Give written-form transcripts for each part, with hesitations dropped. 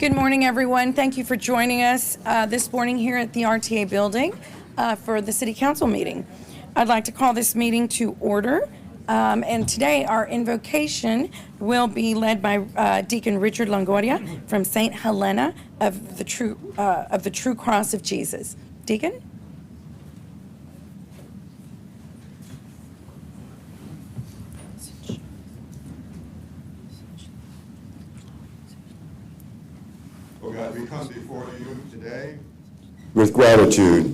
Good morning, everyone. Thank you for joining us this morning here at the RTA building for the City Council meeting. I'd like to call this meeting to order. And today our invocation will be led by Deacon Richard Longoria from St. Helena of the True Cross of Jesus. Deacon? Oh God, we come before you today with gratitude.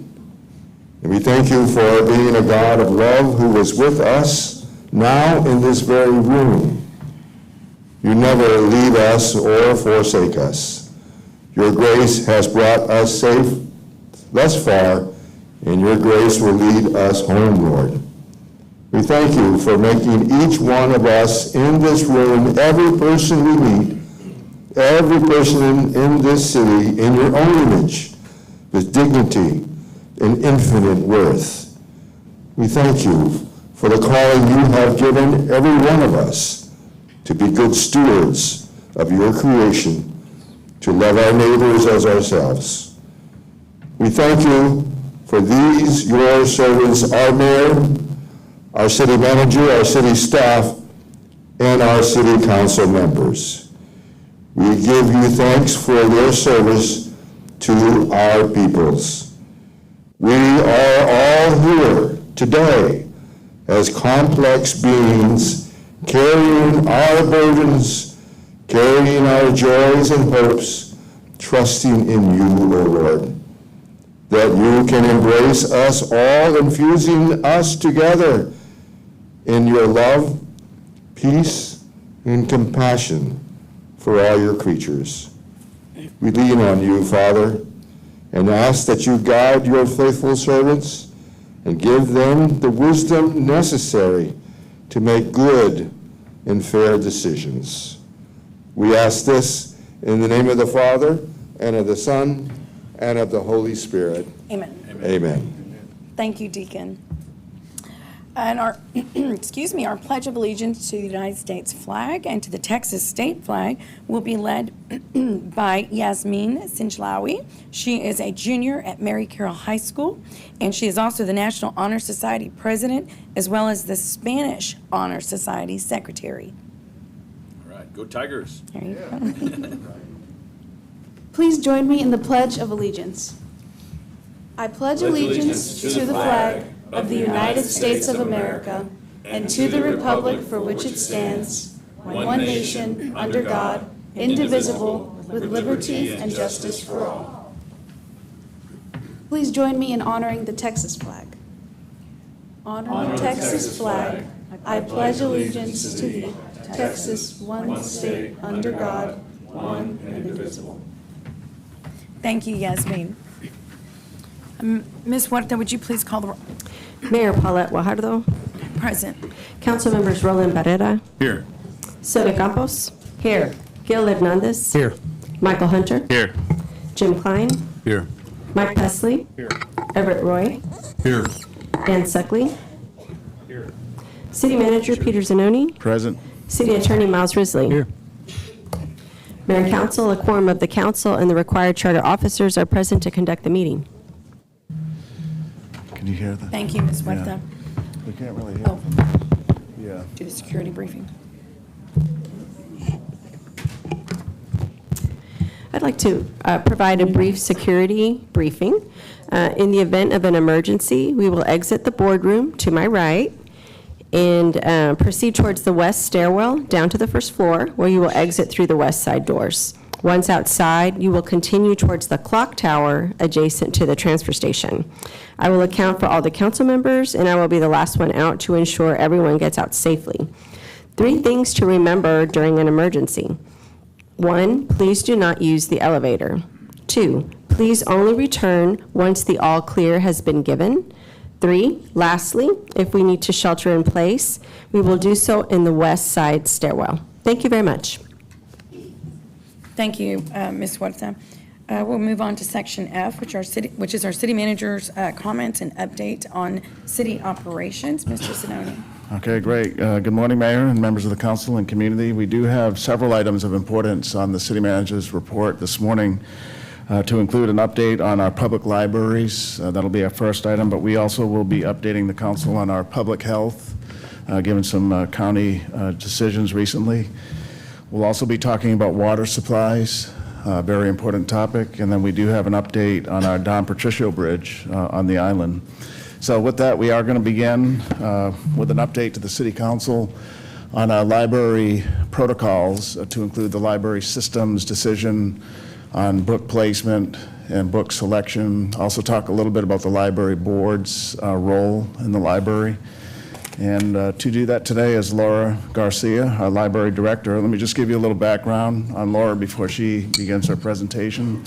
And we thank you for being a God of love who is with us now in this very room. You never leave us or forsake us. Your grace has brought us safe thus far, and your grace will lead us home, Lord. We thank you for making each one of us in this room, every person we meet, every person in this city, in your own image, with dignity and infinite worth. We thank you for the calling you have given every one of us to be good stewards of your creation, to love our neighbors as ourselves. We thank you for these, your servants, our mayor, our city manager, our city staff, and our city council members. We give you thanks for their service to our peoples. We are all here today as complex beings, carrying our burdens, carrying our joys and hopes, trusting in you, O Lord, that you can embrace us all, infusing us together in your love, peace, and compassion for all your creatures. We lean on you, Father, and ask that you guide your faithful servants and give them the wisdom necessary to make good and fair decisions. We ask this in the name of the Father, and of the Son, and of the Holy Spirit. Amen. Amen. Thank you, Deacon. And our, our Pledge of Allegiance to the United States flag and to the Texas state flag will be led by Yasmin Sinchlawi. She is a junior at Mary Carroll High School, and she is also the National Honor Society president, as well as the Spanish Honor Society secretary. All right, go Tigers. There you go. Please join me in the Pledge of Allegiance. I pledge allegiance to the flag of the United States of America and to the republic for which it stands, one nation, under God, indivisible, with liberty and justice for all. Please join me in honoring the Texas flag. Honor the Texas flag. I pledge allegiance to thee, Texas, one state, under God, one and indivisible. Thank you, Yasmin. Ms. Huerta, would you please call the roll? Mayor Paulette Guajardo. Present. Council members Roland Barrera. Here. Sonia Campos. Here. Gil Hernandez. Here. Michael Hunter. Here. Jim Klein. Here. Mike Pesley. Here. Everett Roy. Here. Ann Suckley. Here. City Manager Peter Zanoni. Present. City Attorney Miles Risley. Here. Mayor and Council, a quorum of the council and the required charter officers are present to conduct the meeting. Can you hear that? Thank you, Ms. Huerta. We can't really hear. Oh, Yeah. do the security briefing. I'd like to provide a brief security briefing. In the event of an emergency, we will exit the boardroom to my right and proceed towards the west stairwell down to the first floor, where you will exit through the west side doors. Once outside, you will continue towards the clock tower adjacent to the transfer station. I will account for all the council members, and I will be the last one out to ensure everyone gets out safely. 3 things to remember during an emergency. 1, please do not use the elevator. 2, please only return once the all clear has been given. 3, lastly, if we need to shelter in place, we will do so in the west side stairwell. Thank you very much. Thank you, Ms. Huerta. We'll move on to section F, which is our city manager's comments and update on city operations. Mr. Sinoni. Okay, great. Good morning, Mayor and members of the council and community. We do have several items of importance on the city manager's report this morning to include an update on our public libraries. That'll be our first item, but we also will be updating the council on our public health, given some county decisions recently. We'll also be talking about water supplies, a very important topic, and then we do have an update on our Don Patricio Bridge on the island. So with that, we are going to begin with an update to the City Council on our library protocols to include the library systems decision on book placement and book selection. Also talk a little bit about the library board's role in the library. And to do that today is Laura Garcia, our library director. Let me just give you a little background on Laura before she begins her presentation.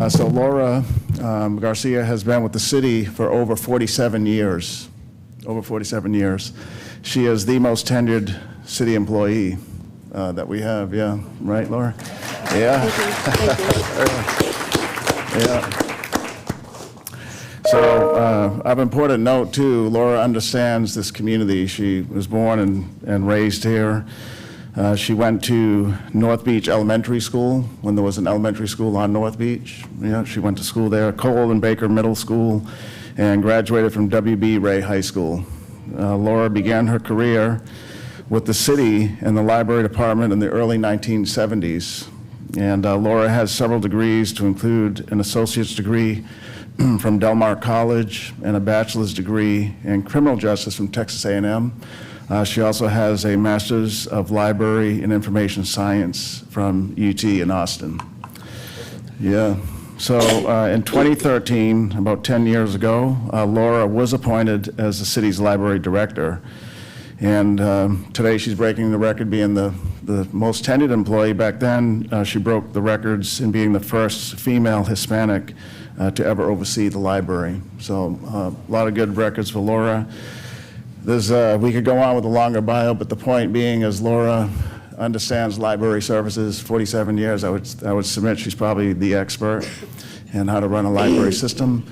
So Laura Garcia has been with the city for over 47 years. Over 47 years. She is the most tenured city employee that we have. Yeah, right, Laura? Yeah. Thank you. Yeah. So of important note too, Laura understands this community. She was born and raised here. She went to North Beach Elementary School when there was an elementary school on North Beach. Yeah, she went to school there, Cole and Baker Middle School, and graduated from W.B. Ray High School. Laura began her career with the city in the library department in the early 1970s. And Laura has several degrees to include an associate's degree from Del Mar College and a bachelor's degree in criminal justice from Texas A&M. She also has a Master's of Library and Information Science from UT in Austin. Yeah. So in 2013, about 10 years ago, Laura was appointed as the city's library director. And today she's breaking the record being the most tenured employee. Back then, she broke the records in being the first female Hispanic to ever oversee the library. So a lot of good records for Laura. We could go on with a longer bio, but the point being is Laura understands library services, 47 years. I would submit she's probably the expert in how to run a library system.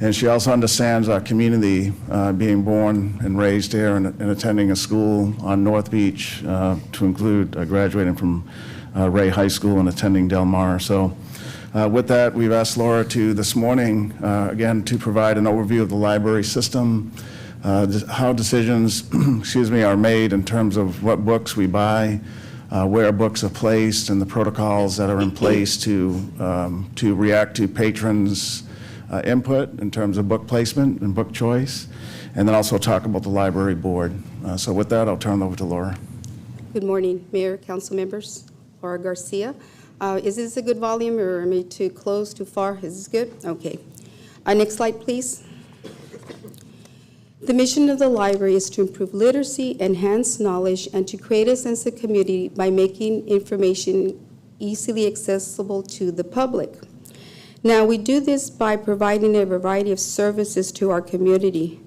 And she also understands our community, being born and raised here and attending a school on North Beach, to include graduating from Ray High School and attending Del Mar. So with that, we've asked Laura this morning, again, to provide an overview of the library system, how decisions are made in terms of what books we buy, where books are placed, and the protocols that are in place to react to patrons' input in terms of book placement and book choice, and then also talk about the library board. So with that, I'll turn it over to Laura. Good morning, Mayor, council members. Laura Garcia. Is this a good volume, or am I too close, too far? Is this good? Okay. Next slide, please. The mission of the library is to improve literacy, enhance knowledge, and to create a sense of community by making information easily accessible to the public. Now, we do this by providing a variety of services to our community.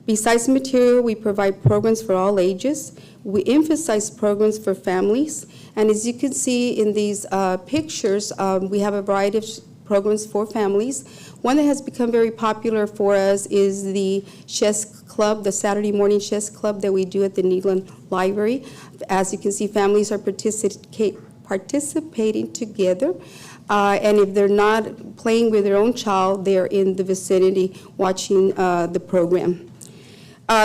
Besides material, we provide programs for all ages. We emphasize programs for families. And as you can see in these pictures, we have a variety of programs for families. One that has become very popular for us is the chess club, the Saturday morning chess club that we do at the Needland Library. As you can see, families are participating together. And if they're not playing with their own child, they're in the vicinity watching the program.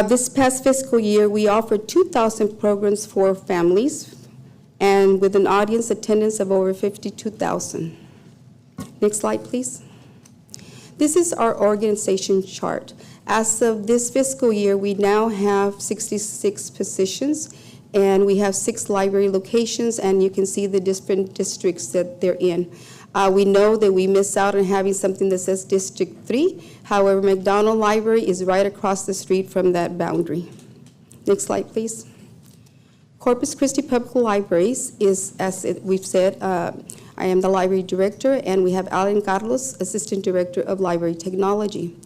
This past fiscal year, we offered 2,000 programs for families, and with an audience attendance of over 52,000. Next slide, please. This is our organization chart. As of this fiscal year, we now have 66 positions, and we have 6 library locations, and you can see the different districts that they're in. We know that we miss out on having something that says District 3. However, McDonald Library is right across the street from that boundary. Next slide, please. Corpus Christi Public Libraries is, as we've said, I am the library director, and we have Alan Carlos, Assistant Director of Library Technology.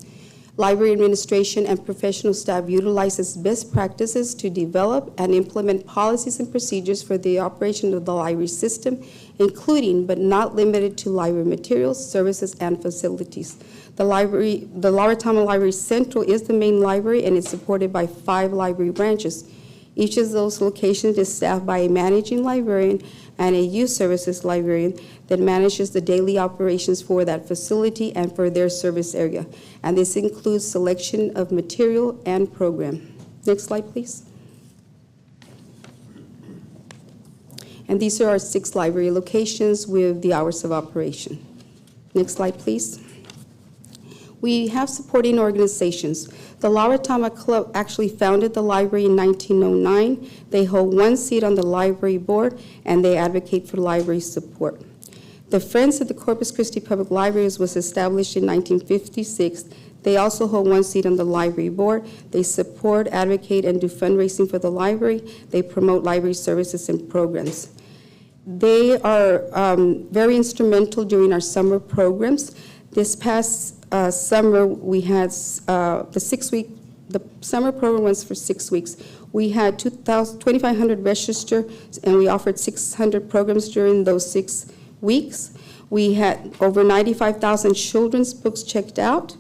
Library administration and professional staff utilizes best practices to develop and implement policies and procedures for the operation of the library system, including but not limited to library materials, services, and facilities. The Lauritama Library Central is the main library and is supported by 5 library branches. Each of those locations is staffed by a managing librarian and a youth services librarian that manages the daily operations for that facility and for their service area. And this includes selection of material and program. Next slide, please. And these are our 6 library locations with the hours of operation. Next slide, please. We have supporting organizations. The Lauritama Club actually founded the library in 1909. They hold 1 seat on the library board, and they advocate for library support. The Friends of the Corpus Christi Public Libraries was established in 1956. They also hold 1 seat on the library board. They support, advocate, and do fundraising for the library. They promote library services and programs. They are very instrumental during our summer programs. This past summer, we had the summer program was for 6 weeks. We had 2,500 register, and we offered 600 programs during those 6 weeks. We had over 95,000 children's books checked out,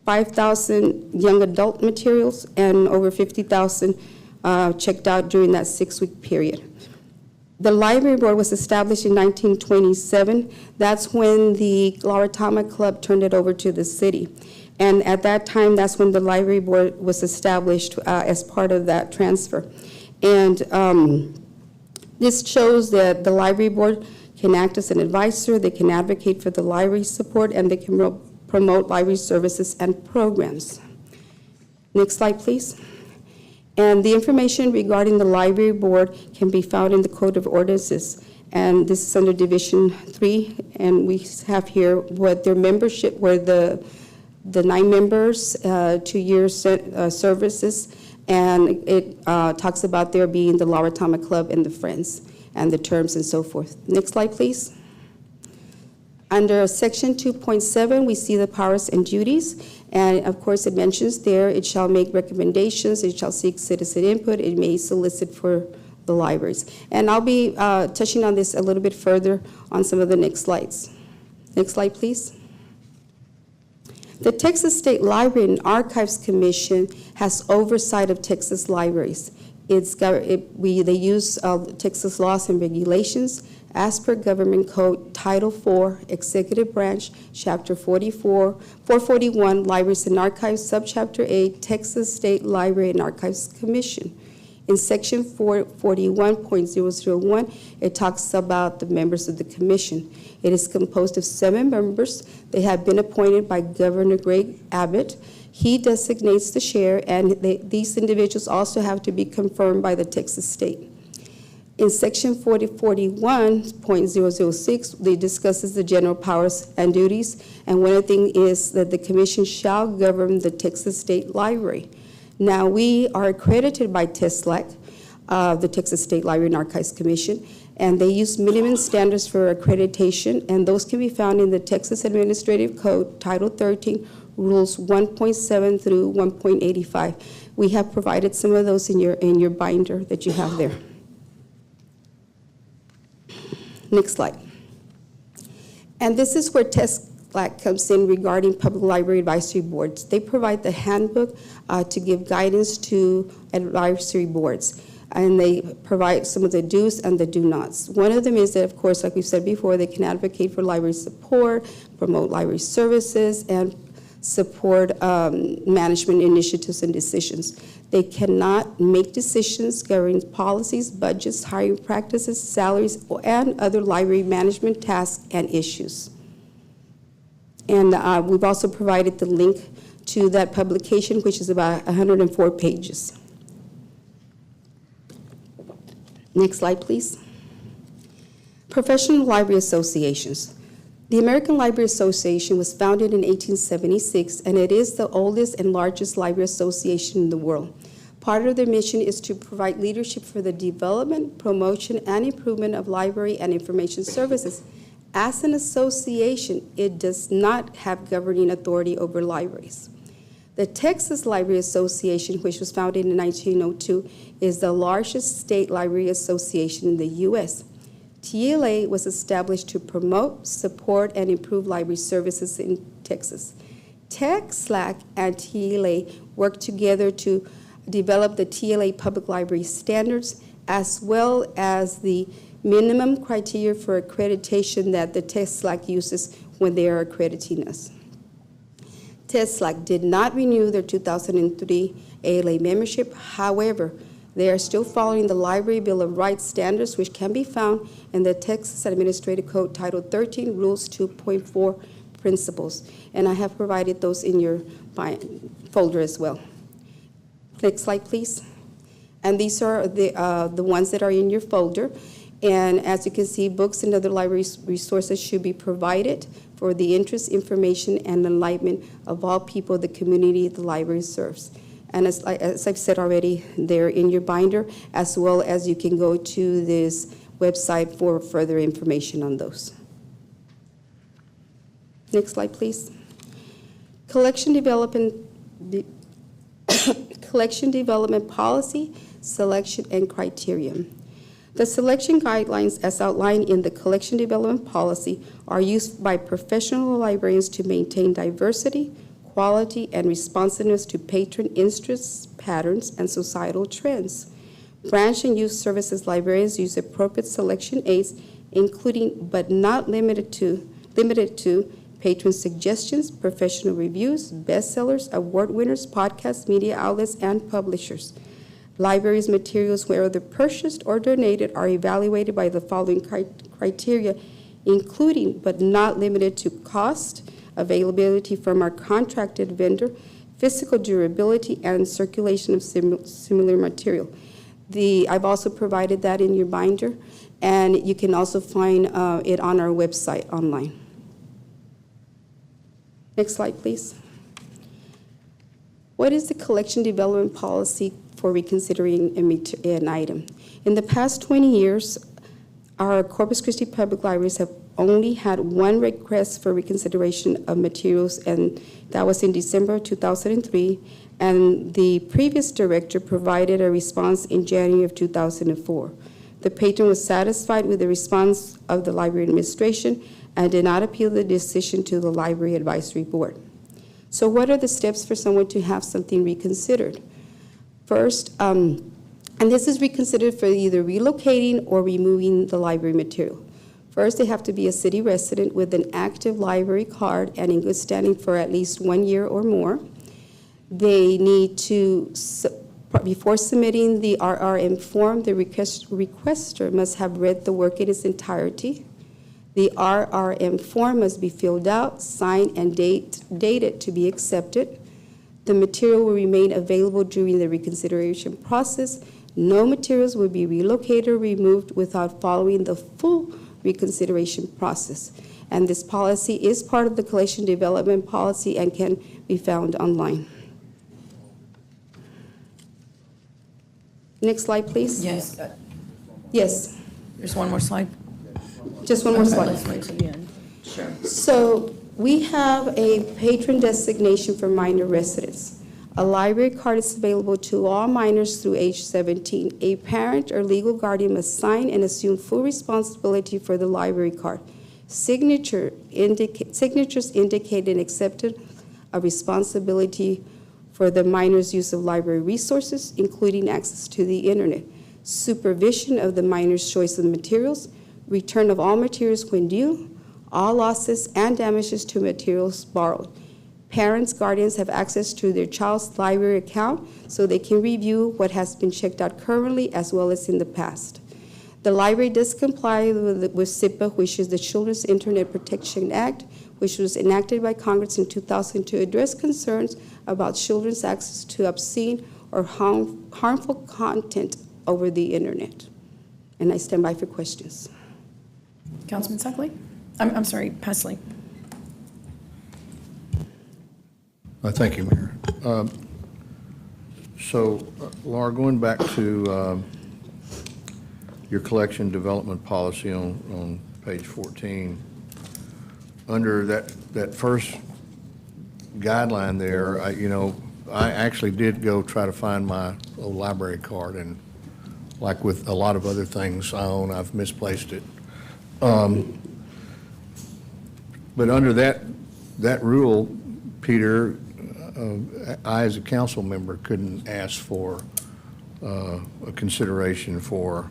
5,000 young adult materials, and over 50,000 checked out during that 6-week period. The library board was established in 1927. That's when the Lauritama Club turned it over to the city. And at that time, that's when the library board was established as part of that transfer. And this shows that the library board can act as an advisor, they can advocate for the library support, and they can promote library services and programs. Next slide, please. And the information regarding the library board can be found in the Code of Ordinances. And this is under Division 3, and we have here what their membership, where the 9 members, 2-year services, and it talks about there being the Lauritama Club and the Friends, and the terms and so forth. Next slide, please. Under Section 2.7, we see the powers and duties, and of course it mentions there, it shall make recommendations, it shall seek citizen input, it may solicit for the libraries. And I'll be touching on this a little bit further on some of the next slides. Next slide, please. The Texas State Library and Archives Commission has oversight of Texas libraries. They use Texas laws and regulations as per Government Code Title IV, Executive Branch, Chapter 441, Libraries and Archives, Subchapter 8, Texas State Library and Archives Commission. In Section 441.001, it talks about the members of the commission. It is composed of 7 members. They have been appointed by Governor Greg Abbott. He designates the chair, and these individuals also have to be confirmed by the Texas State. In Section 4041.006, they discusses the general powers and duties, and one of the things is that the commission shall govern the Texas State Library. Now, we are accredited by TSLAC, the Texas State Library and Archives Commission, and they use minimum standards for accreditation, and those can be found in the Texas Administrative Code, Title 13, Rules 1.7 through 1.85. We have provided some of those in your binder that you have there. Next slide. And this is where TSLAC comes in regarding public library advisory boards. They provide the handbook to give guidance to advisory boards, and they provide some of the do's and the do-nots. One of them is that, of course, like we've said before, they can advocate for library support, promote library services, and support management initiatives and decisions. They cannot make decisions governing policies, budgets, hiring practices, salaries, and other library management tasks and issues. And we've also provided the link to that publication, which is about 104 pages. Next slide, please. Professional library associations. The American Library Association was founded in 1876, and it is the oldest and largest library association in the world. Part of their mission is to provide leadership for the development, promotion, and improvement of library and information services. As an association, it does not have governing authority over libraries. The Texas Library Association, which was founded in 1902, is the largest state library association in the U.S. TLA was established to promote, support, and improve library services in Texas. TEC/SLAC and TLA worked together to develop the TLA Public Library Standards, as well as the minimum criteria for accreditation that the TEC/SLAC uses when they are accrediting us. TEC/SLAC did not renew their 2003 ALA membership. However, they are still following the Library Bill of Rights standards, which can be found in the Texas Administrative Code Title 13, Rules 2.4 Principles. And I have provided those in your folder as well. Next slide, please. And these are the ones that are in your folder. And as you can see, books and other library resources should be provided for the interest, information, and enlightenment of all people, the community the library serves. And as I've said already, they're in your binder, as well as you can go to this website for further information on those. Next slide, please. Collection development policy, selection, and criterion. The selection guidelines as outlined in the collection development policy are used by professional librarians to maintain diversity, quality, and responsiveness to patron interests, patterns, and societal trends. Branch and youth services librarians use appropriate selection aids, including but not limited to patron suggestions, professional reviews, bestsellers, award winners, podcasts, media outlets, and publishers. Libraries' materials, whether purchased or donated, are evaluated by the following criteria, including but not limited to cost, availability from our contracted vendor, physical durability, and circulation of similar material. I've also provided that in your binder, and you can also find it on our website online. Next slide, please. What is the collection development policy for reconsidering an item? In the past 20 years, our Corpus Christi Public Libraries have only had one request for reconsideration of materials, and that was in December 2003, and the previous director provided a response in January of 2004. The patron was satisfied with the response of the library administration and did not appeal the decision to the Library Advisory Board. So what are the steps for someone to have something reconsidered? First, and this is reconsidered for either relocating or removing the library material. First, they have to be a city resident with an active library card and in good standing for at least 1 year or more. They need to, before submitting the RRM form, the requester must have read the work in its entirety. The RRM form must be filled out, signed, and dated to be accepted. The material will remain available during the reconsideration process. No materials will be relocated or removed without following the full reconsideration process. And this policy is part of the collection development policy and can be found online. Next slide, please. Yes. Yes, There's one more slide. just one more slide. Let's wait till the end. Sure. So we have a patron designation for minor residents. A library card is available to all minors through age 17. A parent or legal guardian must sign and assume full responsibility for the library card. Signatures indicate an acceptance of responsibility for the minor's use of library resources, including access to the internet, supervision of the minor's choice of materials, return of all materials when due, all losses and damages to materials borrowed. Parents, guardians have access to their child's library account so they can review what has been checked out currently as well as in the past. The library does comply with SIPA, which is the Children's Internet Protection Act, which was enacted by Congress in 2000 to address concerns about children's access to obscene or harmful content over the internet. And I stand by for questions. Councilman Suckley? I'm sorry, Pesley. Thank you, Mayor. Laura, going back to your collection development policy on page 14, under that first guideline there, I actually did go try to find my old library card, and like with a lot of other things I own, I've misplaced it. But under that rule, Peter, I, as a council member, couldn't ask for a consideration for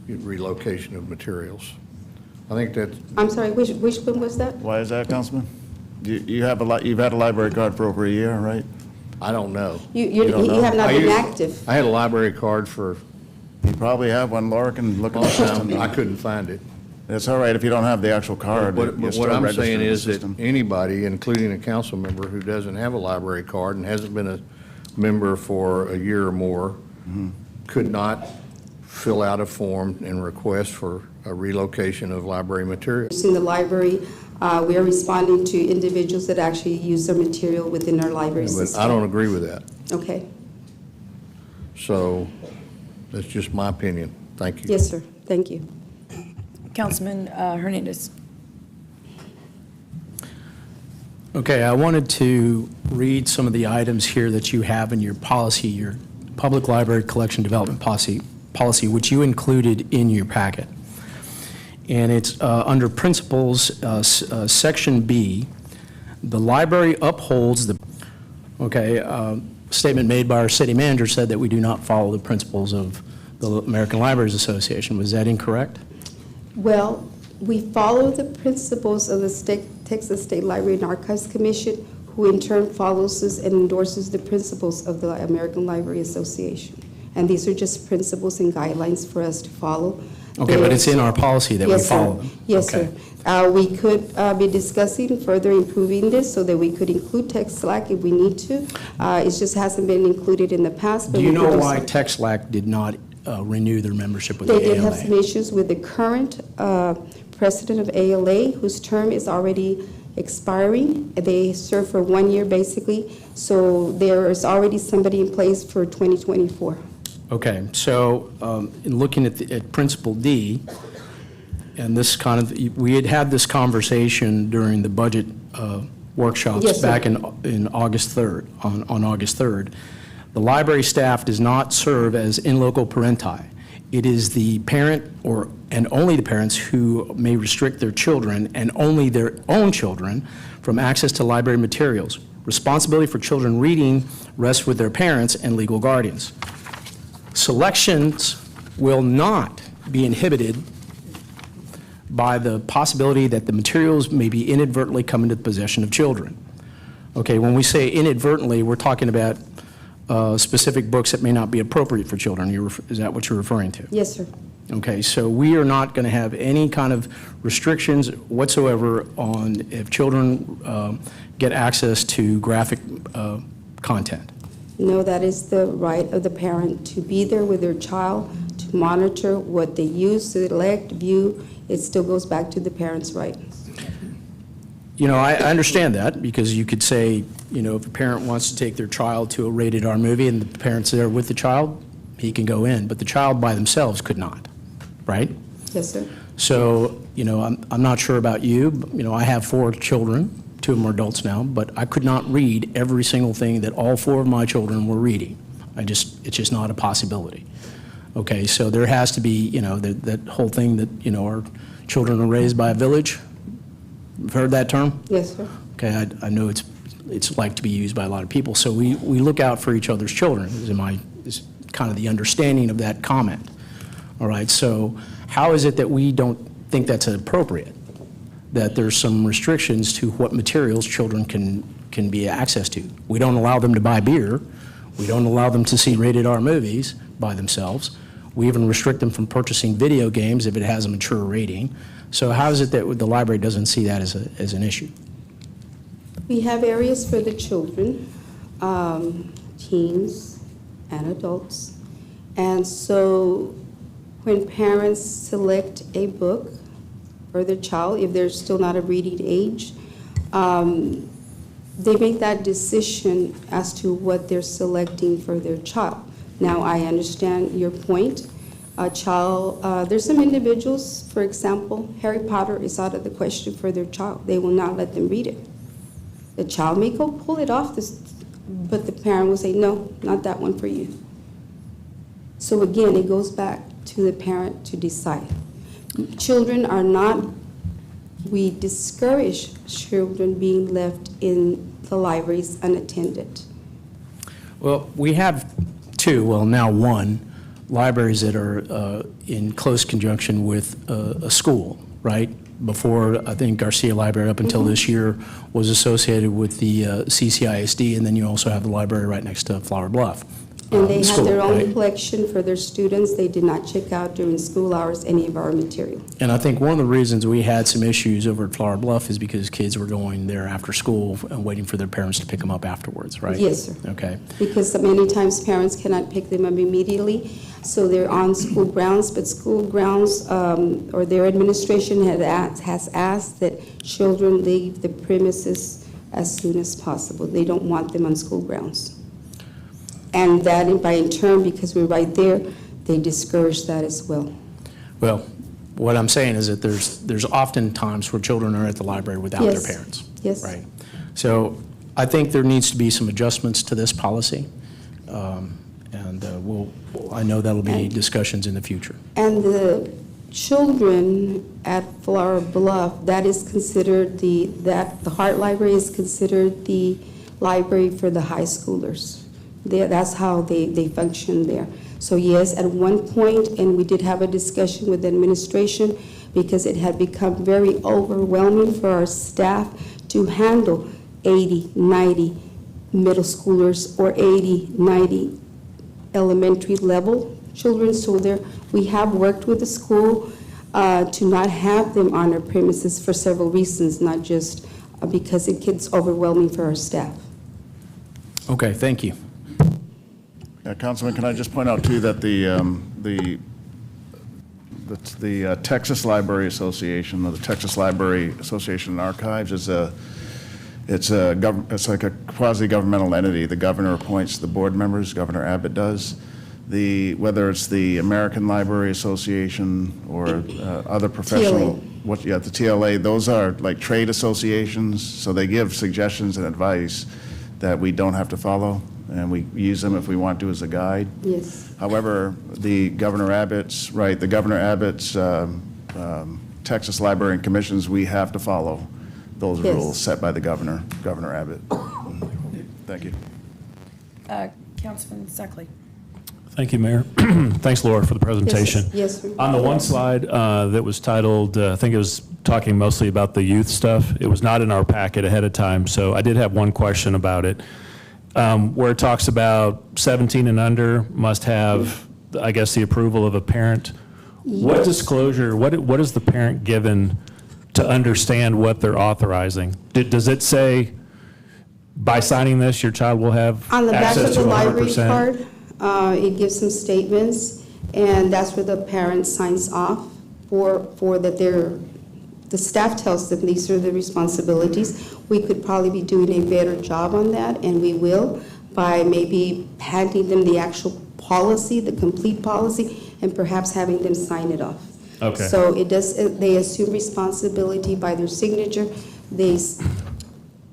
relocation of materials. I think that, I'm sorry, which one was that? Why is that, Councilman? You've had a library card for over a year, right? I don't know. You don't know? have not I been used- active. I had a library card for You probably have one. Laura can look a at long the time. system. I couldn't find it. It's all right if you don't have the actual card. But You're but still what I'm registered saying in the is that system. anybody, including a council member who doesn't have a library card and hasn't been a member for a year or more, could not fill out a form and request for a relocation of library materials. In the library, we are responding to individuals that actually use their material within our library But system. I don't agree with that. Okay. So that's just my opinion. Thank you. Yes, sir. Thank you. Councilman Hernandez. Okay, I wanted to read some of the items here that you have in your policy, your Public Library Collection Development policy, which you included in your packet. And it's under Principles, Section B, the library upholds the, statement made by our city manager said that we do not follow the principles of the American Libraries Association. Was that incorrect? Well, we follow the principles of the Texas State Library and Archives Commission, who in turn follows and endorses the principles of the American Library Association. And these are just principles and guidelines for us to follow. Okay, but it's in our policy that we Yes, sir. follow them. Yes, Okay. sir. We could be discussing further improving this so that we could include TechSLAC if we need to. It just hasn't been included in the past. But Do you we could know do why so. TechSLAC did not renew their membership with the They did ALA? have some issues with the current president of ALA, whose term is already expiring. They serve for 1 year, basically, so there is already somebody in place for 2024. Okay, so in looking at Principle D, and this we had this conversation during the budget workshops Yes, sir. back in August 3rd, on August 3rd. The library staff does not serve as in loco parenti. It is the parent and only the parents who may restrict their children and only their own children from access to library materials. Responsibility for children reading rests with their parents and legal guardians. Selections will not be inhibited by the possibility that the materials may be inadvertently come into the possession of children. Okay, when we say inadvertently, we're talking about specific books that may not be appropriate for children. Is that what you're referring to? Yes, sir. Okay, so we are not going to have any kind of restrictions whatsoever on if children get access to graphic content. No, that is the right of the parent to be there with their child, to monitor what they use, select, view. It still goes back to the parent's right. You know, I understand that, because you could say, you know, if a parent wants to take their child to a rated R movie and the parent's there with the child, he can go in, but the child by themselves could not, right? Yes, sir. So, you know, I'm not sure about you, but, you know, I have 4 children, 2 of them are adults now, but I could not read every single thing that all 4 of my children were reading. It's just not a possibility. Okay, so there has to be, you know, that whole thing that, you know, our children are raised by a village. You've heard that term? Yes, sir. Okay, I know it's like to be used by a lot of people, so we look out for each other's children, is kind of the understanding of that comment. All right, so how is it that we don't think that's appropriate? That there's some restrictions to what materials children can be access to. We don't allow them to buy beer. We don't allow them to see rated R movies by themselves. We even restrict them from purchasing video games if it has a mature rating. So how is it that the library doesn't see that as an issue? We have areas for the children, teens, and adults. And so when parents select a book for their child, if they're still not of reading age, they make that decision as to what they're selecting for their child. Now, I understand your point. There's some individuals, for example, Harry Potter is out of the question for their child. They will not let them read it. The child may go pull it off, but the parent will say, no, not that one for you. So again, it goes back to the parent to decide. Children are not, we discourage children being left in the libraries unattended. Well, we have two, well, now one, libraries that are in close conjunction with a school, right? Before, I think Garcia Library up until this year was associated with the CCISD, and then you also have the library right next to Flower Bluff. And they School, had their own right? collection for their students. They did not check out during school hours any of our material. And I think one of the reasons we had some issues over at Flower Bluff is because kids were going there after school and waiting for their parents to pick them up afterwards, right? Yes, sir. Okay. Because many times parents cannot pick them up immediately, so they're on school grounds, but school grounds or their administration has asked that children leave the premises as soon as possible. They don't want them on school grounds. And that, in turn, because we're right there, they discourage that as well. Well, what I'm saying is that there's often times where children are at the library without Yes. their parents. Yes. Right. So I think there needs to be some adjustments to this policy, and I know that'll be discussions in the future. And the children at Flower Bluff, that is considered the Hart Library is considered the library for the high schoolers. That's how they function there. So yes, at one point, and we did have a discussion with the administration because it had become very overwhelming for our staff to handle 80, 90 middle schoolers or 80, 90 elementary level children. So we have worked with the school to not have them on our premises for several reasons, not just because it gets overwhelming for our staff. Okay, thank you. Councilman, can I just point out too that the Texas Library Association, or the Texas Library Association and Archives, it's like a quasi-governmental entity. The governor appoints the board members. Governor Abbott does. Whether it's the American Library Association or other professional, the TLA, those are like trade associations, so they give suggestions and advice that we don't have to follow, and we use them if we want to as a guide. Yes. However, the Governor Abbott's Texas Library and Commissions, we have to follow those Yes. rules set by the Governor Abbott. Thank you. Councilman Suckley. Thank you, Mayor. Thanks, Laura, for the presentation. Yes, sir. On the one slide that was titled, I think it was talking mostly about the youth stuff. It was not in our packet ahead of time, so I did have one question about it. Where it talks about 17 and under must have, I guess, the approval of a parent. What disclosure, what is the parent given to understand what they're authorizing? Does it say, by signing this, your child will have On the back access of to the library 100%? card, it gives some statements, and that's where the parent signs off for that the staff tells them these are the responsibilities. We could probably be doing a better job on that, and we will, by maybe handing them the actual policy, the complete policy, and perhaps having them sign it off. Okay. So they assume responsibility by their signature. They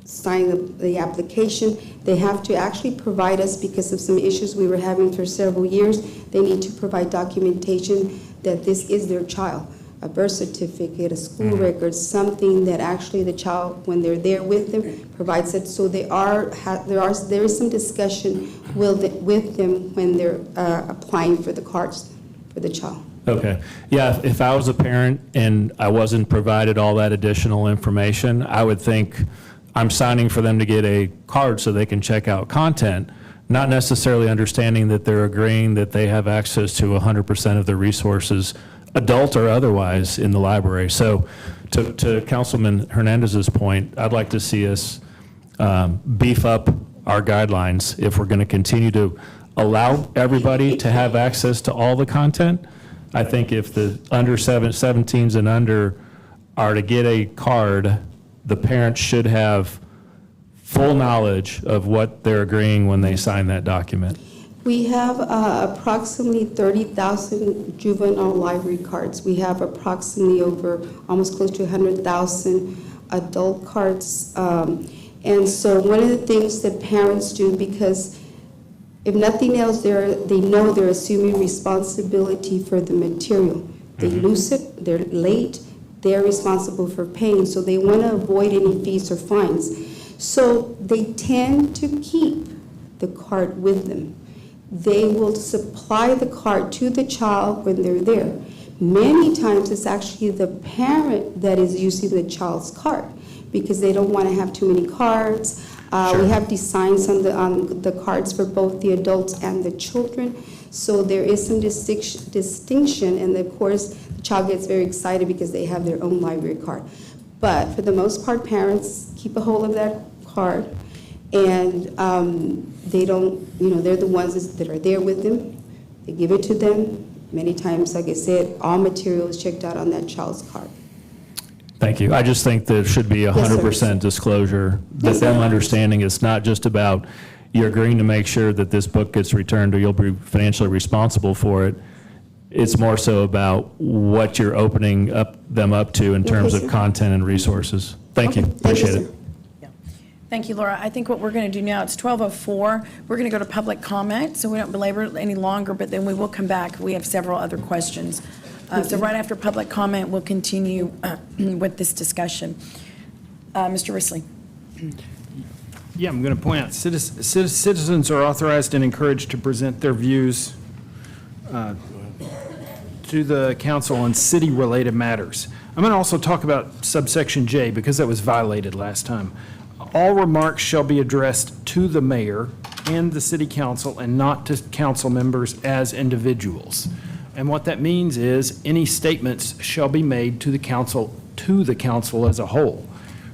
sign the application. They have to actually provide us, because of some issues we were having for several years, they need to provide documentation that this is their child, a birth certificate, a school record, something that actually the child, when they're there with them, provides it. So there is some discussion with them when they're applying for the cards for the child. Okay. Yeah, if I was a parent and I wasn't provided all that additional information, I would think I'm signing for them to get a card so they can check out content, not necessarily understanding that they're agreeing that they have access to 100% of their resources, adult or otherwise, in the library. So to Councilman Hernandez's point, I'd like to see us beef up our guidelines if we're going to continue to allow everybody to have access to all the content. I think if the under 17s and under are to get a card, the parents should have full knowledge of what they're agreeing when they sign that document. We have approximately 30,000 juvenile library cards. We have approximately almost close to 100,000 adult cards. And so one of the things that parents do, because if nothing else, they know they're assuming responsibility for the material. They lose it, they're late, they're responsible for paying, so they want to avoid any fees or fines. So they tend to keep the card with them. They will supply the card to the child when they're there. Many times it's actually the parent that is using the child's card because they don't want to have too many cards. We have designs on the cards for both the adults and the children. So there is some distinction, and of course, the child gets very excited because they have their own library card. But for the most part, parents keep a hold of that card, and they don't, they're the ones that are there with them. They give it to them. Many times, like I said, all material is checked out on that child's card. Thank you. I just think there should be 100% disclosure, that them understanding it's not just about you're agreeing to make sure that this book gets returned or you'll be financially responsible for it. It's more so about what you're opening them up to in terms of content and resources. Thank you. Appreciate it. Thank you, Laura. I think what we're going to do now, it's 12:04. We're going to go to public comment, so we don't belabor it any longer, but then we will come back. We have several other questions. So right after public comment, we'll continue with this discussion. Mr. Risley. Yeah, I'm going to point out, citizens are authorized and encouraged to present their views to the council on city-related matters. I'm going to also talk about subsection J, because that was violated last time. All remarks shall be addressed to the mayor and the city council and not to council members as individuals. And what that means is any statements shall be made to the council as a whole.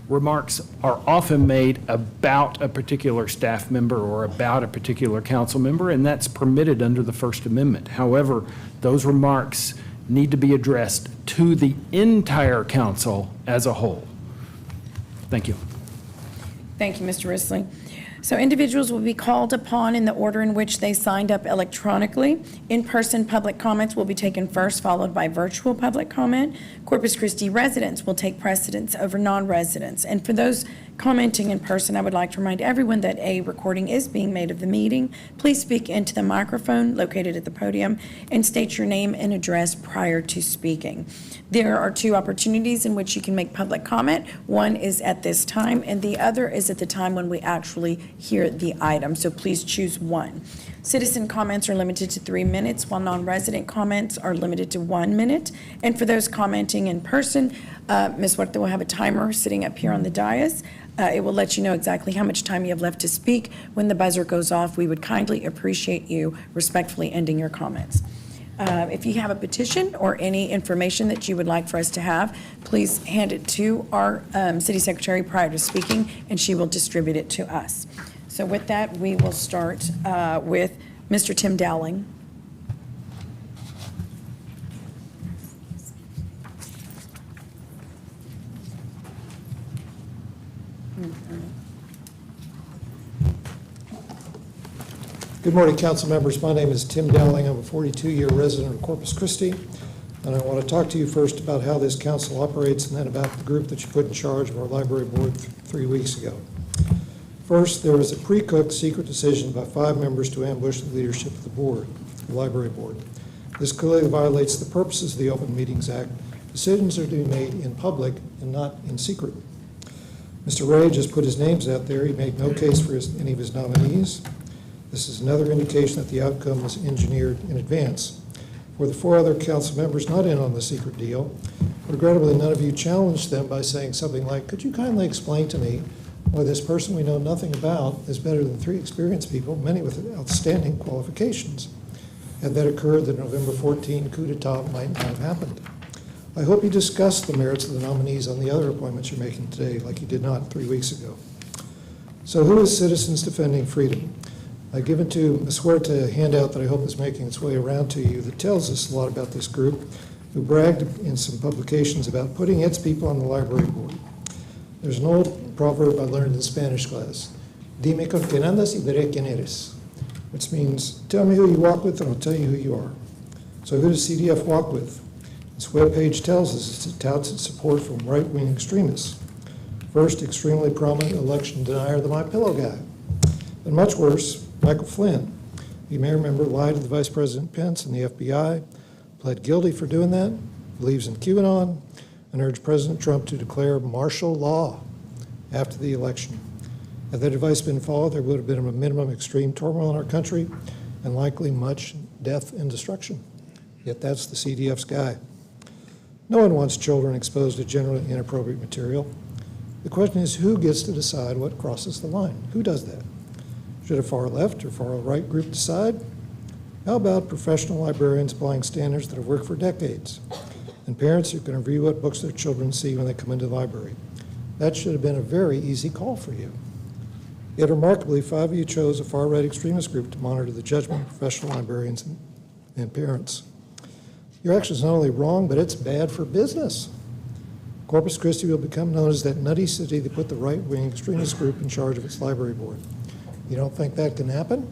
Remarks are often made about a particular staff member or about a particular council member, and that's permitted under the First Amendment. However, those remarks need to be addressed to the entire council as a whole. Thank you. Thank you, Mr. Risley. So individuals will be called upon in the order in which they signed up electronically. In-person public comments will be taken first, followed by virtual public comment. Corpus Christi residents will take precedence over non-residents. And for those commenting in person, I would like to remind everyone that a recording is being made of the meeting. Please speak into the microphone located at the podium and state your name and address prior to speaking. There are two opportunities in which you can make public comment. One is at this time, and the other is at the time when we actually hear the item. So please choose one. Citizen comments are limited to 3 minutes, while non-resident comments are limited to 1 minute. And for those commenting in person, Ms. Huerta will have a timer sitting up here on the dais. It will let you know exactly how much time you have left to speak. When the buzzer goes off, we would kindly appreciate you respectfully ending your comments. If you have a petition or any information that you would like for us to have, please hand it to our city secretary prior to speaking, and she will distribute it to us. So with that, we will start with Mr. Tim Dowling. Good morning, council members. My name is Tim Dowling. I'm a 42-year resident of Corpus Christi, and I want to talk to you first about how this council operates and then about the group that you put in charge of our library board 3 weeks ago. First, there was a pre-cooked secret decision by 5 members to ambush the leadership of the board, the library board. This clearly violates the purposes of the Open Meetings Act. Decisions are to be made in public and not in secret. Mr. Ray just put his names out there. He made no case for any of his nominees. This is another indication that the outcome was engineered in advance. For the 4 other council members not in on the secret deal, regrettably none of you challenged them by saying something like, could you kindly explain to me why this person we know nothing about is better than 3 experienced people, many with outstanding qualifications? Had that occurred, the November 14 coup d'etat might not have happened. I hope you discussed the merits of the nominees on the other appointments you're making today, like you did not 3 weeks ago. So who is Citizens Defending Freedom? I've given to Ms. Huerta a handout that I hope is making its way around to you that tells us a lot about this group, who bragged in some publications about putting its people on the library board. There's an old proverb I learned in Spanish class, dime con quien andas y diré quién eres, which means tell me who you walk with and I'll tell you who you are. So who does CDF walk with? This webpage tells us it touts its support from right-wing extremists. First, extremely prominent election denier, the My Pillow guy. And much worse, Michael Flynn. You may remember lied to the Vice President Pence and the FBI, pled guilty for doing that, believes in QAnon, and urged President Trump to declare martial law after the election. Had that advice been followed, there would have been a minimum extreme turmoil in our country and likely much death and destruction. Yet that's the CDF's guy. No one wants children exposed to generally inappropriate material. The question is, who gets to decide what crosses the line? Who does that? Should a far left or far right group decide? How about professional librarians applying standards that have worked for decades? And parents who can review what books their children see when they come into the library. That should have been a very easy call for you. Yet remarkably, 5 of you chose a far-right extremist group to monitor the judgment of professional librarians and parents. Your action is not only wrong, but it's bad for business. Corpus Christi will become known as that nutty city that put the right-wing extremist group in charge of its library board. You don't think that can happen?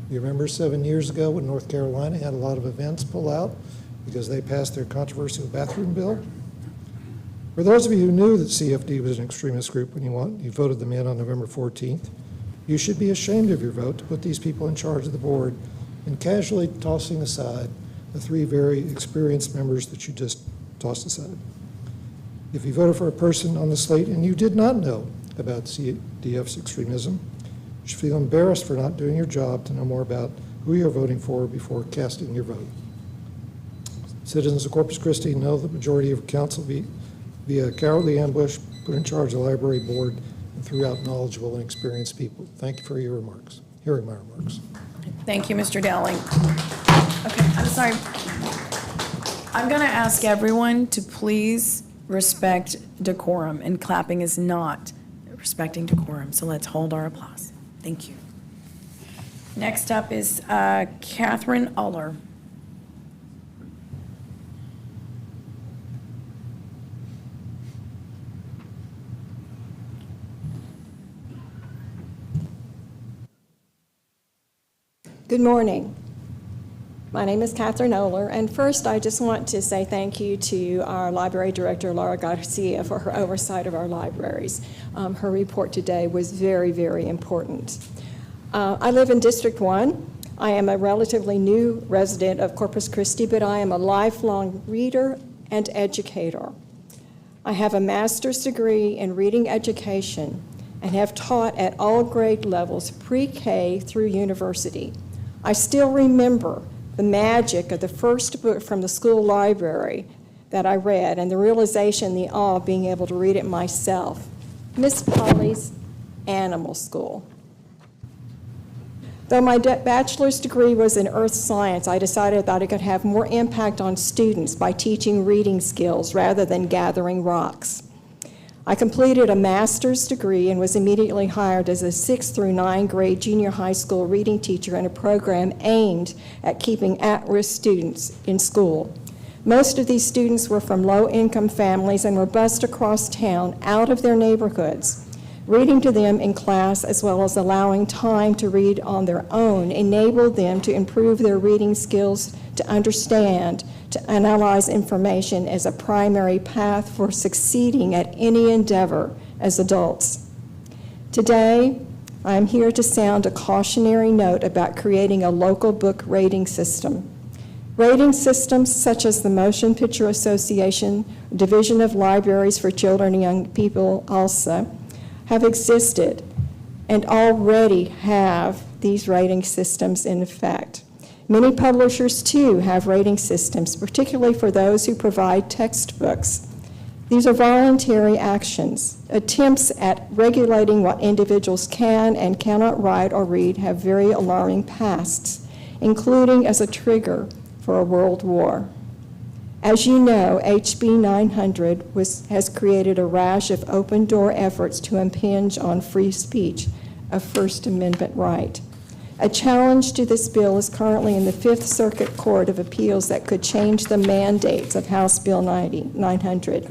You remember 7 years ago when North Carolina had a lot of events pull out because they passed their controversial bathroom bill? For those of you who knew that CFD was an extremist group when you voted them in on November 14th, you should be ashamed of your vote to put these people in charge of the board and casually tossing aside the 3 very experienced members that you just tossed aside. If you voted for a person on the slate and you did not know about CDF's extremism, you should feel embarrassed for not doing your job to know more about who you're voting for before casting your vote. Citizens of Corpus Christi know the majority of council via cowardly ambush put in charge of the library board and threw out knowledgeable and experienced people. Thank you for your remarks, hearing my remarks. Thank you, Mr. Dowling. Okay, I'm sorry. I'm going to ask everyone to please respect decorum, and clapping is not respecting decorum, so let's hold our applause. Thank you. Next up is Catherine Uller. Good morning. My name is Catherine Oler, and first I just want to say thank you to our Library Director, Laura Garcia, for her oversight of our libraries. Her report today was very, very important. I live in District 1. I am a relatively new resident of Corpus Christi, but I am a lifelong reader and educator. I have a master's degree in reading education and have taught at all grade levels, pre-K through university. I still remember the magic of the first book from the school library that I read and the realization, the awe of being able to read it myself. Miss Polly's Animal School. Though my bachelor's degree was in earth science, I decided that I could have more impact on students by teaching reading skills rather than gathering rocks. I completed a master's degree and was immediately hired as a 6th through 9th grade junior high school reading teacher in a program aimed at keeping at-risk students in school. Most of these students were from low-income families and were bused across town out of their neighborhoods. Reading to them in class, as well as allowing time to read on their own, enabled them to improve their reading skills, to understand, to analyze information as a primary path for succeeding at any endeavor as adults. Today, I am here to sound a cautionary note about creating a local book rating system. Rating systems such as the Motion Picture Association, Division of Libraries for Children and Young People, ALSA, have existed and already have these rating systems in effect. Many publishers, too, have rating systems, particularly for those who provide textbooks. These are voluntary actions. Attempts at regulating what individuals can and cannot write or read have very alarming pasts, including as a trigger for a world war. As you know, HB 900 has created a rash of open-door efforts to impinge on free speech, a First Amendment right. A challenge to this bill is currently in the Fifth Circuit Court of Appeals that could change the mandates of House Bill 900.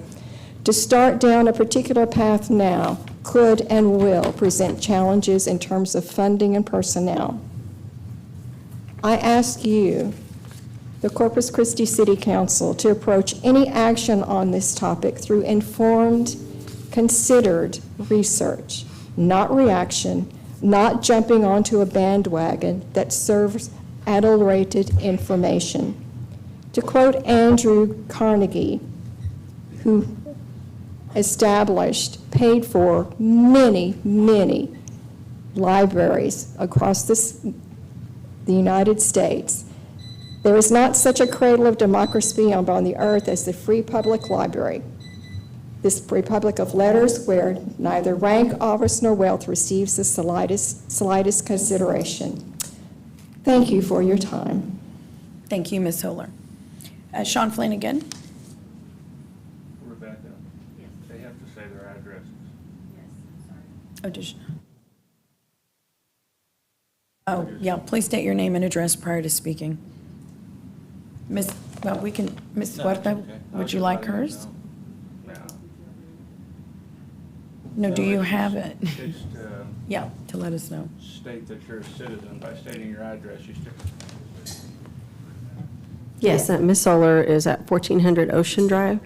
To start down a particular path now could and will present challenges in terms of funding and personnel. I ask you, the Corpus Christi City Council, to approach any action on this topic through informed, considered research, not reaction, not jumping onto a bandwagon that serves adulterated information. To quote Andrew Carnegie, who established, paid for many, many libraries across the United States, there is not such a cradle of democracy on the earth as the free public library. This republic of letters where neither rank, office, nor wealth receives the slightest consideration. Thank you for your time. Thank you, Ms. Solar. Sean Flanagan. Rebecca, they have to say their addresses. Oh, did you? Oh, yeah, please state your name and address prior to speaking. Ms., well, we can, Ms. Huerta, would you like hers? No, do you have it? Just Yeah, to let us know. state that you're a citizen by stating your address. You still. Yes, Ms. Solar is at 1400 Ocean Drive.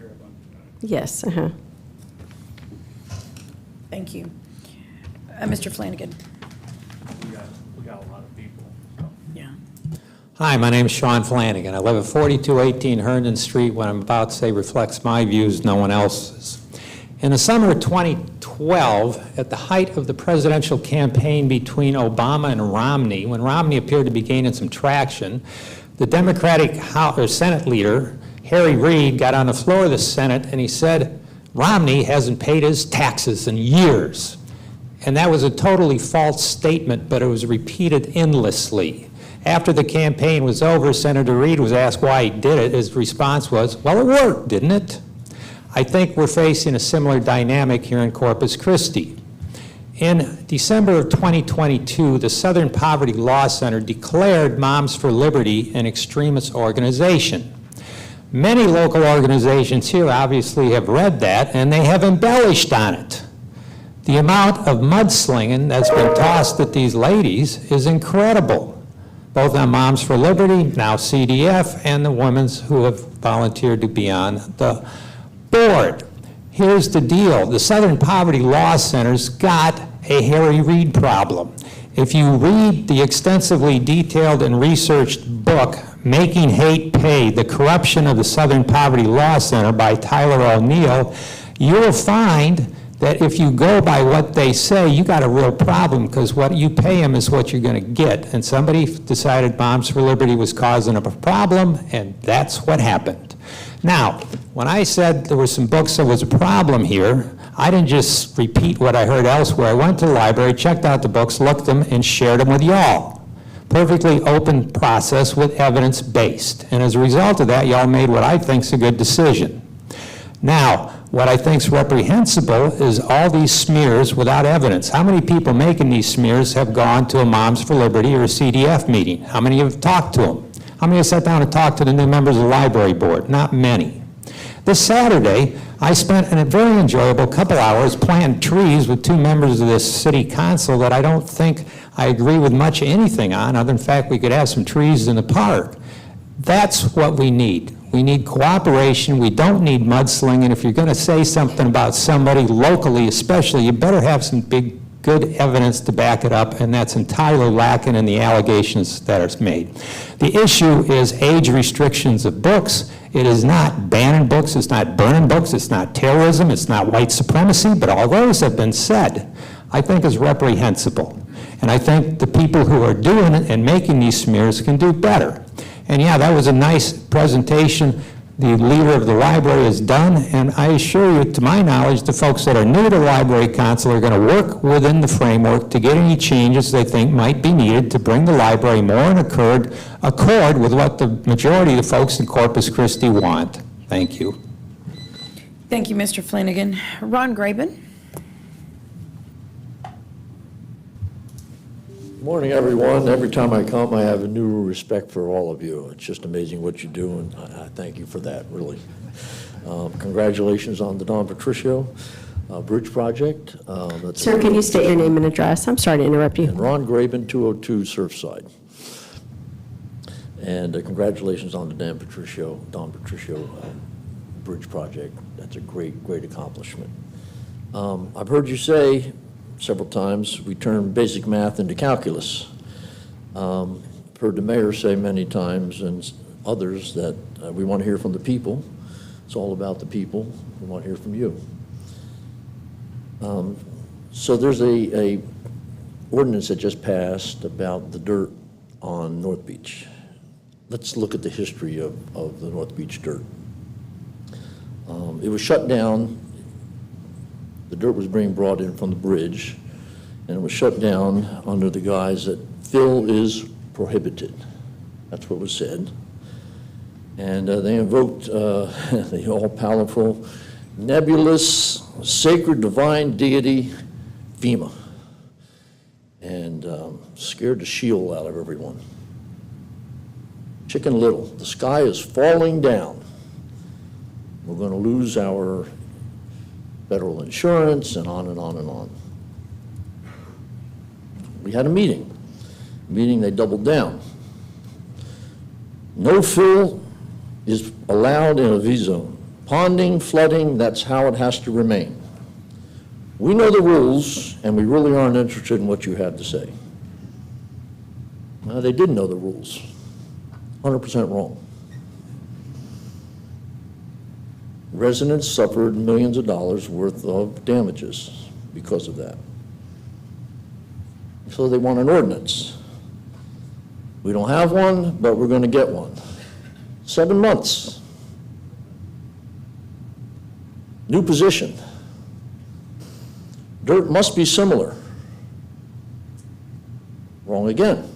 Yes, Thank you. Mr. Flanagan. We got a lot of people. So. Yeah. Hi, my name is Sean Flanagan. I live at 4218 Herndon Street. What I'm about to say reflects my views, no one else's. In the summer of 2012, at the height of the presidential campaign between Obama and Romney, when Romney appeared to be gaining some traction, the Democratic Senate leader, Harry Reid, got on the floor of the Senate and he said, Romney hasn't paid his taxes in years. And that was a totally false statement, but it was repeated endlessly. After the campaign was over, Senator Reid was asked why he did it. His response was, well, it worked, didn't it? I think we're facing a similar dynamic here in Corpus Christi. In December of 2022, the Southern Poverty Law Center declared Moms for Liberty an extremist organization. Many local organizations here obviously have read that, and they have embellished on it. The amount of mudslinging that's been tossed at these ladies is incredible, both on Moms for Liberty, now CDF, and the women who have volunteered to be on the board. Here's the deal. The Southern Poverty Law Center's got a Harry Reid problem. If you read the extensively detailed and researched book, Making Hate Pay, The Corruption of the Southern Poverty Law Center by Tyler O'Neill, you will find that if you go by what they say, you got a real problem, because what you pay them is what you're going to get. And somebody decided Moms for Liberty was causing a problem, and that's what happened. Now, when I said there were some books that was a problem here, I didn't just repeat what I heard elsewhere. I went to the library, checked out the books, looked them, and shared them with y'all. Perfectly open process with evidence-based. And as a result of that, y'all made what I think is a good decision. Now, what I think is reprehensible is all these smears without evidence. How many people making these smears have gone to a Moms for Liberty or a CDF meeting? How many have talked to them? How many have sat down and talked to the new members of the library board? Not many. This Saturday, I spent a very enjoyable couple hours planting trees with two members of this city council that I don't think I agree with much anything on, other than the fact we could have some trees in the park. That's what we need. We need cooperation. We don't need mudslinging. If you're going to say something about somebody locally especially, you better have some big, good evidence to back it up, and that's entirely lacking in the allegations that are made. The issue is age restrictions of books. It is not banning books, it's not burning books, it's not terrorism, it's not white supremacy, but all those have been said, I think is reprehensible. And I think the people who are doing it and making these smears can do better. And yeah, that was a nice presentation the leader of the library has done, and I assure you, to my knowledge, the folks that are new to the library council are going to work within the framework to get any changes they think might be needed to bring the library more in accord with what the majority of the folks in Corpus Christi want. Thank you. Thank you, Mr. Flanagan. Ron Graben. Morning, everyone. Every time I come, I have a new respect for all of you. It's just amazing what you do, and I thank you for that, really. Congratulations on the Don Patricio Bridge Project. Sir, can you state your name and address? I'm sorry to interrupt you. And Ron Graben, 202 Surfside. And congratulations on the Don Patricio Bridge Project. That's a great, great accomplishment. I've heard you say several times, we turn basic math into calculus. I've heard the mayor say many times, and others, that we want to hear from the people. It's all about the people. We want to hear from you. So there's a ordinance that just passed about the dirt on North Beach. Let's look at the history of the North Beach dirt. It was shut down. The dirt was being brought in from the bridge, and it was shut down under the guise that fill is prohibited. That's what was said. And they invoked the all-powerful, nebulous, sacred, divine deity, FEMA, and scared the shield out of everyone. Chicken Little, the sky is falling down. We're going to lose our federal insurance, and on and on and on. We had a meeting. They doubled down. No fill is allowed in a V zone. Ponding, flooding, that's how it has to remain. We know the rules, and we really aren't interested in what you have to say. Well, they didn't know the rules. 100% wrong. Residents suffered millions of dollars worth of damages because of that. So they want an ordinance. We don't have one, but we're going to get one. 7 months. New position. Dirt must be similar. Wrong again.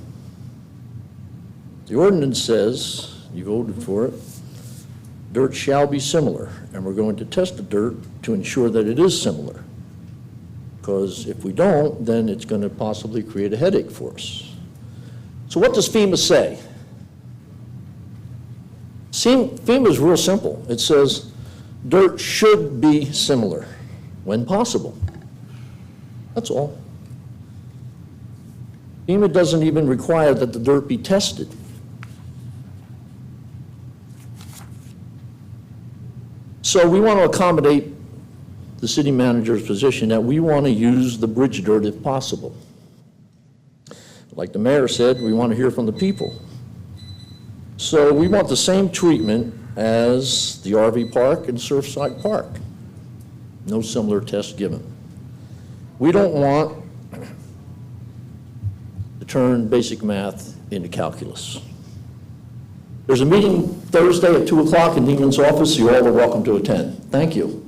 The ordinance says, you voted for it, dirt shall be similar, and we're going to test the dirt to ensure that it is similar. Because if we don't, then it's going to possibly create a headache for us. So what does FEMA say? FEMA is real simple. It says dirt should be similar when possible. That's all. FEMA doesn't even require that the dirt be tested. So we want to accommodate the city manager's position that we want to use the bridge dirt if possible. Like the mayor said, we want to hear from the people. So we want the same treatment as the RV park and Surfside Park. No similar test given. We don't want to turn basic math into calculus. There's a meeting Thursday at 2 o'clock in Dean's office. You all are welcome to attend. Thank you.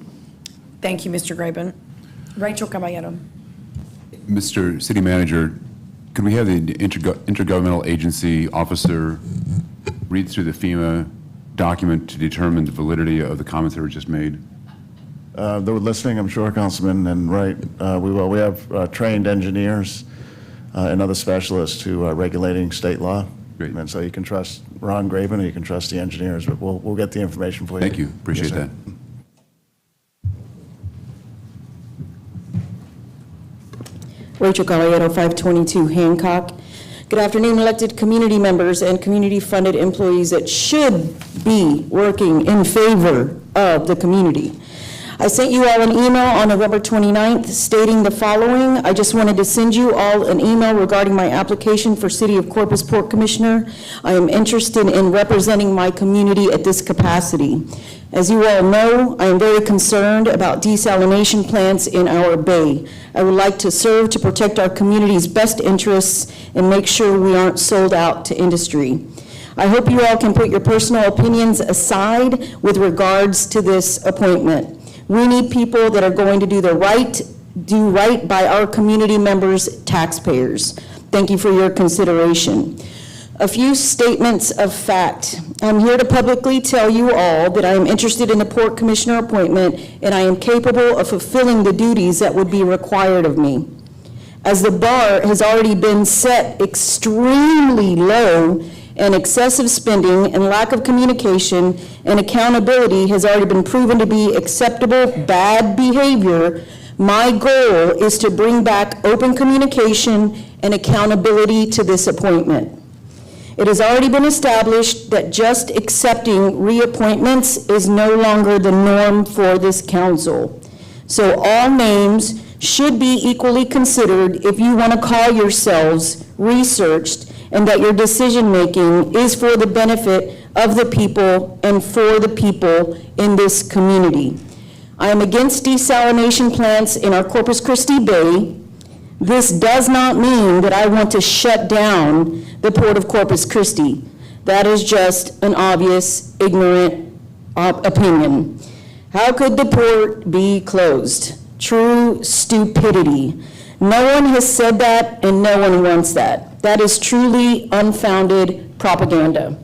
Thank you, Mr. Graben. Rachel Caballero. Mr. City Manager, could we have the intergovernmental agency officer read through the FEMA document to determine the validity of the comments that were just made? They were listening, I'm sure, Councilman, and right, we will. We have trained engineers and other specialists who are regulating state law. Great. And so you can trust Ron Graben, or you can trust the engineers, but we'll get the information for you. Thank you, appreciate Yes, sir. that. Rachel Caballero, 522 Hancock. Good afternoon, elected community members and community-funded employees that should be working in favor of the community. I sent you all an email on November 29th stating the following. I just wanted to send you all an email regarding my application for City of Corpus Port Commissioner. I am interested in representing my community at this capacity. As you all know, I am very concerned about desalination plants in our bay. I would like to serve to protect our community's best interests and make sure we aren't sold out to industry. I hope you all can put your personal opinions aside with regards to this appointment. We need people that are going to do right by our community members, taxpayers. Thank you for your consideration. A few statements of fact. I'm here to publicly tell you all that I am interested in the Port Commissioner appointment, and I am capable of fulfilling the duties that would be required of me. As the bar has already been set extremely low, and excessive spending and lack of communication and accountability has already been proven to be acceptable bad behavior, my goal is to bring back open communication and accountability to this appointment. It has already been established that just accepting reappointments is no longer the norm for this council. So all names should be equally considered if you want to call yourselves researched and that your decision-making is for the benefit of the people and for the people in this community. I am against desalination plants in our Corpus Christi Bay. This does not mean that I want to shut down the Port of Corpus Christi. That is just an obvious, ignorant opinion. How could the port be closed? True stupidity. No one has said that, and no one wants that. That is truly unfounded propaganda.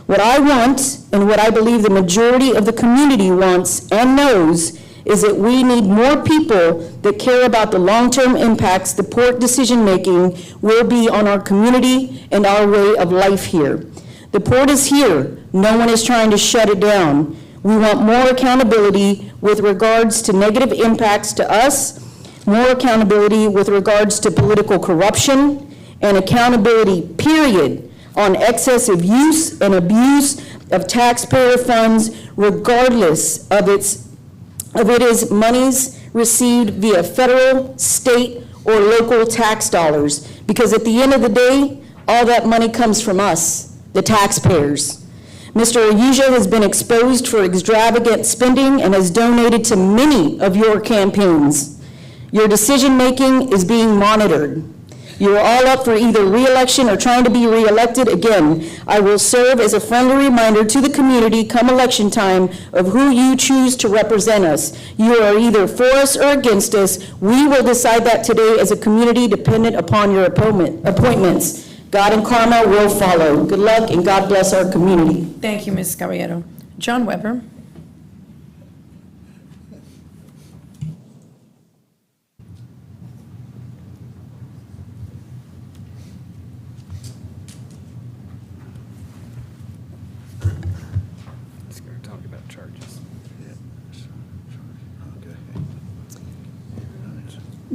What I want, and what I believe the majority of the community wants and knows, is that we need more people that care about the long-term impacts the port decision-making will be on our community and our way of life here. The port is here. No one is trying to shut it down. We want more accountability with regards to negative impacts to us, more accountability with regards to political corruption, and accountability, period, on excessive use and abuse of taxpayer funds, regardless of it is monies received via federal, state, or local tax dollars. Because at the end of the day, all that money comes from us, the taxpayers. Mr. Ayuja has been exposed for extravagant spending and has donated to many of your campaigns. Your decision-making is being monitored. You are all up for either re-election or trying to be re-elected. Again, I will serve as a friendly reminder to the community come election time of who you choose to represent us. You are either for us or against us. We will decide that today as a community dependent upon your appointments. God and karma will follow. Good luck and God bless our community. Thank you, Ms. Caballero. John Weber. Let's go talk about charges.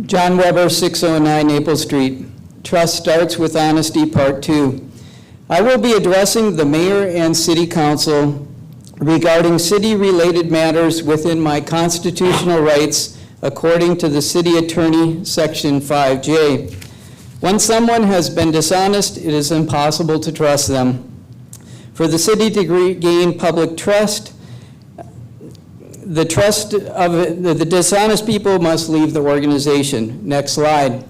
John Weber, 609 Naples Street. Trust starts with honesty, part 2. I will be addressing the mayor and city council regarding city-related matters within my constitutional rights according to the city attorney, section 5J. When someone has been dishonest, it is impossible to trust them. For the city to gain public trust, the trust of the dishonest people must leave the organization. Next slide.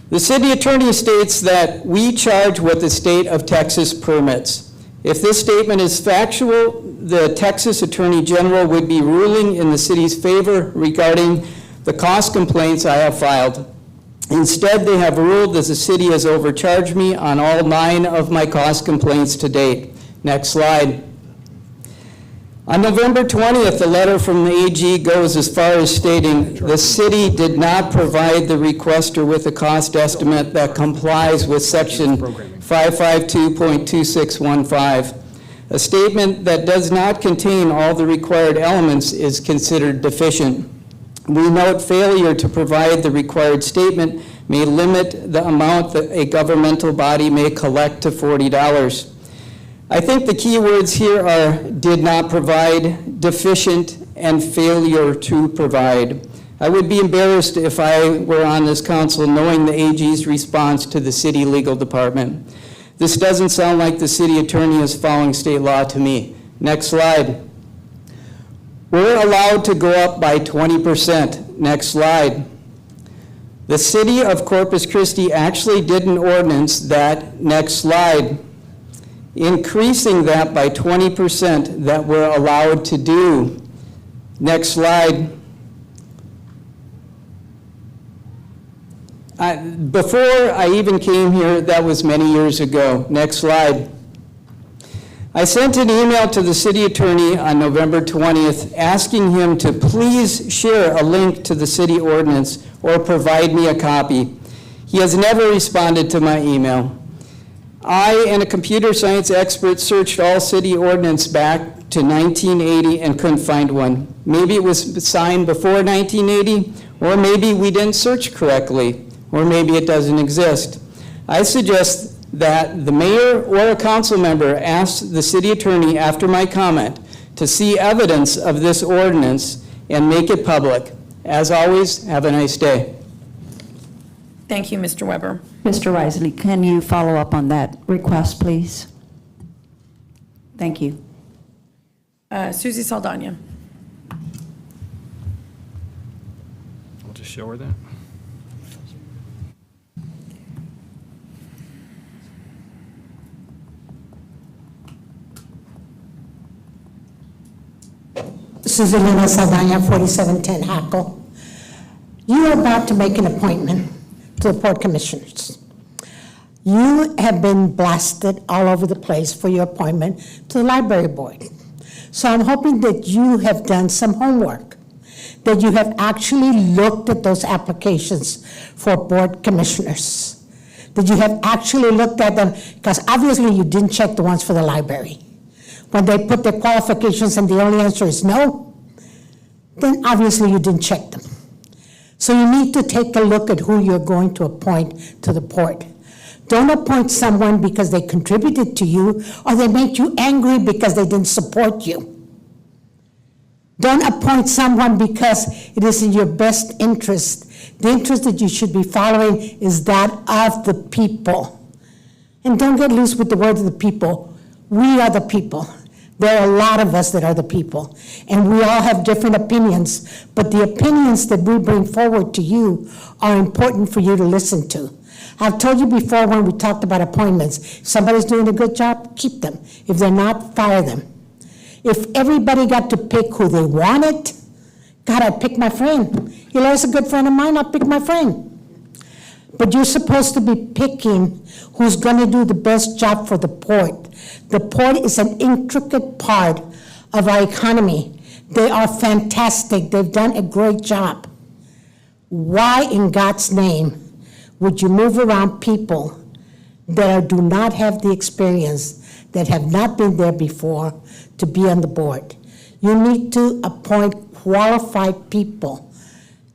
The city attorney states that we charge what the state of Texas permits. If this statement is factual, the Texas Attorney General would be ruling in the city's favor regarding the cost complaints I have filed. Instead, they have ruled that the city has overcharged me on all 9 of my cost complaints to date. Next slide. On November 20th, the letter from the AG goes as far as stating the city did not provide the requester with a cost estimate that complies with section 552.2615. A statement that does not contain all the required elements is considered deficient. We note failure to provide the required statement may limit the amount that a governmental body may collect to $40. I think the key words here are did not provide, deficient, and failure to provide. I would be embarrassed if I were on this council knowing the AG's response to the city legal department. This doesn't sound like the city attorney is following state law to me. Next slide. We're allowed to go up by 20%. Next slide. The city of Corpus Christi actually did an ordinance that, next slide, increasing that by 20% that we're allowed to do. Next slide. Before I even came here, that was many years ago. Next slide. I sent an email to the city attorney on November 20th asking him to please share a link to the city ordinance or provide me a copy. He has never responded to my email. I and a computer science expert searched all city ordinance back to 1980 and couldn't find one. Maybe it was signed before 1980, or maybe we didn't search correctly, or maybe it doesn't exist. I suggest that the mayor or a council member ask the city attorney after my comment to see evidence of this ordinance and make it public. As always, have a nice day. Thank you, Mr. Weber. Mr. Risley, can you follow up on that request, please? Thank you. Susie Saldana. I'll just show her that. Susanina Saldana, 4710 Hackle. You are about to make an appointment to the Port Commissioners. You have been blasted all over the place for your appointment to the Library Board. So I'm hoping that you have done some homework, that you have actually looked at those applications for Board Commissioners, that you have actually looked at them, because obviously you didn't check the ones for the library. When they put their qualifications and the only answer is no, then obviously you didn't check them. So you need to take a look at who you're going to appoint to the port. Don't appoint someone because they contributed to you or they made you angry because they didn't support you. Don't appoint someone because it is in your best interest. The interest that you should be following is that of the people. And don't get loose with the word of the people. We are the people. There are a lot of us that are the people, and we all have different opinions, but the opinions that we bring forward to you are important for you to listen to. I've told you before when we talked about appointments, if somebody's doing a good job, keep them. If they're not, fire them. If everybody got to pick who they wanted, God, I'd pick my friend. Eli's a good friend of mine, I'll pick my friend. But you're supposed to be picking who's going to do the best job for the port. The port is an intricate part of our economy. They are fantastic. They've done a great job. Why in God's name would you move around people that do not have the experience, that have not been there before, to be on the board? You need to appoint qualified people.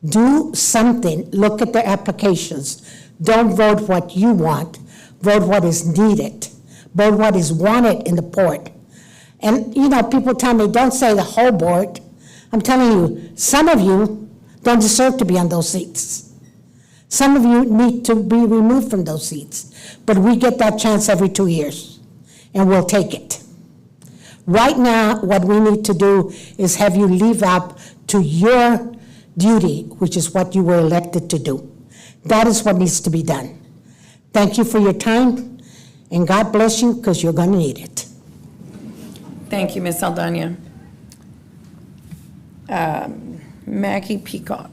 Do something. Look at their applications. Don't vote what you want. Vote what is needed. Vote what is wanted in the port. And, you know, people tell me, don't say the whole board. I'm telling you, some of you don't deserve to be on those seats. Some of you need to be removed from those seats. But we get that chance every 2 years, and we'll take it. Right now, what we need to do is have you live up to your duty, which is what you were elected to do. That is what needs to be done. Thank you for your time, and God bless you, because you're going to need it. Thank you, Ms. Saldana. Maggie Peacock.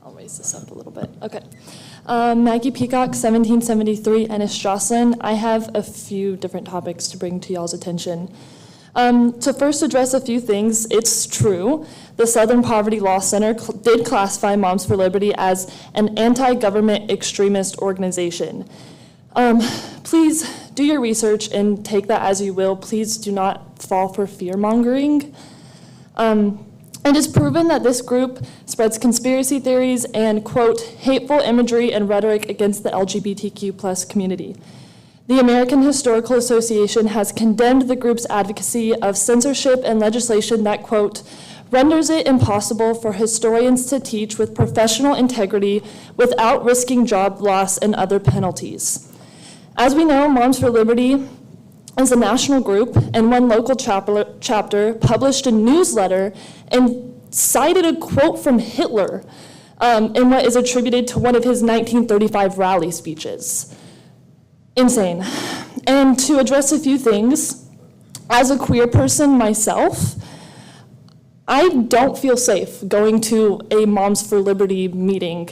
I'll raise this up a little bit. Okay. Maggie Peacock, 1773, Ennis Jocelyn. I have a few different topics to bring to y'all's attention. To first address a few things, it's true. The Southern Poverty Law Center did classify Moms for Liberty as an anti-government extremist organization. Please do your research and take that as you will. Please do not fall for fear-mongering. It is proven that this group spreads conspiracy theories and, quote, hateful imagery and rhetoric against the LGBTQ+ community. The American Historical Association has condemned the group's advocacy of censorship and legislation that, quote, renders it impossible for historians to teach with professional integrity without risking job loss and other penalties. As we know, Moms for Liberty is a national group, and one local chapter published a newsletter and cited a quote from Hitler in what is attributed to one of his 1935 rally speeches. Insane. And to address a few things, as a queer person myself, I don't feel safe going to a Moms for Liberty meeting.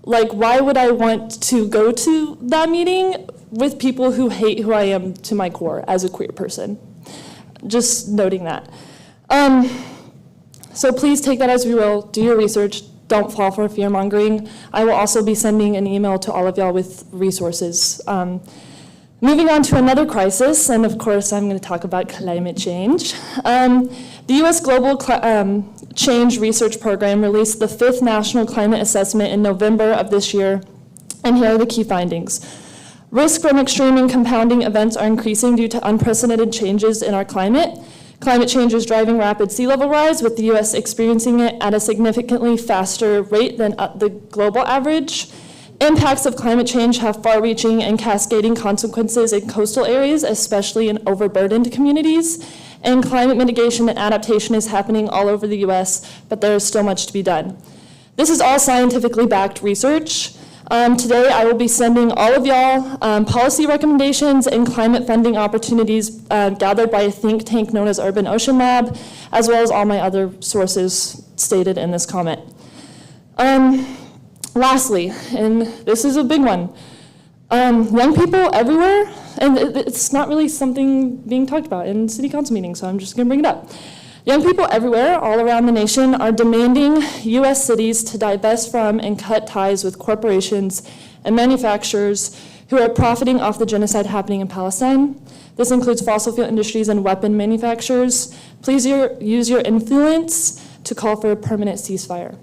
Like, why would I want to go to that meeting with people who hate who I am to my core as a queer person? Just noting that. So please take that as you will, do your research, don't fall for fear-mongering. I will also be sending an email to all of y'all with resources. Moving on to another crisis, and of course I'm going to talk about climate change. The U.S. Global Change Research Program released the 5th National Climate Assessment in November of this year, and here are the key findings. Risk from extreme and compounding events are increasing due to unprecedented changes in our climate. Climate change is driving rapid sea level rise, with the U.S. experiencing it at a significantly faster rate than the global average. Impacts of climate change have far-reaching and cascading consequences in coastal areas, especially in overburdened communities. And climate mitigation and adaptation is happening all over the U.S., but there is still much to be done. This is all scientifically backed research. Today, I will be sending all of y'all policy recommendations and climate funding opportunities gathered by a think tank known as Urban Ocean Lab, as well as all my other sources stated in this comment. Lastly, and this is a big one, young people everywhere, and it's not really something being talked about in city council meetings, so I'm just gonna bring it up. Young people everywhere, all around the nation, are demanding U.S. cities to divest from and cut ties with corporations and manufacturers who are profiting off the genocide happening in Palestine. This includes fossil fuel industries and weapon manufacturers. Please use your influence to call for a permanent ceasefire.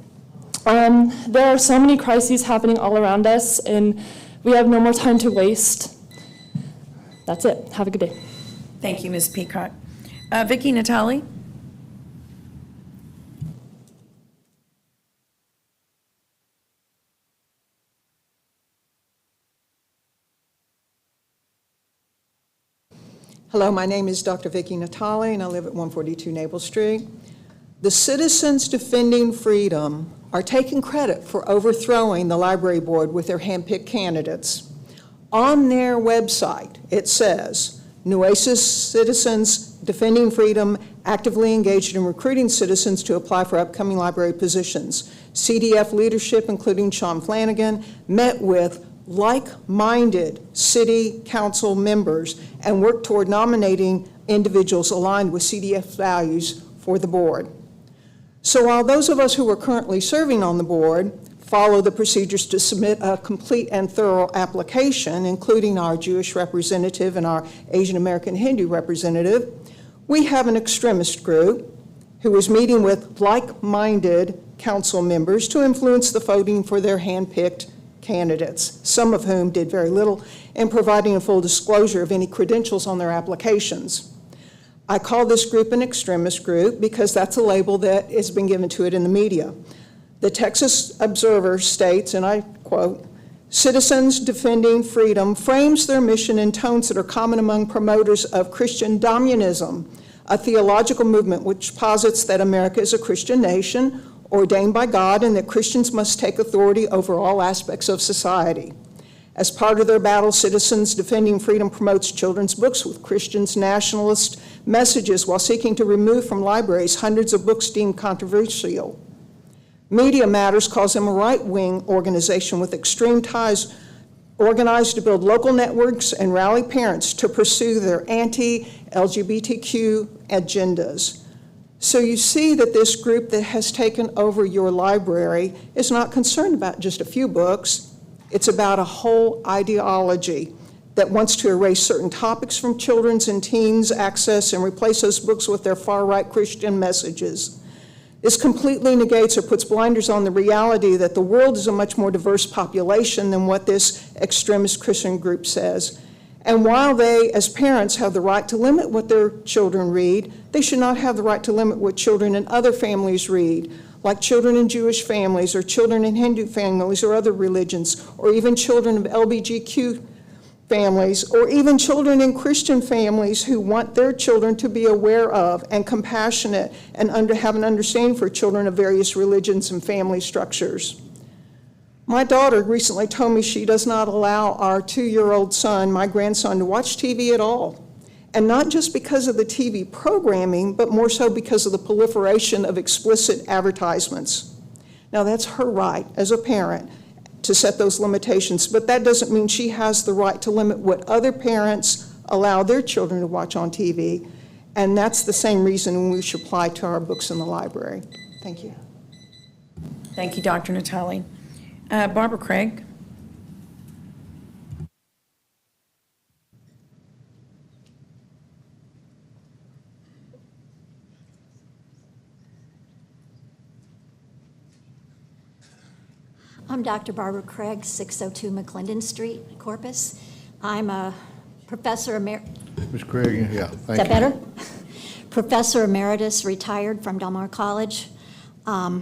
There are so many crises happening all around us, and we have no more time to waste. That's it. Have a good day. Thank you, Ms. Peacock. Vicki Natali? Hello, my name is Dr. Vicki Natali, and I live at 142 Naval Street. The Citizens Defending Freedom are taking credit for overthrowing the library board with their handpicked candidates. On their website, it says, Nueces Citizens Defending Freedom actively engaged in recruiting citizens to apply for upcoming library positions. CDF leadership, including Sean Flanagan, met with like-minded city council members and worked toward nominating individuals aligned with CDF values for the board. So while those of us who are currently serving on the board follow the procedures to submit a complete and thorough application, including our Jewish representative and our Asian American Hindu representative, we have an extremist group who is meeting with like-minded council members to influence the voting for their hand-picked candidates, some of whom did very little in providing a full disclosure of any credentials on their applications. I call this group an extremist group because that's a label that has been given to it in the media. The Texas Observer states, and I quote, Citizens Defending Freedom frames their mission in tones that are common among promoters of Christian Dominism, a theological movement which posits that America is a Christian nation ordained by God and that Christians must take authority over all aspects of society. As part of their battle, Citizens Defending Freedom promotes children's books with Christians' nationalist messages while seeking to remove from libraries hundreds of books deemed controversial. Media Matters calls them a right-wing organization with extreme ties organized to build local networks and rally parents to pursue their anti-LGBTQ agendas. So you see that this group that has taken over your library is not concerned about just a few books. It's about a whole ideology that wants to erase certain topics from children's and teens' access and replace those books with their far-right Christian messages. This completely negates or puts blinders on the reality that the world is a much more diverse population than what this extremist Christian group says. And while they, as parents, have the right to limit what their children read, they should not have the right to limit what children in other families read, like children in Jewish families or children in Hindu families or other religions, or even children of LGBTQ families, or even children in Christian families who want their children to be aware of and compassionate and have an understanding for children of various religions and family structures. My daughter recently told me she does not allow our 2-year-old son, my grandson, to watch TV at all. And not just because of the TV programming, but more so because of the proliferation of explicit advertisements. Now, that's her right as a parent to set those limitations, but that doesn't mean she has the right to limit what other parents allow their children to watch on TV. And that's the same reason we should apply to our books in the library. Thank you. Thank you, Dr. Natali. Barbara Craig. I'm Dr. Barbara Craig, 602 McClendon Street, Corpus. I'm a professor emeritus. Ms. Craig, yeah, thank you. Is that better? Professor emeritus, retired from Del Mar College. I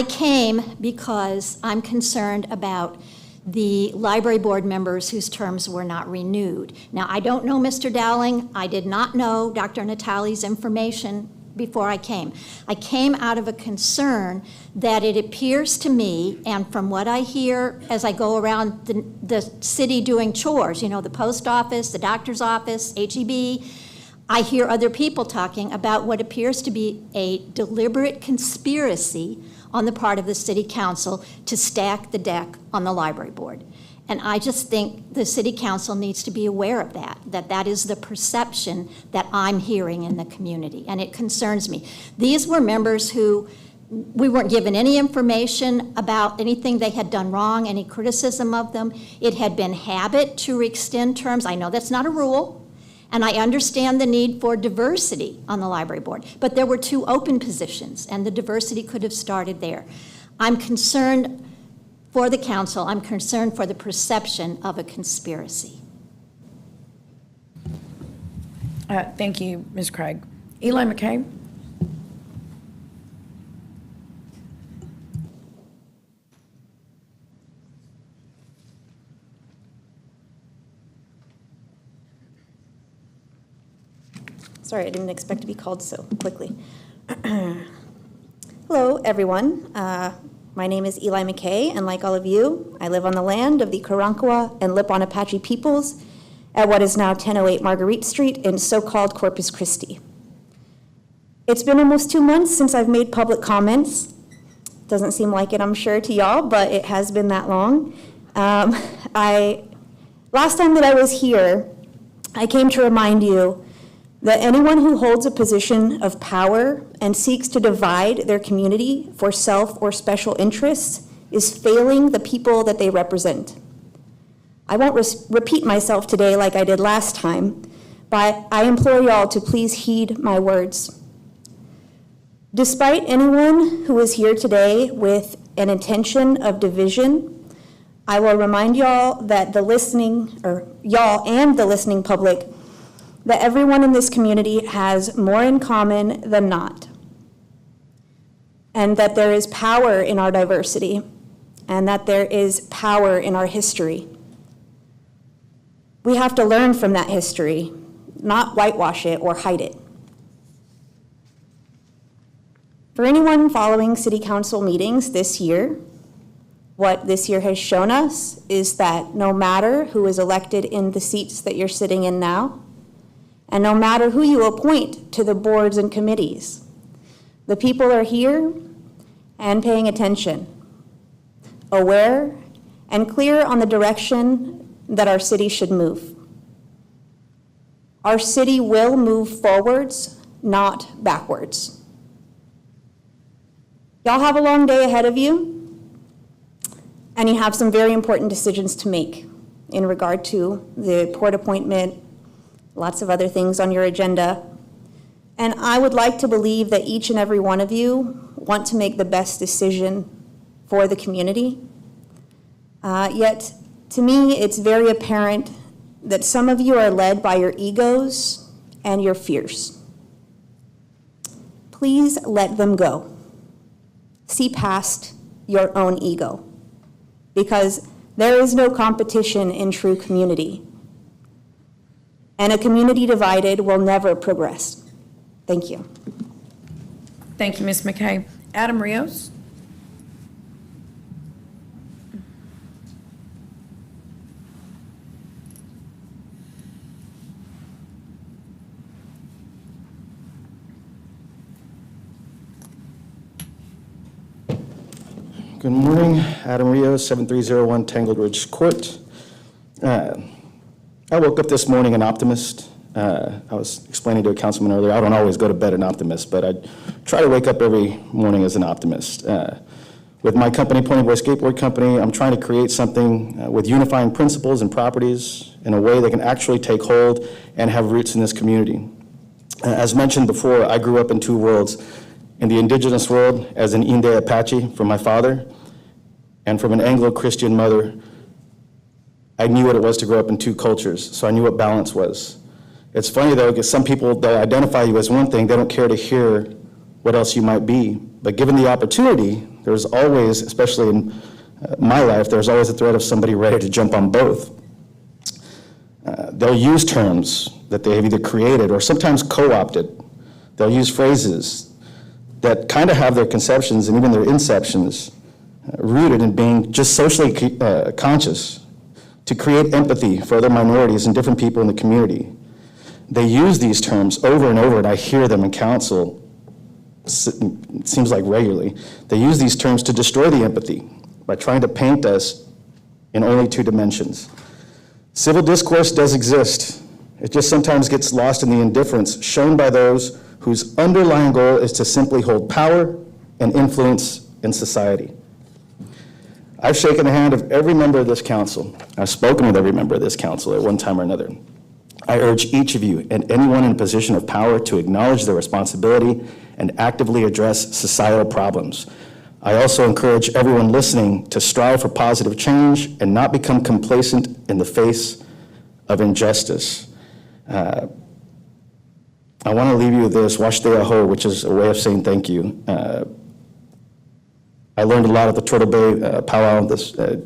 came because I'm concerned about the library board members whose terms were not renewed. Now, I don't know Mr. Dowling. I did not know Dr. Natali's information before I came. I came out of a concern that it appears to me, and from what I hear as I go around the city doing chores, you know, the post office, the doctor's office, HEB, I hear other people talking about what appears to be a deliberate conspiracy on the part of the city council to stack the deck on the library board. And I just think the city council needs to be aware of that that is the perception that I'm hearing in the community, and it concerns me. These were members who we weren't given any information about anything they had done wrong, any criticism of them. It had been habit to extend terms. I know that's not a rule, and I understand the need for diversity on the library board, but there were 2 open positions, and the diversity could have started there. I'm concerned for the council. I'm concerned for the perception of a conspiracy. Thank you, Ms. Craig. Eli McKay? Sorry, I didn't expect to be called so quickly. Hello, everyone. My name is Eli McKay, and like all of you, I live on the land of the Karankawa and Lippon Apache peoples at what is now 1008 Marguerite Street in so-called Corpus Christi. It's been almost 2 months since I've made public comments. Doesn't seem like it, I'm sure, to y'all, but it has been that long. Last time that I was here, I came to remind you that anyone who holds a position of power and seeks to divide their community for self or special interests is failing the people that they represent. I won't repeat myself today like I did last time, but I implore y'all to please heed my words. Despite anyone who is here today with an intention of division, I will remind y'all that y'all and the listening public, that everyone in this community has more in common than not, and that there is power in our diversity, and that there is power in our history. We have to learn from that history, not whitewash it or hide it. For anyone following city council meetings this year, what this year has shown us is that no matter who is elected in the seats that you're sitting in now, and no matter who you appoint to the boards and committees, the people are here and paying attention, aware and clear on the direction that our city should move. Our city will move forwards, not backwards. Y'all have a long day ahead of you, and you have some very important decisions to make in regard to the board appointment, lots of other things on your agenda. And I would like to believe that each and every one of you want to make the best decision for the community. Yet, to me, it's very apparent that some of you are led by your egos and your fears. Please let them go. See past your own ego, because there is no competition in true community. And a community divided will never progress. Thank you. Thank you, Ms. McKay. Adam Rios? Good morning, Adam Rios, 7301 Tangled Ridge Court. I woke up this morning an optimist. I was explaining to a councilman earlier, I don't always go to bed an optimist, but I try to wake up every morning as an optimist. With my company, Pony Boy Skateboard Company, I'm trying to create something with unifying principles and properties in a way that can actually take hold and have roots in this community. As mentioned before, I grew up in 2 worlds. In the indigenous world as an Inde Apache from my father, and from an Anglo-Christian mother, I knew what it was to grow up in two cultures, so I knew what balance was. It's funny though, because some people, they'll identify you as one thing, they don't care to hear what else you might be. But given the opportunity, there's always, especially in my life, there's always a threat of somebody ready to jump on both. They'll use terms that they have either created or sometimes co-opted. They'll use phrases that kind of have their conceptions and even their inceptions rooted in being just socially conscious to create empathy for other minorities and different people in the community. They use these terms over and over, and I hear them in council, it seems like regularly. They use these terms to destroy the empathy by trying to paint us in only two dimensions. Civil discourse does exist. It just sometimes gets lost in the indifference shown by those whose underlying goal is to simply hold power and influence in society. I've shaken the hand of every member of this council. I've spoken with every member of this council at one time or another. I urge each of you and anyone in a position of power to acknowledge their responsibility and actively address societal problems. I also encourage everyone listening to strive for positive change and not become complacent in the face of injustice. I want to leave you with this, Washte Aho, which is a way of saying thank you. I learned a lot at the Turtle Bay powwow.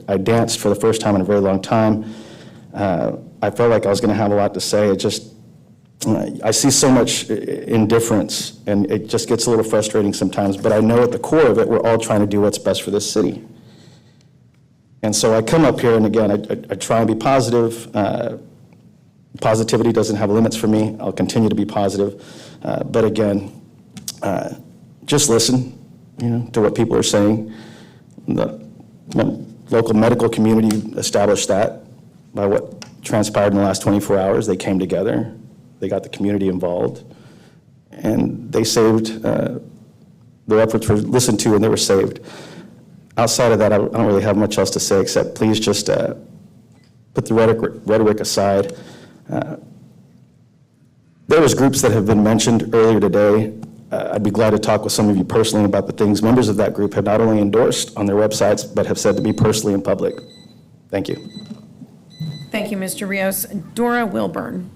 I danced for the first time in a very long time. I felt like I was going to have a lot to say. I see so much indifference, and it just gets a little frustrating sometimes, but I know at the core of it, we're all trying to do what's best for this city. And so I come up here, and again, I try and be positive. Positivity doesn't have limits for me. I'll continue to be positive. But again, just listen, to what people are saying. The local medical community established that by what transpired in the last 24 hours. They came together. They got the community involved, and they saved, their efforts were listened to, and they were saved. Outside of that, I don't really have much else to say, except please just put the rhetoric aside. There was groups that have been mentioned earlier today. I'd be glad to talk with some of you personally about the things members of that group have not only endorsed on their websites, but have said to me personally in public. Thank you. Thank you, Mr. Rios. Dora Wilburn.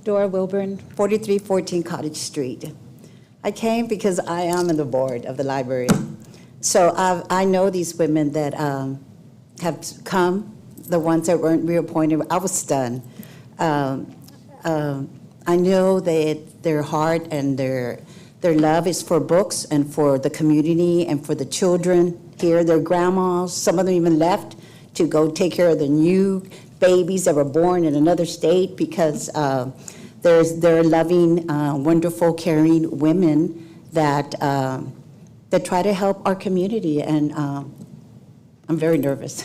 Dora Wilburn, 4314 Cottage Street. I came because I am on the board of the library. So I know these women that have come, the ones that weren't reappointed. I was stunned. I know that their heart and their love is for books and for the community and for the children here, their grandmas. Some of them even left to go take care of the new babies that were born in another state because they're loving, wonderful, caring women that try to help our community. And I'm very nervous.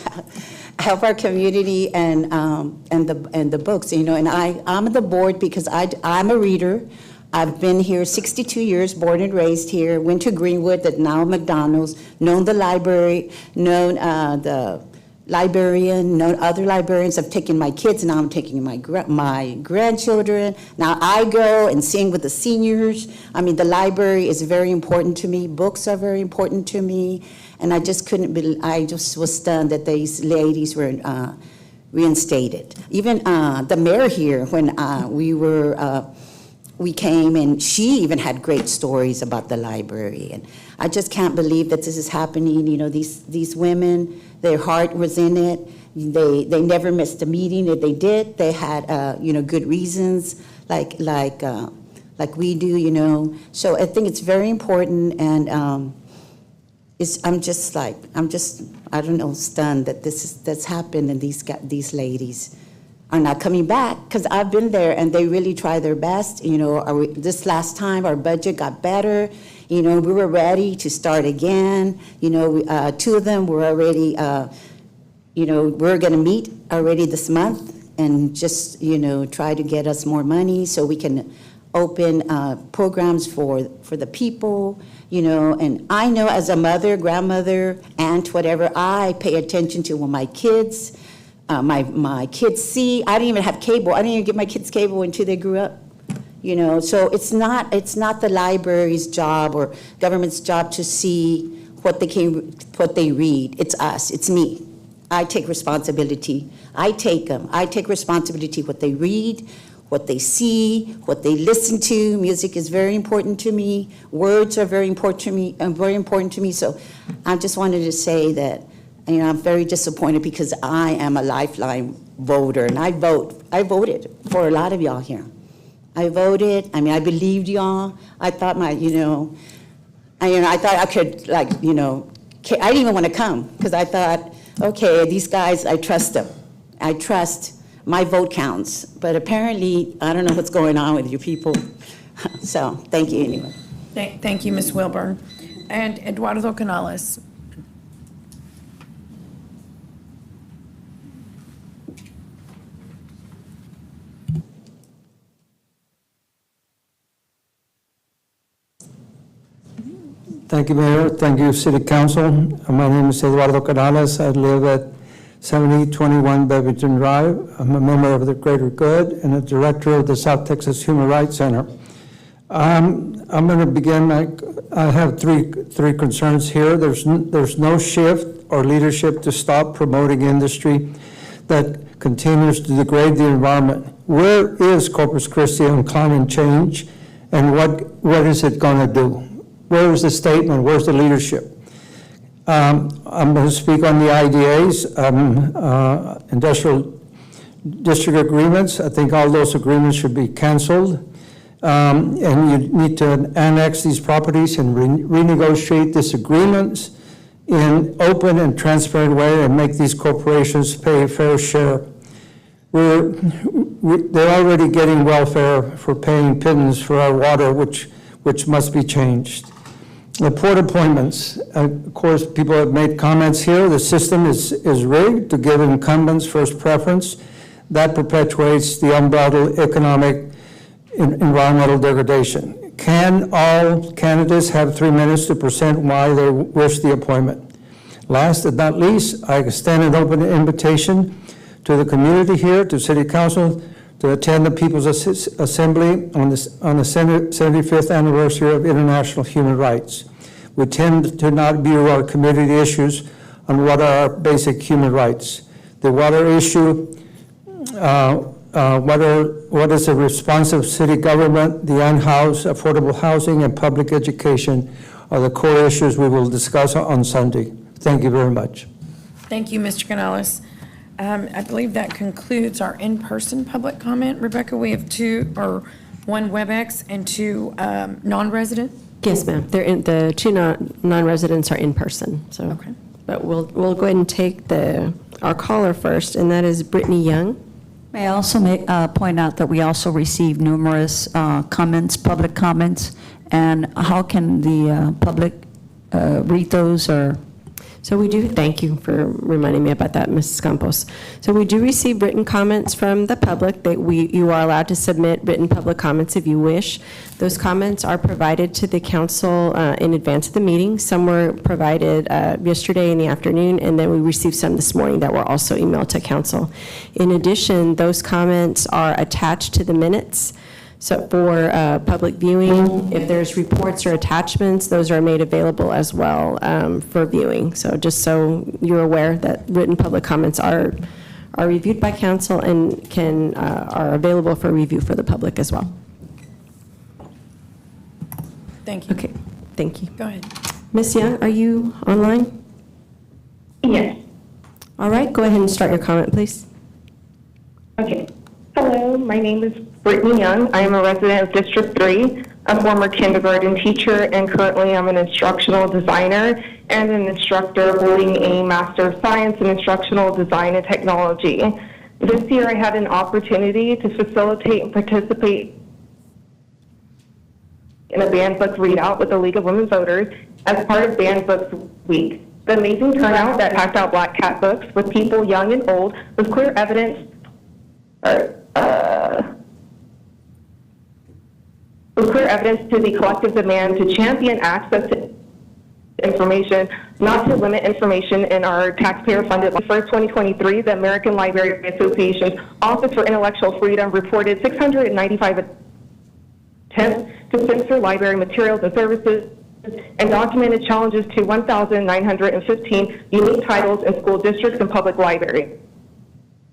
Help our community and the books, And I'm on the board because I'm a reader. I've been here 62 years, born and raised here. Went to Greenwood, that now McDonald's. Known the library, known the librarian, known other librarians. I've taken my kids, now I'm taking my grandchildren. Now I go and sing with the seniors. I mean, the library is very important to me. Books are very important to me. And I just couldn't believe, I just was stunned that these ladies were reinstated. Even the mayor here, when we came, and she even had great stories about the library. And I just can't believe that this is happening. These women, their heart was in it. They never missed a meeting. If they did, they had good reasons, like we do. So I think it's very important, and I'm just I don't know, stunned that that's happened, and these ladies are not coming back, because I've been there and they really try their best. This last time our budget got better. We were ready to start again. Two of them were already, we're going to meet already this month and just, try to get us more money so we can open programs for the people. And I know as a mother, grandmother, aunt, whatever, I pay attention to when my kids my kids see. I didn't even have cable. I didn't even get my kids cable until they grew up. You know, so it's not the library's job or government's job to see what they read. It's us. It's me. I take responsibility. I take responsibility what they read, what they see, what they listen to. Music is very important to me. Words are very important to me. So I just wanted to say that, you know, I'm very disappointed because I am a lifeline voter, and I voted for a lot of y'all here. I voted. I mean, I believed y'all. I thought I thought I could, like, you know, I didn't even want to come because I thought, okay, these guys, I trust them. I trust my vote counts. But apparently, I don't know what's going on with you people. So thank you anyway. Thank you, Ms. Wilburn. And Eduardo Canales. Thank you, Mayor. Thank you, City Council. My name is Eduardo Canales. I live at 7021 Bevington Drive. I'm a member of the Greater Good and a director of the South Texas Human Rights Center. I'm going to begin. I have three concerns here. There's no shift or leadership to stop promoting industry that continues to degrade the environment. Where is Corpus Christi on climate change, and what is it going to do? Where is the statement? Where's the leadership? I'm going to speak on the IDAs, industrial district agreements. I think all those agreements should be canceled. And you need to annex these properties and renegotiate these agreements in open and transparent way and make these corporations pay a fair share. They're already getting welfare for paying pittance for our water, which must be changed. The port appointments, of course, people have made comments here. The system is rigged to give incumbents first preference. That perpetuates the unbridled economic environmental degradation. Can all candidates have 3 minutes to present why they wish the appointment? Last but not least, I extend an open invitation to the community here, to City Council, to attend the People's Assembly on the 75th anniversary of International Human Rights. We tend to not view our community issues on what are our basic human rights. The water issue, what is a responsive city government, the unhoused, affordable housing, and public education are the core issues we will discuss on Sunday. Thank you very much. Thank you, Mr. Canales. I believe that concludes our in-person public comment. Rebecca, we have one WebEx and two non-resident? Yes, ma'am. The two non-residents are in person. So, okay. But we'll go ahead and take our caller first, and that is Brittany Young. May I also point out that we also received numerous comments, public comments, and how can the public read those or? So we do, thank you for reminding me about that, Mrs. Campos. So we do receive written comments from the public. You are allowed to submit written public comments if you wish. Those comments are provided to the council in advance of the meeting. Some were provided yesterday in the afternoon, and then we received some this morning that were also emailed to council. In addition, those comments are attached to the minutes. So for public viewing, if there's reports or attachments, those are made available as well for viewing. So just so you're aware that written public comments are reviewed by council and are available for review for the public as well. Thank you. Okay, thank you. Go ahead. Ms. Young, are you online? Yes. All right, go ahead and start your comment, please. Okay. Hello, my name is Brittany Young. I am a resident of District 3, a former kindergarten teacher, and currently I'm an instructional designer and an instructor holding a Master of Science in Instructional Design and Technology. This year I had an opportunity to facilitate and participate in a banned book readout with the League of Women Voters as part of Banned Books Week. The amazing turnout that packed out Black Cat books with people young and old was clear evidence to the collective demand to champion access to information, not to limit information in our taxpayer-funded. First, 2023, the American Library Association's Office for Intellectual Freedom reported 695 attempts to censor library materials and services and documented challenges to 1,915 unique titles in school districts and public libraries.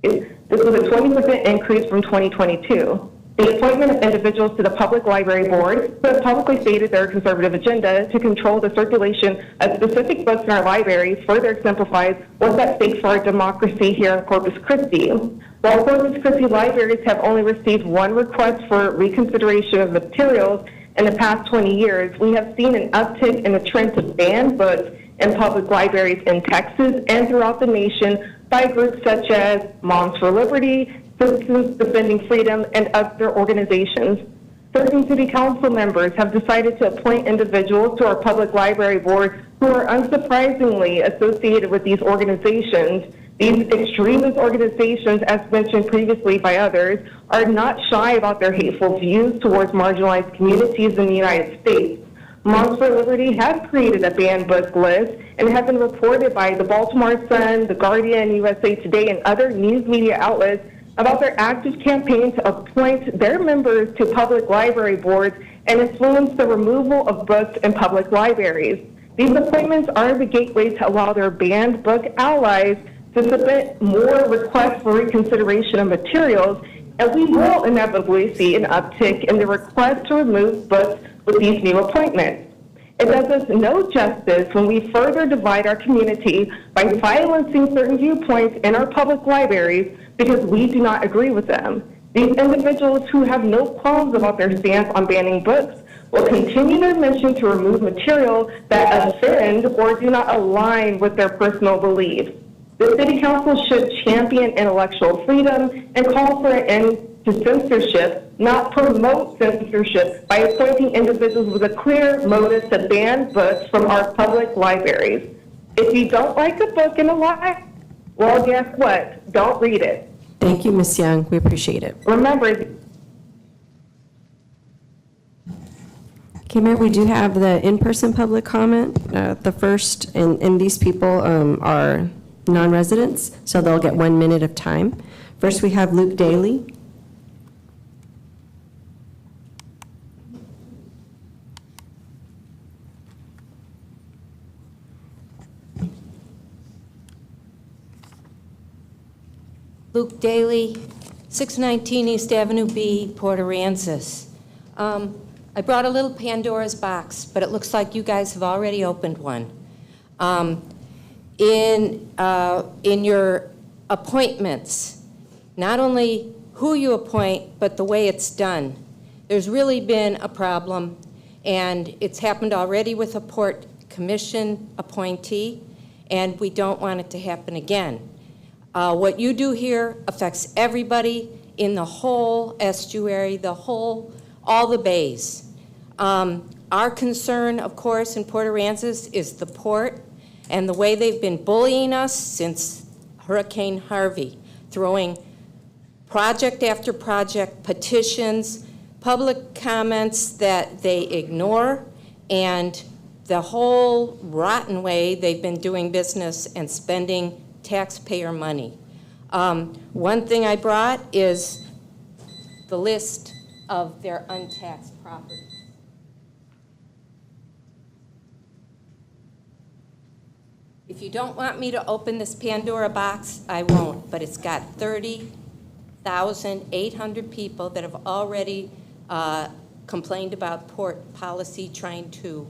This was a 20% increase from 2022. The appointment of individuals to the Public Library Board who have publicly stated their conservative agenda to control the circulation of specific books in our libraries further exemplifies what's at stake for our democracy here in Corpus Christi. While Corpus Christi libraries have only received one request for reconsideration of materials in the past 20 years, we have seen an uptick in the trend to ban books in public libraries in Texas and throughout the nation by groups such as Moms for Liberty, Citizens Defending Freedom, and other organizations. Certain city council members have decided to appoint individuals to our public library board who are unsurprisingly associated with these organizations. These extremist organizations, as mentioned previously by others, are not shy about their hateful views towards marginalized communities in the United States. Moms for Liberty has created a banned book list and have been reported by the Baltimore Sun, The Guardian, USA Today, and other news media outlets about their active campaign to appoint their members to public library boards and influence the removal of books in public libraries. These appointments are the gateway to allow their banned book allies to submit more requests for reconsideration of materials, and we will inevitably see an uptick in the request to remove books with these new appointments. It does us no justice when we further divide our community by silencing certain viewpoints in our public libraries because we do not agree with them. These individuals who have no qualms about their stance on banning books will continue their mission to remove material that offend or do not align with their personal beliefs. The City Council should champion intellectual freedom and call for an end to censorship, not promote censorship by appointing individuals with a clear motive to ban books from our public libraries. If you don't like a book in a library, well, guess what? Don't read it. Thank you, Ms. Young. We appreciate it. Remember, Okay, Mayor, we do have the in-person public comment. The first, and these people are non-residents, so they'll get 1 minute of time. First, we have Luke Daly. Luke Daly, 619 East Avenue B, Port Aransas. I brought a little Pandora's box, but it looks like you guys have already opened one. In your appointments, not only who you appoint, but the way it's done. There's really been a problem, and it's happened already with a Port Commission appointee, and we don't want it to happen again. What you do here affects everybody in the whole estuary, all the bays. Our concern, of course, in Port Aransas is the port and the way they've been bullying us since Hurricane Harvey, throwing project after project, petitions, public comments that they ignore, and the whole rotten way they've been doing business and spending taxpayer money. One thing I brought is the list of their untaxed properties. If you don't want me to open this Pandora box, I won't, but it's got 30,800 people that have already complained about port policy trying to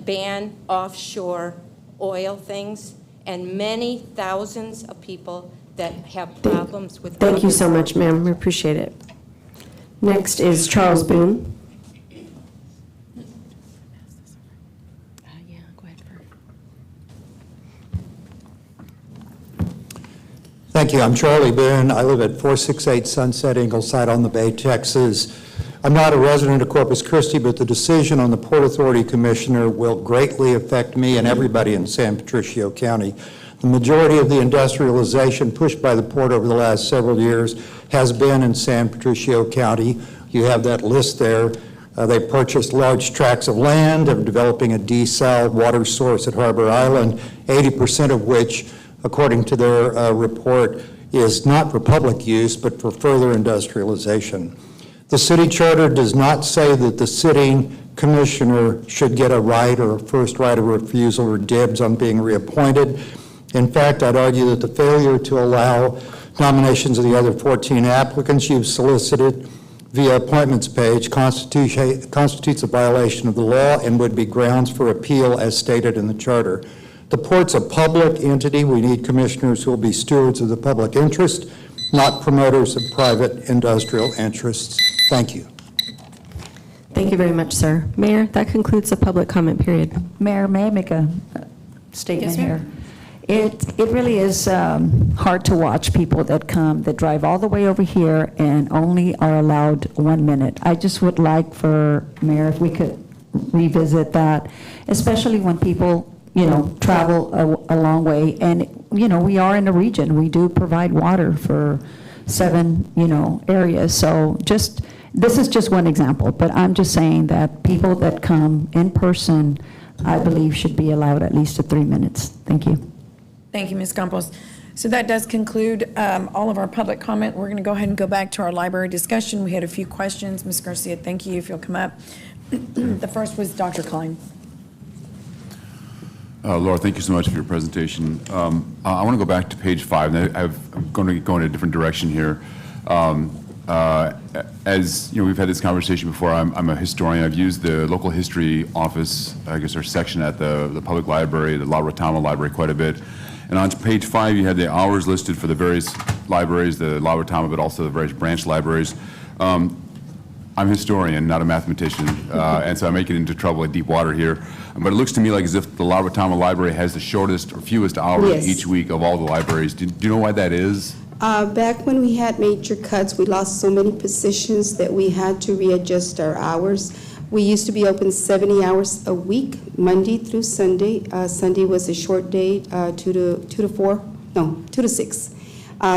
ban offshore oil things, and many thousands of people that have problems with. Thank you so much, ma'am. We appreciate it. Next is Charles Boone. Thank you. I'm Charlie Boone. I live at 468 Sunset Ingleside on the Bay, Texas. I'm not a resident of Corpus Christi, but the decision on the Port Authority Commissioner will greatly affect me and everybody in San Patricio County. The majority of the industrialization pushed by the port over the last several years has been in San Patricio County. You have that list there. They purchased large tracts of land and developing a desal water source at Harbor Island, 80% of which, according to their report, is not for public use, but for further industrialization. The city charter does not say that the sitting commissioner should get a right or a first right of refusal or dibs on being reappointed. In fact, I'd argue that the failure to allow nominations of the other 14 applicants you've solicited via appointments page constitutes a violation of the law and would be grounds for appeal as stated in the charter. The port's a public entity. We need commissioners who will be stewards of the public interest, not promoters of private industrial interests. Thank you. Thank you very much, sir. Mayor, that concludes the public comment period. Mayor, may I make a statement here? It really is hard to watch people that drive all the way over here and only are allowed 1 minute. I just would like for, Mayor, if we could revisit that, especially when people, travel a long way. And, we are in a region. We do provide water for 7, areas. So this is just one example, but I'm just saying that people that come in person, I believe, should be allowed at least 3 minutes. Thank you. Thank you, Ms. Campos. So that does conclude all of our public comment. We're going to go ahead and go back to our library discussion. We had a few questions. Ms. Garcia, thank you if you'll come up. The first was Dr. Klein. Laura, thank you so much for your presentation. I want to go back to page 5. And I'm going to go in a different direction here. As you know, we've had this conversation before. I'm a historian. I've used the local history office, I guess our section at the public library, the La Retama Library, quite a bit. And on page 5, you had the hours listed for the various libraries, the La Retama, but also the various branch libraries. I'm a historian, not a mathematician, and so I may get into trouble at deep water here. But it looks to me like as if the La Retama Library has the shortest or fewest hours each week of all the libraries. Do you know why that is? Back when we had major cuts, we lost so many positions that we had to readjust our hours. We used to be open 70 hours a week, Monday through Sunday. Sunday was a short day, 2 to 6.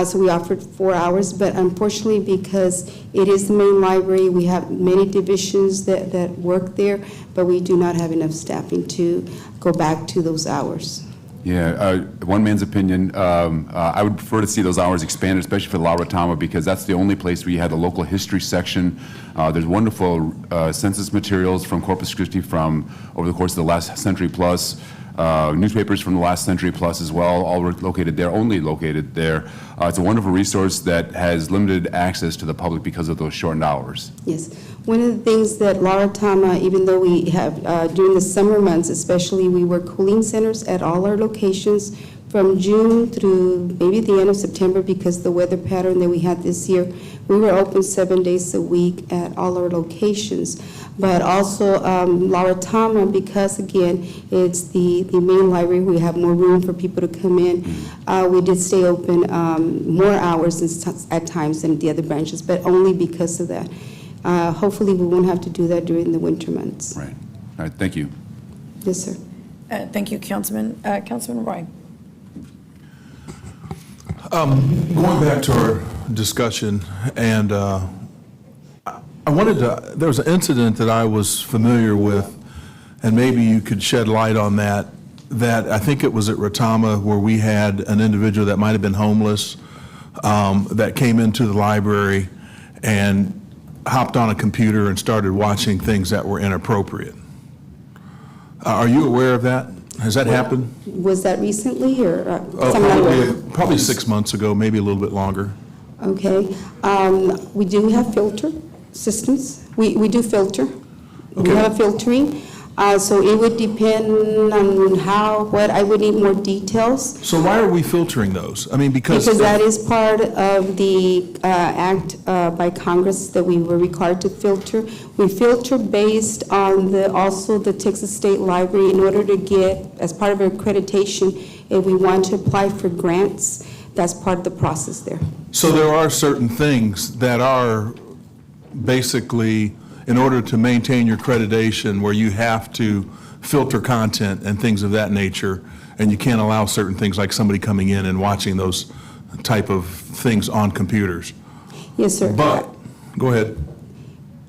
So we offered 4 hours, but unfortunately, because it is the main library, we have many divisions that work there, but we do not have enough staffing to go back to those hours. Yeah, one man's opinion, I would prefer to see those hours expanded, especially for the La Retama, because that's the only place where you had the local history section. There's wonderful census materials from Corpus Christi from over the course of the last century plus. Newspapers from the last century plus as well, all located there, only located there. It's a wonderful resource that has limited access to the public because of those shortened hours. Yes. One of the things that La Retama, even though we have, during the summer months especially, we work cooling centers at all our locations from June through maybe the end of September because the weather pattern that we had this year. We were open 7 days a week at all our locations. But also La Retama, because again, it's the main library, we have more room for people to come in. We did stay open more hours at times than the other branches, but only because of that. Hopefully we won't have to do that during the winter months. Right. All right, thank you. Yes, sir. Thank you, Councilman. Councilman Roy. Going back to our discussion, and I wanted to, there was an incident that I was familiar with, and maybe you could shed light on that I think it was at Retama where we had an individual that might have been homeless that came into the library and hopped on a computer and started watching things that were inappropriate. Are you aware of that? Has that happened? Was that recently or Probably 6 months ago, maybe a little bit longer. Okay. We do have filter systems. We do filter. Okay. We have a filtering. So it would depend on what I would need more details. So why are we filtering those? I mean, because that is part of the act by Congress that we were required to filter. We filter based on also the Texas State Library in order to get, as part of our accreditation, if we want to apply for grants, that's part of the process there. So there are certain things that are basically, in order to maintain your accreditation, where you have to filter content and things of that nature, and you can't allow certain things like somebody coming in and watching those type of things on computers. Yes, sir. But, go ahead.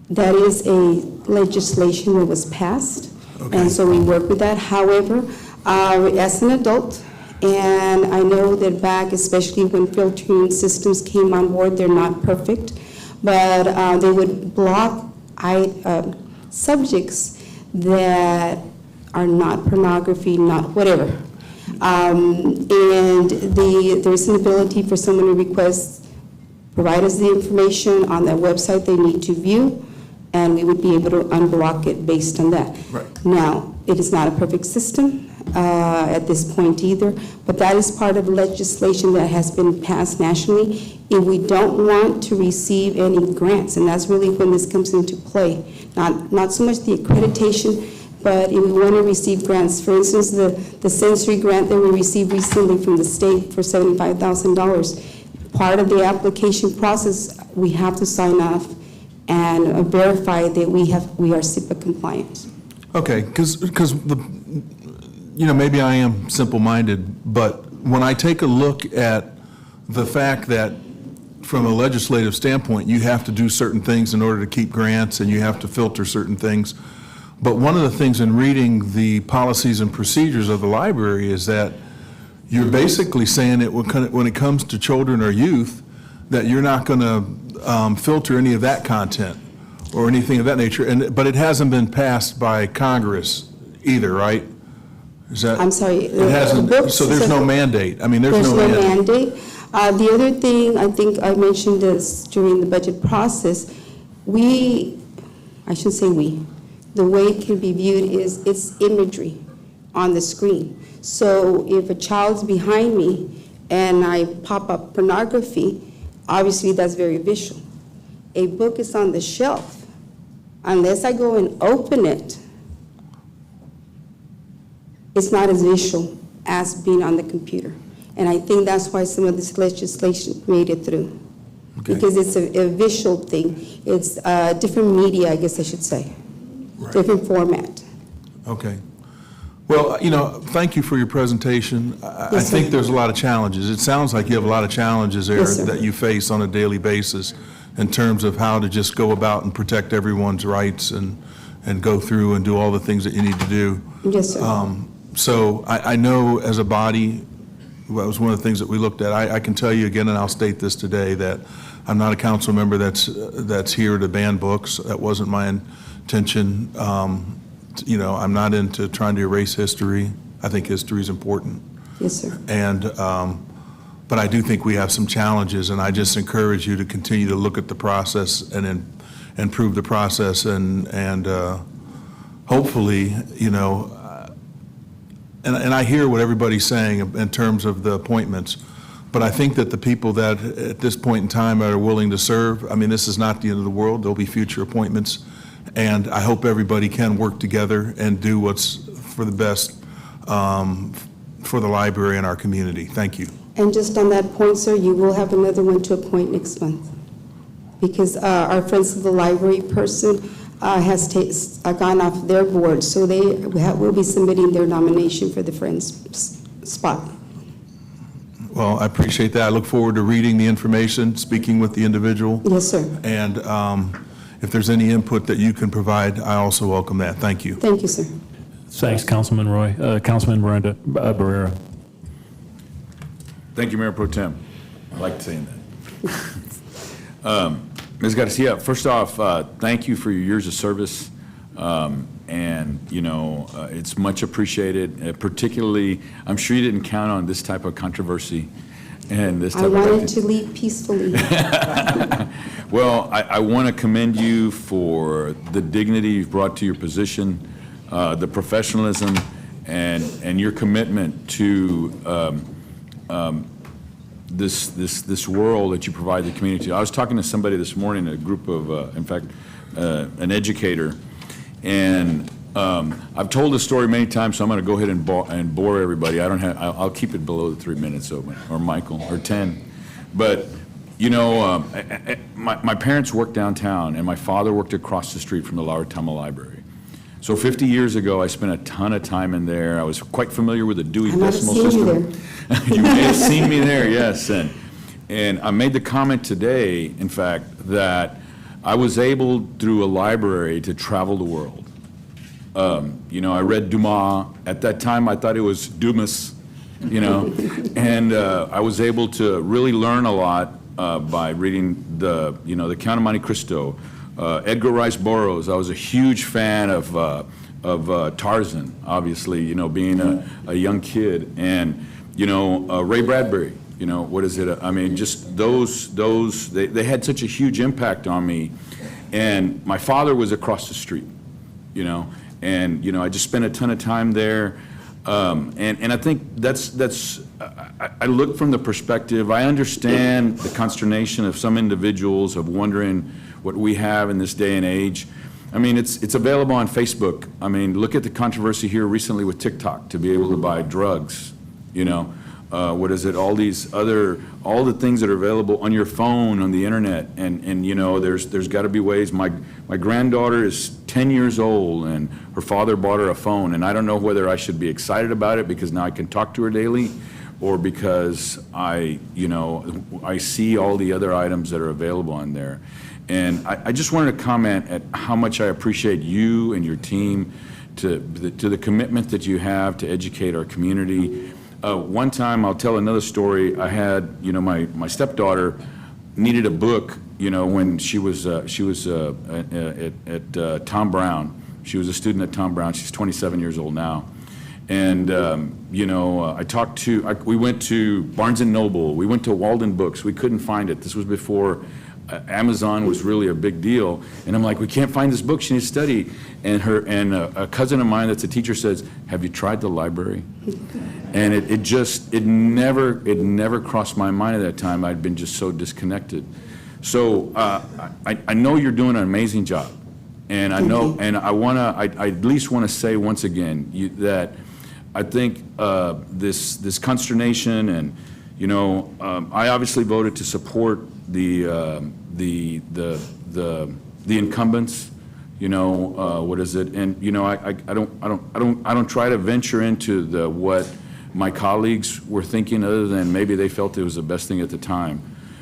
That is a legislation that was passed, and so we work with that. However, as an adult, and I know that back, especially when filtering systems came on board, they're not perfect, but they would block subjects that are not pornography, not whatever. And there's an ability for someone to request, provide us the information on that website they need to view, and we would be able to unblock it based on that. Right. Now, it is not a perfect system at this point either, but that is part of legislation that has been passed nationally. If we don't want to receive any grants, and that's really when this comes into play, not so much the accreditation, but if we want to receive grants, for instance, the sensory grant that we received recently from the state for $75,000, part of the application process, we have to sign off and verify that we are SIPA compliant. Okay, because maybe I am simple-minded, but when I take a look at the fact that from a legislative standpoint, you have to do certain things in order to keep grants and you have to filter certain things. But one of the things in reading the policies and procedures of the library is that you're basically saying that when it comes to children or youth, that you're not going to filter any of that content or anything of that nature. But it hasn't been passed by Congress either, right? Is that? I'm sorry. It hasn't. So there's no mandate. I mean, there's no mandate. The other thing, I think I mentioned this during the budget process, I shouldn't say we, the way it can be viewed is it's imagery on the screen. So if a child's behind me and I pop up pornography, obviously that's very visual. A book is on the shelf. Unless I go and open it, it's not as visual as being on the computer. And I think that's why some of this legislation made it through. Okay. Because it's a visual thing. It's different media, I guess I should say. Right. Different format. Okay. Well, thank you for your presentation. I think there's a lot of challenges. It sounds like you have a lot of challenges there that you face on a daily basis in terms of how to just go about and protect everyone's rights and go through and do all the things that you need to do. Yes, sir. So I know as a body, that was one of the things that we looked at. I can tell you again, and I'll state this today, that I'm not a council member that's here to ban books. That wasn't my intention. I'm not into trying to erase history. I think history is important. Yes, sir. And, but I do think we have some challenges, and I just encourage you to continue to look at the process and improve the process, and hopefully, and I hear what everybody's saying in terms of the appointments, but I think that the people that at this point in time are willing to serve, this is not the end of the world. There'll be future appointments. And I hope everybody can work together and do what's for the best for the library and our community. Thank you. And just on that point, sir, you will have another one to appoint next month. Because our Friends of the Library person has gone off their board, so they will be submitting their nomination for the Friends spot. Well, I appreciate that. I look forward to reading the information, speaking with the individual. Yes, sir. And if there's any input that you can provide, I also welcome that. Thank you. Thank you, sir. Thanks, Councilman Roy. Councilman Miranda Barrera. Thank you, Mayor Pro Tem. I like saying that. Ms. Garcia, first off, thank you for your years of service. It's much appreciated, particularly, I'm sure you didn't count on this type of controversy and this type I of wanted to lead peacefully. Well, I want to commend you for the dignity you've brought to your position, the professionalism, and your commitment to this world that you provide the community. I was talking to somebody this morning, a group of, in fact, an educator, and I've told this story many times, so I'm going to go ahead and bore everybody. I'll keep it below the 3 minutes, or Michael, or 10. But my parents worked downtown, and my father worked across the street from the Lauritama Library. So 50 years ago, I spent a ton of time in there. I was quite familiar with the Dewey Decimal System. You may have seen me there, yes. And I made the comment today, in fact, that I was able, through a library, to travel the world. I read Dumas. At that time, I thought it was Dumas, and I was able to really learn a lot by reading the Count of Monte Cristo, Edgar Rice Burroughs. I was a huge fan of Tarzan, obviously, being a young kid, and Ray Bradbury. What is it? I mean, just those they had such a huge impact on me, and my father was across the street, and I just spent a ton of time there, and I think that's I look from the perspective. I understand the consternation of some individuals of wondering what we have in this day and age. I mean, it's available on Facebook. I mean, look at the controversy here recently with TikTok to be able to buy drugs, what is it, all the things that are available on your phone, on the internet, and there's got to be ways. My granddaughter is 10 years old, and her father bought her a phone, and I don't know whether I should be excited about it because now I can talk to her daily, or because I see all the other items that are available on there. And I just wanted to comment at how much I appreciate you and your team to the commitment that you have to educate our community. One time, I'll tell another story. I had, my stepdaughter needed a book, when she was at Tom Brown. She was a student at Tom Brown. She's 27 years old now. And, we went to Barnes & Noble. We went to Walden Books. We couldn't find it. This was before Amazon was really a big deal. And I'm like, we can't find this book. She needs to study. And a cousin of mine that's a teacher says, have you tried the library? And it never crossed my mind at that time. I'd been just so disconnected. So I know you're doing an amazing job. And I know, and I at least want to say once again that I think this consternation and, I obviously voted to support the incumbents, what is it? And, I don't try to venture into what my colleagues were thinking other than maybe they felt it was the best thing at the time.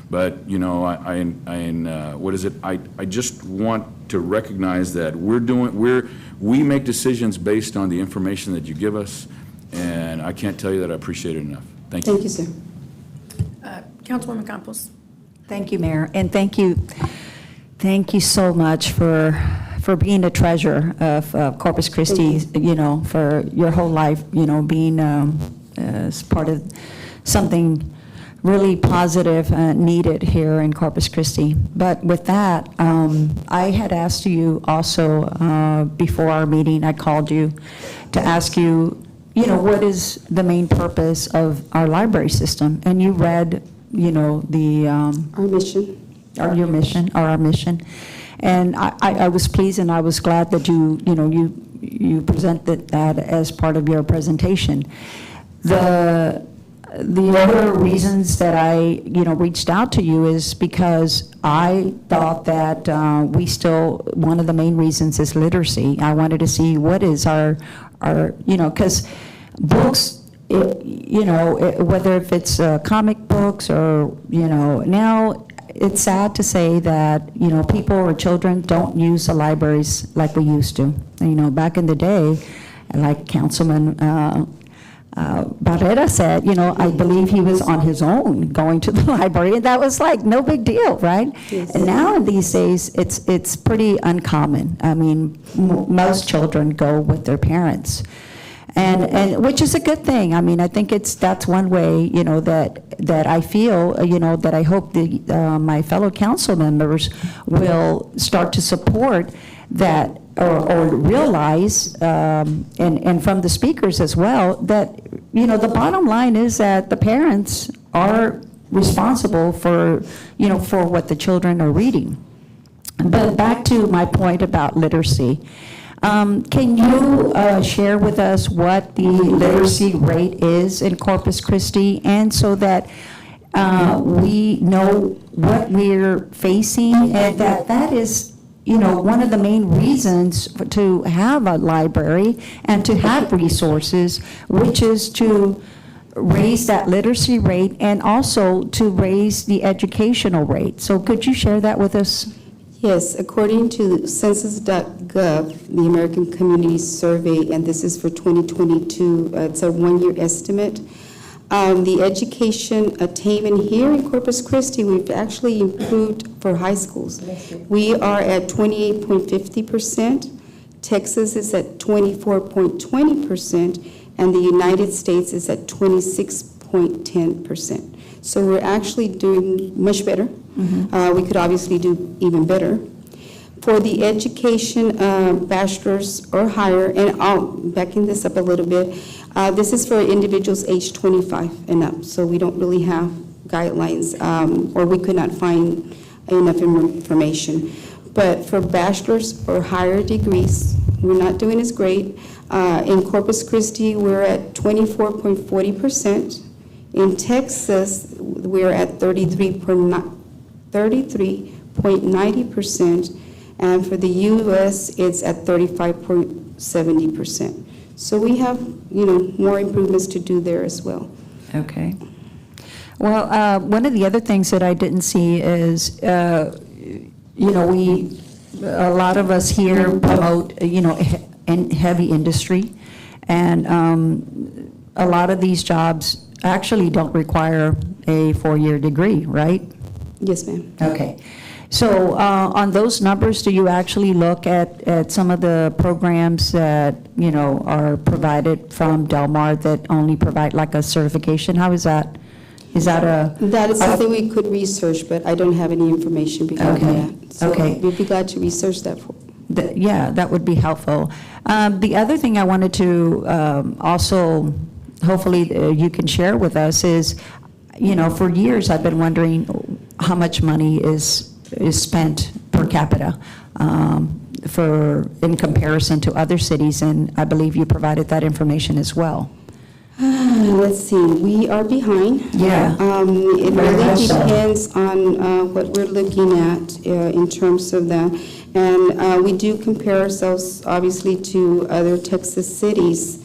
But, what is it? I just want to recognize that we make decisions based on the information that you give us, and I can't tell you that I appreciate it enough. Thank you. Thank you, sir. Councilwoman Campos. Thank you, Mayor, and thank you so much for being a treasure of Corpus Christi, for your whole life, being as part of something really positive needed here in Corpus Christi. But with that, I had asked you also before our meeting, I called you to ask you, what is the main purpose of our library system? And you read, Our mission. Your mission, or our mission. And I was pleased and I was glad that you presented that as part of your presentation. The other reasons that I, reached out to you is because I thought that one of the main reasons is literacy. I wanted to see what is our because books, whether if it's comic books or, now it's sad to say that, people or children don't use the libraries like we used to. Back in the day, like Councilman Barrera said, I believe he was on his own going to the library, and that was like no big deal, right? Yes. And now these days, it's pretty uncommon. I mean, most children go with their parents. And which is a good thing. I mean, I think that's one way, that I feel, that I hope my fellow council members will start to support that or realize, and from the speakers as well, that, the bottom line is that the parents are responsible for, for what the children are reading. But back to my point about literacy. Can you share with us what the literacy rate is in Corpus Christi, and so that we know what we're facing, and that is, one of the main reasons to have a library and to have resources, which is to raise that literacy rate and also to raise the educational rate. So could you share that with us? Yes, according to census.gov, the American Community Survey, and this is for 2022, it's a one-year estimate. The education attainment here in Corpus Christi, we've actually improved for high schools. We are at 28.50%. Texas is at 24.20%, and the United States is at 26.10%. So we're actually doing much better. We could obviously do even better. For the education bachelor's or higher, and I'll backing this up a little bit, this is for individuals age 25 and up, so we don't really have guidelines, or we could not find enough information. But for bachelor's or higher degrees, we're not doing as great. In Corpus Christi, we're at 24.40%. In Texas, we're at 33.90%, and for the U.S., it's at 35.70%. So we have, more improvements to do there as well. Okay. Well, one of the other things that I didn't see is, a lot of us here promote, in heavy industry, and a lot of these jobs actually don't require a 4-year degree, right? Yes, ma'am. Okay. So on those numbers, do you actually look at some of the programs that, are provided from Del Mar that only provide like a certification? How is that? Is that That is something we could research, but I don't have any information regarding that. So we'd be glad to research that for. Yeah, that would be helpful. The other thing I wanted to also, hopefully you can share with us is, for years I've been wondering how much money is spent per capita in comparison to other cities, and I believe you provided that information as well. Let's see, we are behind. Yeah. It really depends on what we're looking at in terms of that. And we do compare ourselves, obviously, to other Texas cities.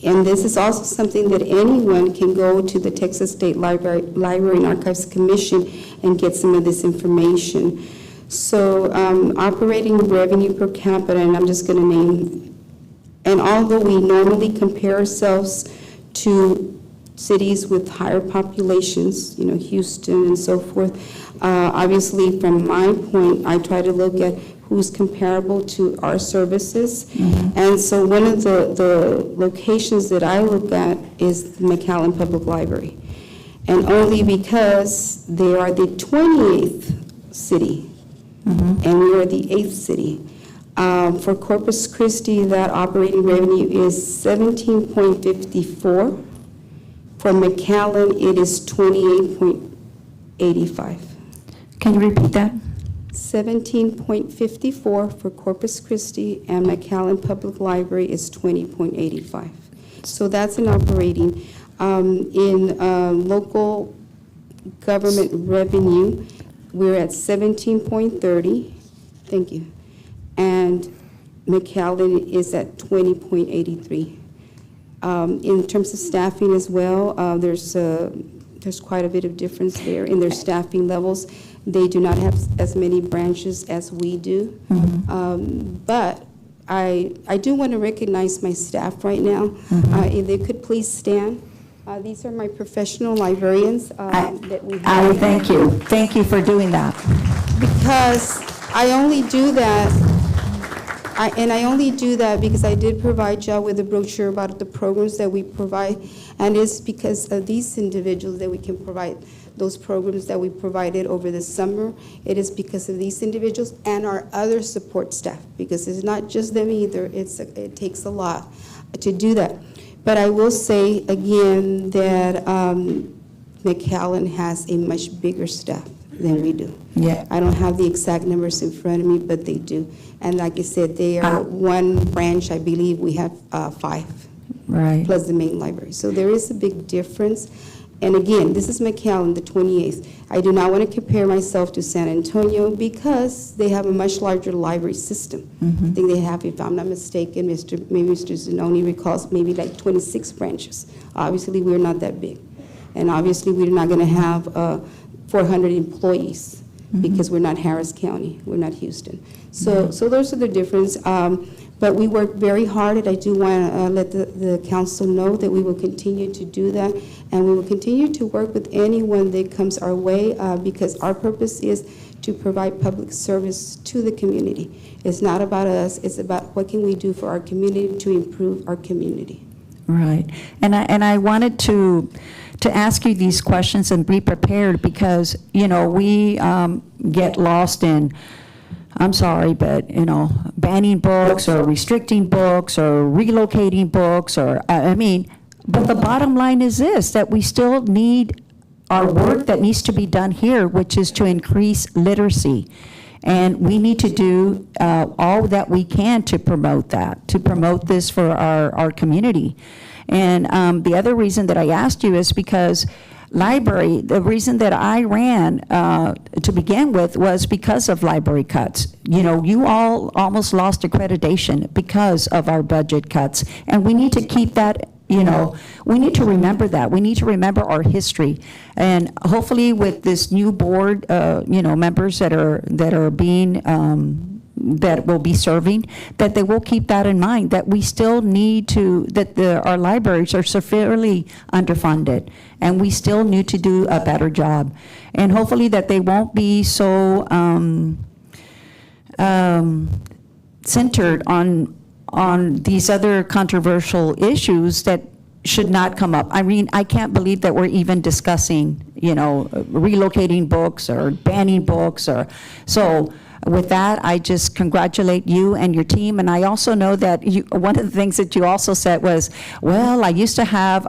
And this is also something that anyone can go to the Texas State Library and Archives Commission and get some of this information. So operating revenue per capita, and I'm just going to name, and although we normally compare ourselves to cities with higher populations, Houston and so forth, obviously from my point, I try to look at who's comparable to our services. And so one of the locations that I look at is the McAllen Public Library. And only because they are the 28th city, and we are the 8th city. For Corpus Christi, that operating revenue is 17.54. For McAllen, it is 28.85. Can you repeat that? 17.54 for Corpus Christi, and McAllen Public Library is 20.85. So that's an operating. In local government revenue, we're at 17.30. Thank you. And McAllen is at 20.83. In terms of staffing as well, there's quite a bit of difference there in their staffing levels. They do not have as many branches as we do. But I do want to recognize my staff right now. If they could please stand. These are my professional librarians that we have. Thank you. Thank you for doing that. Because I only do that, I only do that because I did provide y'all with a brochure about the programs that we provide, and it's because of these individuals that we can provide those programs that we provided over the summer. It is because of these individuals and our other support staff, because it's not just them either. It takes a lot to do that. But I will say again that McAllen has a much bigger staff than we do. Yeah. I don't have the exact numbers in front of me, but they do. And like I said, they are one branch, I believe we have 5. Right. Plus the main library. So there is a big difference. And again, this is McAllen, the 28th. I do not want to compare myself to San Antonio because they have a much larger library system. I think they have, if I'm not mistaken, maybe Mr. Zanoni recalls, maybe like 26 branches. Obviously, we're not that big. And obviously, we're not going to have 400 employees. because we're not Harris County, we're not Houston. So those are the difference. But we work very hard, and I do want to let the council know that we will continue to do that, and we will continue to work with anyone that comes our way, because our purpose is to provide public service to the community. It's not about us, it's about what can we do for our community to improve our community. Right. And I wanted to ask you these questions and be prepared because, we get lost in, I'm sorry, but, banning books or restricting books or relocating books but the bottom line is this, that we still need our work that needs to be done here, which is to increase literacy. And we need to do all that we can to promote that, to promote this for our community. And the other reason that I asked you is because the reason that I ran to begin with was because of library cuts. You all almost lost accreditation because of our budget cuts. And we need to keep that, we need to remember that. We need to remember our history. And hopefully with this new board, members that are being, that will be serving, that they will keep that in mind, that we still need to, that our libraries are severely underfunded, and we still need to do a better job. And hopefully that they won't be so centered on these other controversial issues that should not come up. I mean, I can't believe that we're even discussing, relocating books or banning books so. With that, I just congratulate you and your team, and I also know that one of the things that you also said was, well, I used to have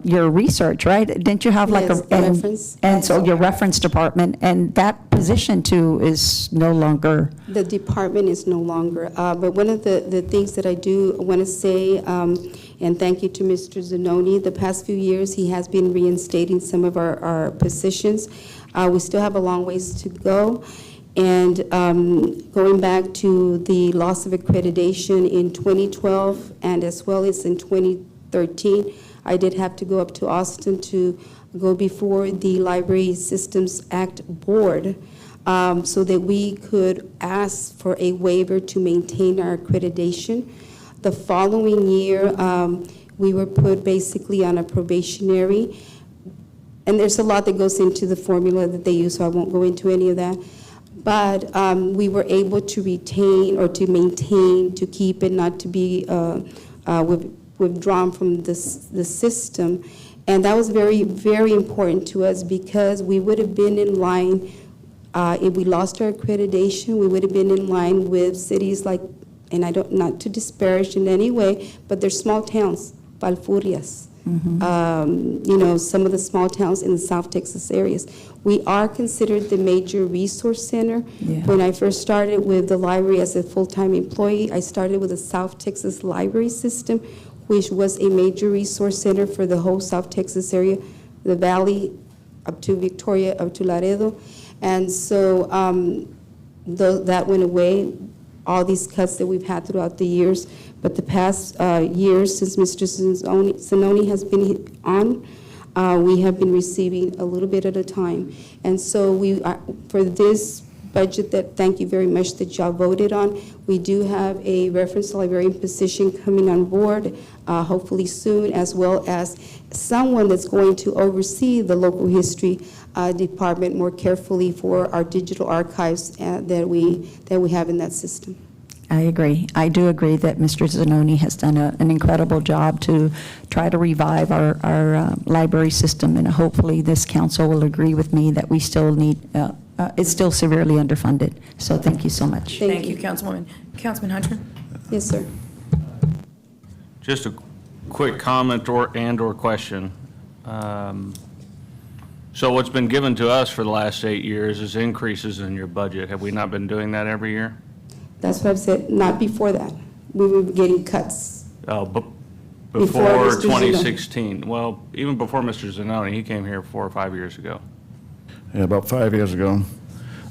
your research, right? Didn't you have reference? And so your reference department, and that position too is no longer. The department is no longer, but one of the things that I do want to say, and thank you to Mr. Zanoni, the past few years he has been reinstating some of our positions. We still have a long ways to go. And going back to the loss of accreditation in 2012 and as well as in 2013, I did have to go up to Austin to go before the Library Systems Act Board so that we could ask for a waiver to maintain our accreditation. The following year, we were put basically on a probationary, and there's a lot that goes into the formula that they use, so I won't go into any of that. But we were able to retain or to maintain, to keep it, not to be withdrawn from the system. And that was very, very important to us because we would have been in line, if we lost our accreditation, we would have been in line with cities like, and not to disparage in any way, but they're small towns, Valfurias. Some of the small towns in the South Texas areas. We are considered the major resource center. Yeah. When I first started with the library as a full-time employee, I started with the South Texas Library System, which was a major resource center for the whole South Texas area, the valley up to Victoria, up to Laredo. And so that went away, all these cuts that we've had throughout the years. But the past years, since Mr. Zanoni has been on, we have been receiving a little bit at a time. And so we are, for this budget that, thank you very much, that y'all voted on, we do have a reference librarian position coming on board, hopefully soon, as well as someone that's going to oversee the local history department more carefully for our digital archives that we have in that system. I agree. I do agree that Mr. Zanoni has done an incredible job to try to revive our library system, and hopefully this council will agree with me that we still need, it's still severely underfunded. So thank you so much. Thank you, Councilwoman. Councilman Hunter? Yes, sir. Just a quick comment or question. So what's been given to us for the last 8 years is increases in your budget. Have we not been doing that every year? That's what I've said. Not before that. We were getting cuts. Oh, Before before Mr. 2016. Well, even before Mr. Zanoni, he came here 4 or 5 years ago. Yeah, about 5 years ago.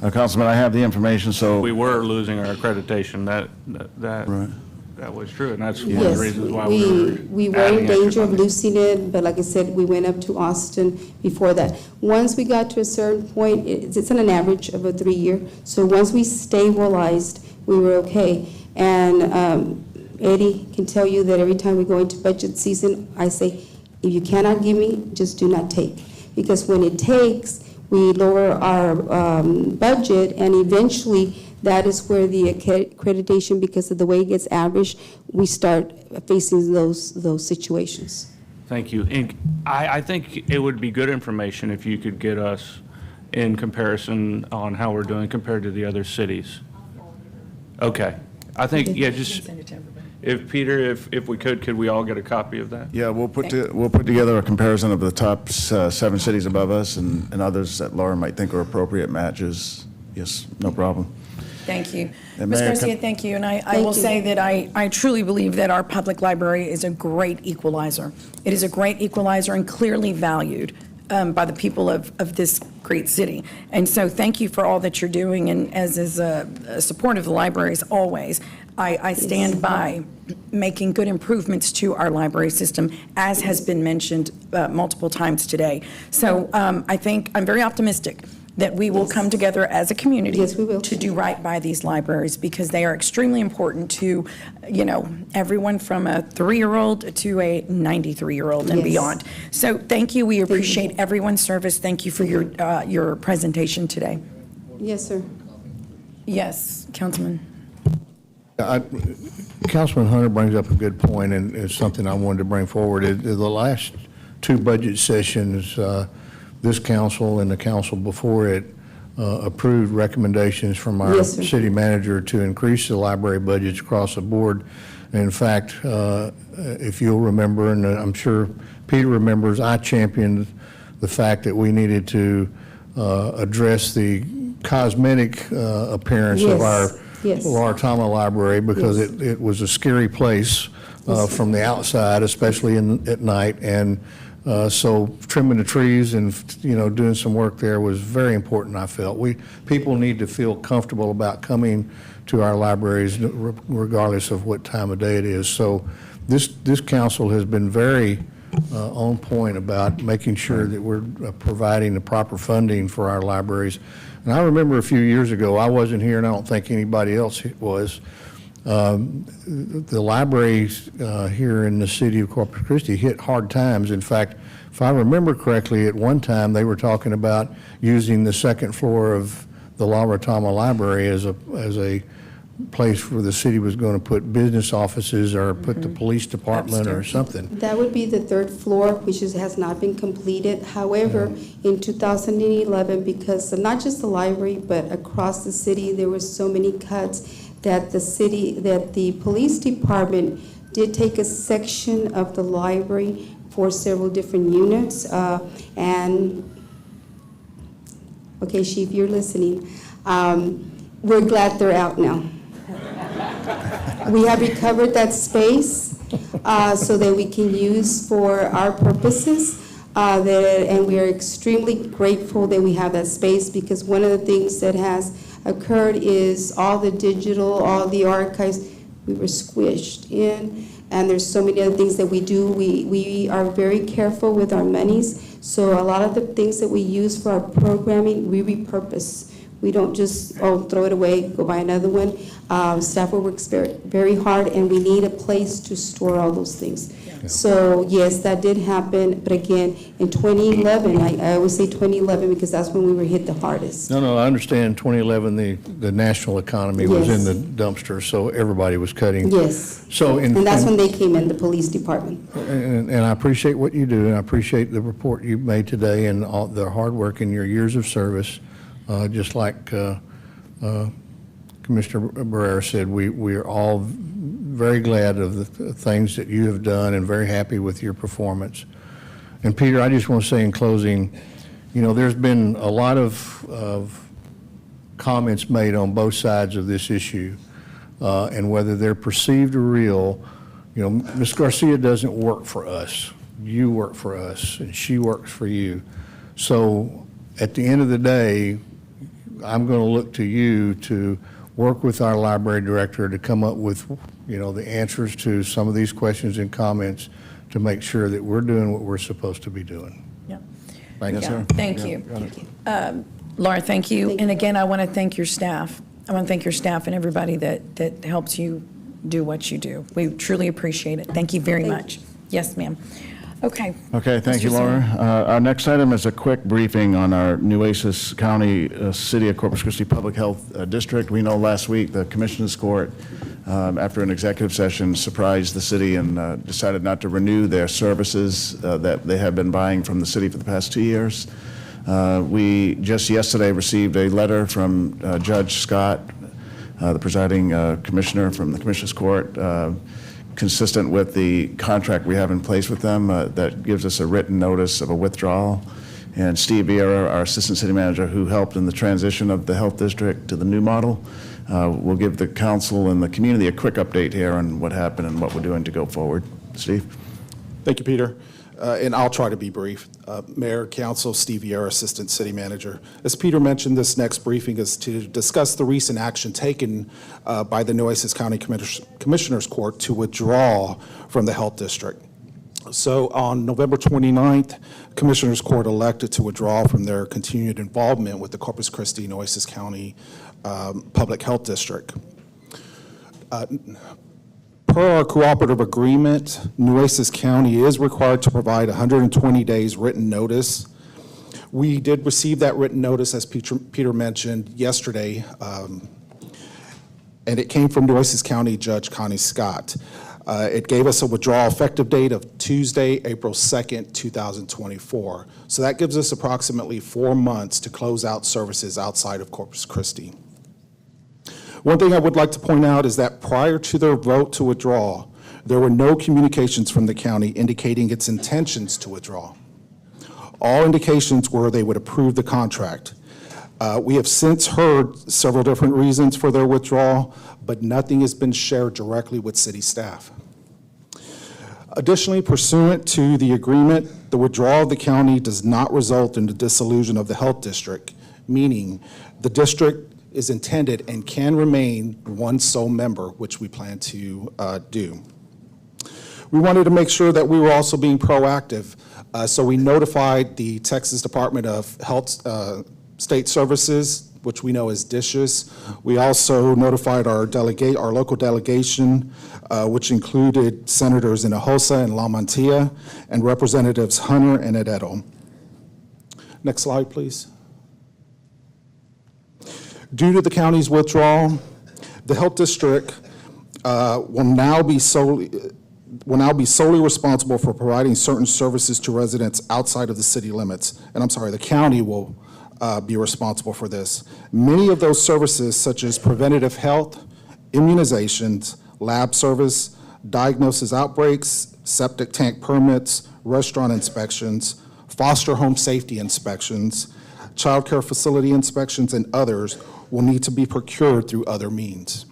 Councilman, I have the information, so. We were losing our accreditation. That Right. that was true, and that's one of the Yes, reasons why we were we were adding in extra danger of funding. losing it, but like I said, we went up to Austin before that. Once we got to a certain point, it's on an average of a 3-year, so once we stabilized, we were okay. And Eddie can tell you that every time we go into budget season, I say, if you cannot give me, just do not take. Because when it takes, we lower our budget, and eventually, that is where the accreditation, because of the way it gets averaged, we start facing those situations. Thank you. And I think it would be good information if you could get us in comparison on how we're doing compared to the other cities. Okay. I think, yeah, just, if Peter, if we could we all get a copy of that? Yeah, we'll put together a comparison of the top 7 cities above us and others that Laura might think are appropriate matches. Yes, no problem. Thank you. And Ms. Mayor, Garcia, thank you. And I will say that I truly believe that our public library is a great equalizer. It is a great equalizer and clearly valued by the people of this great city. And so thank you for all that you're doing. And as is a support of the libraries always, I stand by making good improvements to our library system, as has been mentioned multiple times today. So I think I'm very optimistic that we will come together as a community to do right by these libraries, because they are extremely important to, everyone from a 3-year-old to a 93-year-old and Yes. beyond. So thank you. We appreciate everyone's service. Thank you for your presentation today. Yes, sir. Yes, Councilman. Councilman Hunter brings up a good point, and it's something I wanted to bring forward. The last 2 budget sessions, this council and the council before it approved recommendations from our Yes, sir. city manager to increase the library budgets across the board. And in fact, if you'll remember, and I'm sure Peter remembers, I championed the fact that we needed to address the cosmetic appearance of our Laura Library, because it was a scary place from the outside, especially at night. And so trimming the trees and, doing some work there was very important, I felt. People need to feel comfortable about coming to our libraries regardless of what time of day it is. So this council has been very on point about making sure that we're providing the proper funding for our libraries. And I remember a few years ago, I wasn't here, and I don't think anybody else was, the libraries here in the city of Corpus Christi hit hard times. In fact, if I remember correctly, at one time they were talking about using the 2nd floor of the La Retama Library as a place where the city was going to put business offices or put the police department or something. That would be the 3rd floor, which has not been completed. However, in 2011, because not just the library, but across the city, there were so many cuts that the police department did take a section of the library for several different units. And, okay, Chief, you're listening. We're glad they're out now. We have recovered that space so that we can use for our purposes. And we are extremely grateful that we have that space, because one of the things that has occurred is all the digital, all the archives, we were squished in. And there's so many other things that we do. We are very careful with our monies. So a lot of the things that we use for our programming, we repurpose. We don't just, throw it away, go buy another one. Staff works very, very hard, and we need a place to store all those things. Yeah. So yes, that did happen, but again, in 2011, I always say 2011 because that's when we were hit the hardest. No, I understand 2011, the national economy was in the dumpster, so everybody was cutting. Yes. So and that's when they came in, the police department. And I appreciate what you do, and I appreciate the report you made today and all the hard work in your years of service. Just like Commissioner Barrera said, we are all very glad of the things that you have done and very happy with your performance. And Peter, I just want to say in closing, there's been a lot of comments made on both sides of this issue, and whether they're perceived or real. Ms. Garcia doesn't work for us. You work for us, and she works for you. So at the end of the day, I'm going to look to you to work with our library director to come up with, the answers to some of these questions and comments to make sure that we're doing what we're supposed to be doing. Yeah. Thank you, Yeah, sir. Thank you. Laura, thank you. And again, I want to thank your staff. I want to thank your staff and everybody that helps you do what you do. We truly appreciate it. Thank you very much. Yes, ma'am. Okay. Okay, thank you, Mr. Laura. Singh. Our next item is a quick briefing on our Nueces County, City of Corpus Christi Public Health District. We know last week the Commissioners Court, after an executive session, surprised the city and decided not to renew their services that they have been buying from the city for the past 2 years. We just yesterday received a letter from Judge Scott, the presiding commissioner from the Commissioners Court, consistent with the contract we have in place with them, that gives us a written notice of a withdrawal. And Steve Vieira, our assistant city manager, who helped in the transition of the health district to the new model, will give the council and the community a quick update here on what happened and what we're doing to go forward. Steve? Thank you, Peter. And I'll try to be brief. Mayor, Council, Steve Vieira, Assistant City Manager. As Peter mentioned, this next briefing is to discuss the recent action taken by the Nueces County Commissioners Court to withdraw from the Health District. So on November 29th, Commissioners Court elected to withdraw from their continued involvement with the Corpus Christi Nueces County Public Health District. Per our cooperative agreement, Nueces County is required to provide 120 days written notice. We did receive that written notice, as Peter mentioned, yesterday, and it came from Nueces County Judge Connie Scott. It gave us a withdrawal effective date of Tuesday, April 2nd, 2024. So that gives us approximately 4 months to close out services outside of Corpus Christi. One thing I would like to point out is that prior to their vote to withdraw, there were no communications from the county indicating its intentions to withdraw. All indications were they would approve the contract. We have since heard several different reasons for their withdrawal, but nothing has been shared directly with city staff. Additionally, pursuant to the agreement, the withdrawal of the county does not result in the dissolution of the health district, meaning the district is intended and can remain one sole member, which we plan to do. We wanted to make sure that we were also being proactive, so we notified the Texas Department of Health State Services, which we know as DSHS. We also notified our local delegation, which included Senators Hinojosa and LaMantia, and Representatives Hunter and Edetto. Next slide, please. Due to the county's withdrawal, the health district will now be solely responsible for providing certain services to residents outside of the city limits. And I'm sorry, the county will be responsible for this. Many of those services, such as preventative health, immunizations, lab service, diagnosis outbreaks, septic tank permits, restaurant inspections, foster home safety inspections, child care facility inspections, and others will need to be procured through other means.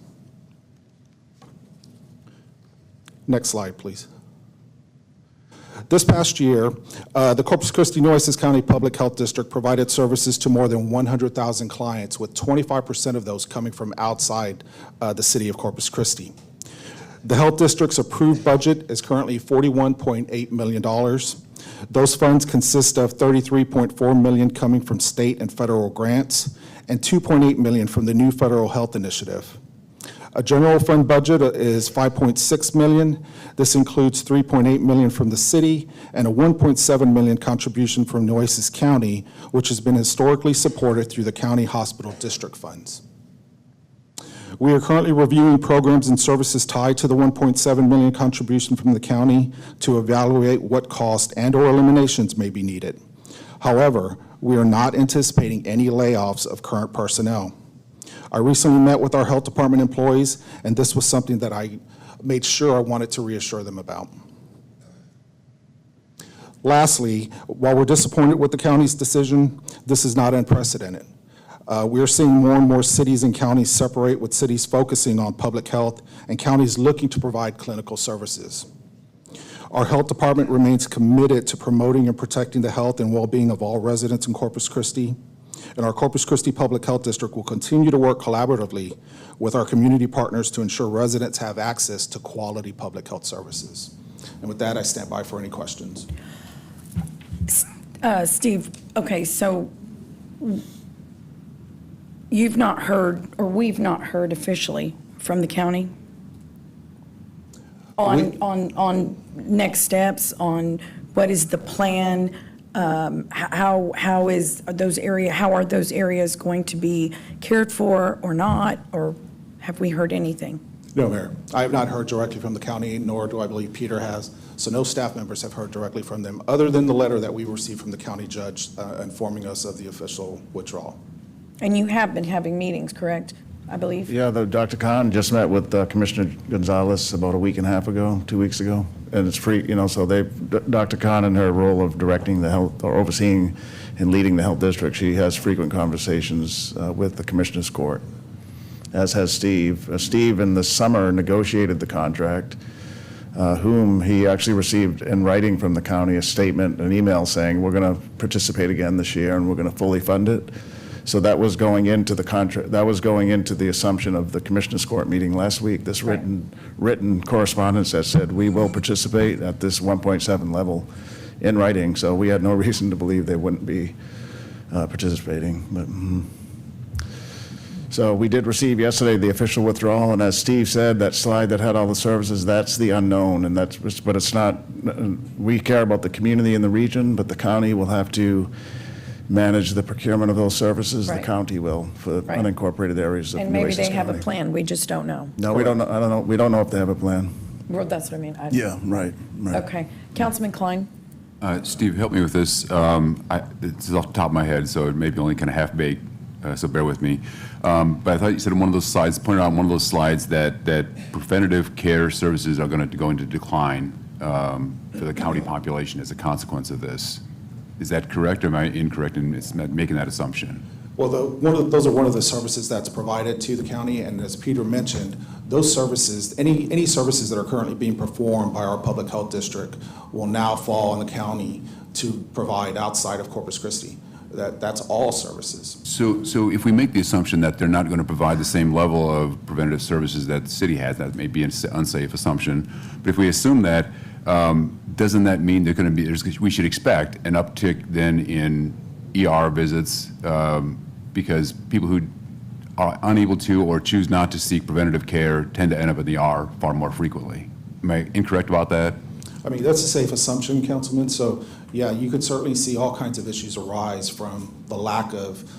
Next slide, please. This past year, the Corpus Christi Nueces County Public Health District provided services to more than 100,000 clients, with 25% of those coming from outside the city of Corpus Christi. The health district's approved budget is currently $41.8 million. Those funds consist of $33.4 million coming from state and federal grants and $2.8 million from the new federal health initiative. A general fund budget is $5.6 million. This includes $3.8 million from the city and a $1.7 million contribution from Nueces County, which has been historically supported through the county hospital district funds. We are currently reviewing programs and services tied to the $1.7 million contribution from the county to evaluate what cost and/or eliminations may be needed. However, we are not anticipating any layoffs of current personnel. I recently met with our health department employees, and this was something that I made sure I wanted to reassure them about. Lastly, while we're disappointed with the county's decision, this is not unprecedented. We are seeing more and more cities and counties separate, with cities focusing on public health and counties looking to provide clinical services. Our health department remains committed to promoting and protecting the health and well-being of all residents in Corpus Christi. and our Corpus Christi Public Health District will continue to work collaboratively with our community partners to ensure residents have access to quality public health services. And with that, I stand by for any questions. Steve, okay, so you've not heard, or we've not heard officially from the county on next steps, on what is the plan, how are those areas going to be cared for or not, or have we heard anything? No, Mayor. I have not heard directly from the county, nor do I believe Peter has. So no staff members have heard directly from them, other than the letter that we received from the county judge informing us of the official withdrawal. And you have been having meetings, correct, I believe? Yeah, Dr. Khan just met with Commissioner Gonzalez about a week and a half ago, 2 weeks ago, and it's free, so Dr. Khan, in her role of directing the health, or overseeing and leading the health district, she has frequent conversations with the Commissioner's Court, as has Steve. Steve, in the summer, negotiated the contract, whom he actually received in writing from the county a statement, an email saying, we're going to participate again this year and we're going to fully fund it. So that was going into the contract, that was going into the assumption of the Commissioner's Court meeting last week, this written correspondence that said we will participate at this 1.7 level in writing. So we had no reason to believe they wouldn't be participating. But, So we did receive yesterday the official withdrawal, and as Steve said, that slide that had all the services, that's the unknown, and but it's not, we care about the community in the region, but the county will have to manage the procurement of those services. The Right. county will for Right. unincorporated areas of And maybe Nueces they have a County. plan, we just don't know. No, we don't know, I don't know, we don't know if they have a plan. Well, that's what I mean. Yeah, right. Okay. Councilman Klein? Steve, help me with this. This is off the top of my head, so it may be only kind of half-baked, so bear with me. But I thought you said in one of those slides, pointed out in one of those slides that preventative care services are going to go into decline for the county population as a consequence of this. Is that correct, or am I incorrect in making that assumption? Well, those are one of the services that's provided to the county, and as Peter mentioned, those services, any services that are currently being performed by our public health district will now fall on the county to provide outside of Corpus Christi. That's all services. So if we make the assumption that they're not going to provide the same level of preventative services that the city has, that may be an unsafe assumption, but if we assume that, doesn't that mean they're going to be, we should expect an uptick then in ER visits because people who are unable to or choose not to seek preventative care tend to end up in the ER far more frequently? Am I incorrect about that? I mean, that's a safe assumption, Councilman. So, yeah, you could certainly see all kinds of issues arise from the lack of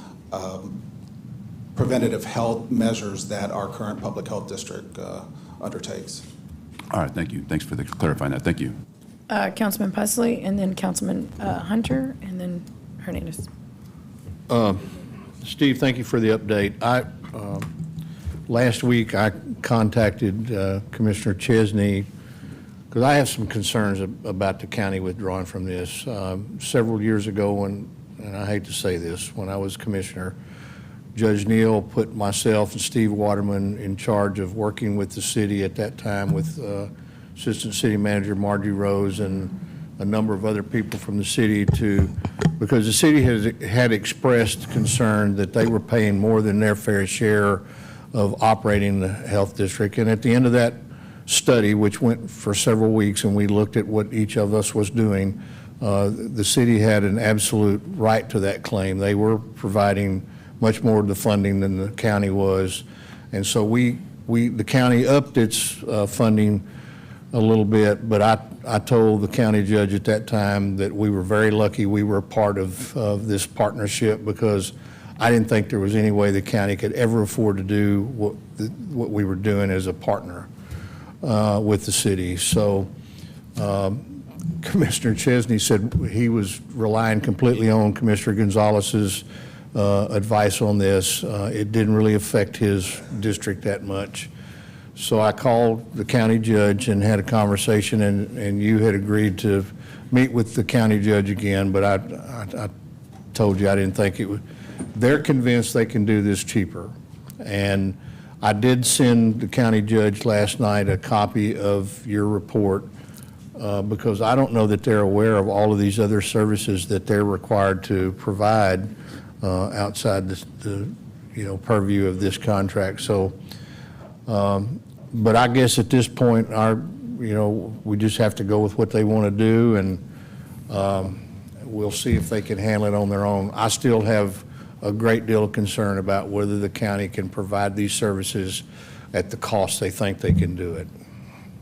preventative health measures that our current public health district undertakes. All right, thank you. Thanks for clarifying that. Thank you. Councilman Pusley, and then Councilman Hunter, and then Hernandez. Steve, thank you for the update. Last week, I contacted Commissioner Chesney because I have some concerns about the county withdrawing from this. Several years ago, and I hate to say this, when I was commissioner, Judge Neal put myself and Steve Waterman in charge of working with the city at that time with Assistant City Manager Margie Rose and a number of other people from the city because the city had expressed concern that they were paying more than their fair share of operating the health district. And at the end of that study, which went for several weeks, and we looked at what each of us was doing, the city had an absolute right to that claim. They were providing much more of the funding than the county was. And so the county upped its funding a little bit, but I told the county judge at that time that we were very lucky we were part of this partnership because I didn't think there was any way the county could ever afford to do what we were doing as a partner with the city. So Commissioner Chesney said he was relying completely on Commissioner Gonzalez's advice on this. It didn't really affect his district that much. So I called the county judge and had a conversation, and you had agreed to meet with the county judge again, but I told you I didn't think it would. They're convinced they can do this cheaper. And I did send the county judge last night a copy of your report because I don't know that they're aware of all of these other services that they're required to provide outside the purview of this contract. So, but I guess at this point, we just have to go with what they want to do, and we'll see if they can handle it on their own. I still have a great deal of concern about whether the county can provide these services at the cost they think they can do it.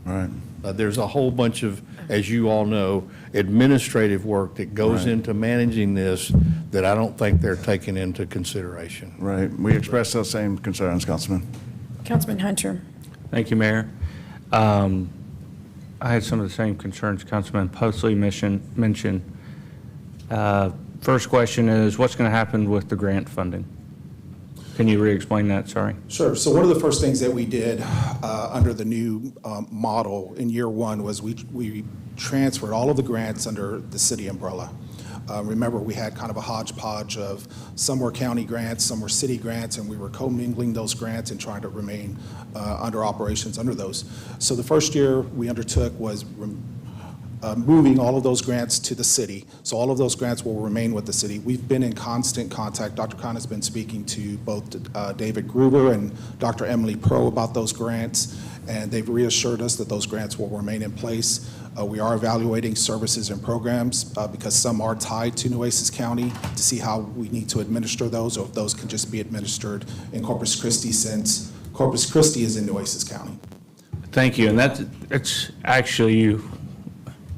Right. There's a whole bunch of, as you all know, administrative work that goes Right. into managing this that I don't think they're taking into consideration. Right. We express those same concerns, Councilman. Councilman Hunter. Thank you, Mayor. I had some of the same concerns Councilman Postley mentioned. First question is, what's going to happen with the grant funding? Can you re-explain that? Sorry. Sure. So one of the first things that we did under the new model in year one was we transferred all of the grants under the city umbrella. Remember, we had kind of a hodgepodge of some were county grants, some were city grants, and we were commingling those grants and trying to remain under operations under those. So the first year we undertook was moving all of those grants to the city. So all of those grants will remain with the city. We've been in constant contact. Dr. Khan has been speaking to both David Gruber and Dr. Emily Pro about those grants, and they've reassured us that those grants will remain in place. We are evaluating services and programs because some are tied to Nueces County to see how we need to administer those, or if those can just be administered in Corpus Christi, since Corpus Christi is in Nueces County. Thank you. And it's actually, you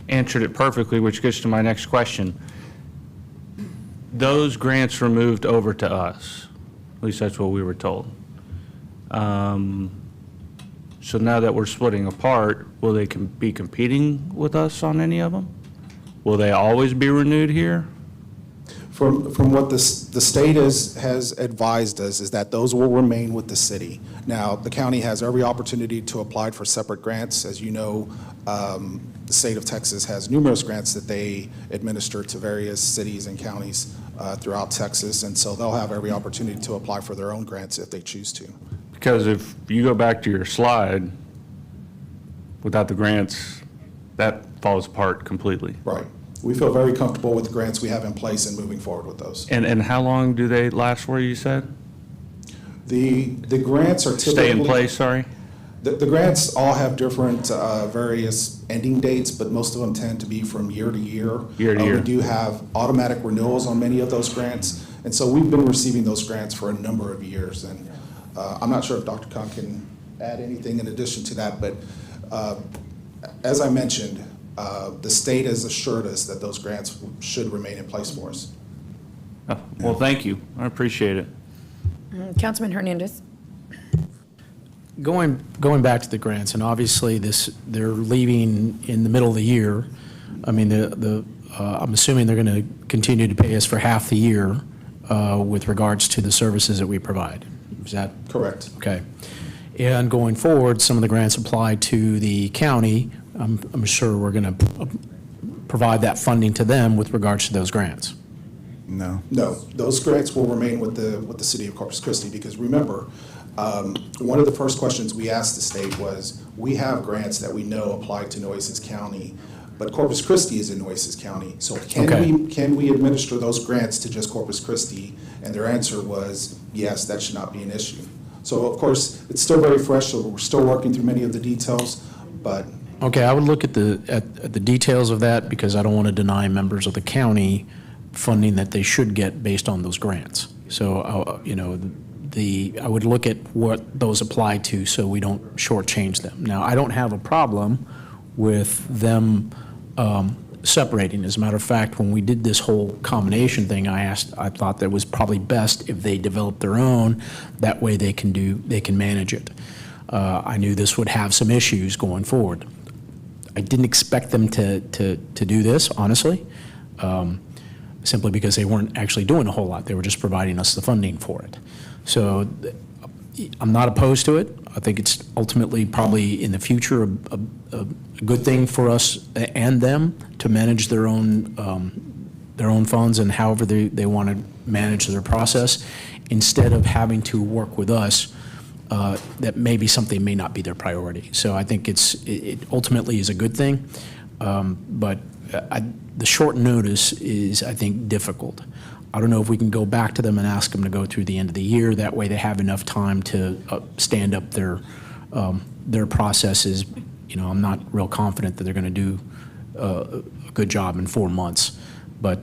answered it perfectly, which gets to my next question. Those grants were moved over to us. At least that's what we were told. So now that we're splitting apart, will they be competing with us on any of them? Will they always be renewed here? From what the state has advised us is that those will remain with the city. Now, the county has every opportunity to apply for separate grants. As you know, the state of Texas has numerous grants that they administer to various cities and counties throughout Texas, and so they'll have every opportunity to apply for their own grants if they choose to. Because if you go back to your slide, without the grants, that falls apart completely. Right. We feel very comfortable with the grants we have in place and moving forward with those. And how long do they last for, you said? The grants are typically... Stay in place, sorry? The grants all have different various ending dates, but most of them tend to be from year to year. Year to year. We do have automatic renewals on many of those grants, and so we've been receiving those grants for a number of years. And I'm not sure if Dr. Khan can add anything in addition to that, but as I mentioned, the state has assured us that those grants should remain in place for us. Oh, well, thank you. I appreciate it. Councilman Hernandez. Going back to the grants, and obviously they're leaving in the middle of the year. I mean, I'm assuming they're going to continue to pay us for half the year with regards to the services that we provide. Is that correct? Okay. And going forward, some of the grants apply to the county. I'm sure we're going to provide that funding to them with regards to those grants. No, those grants will remain with the city of Corpus Christi, because remember, one of the first questions we asked the state was, we have grants that we know apply to Nueces County, but Corpus Christi is in Nueces County. So can we administer those grants to just Corpus Christi? And their answer was, yes, that should not be an issue. So of course, it's still very fresh, so we're still working through many of the details, but. Okay, I would look at the details of that, because I don't want to deny members of the county funding that they should get based on those grants. So, I would look at what those apply to so we don't shortchange them. Now, I don't have a problem with them separating. As a matter of fact, when we did this whole combination thing, I thought that it was probably best if they develop their own. That way they can manage it. I knew this would have some issues going forward. I didn't expect them to do this, honestly, simply because they weren't actually doing a whole lot. They were just providing us the funding for it. So I'm not opposed to it. I think it's ultimately probably in the future a good thing for us and them to manage their own funds and however they want to manage their process, instead of having to work with us. That maybe something may not be their priority. So I think it ultimately is a good thing, but the short notice is, I think, difficult. I don't know if we can go back to them and ask them to go through the end of the year. That way they have enough time to stand up their processes. You know, I'm not real confident that they're going to do a good job in 4 months, but,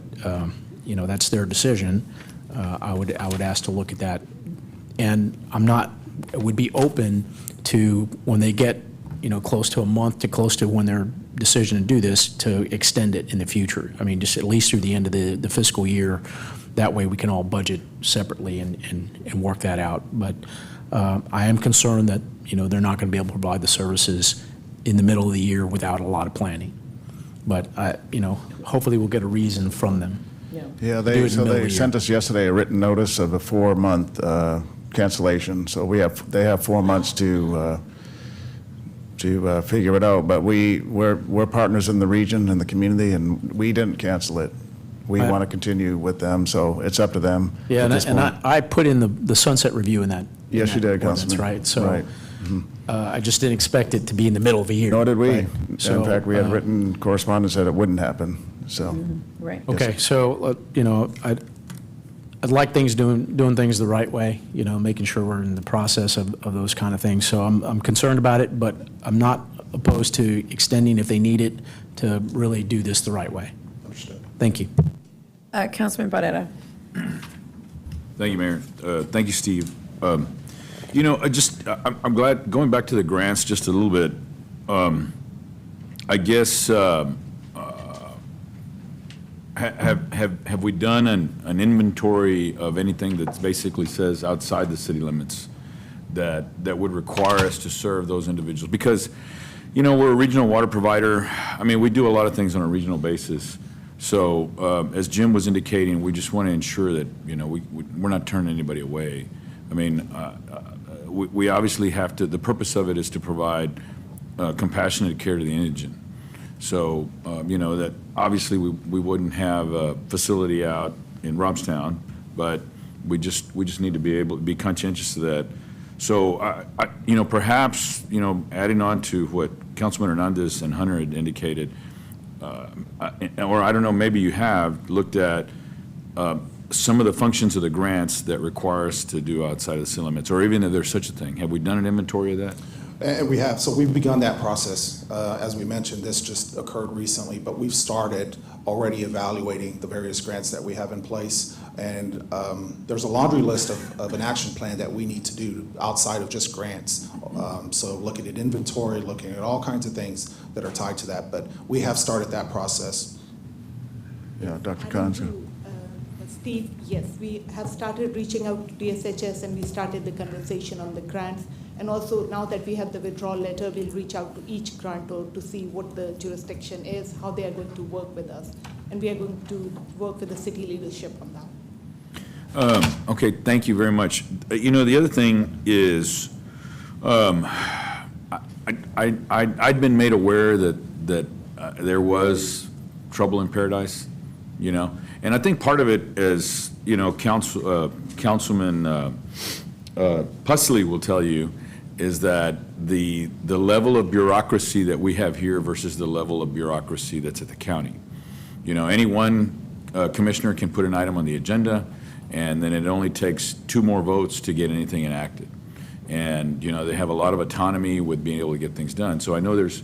you know, that's their decision. I would ask to look at that. And would be open to, when they get, you know, close to a month to close to when their decision to do this, to extend it in the future. I mean, just at least through the end of the fiscal year. That way we can all budget separately and work that out. But I am concerned that, you know, they're not going to be able to provide the services in the middle of the year without a lot of planning. But, you know, hopefully we'll get a reason from them. Yeah, they sent us yesterday a written notice of a 4-month cancellation. So they have 4 months to figure it out. But we're partners in the region and the community, and we didn't cancel it. We want to continue with them, so it's up to them. Yeah, and I put in the sunset review in that. Yes, you did, Councilman. Right. So right. I just didn't expect it to be in the middle of a year. Nor did we. Right. So, in fact, we had written correspondence that it wouldn't happen. So. Right. Okay, so you know, I'd like things doing things the right way. You know, making sure we're in the process of those kind of things. So I'm concerned about it, but I'm not opposed to extending if they need it to really do this the right way. Understood. Thank you. Councilman Barrera. Thank you, Mayor. Thank you, Steve. You know, I'm glad, going back to the grants just a little bit, I guess, have we done an inventory of anything that basically says outside the city limits that would require us to serve those individuals? Because, you know, we're a regional water provider. I mean, we do a lot of things on a regional basis. So as Jim was indicating, we just want to ensure that, you know, we're not turning anybody away. I mean, we obviously have to, the purpose of it is to provide compassionate care to the indigent. So, you know, that obviously we wouldn't have a facility out in Robstown, but we just need to be able to be conscientious of that. So, you know, perhaps, you know, adding on to what Councilman Hernandez and Hunter had indicated, or I don't know, maybe you have looked at some of the functions of the grants that require us to do outside of the city limits, or even if there's such a thing. Have we done an inventory of that? And we have. So we've begun that process. As we mentioned, this just occurred recently, but we've started already evaluating the various grants that we have in place. And there's a laundry list of an action plan that we need to do outside of just grants. So looking at inventory, looking at all kinds of things that are tied to that. But we have started that process. Yeah, Dr. Khan's. Steve, yes, we have started reaching out to DSHS and we started the conversation on the grants. And also now that we have the withdrawal letter, we'll reach out to each grantor to see what the jurisdiction is, how they are going to work with us. And we are going to work with the city leadership on that. Okay, thank you very much. You know, the other thing is, I'd been made aware that there was trouble in Paradise, you know, and I think part of it is, you know, Councilman Pusley will tell you, is that the level of bureaucracy that we have here versus the level of bureaucracy that's at the county. You know, any one commissioner can put an item on the agenda, and then it only takes 2 more votes to get anything enacted. And, you know, they have a lot of autonomy with being able to get things done. So I know there's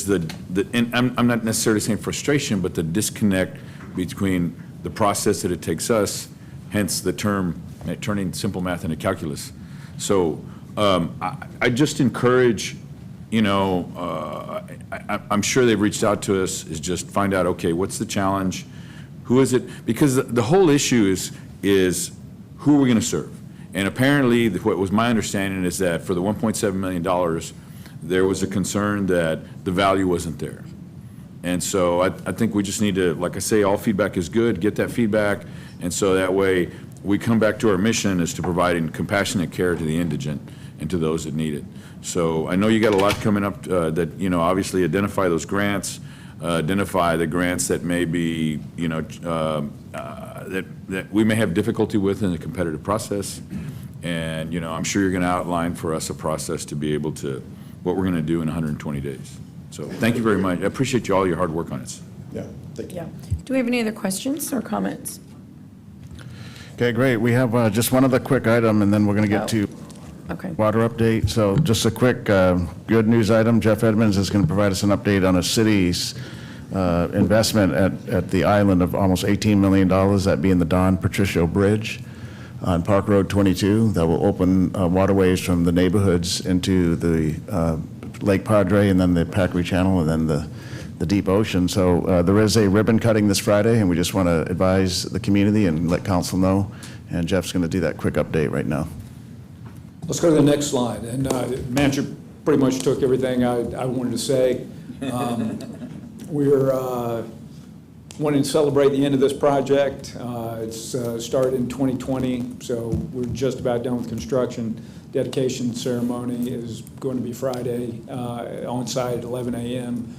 and I'm not necessarily saying frustration, but the disconnect between the process that it takes us, hence the term turning simple math into calculus. So I just encourage, you know, I'm sure they've reached out to us, is just find out, okay, what's the challenge? Who is it? Because the whole issue is who are we going to serve? And apparently, what was my understanding is that for the $1.7 million, there was a concern that the value wasn't there. And so I think we just need to, like I say, all feedback is good, get that feedback, and so that way we come back to our mission is to providing compassionate care to the indigent and to those that need it. So I know you got a lot coming up that, you know, obviously identify those grants, identify the grants that may be, you know, that we may have difficulty with in the competitive process. And, you know, I'm sure you're going to outline for us a process to be able to, what we're going to do in 120 days. So thank you very much. I appreciate all your hard work on it. Yeah, thank you. Yeah. Do we have any other questions or comments? Okay, great. We have just one other quick item, and then we're going to get to Okay. water update. So just a quick good news item. Jeff Edmonds is going to provide us an update on a city's investment at the island of almost $18 million, that being the Don Patricio Bridge on Park Road 22, that will open waterways from the neighborhoods into the Lake Padre and then the Packery Channel and then the deep ocean. So there is a ribbon cutting this Friday, and we just want to advise the community and let council know. And Jeff's going to do that quick update right now. Let's go to the next slide. And the manager pretty much took everything I wanted to say. We're wanting to celebrate the end of this project. It's started in 2020, so we're just about done with construction. Dedication ceremony is going to be Friday on site at 11 a.m.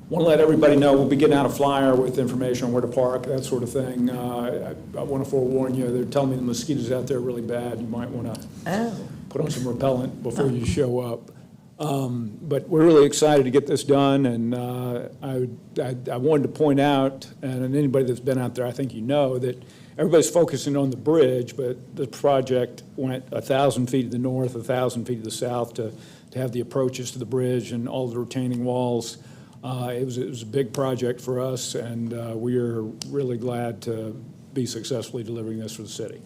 Want to let everybody know we'll be getting out a flyer with information on where to park, that sort of thing. I want to forewarn you, they're telling me the mosquitoes out there are really bad. You might want to put on some repellent before you show up. But we're really excited to get this done, and I wanted to point out, and anybody that's been out there, I think you know, that everybody's focusing on the bridge, but the project went 1,000 feet to the north, 1,000 feet to the south to have the approaches to the bridge and all the retaining walls. It was a big project for us, and we are really glad to be successfully delivering this for the city.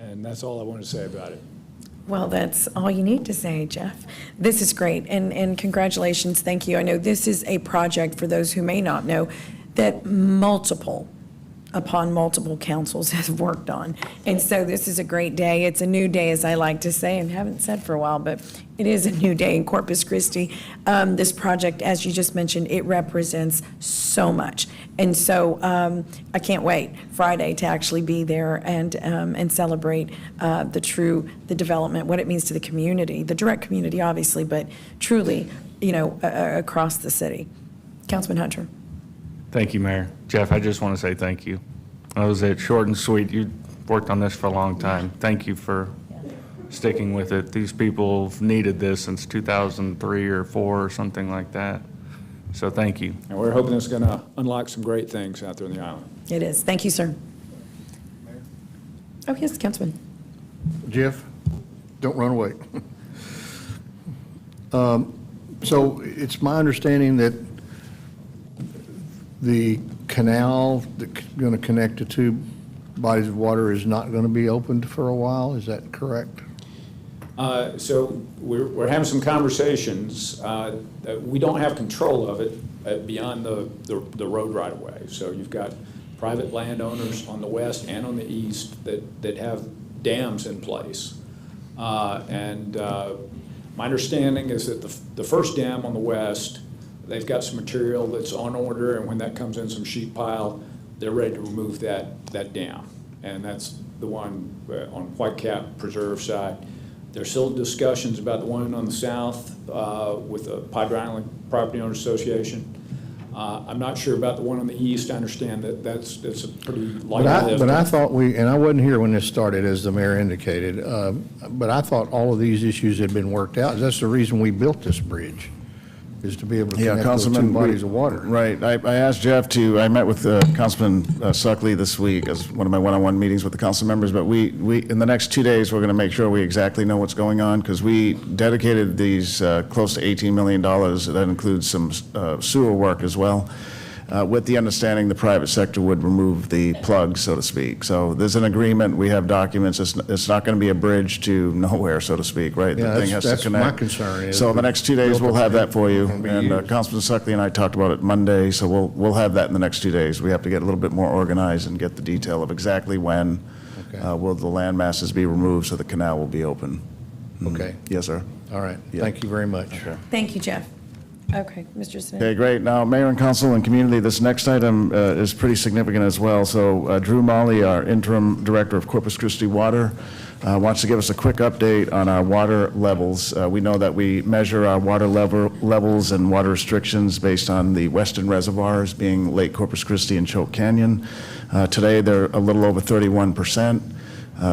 And that's all I want to say about it. Well, that's all you need to say, Jeff. This is great, and congratulations, thank you. I know this is a project, for those who may not know, that multiple councils have worked on. And so this is a great day. It's a new day, as I like to say, and haven't said for a while, but it is a new day in Corpus Christi. This project, as you just mentioned, it represents so much. And so I can't wait Friday to actually be there and celebrate the development, what it means to the community, the direct community, obviously, but truly, across the city. Councilman Hunter. Thank you, Mayor. Jeff, I just want to say thank you. That was it, short and sweet. You worked on this for a long time. Thank you for sticking with it. These people have needed this since 2003 or 4 or something like that. So thank you. And we're hoping it's going to unlock some great things out there on the island. It is. Thank you, sir. Oh, yes, Councilman. Jeff, don't run away. So it's my understanding that the canal that's going to connect the two bodies of water is not going to be opened for a while. Is that correct? So we're having some conversations. We don't have control of it beyond the road right away. So you've got private landowners on the west and on the east that have dams in place. And my understanding is that the first dam on the west, they've got some material that's on order, and when that comes in some sheet pile, they're ready to remove that dam. And that's the one on Whitecap Preserve side. There's still discussions about the one on the south with the Padre Island Property Owners Association. I'm not sure about the one on the east. I understand that that's a pretty light lift. But I thought and I wasn't here when this started, as the mayor indicated, but I thought all of these issues had been worked out. That's the reason we built this bridge, is to be able to connect those two bodies of water. Right. I asked Jeff I met with Councilman Suckley this week as one of my one-on-one meetings with the council members, but we in the next 2 days, we're going to make sure we exactly know what's going on, because we dedicated these close to $18 million. That includes some sewer work as well, with the understanding the private sector would remove the plug, so to speak. So there's an agreement, we have documents. It's not going to be a bridge to nowhere, so to speak, right? Yeah, The thing has to that's connect. my concern is So the next 2 days, we'll have that for you. Can be And used. Councilman Suckley and I talked about it Monday, so we'll have that in the next 2 days. We have to get a little bit more organized and get the detail of exactly when will the land masses be removed so the canal will be open. Okay. Yes, sir. All right. Yeah. Thank you very much. Thank you, Jeff. Okay, Mr. Smith. Okay, great. Now, Mayor and Council and Community, this next item is pretty significant as well. So Drew Molly, our Interim Director of Corpus Christi Water, wants to give us a quick update on our water levels. We know that we measure our water levels and water restrictions based on the western reservoirs, being Lake Corpus Christi and Choke Canyon. Today, they're a little over 31%.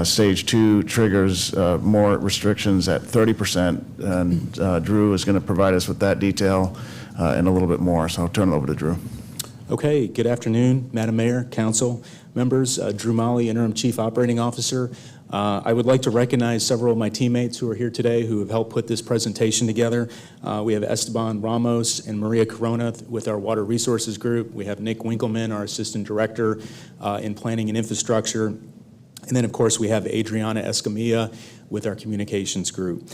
Stage 2 triggers more restrictions at 30%, and Drew is going to provide us with that detail and a little bit more, so I'll turn it over to Drew. Okay, good afternoon, Madam Mayor, Council members. Drew Molly, Interim Chief Operating Officer. I would like to recognize several of my teammates who are here today who have helped put this presentation together. We have Esteban Ramos and Maria Corona with our Water Resources Group. We have Nick Winkleman, our Assistant Director in Planning and Infrastructure. And then, of course, we have Adriana Escamilla with our Communications Group.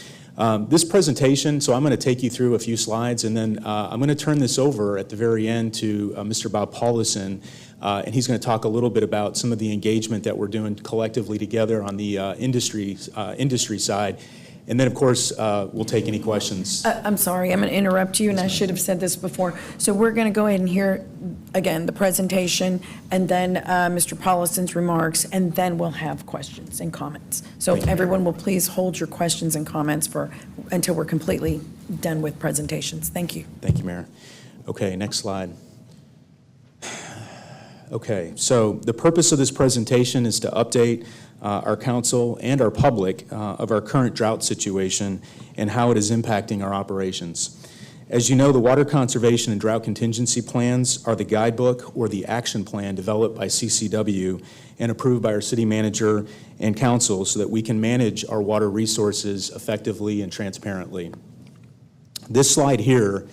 This presentation, so I'm going to take you through a few slides, and then I'm going to turn this over at the very end to Mr. Bob Paulison, and he's going to talk a little bit about some of the engagement that we're doing collectively together on the industry side. And then, of course, we'll take any questions. I'm sorry, I'm going to interrupt you, and I should have said this before. So we're going to go ahead and hear, again, the presentation, and then Mr. Paulison's remarks, and then we'll have questions and comments. So if everyone will please hold your questions and comments until we're completely done with presentations. Thank you. Thank you, Mayor. Okay, next slide. Okay, so the purpose of this presentation is to update our council and our public of our current drought situation and how it is impacting our operations. As you know, the Water Conservation and Drought Contingency Plans are the guidebook or the action plan developed by CCW and approved by our city manager and council so that we can manage our water resources effectively and transparently. This slide here,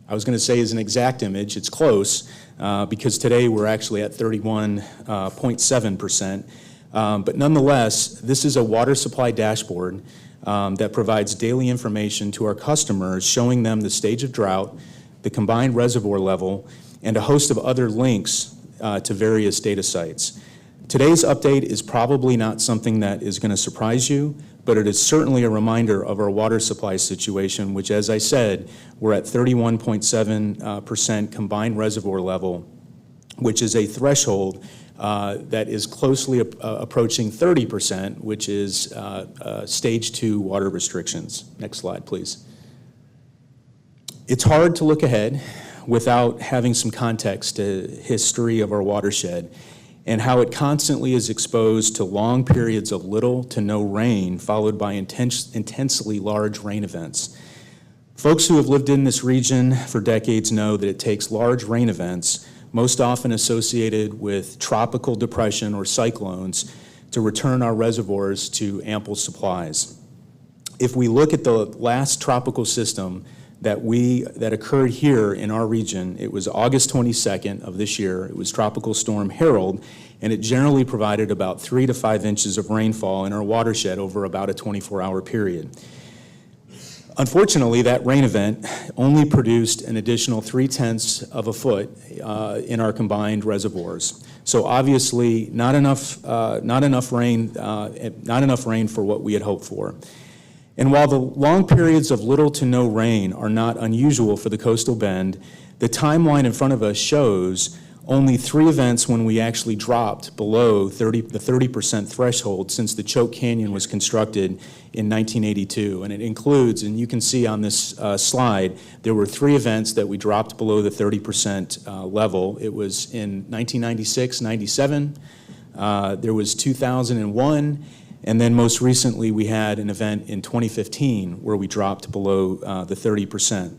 I was going to say is an exact image. It's close because today we're actually at 31.7%. But nonetheless, this is a water supply dashboard that provides daily information to our customers, showing them the stage of drought, the combined reservoir level, and a host of other links to various data sites. Today's update is probably not something that is going to surprise you, but it is certainly a reminder of our water supply situation, which, as I said, we're at 31.7% combined reservoir level, which is a threshold that is closely approaching 30%, which is stage 2 water restrictions. Next slide, please. It's hard to look ahead without having some context to history of our watershed and how it constantly is exposed to long periods of little to no rain, followed by intensely large rain events. Folks who have lived in this region for decades know that it takes large rain events, most often associated with tropical depression or cyclones, to return our reservoirs to ample supplies. If we look at the last tropical system that occurred here in our region, it was August 22nd of this year. It was Tropical Storm Harold, and it generally provided about 3 to 5 inches of rainfall in our watershed over about a 24-hour period. Unfortunately, that rain event only produced an additional 0.3 of a foot in our combined reservoirs. So obviously, not enough rain for what we had hoped for. And while the long periods of little to no rain are not unusual for the coastal bend, the timeline in front of us shows only 3 events when we actually dropped below the 30% threshold since the Choke Canyon was constructed in 1982. And it includes, and you can see on this slide, there were 3 events that we dropped below the 30% level. It was in 1996, 97, there was 2001, and then most recently we had an event in 2015 where we dropped below the 30%.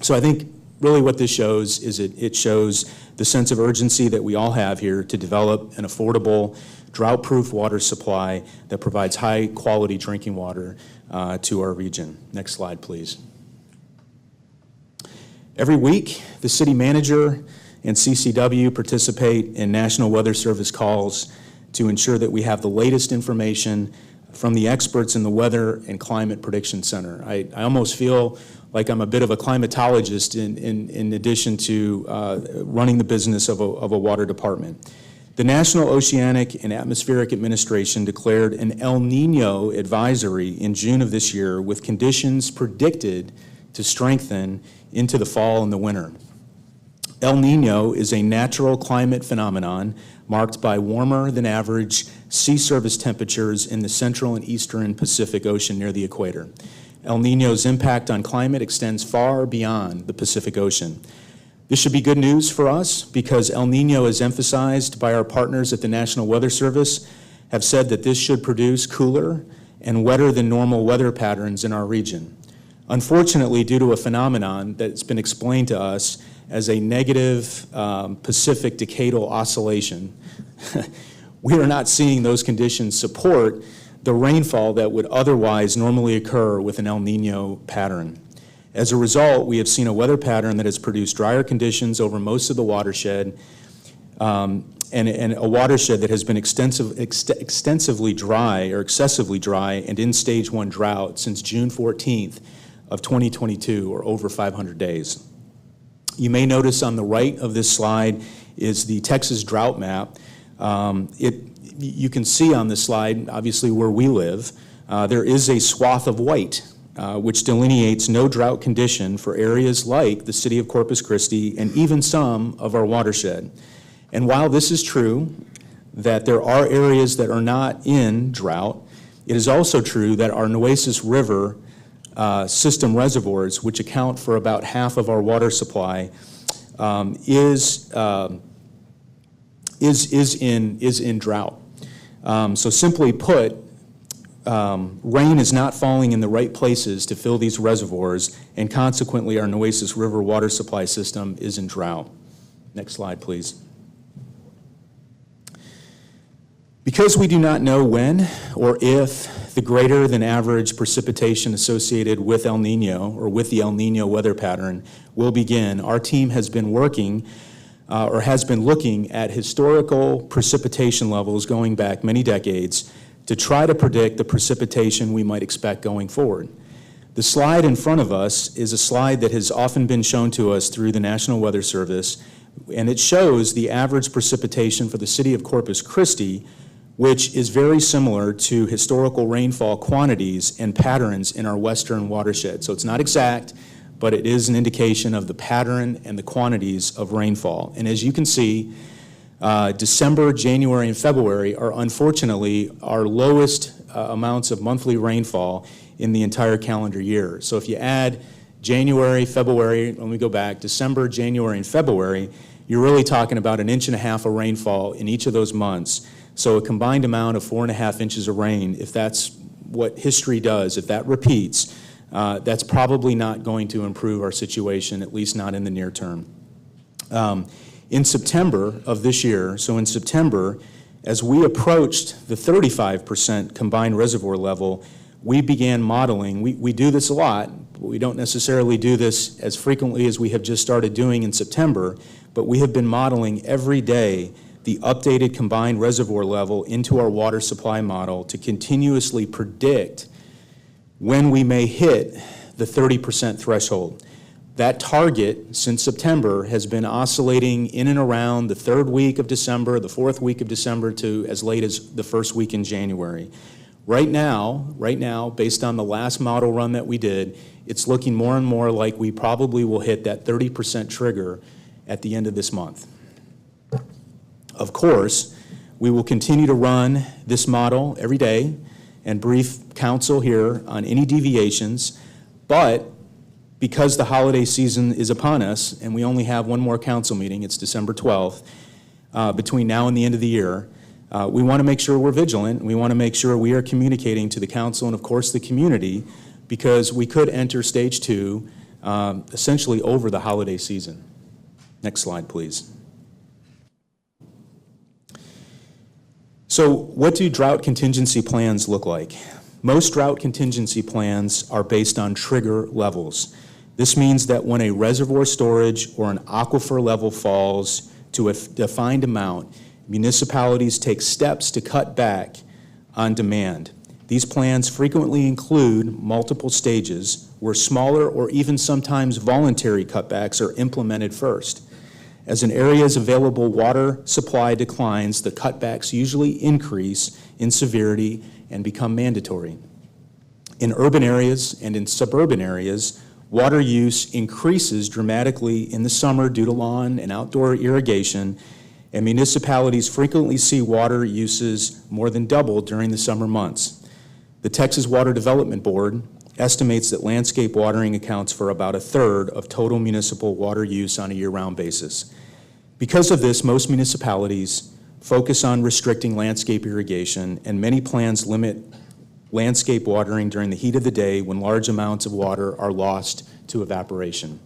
So I think really what this shows is it shows the sense of urgency that we all have here to develop an affordable, drought-proof water supply that provides high-quality drinking water to our region. Next slide, please. Every week, the city manager and CCW participate in National Weather Service calls to ensure that we have the latest information from the experts in the Weather and Climate Prediction Center. I almost feel like I'm a bit of a climatologist in addition to running the business of a water department. The National Oceanic and Atmospheric Administration declared an El Niño advisory in June of this year with conditions predicted to strengthen into the fall and the winter. El Niño is a natural climate phenomenon marked by warmer than average sea surface temperatures in the central and eastern Pacific Ocean near the equator. El Niño's impact on climate extends far beyond the Pacific Ocean. This should be good news for us because El Niño, as emphasized by our partners at the National Weather Service, have said that this should produce cooler and wetter than normal weather patterns in our region. Unfortunately, due to a phenomenon that's been explained to us as a negative Pacific decadal oscillation, we are not seeing those conditions support the rainfall that would otherwise normally occur with an El Nino pattern. As a result, we have seen a weather pattern that has produced drier conditions over most of the watershed, and a watershed that has been extensively dry or excessively dry and in stage 1 drought since June 14th of 2022, or over 500 days. You may notice on the right of this slide is the Texas drought map. You can see on this slide, obviously where we live, there is a swath of white, which delineates no drought condition for areas like the city of Corpus Christi and even some of our watershed. And while this is true, that there are areas that are not in drought, it is also true that our Nueces River system reservoirs, which account for about half of our water supply, is in drought. So simply put, rain is not falling in the right places to fill these reservoirs, and consequently our Nueces River water supply system is in drought. Next slide, please. Because we do not know when or if the greater than average precipitation associated with El Nino or with the El Nino weather pattern will begin, our team has been working or has been looking at historical precipitation levels going back many decades to try to predict the precipitation we might expect going forward. The slide in front of us is a slide that has often been shown to us through the National Weather Service, and it shows the average precipitation for the city of Corpus Christi, which is very similar to historical rainfall quantities and patterns in our western watershed. So it's not exact, but it is an indication of the pattern and the quantities of rainfall. And as you can see, December, January, and February are unfortunately our lowest amounts of monthly rainfall in the entire calendar year. So if you add January, February, when we go back, December, January, and February, you're really talking about 1.5 inches of rainfall in each of those months. So a combined amount of 4.5 inches of rain, if that's what history does, if that repeats, that's probably not going to improve our situation, at least not in the near term. In September of this year, so in September, as we approached the 35% combined reservoir level, we began modeling. We do this a lot, but we don't necessarily do this as frequently as we have just started doing in September, but we have been modeling every day the updated combined reservoir level into our water supply model to continuously predict when we may hit the 30% threshold. That target since September has been oscillating in and around the 3rd week of December, the 4th week of December, to as late as the 1st week in January. Right now, based on the last model run that we did, it's looking more and more like we probably will hit that 30% trigger at the end of this month. Of course, we will continue to run this model every day and brief council here on any deviations, but because the holiday season is upon us and we only have one more council meeting, it's December 12th, between now and the end of the year, we want to make sure we're vigilant, and we want to make sure we are communicating to the council and of course the community, because we could enter stage 2 essentially over the holiday season. Next slide, please. So what do drought contingency plans look like? Most drought contingency plans are based on trigger levels. This means that when a reservoir storage or an aquifer level falls to a defined amount, municipalities take steps to cut back on demand. These plans frequently include multiple stages where smaller or even sometimes voluntary cutbacks are implemented first. As an area's available water supply declines, the cutbacks usually increase in severity and become mandatory. In urban areas and in suburban areas, water use increases dramatically in the summer due to lawn and outdoor irrigation, and municipalities frequently see water uses more than double during the summer months. The Texas Water Development Board estimates that landscape watering accounts for about 1/3 of total municipal water use on a year-round basis. Because of this, most municipalities focus on restricting landscape irrigation, and many plans limit landscape watering during the heat of the day when large amounts of water are lost to evaporation.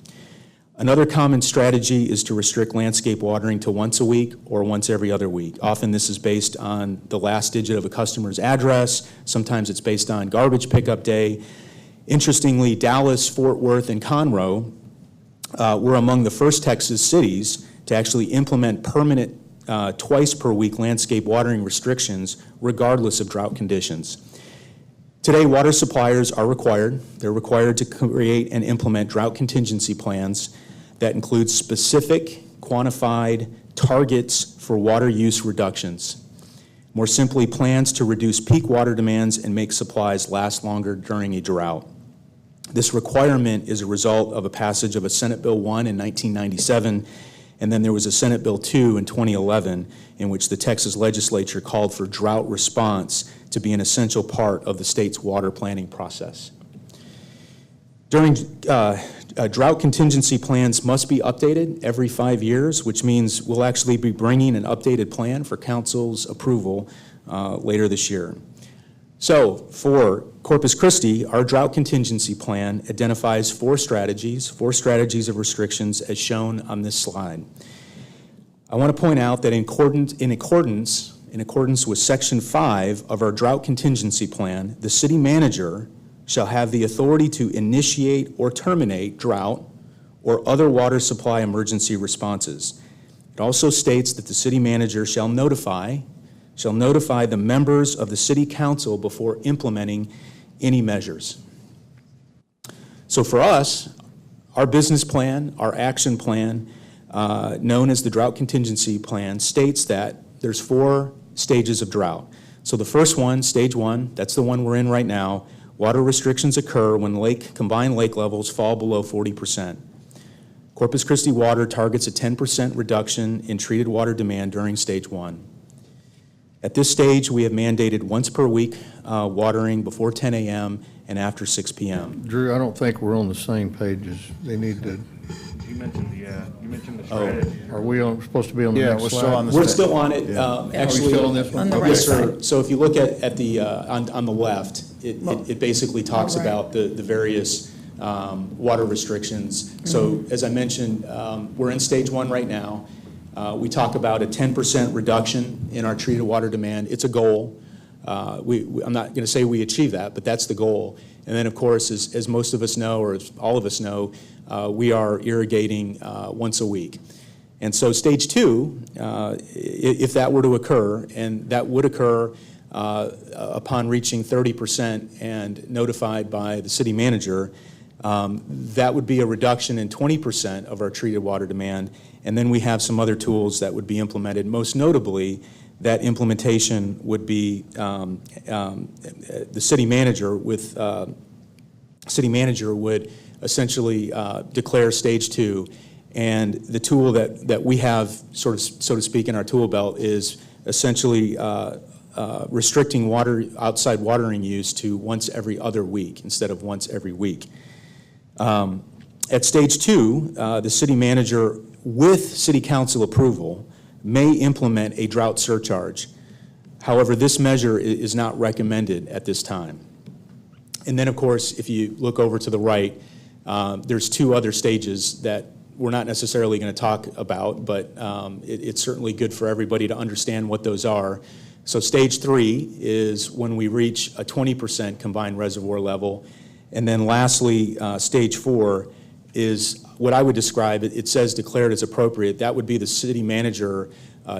Another common strategy is to restrict landscape watering to once a week or once every other week. Often this is based on the last digit of a customer's address. Sometimes it's based on garbage pickup day. Interestingly, Dallas, Fort Worth, and Conroe were among the first Texas cities to actually implement permanent twice per week landscape watering restrictions regardless of drought conditions. Today, water suppliers are required. They're required to create and implement drought contingency plans that include specific, quantified targets for water use reductions. More simply, plans to reduce peak water demands and make supplies last longer during a drought. This requirement is a result of a passage of a Senate Bill 1 in 1997, and then there was a Senate Bill 2 in 2011, in which the Texas legislature called for drought response to be an essential part of the state's water planning process. During drought contingency plans must be updated every 5 years, which means we'll actually be bringing an updated plan for council's approval later this year. So for Corpus Christi, our drought contingency plan identifies four strategies of restrictions as shown on this slide. I want to point out that in accordance with Section 5 of our drought contingency plan, the city manager shall have the authority to initiate or terminate drought or other water supply emergency responses. It also states that the city manager shall notify the members of the city council before implementing any measures. So for us, our business plan, our action plan, known as the drought contingency plan, states that there's 4 stages of drought. So the first one, stage 1, that's the one we're in right now. Water restrictions occur when combined lake levels fall below 40%. Corpus Christi Water targets a 10% reduction in treated water demand during stage 1. At this stage, we have mandated once per week watering before 10 a.m. and after 6 p.m. Drew, I don't think we're on the same pages. They need to. You mentioned the strategy. Are we supposed to be on the next slide? We're still on We're still on it. Actually, Are we still on this one? On the Okay. right side. So if you look at the, on the left, it basically talks about the various water restrictions. So as I mentioned, we're in stage 1 right now. We talk about a 10% reduction in our treated water demand. It's a goal. I'm not going to say we achieve that, but that's the goal. And then, of course, as most of us know, or as all of us know, we are irrigating once a week. And so stage 2, if that were to occur, and that would occur upon reaching 30% and notified by the city manager, that would be a reduction in 20% of our treated water demand. And then we have some other tools that would be implemented. Most notably, that implementation would be the city manager would essentially declare stage 2. And the tool that we have, so to speak, in our tool belt is essentially restricting outside watering use to once every other week instead of once every week. At stage 2, the city manager, with city council approval, may implement a drought surcharge. However, this measure is not recommended at this time. And then, of course, if you look over to the right, there's 2 other stages that we're not necessarily going to talk about, but it's certainly good for everybody to understand what those are. So stage 3 is when we reach a 20% combined reservoir level. And then lastly, stage 4 is what I would describe, it says declared as appropriate. That would be the city manager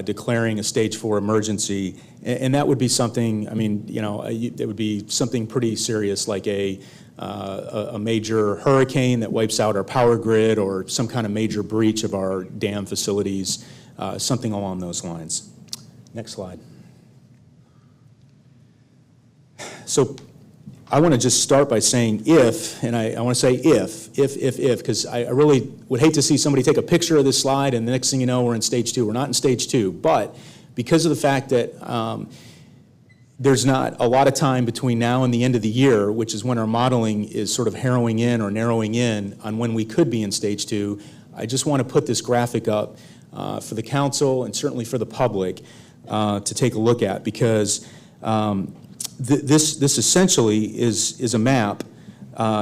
declaring a stage 4 emergency. And that would be something, I mean, it would be something pretty serious, like a major hurricane that wipes out our power grid, or some kind of major breach of our dam facilities, something along those lines. Next slide. So I want to just start by saying if, and I want to say if, because I really would hate to see somebody take a picture of this slide and the next thing you know, we're in stage 2. We're not in stage 2, but because of the fact that there's not a lot of time between now and the end of the year, which is when our modeling is sort of narrowing in on when we could be in stage 2, I just want to put this graphic up for the council and certainly for the public to take a look at, because this essentially is a map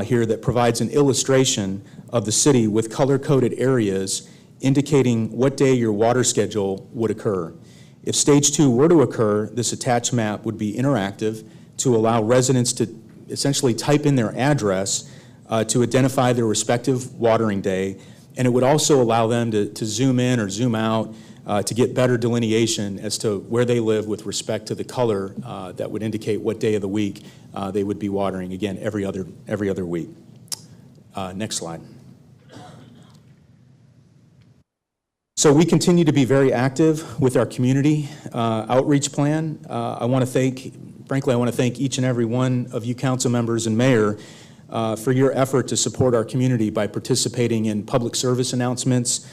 here that provides an illustration of the city with color-coded areas indicating what day your water schedule would occur. If stage 2 were to occur, this attached map would be interactive to allow residents to essentially type in their address to identify their respective watering day, and it would also allow them to zoom in or zoom out to get better delineation as to where they live with respect to the color that would indicate what day of the week they would be watering, again, every other week. Next slide. So we continue to be very active with our community outreach plan. I want to thank each and every one of you council members and mayor for your effort to support our community by participating in public service announcements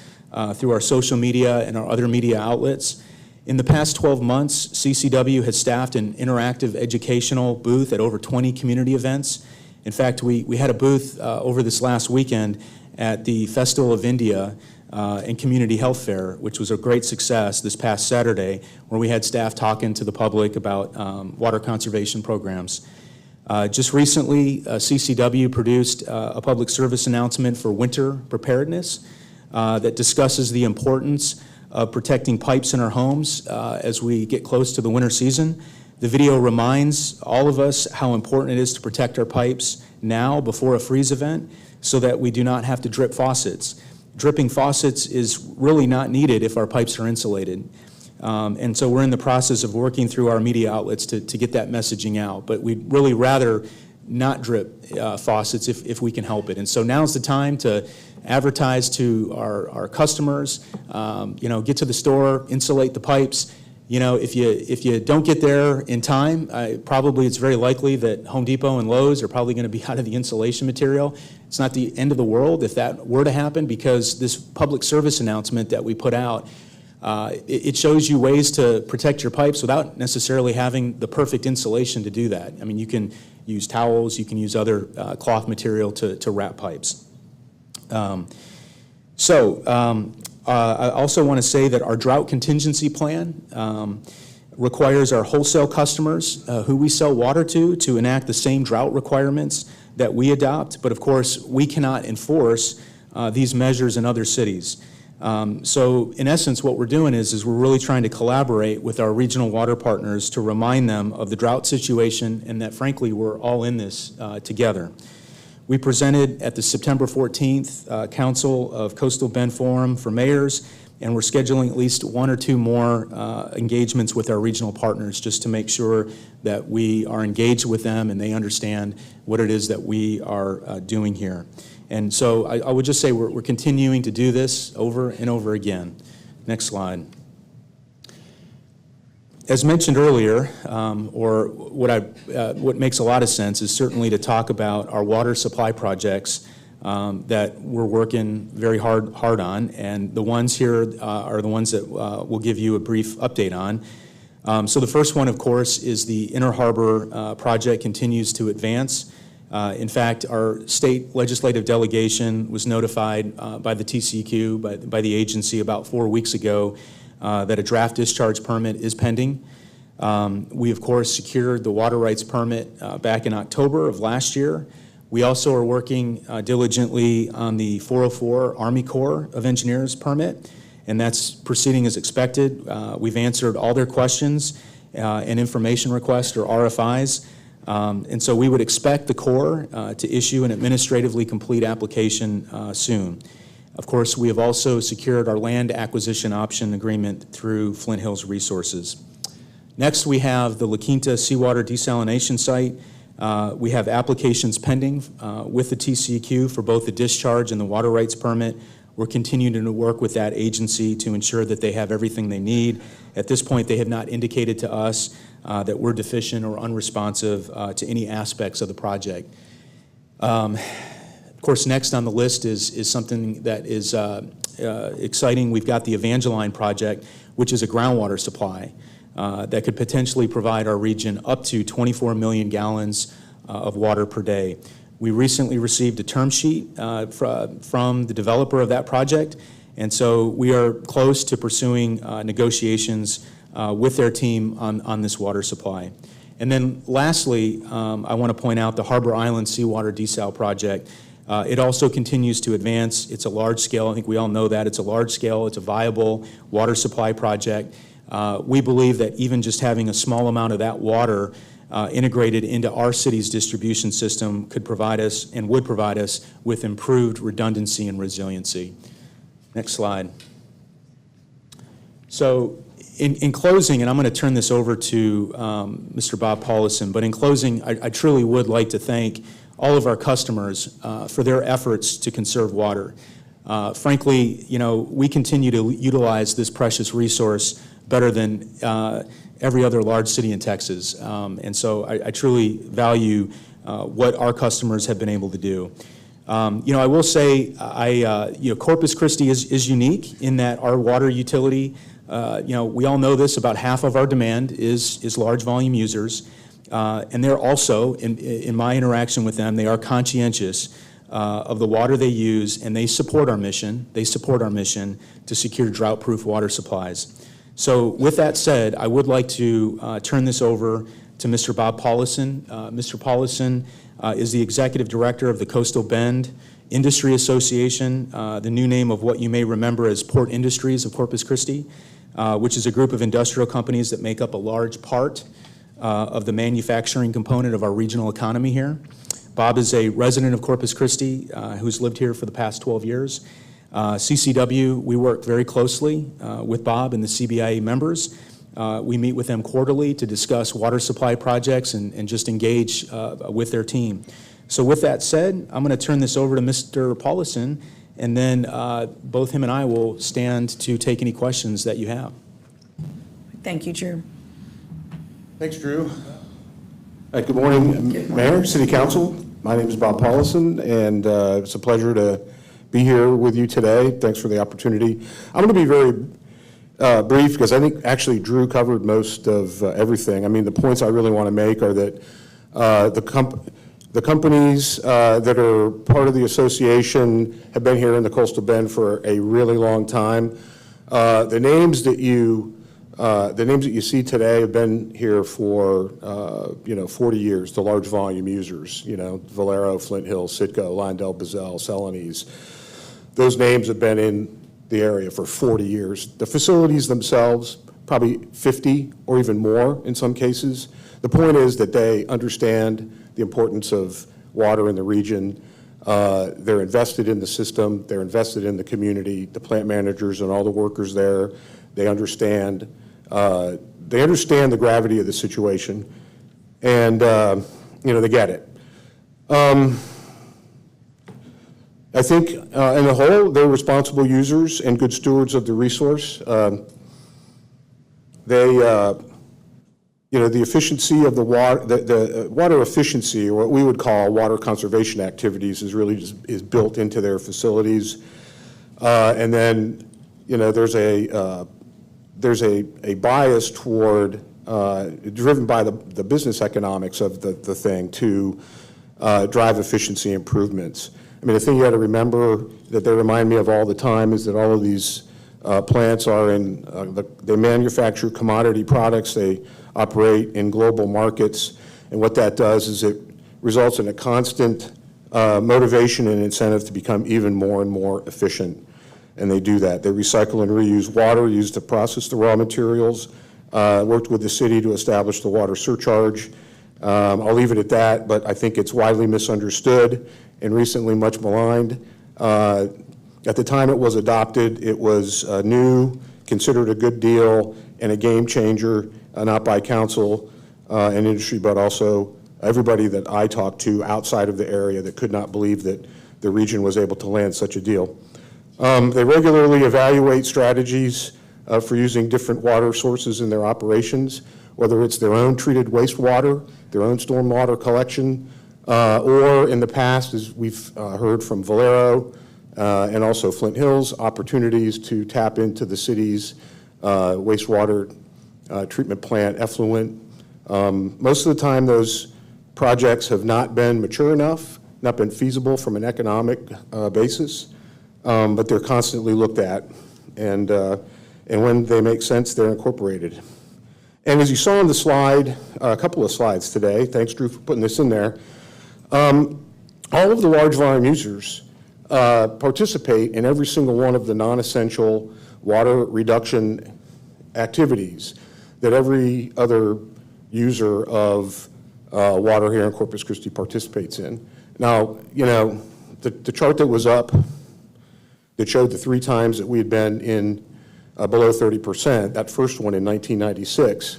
through our social media and our other media outlets. In the past 12 months, CCW has staffed an interactive educational booth at over 20 community events. In fact, we had a booth over this last weekend at the Festival of India and Community Health Fair, which was a great success this past Saturday, where we had staff talking to the public about water conservation programs. Just recently, CCW produced a public service announcement for winter preparedness that discusses the importance of protecting pipes in our homes as we get close to the winter season. The video reminds all of us how important it is to protect our pipes now before a freeze event so that we do not have to drip faucets. Dripping faucets is really not needed if our pipes are insulated. And so we're in the process of working through our media outlets to get that messaging out. But we'd really rather not drip faucets if we can help it. And so now's the time to advertise to our customers, get to the store, insulate the pipes. If you don't get there in time, probably it's very likely that Home Depot and Lowe's are probably going to be out of the insulation material. It's not the end of the world if that were to happen, because this public service announcement that we put out, it shows you ways to protect your pipes without necessarily having the perfect insulation to do that. I mean, you can use towels, you can use other cloth material to wrap pipes. I also want to say that our drought contingency plan requires our wholesale customers who we sell water to enact the same drought requirements that we adopt, but of course we cannot enforce these measures in other cities. So in essence, what we're doing is we're really trying to collaborate with our regional water partners to remind them of the drought situation and that frankly we're all in this together. We presented at the September 14th Council of Coastal Bend Forum for Mayors, and we're scheduling at least one or two more engagements with our regional partners just to make sure that we are engaged with them and they understand what it is that we are doing here. And so I would just say we're continuing to do this over and over again. Next slide. As mentioned earlier, what makes a lot of sense is certainly to talk about our water supply projects that we're working very hard on, and the ones here are the ones that we'll give you a brief update on. So the first one, of course, is the Inner Harbor project continues to advance. In fact, our state legislative delegation was notified by the TCEQ, by the agency about 4 weeks ago, that a draft discharge permit is pending. We, of course, secured the water rights permit back in October of last year. We also are working diligently on the 404 Army Corps of Engineers permit, and that's proceeding as expected. We've answered all their questions and information requests, or RFIs. And so we would expect the Corps to issue an administratively complete application soon. Of course, we have also secured our land acquisition option agreement through Flint Hills Resources. Next, we have the La Quinta seawater desalination site. We have applications pending with the TCEQ for both the discharge and the water rights permit. We're continuing to work with that agency to ensure that they have everything they need. At this point, they have not indicated to us that we're deficient or unresponsive to any aspects of the project. Of course, next on the list is something that is exciting. We've got the Evangeline project, which is a groundwater supply that could potentially provide our region up to 24 million gallons of water per day. We recently received a term sheet from the developer of that project, and so we are close to pursuing negotiations with their team on this water supply. And then lastly, I want to point out the Harbor Island Seawater Desal project. It also continues to advance. It's a large scale, I think we all know that. It's a large scale, it's a viable water supply project. We believe that even just having a small amount of that water integrated into our city's distribution system could provide us and would provide us with improved redundancy and resiliency. Next slide. So in closing, and I'm going to turn this over to Mr. Bob Paulison, but in closing, I truly would like to thank all of our customers for their efforts to conserve water. Frankly, you know, we continue to utilize this precious resource better than every other large city in Texas. And so I truly value what our customers have been able to do. You know, I will say, you know, Corpus Christi is unique in that our water utility, you know, we all know this, about half of our demand is large volume users. And they're also, in my interaction with them, they are conscientious of the water they use, and they support our mission. They support our mission to secure drought-proof water supplies. So with that said, I would like to turn this over to Mr. Bob Paulison. Mr. Paulison is the Executive Director of the Coastal Bend Industry Association, the new name of what you may remember as Port Industries of Corpus Christi, which is a group of industrial companies that make up a large part of the manufacturing component of our regional economy here. Bob is a resident of Corpus Christi who's lived here for the past 12 years. CCW, we work very closely with Bob and the CBIA members. We meet with them quarterly to discuss water supply projects and just engage with their team. So with that said, I'm going to turn this over to Mr. Paulison, and then both him and I will stand to take any questions that you have. Thank you, Drew. Thanks, Drew. Good morning, Mayor, City Council. My name is Bob Paulison, and it's a pleasure to be here with you today. Thanks for the opportunity. I'm going to be very brief because I think actually Drew covered most of everything. I mean, the points I really want to make are that the companies that are part of the association have been here in the Coastal Bend for a really long time. The names that you see today have been here for 40 years. The large volume users, Valero, Flint Hill, Citgo, Lyndell, Bazell, Celanese. Those names have been in the area for 40 years. The facilities themselves, probably 50 or even more in some cases. The point is that they understand the importance of water in the region. They're invested in the system. They're invested in the community, the plant managers and all the workers there. They understand the gravity of the situation, and they get it. I think, in the whole, they're responsible users and good stewards of the resource. The efficiency of the water, the water efficiency, or what we would call water conservation activities, is really is built into their facilities. And then, there's a bias toward, driven by the business economics of the thing to drive efficiency improvements. I mean, the thing you got to remember that they remind me of all the time is that all of these plants are they manufacture commodity products, they operate in global markets, and what that does is it results in a constant motivation and incentive to become even more and more efficient. And they do that. They recycle and reuse water used to process the raw materials, worked with the city to establish the water surcharge. I'll leave it at that, but I think it's widely misunderstood and recently much maligned. At the time it was adopted, it was new, considered a good deal, and a game changer, not by council and industry, but also everybody that I talked to outside of the area that could not believe that the region was able to land such a deal. They regularly evaluate strategies for using different water sources in their operations, whether it's their own treated wastewater, their own stormwater collection, or in the past, as we've heard from Valero and also Flint Hills, opportunities to tap into the city's wastewater treatment plant effluent. Most of the time, those projects have not been mature enough, not been feasible from an economic basis, but they're constantly looked at, and when they make sense, they're incorporated. And as you saw on the slide, a couple of slides today, thanks Drew for putting this in there, all of the large volume users participate in every single one of the non-essential water reduction activities that every other user of water here in Corpus Christi participates in. Now, you know, the chart that was up that showed the 3 times that we had been in below 30%, that first one in 1996,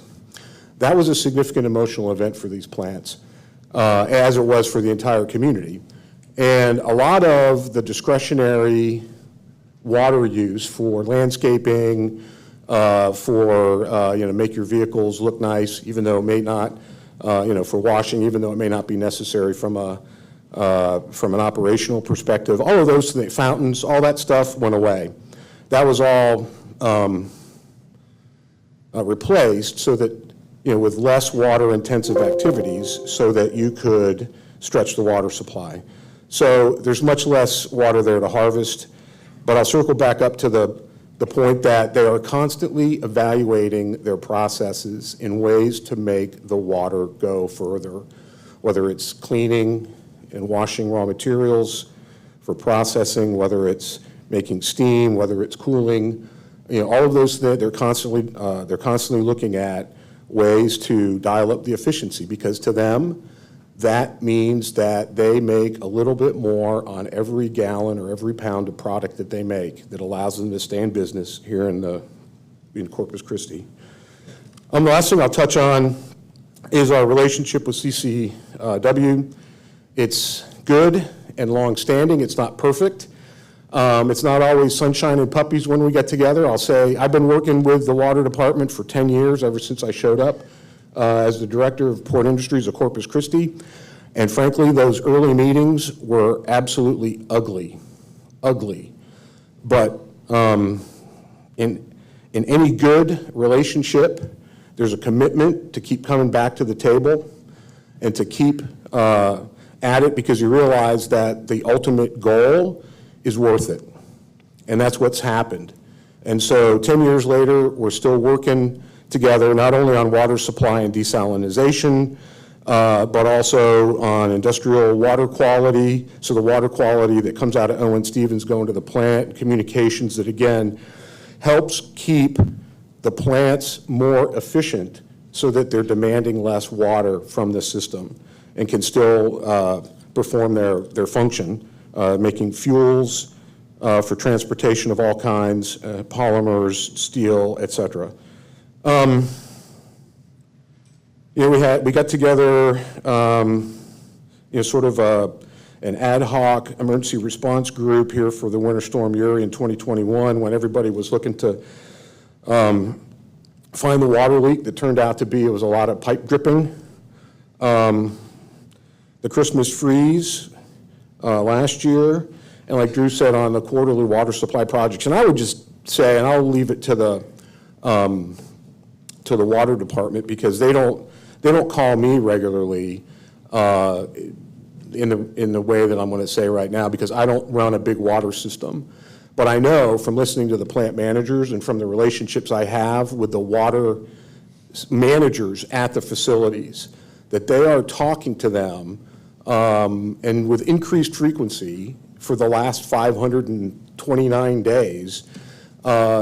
that was a significant emotional event for these plants, as it was for the entire community. And a lot of the discretionary water use for landscaping, for, you know, make your vehicles look nice, even though it may not, you know, for washing, even though it may not be necessary from an operational perspective. All of those things, fountains, all that stuff went away. That was all replaced so that, you know, with less water-intensive activities so that you could stretch the water supply. So there's much less water there to harvest, but I'll circle back up to the point that they are constantly evaluating their processes in ways to make the water go further, whether it's cleaning and washing raw materials for processing, whether it's making steam, whether it's cooling, you know, all of those things, they're constantly looking at ways to dial up the efficiency, because to them, that means that they make a little bit more on every gallon or every pound of product that they make that allows them to stay in business here in Corpus Christi. The last thing I'll touch on is our relationship with CCW. It's good and long-standing. It's not perfect. It's not always sunshine and puppies when we get together. I'll say I've been working with the water department for 10 years, ever since I showed up as the director of Port Industries of Corpus Christi. And frankly, those early meetings were absolutely ugly. But in any good relationship, there's a commitment to keep coming back to the table and to keep at it, because you realize that the ultimate goal is worth it. And that's what's happened. And so 10 years later, we're still working together, not only on water supply and desalinization, but also on industrial water quality. So the water quality that comes out of Owen Stevens going to the plant, communications that, again, helps keep the plants more efficient so that they're demanding less water from the system and can still perform their function, making fuels for transportation of all kinds, polymers, steel, et cetera. You know, we got together, you know, sort of an ad hoc emergency response group here for the Winter Storm Uri in 2021, when everybody was looking to find the water leak that turned out to be, it was a lot of pipe dripping. The Christmas freeze last year, and like Drew said, on the quarterly water supply projects. And I would just say, and I'll leave it to the water department, because they don't call me regularly in the way that I'm going to say right now, because I don't run a big water system. But I know from listening to the plant managers and from the relationships I have with the water managers at the facilities, that they are talking to them and with increased frequency for the last 529 days,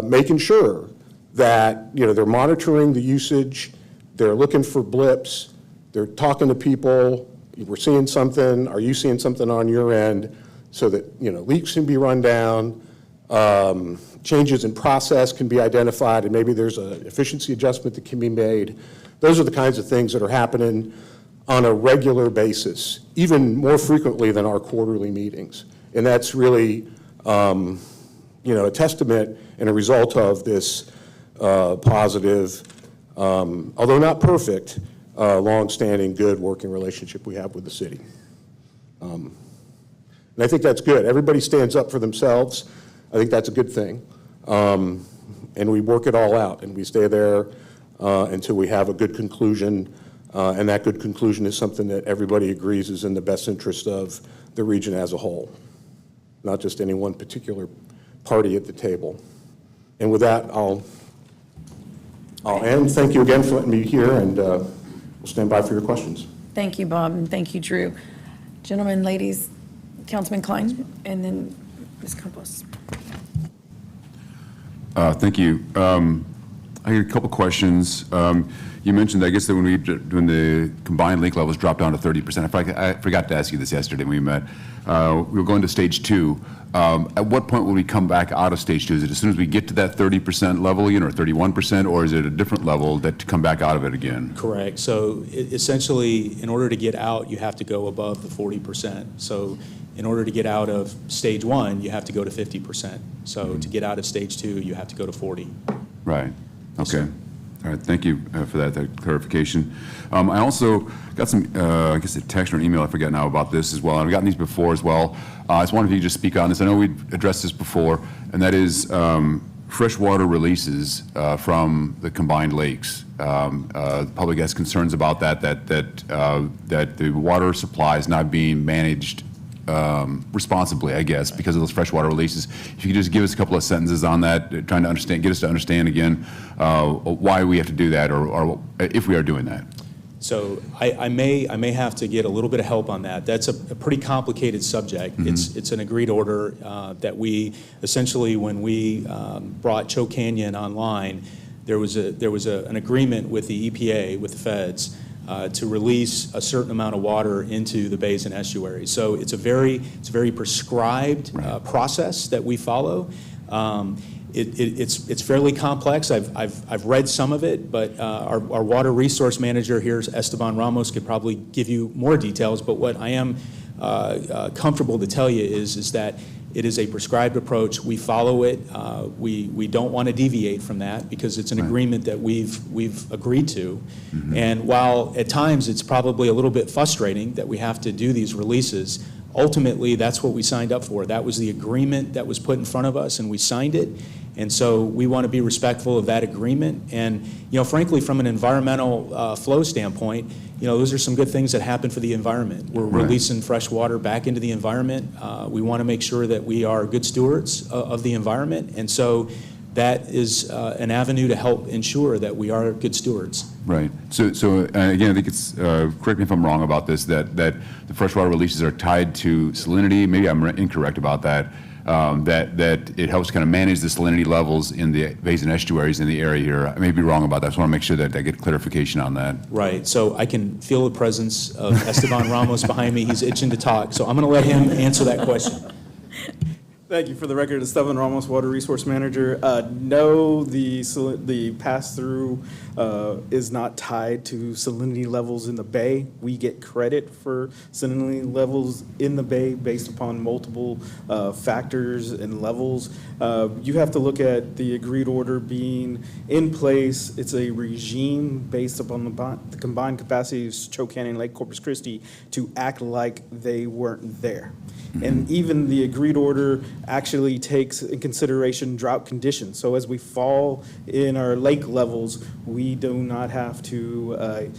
making sure that, you know, they're monitoring the usage, they're looking for blips, they're talking to people, we're seeing something, are you seeing something on your end, so that, you know, leaks can be run down, changes in process can be identified, and maybe there's an efficiency adjustment that can be made. Those are the kinds of things that are happening on a regular basis, even more frequently than our quarterly meetings. And that's really, you know, a testament and a result of this positive, although not perfect, long-standing, good working relationship we have with the city. And I think that's good. Everybody stands up for themselves. I think that's a good thing. And we work it all out, and we stay there until we have a good conclusion. And that good conclusion is something that everybody agrees is in the best interest of the region as a whole, not just any one particular party at the table. And with that, I'll end. Thank you again for letting me here, and we'll stand by for your questions. Thank you, Bob, and thank you, Drew. Gentlemen, ladies, Councilman Klein, and then Ms. Campos. Thank you. I had a couple questions. You mentioned, I guess, that when the combined lake levels dropped down to 30%, I forgot to ask you this yesterday when we met. We were going to stage 2. At what point will we come back out of stage 2? Is it as soon as we get to that 30% level again, or 31%, or is it a different level that to come back out of it again? Correct. So essentially, in order to get out, you have to go above the 40%. So in order to get out of stage 1, you have to go to 50%. So to get out of stage 2, you have to go to 40. Right. Okay. All right. Thank you for that clarification. I also got some, I guess, a text or an email, I forget now, about this as well. And I've gotten these before as well. I just wondered if you could just speak on this. I know we've addressed this before, and that is freshwater releases from the combined lakes. The public has concerns about that the water supply is not being managed responsibly, I guess, because of those freshwater releases. If you could just give us a couple of sentences on that, trying to understand, get us to understand again why we have to do that, or if we are doing that. So I may have to get a little bit of help on that. That's a pretty complicated subject. Mm-hmm. It's an agreed order that we essentially, when we brought Choke Canyon online, there was an agreement with the EPA, with the feds, to release a certain amount of water into the bays and estuaries. So it's a very prescribed process that we follow. It's fairly complex. I've read some of it, but our water resource manager here, Esteban Ramos, could probably give you more details. But what I am comfortable to tell you is that it is a prescribed approach. We follow it. We don't want to deviate from that because it's an agreement that we've agreed to. Mm-hmm. And while at times it's probably a little bit frustrating that we have to do these releases, ultimately that's what we signed up for. That was the agreement that was put in front of us, and we signed it. And so we want to be respectful of that agreement. And frankly, from an environmental flow standpoint, those are some good things that happen for the environment. We're releasing fresh water back into the environment. We want to make sure that we are good stewards of the environment. And so that is an avenue to help ensure that we are good stewards. Right. So again, I think it's, correct me if I'm wrong about this, that the freshwater releases are tied to salinity. Maybe I'm incorrect about that. That it helps kind of manage the salinity levels in the bays and estuaries in the area here. I may be wrong about that. I just want to make sure that I get clarification on that. Right. So I can feel the presence of Esteban Ramos behind me. He's itching to talk. So I'm going to let him answer that question. Thank you. For the record, Esteban Ramos, Water Resource Manager. No, the pass-through is not tied to salinity levels in the bay. We get credit for salinity levels in the bay based upon multiple factors and levels. You have to look at the agreed order being in place. It's a regime based upon the combined capacities of Choke Canyon, Lake Corpus Christi, to act like they weren't there. Mm-hmm. And even the agreed order actually takes in consideration drought conditions. So as we fall in our lake levels, we do not have to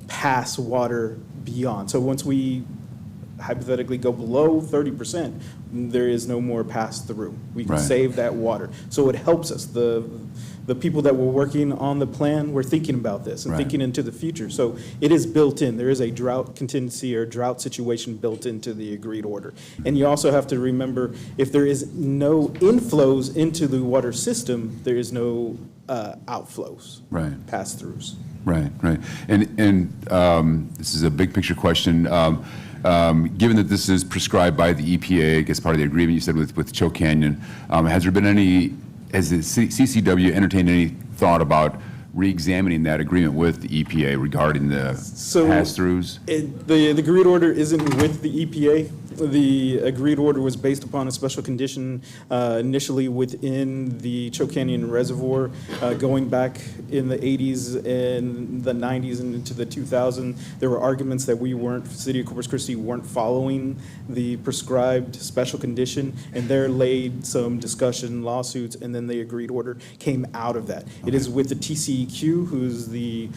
pass water beyond. So once we hypothetically go below 30%, there is no more pass through. We can save that water. So it helps us. The people that were working on the plan were thinking about this and thinking into the future. So it is built in. There is a drought contingency or drought situation built into the agreed order. And you also have to remember, if there is no inflows into the water system, there is no outflows, pass-throughs. Right. And this is a big picture question. Given that this is prescribed by the EPA, I guess part of the agreement you said with Choke Canyon, has the CCW entertained any thought about re-examining that agreement with the EPA regarding the pass-throughs? The agreed order isn't with the EPA. The agreed order was based upon a special condition initially within the Choke Canyon Reservoir going back in the 80s and the 90s and into the 2000s. There were arguments that City of Corpus Christi weren't following the prescribed special condition, and there laid some discussion, lawsuits, and then the agreed order came out of that. It is with the TCEQ, who's the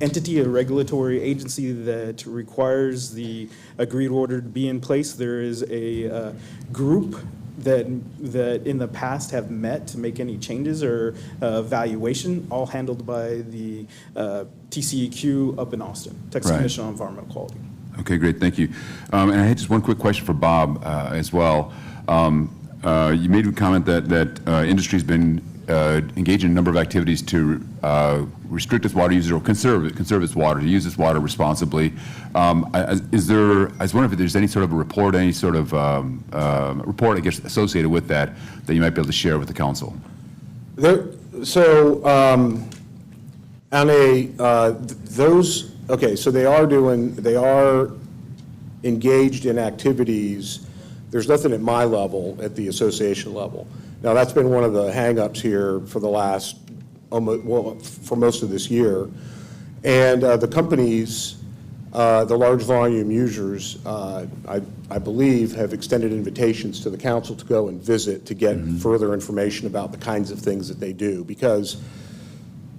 entity, a regulatory agency that requires the agreed order to be in place. There is a group that in the past have met to make any changes or evaluation, all handled by the TCEQ up in Austin, Texas Commission on Environmental Quality. Okay, great, thank you. And I had just one quick question for Bob as well. You made a comment that industry's been engaged in a number of activities to restrict its water usage or conserve its water, to use its water responsibly. I was wondering if there's any sort of a report, any sort of report, I guess, associated with that you might be able to share with the council. So they are engaged in activities. There's nothing at my level, at the association level. Now, that's been one of the hangups here for the last, for most of this year. And the companies, the large volume users, I believe, have extended invitations to the council to go and visit to get further information about the kinds of things that they do. Because,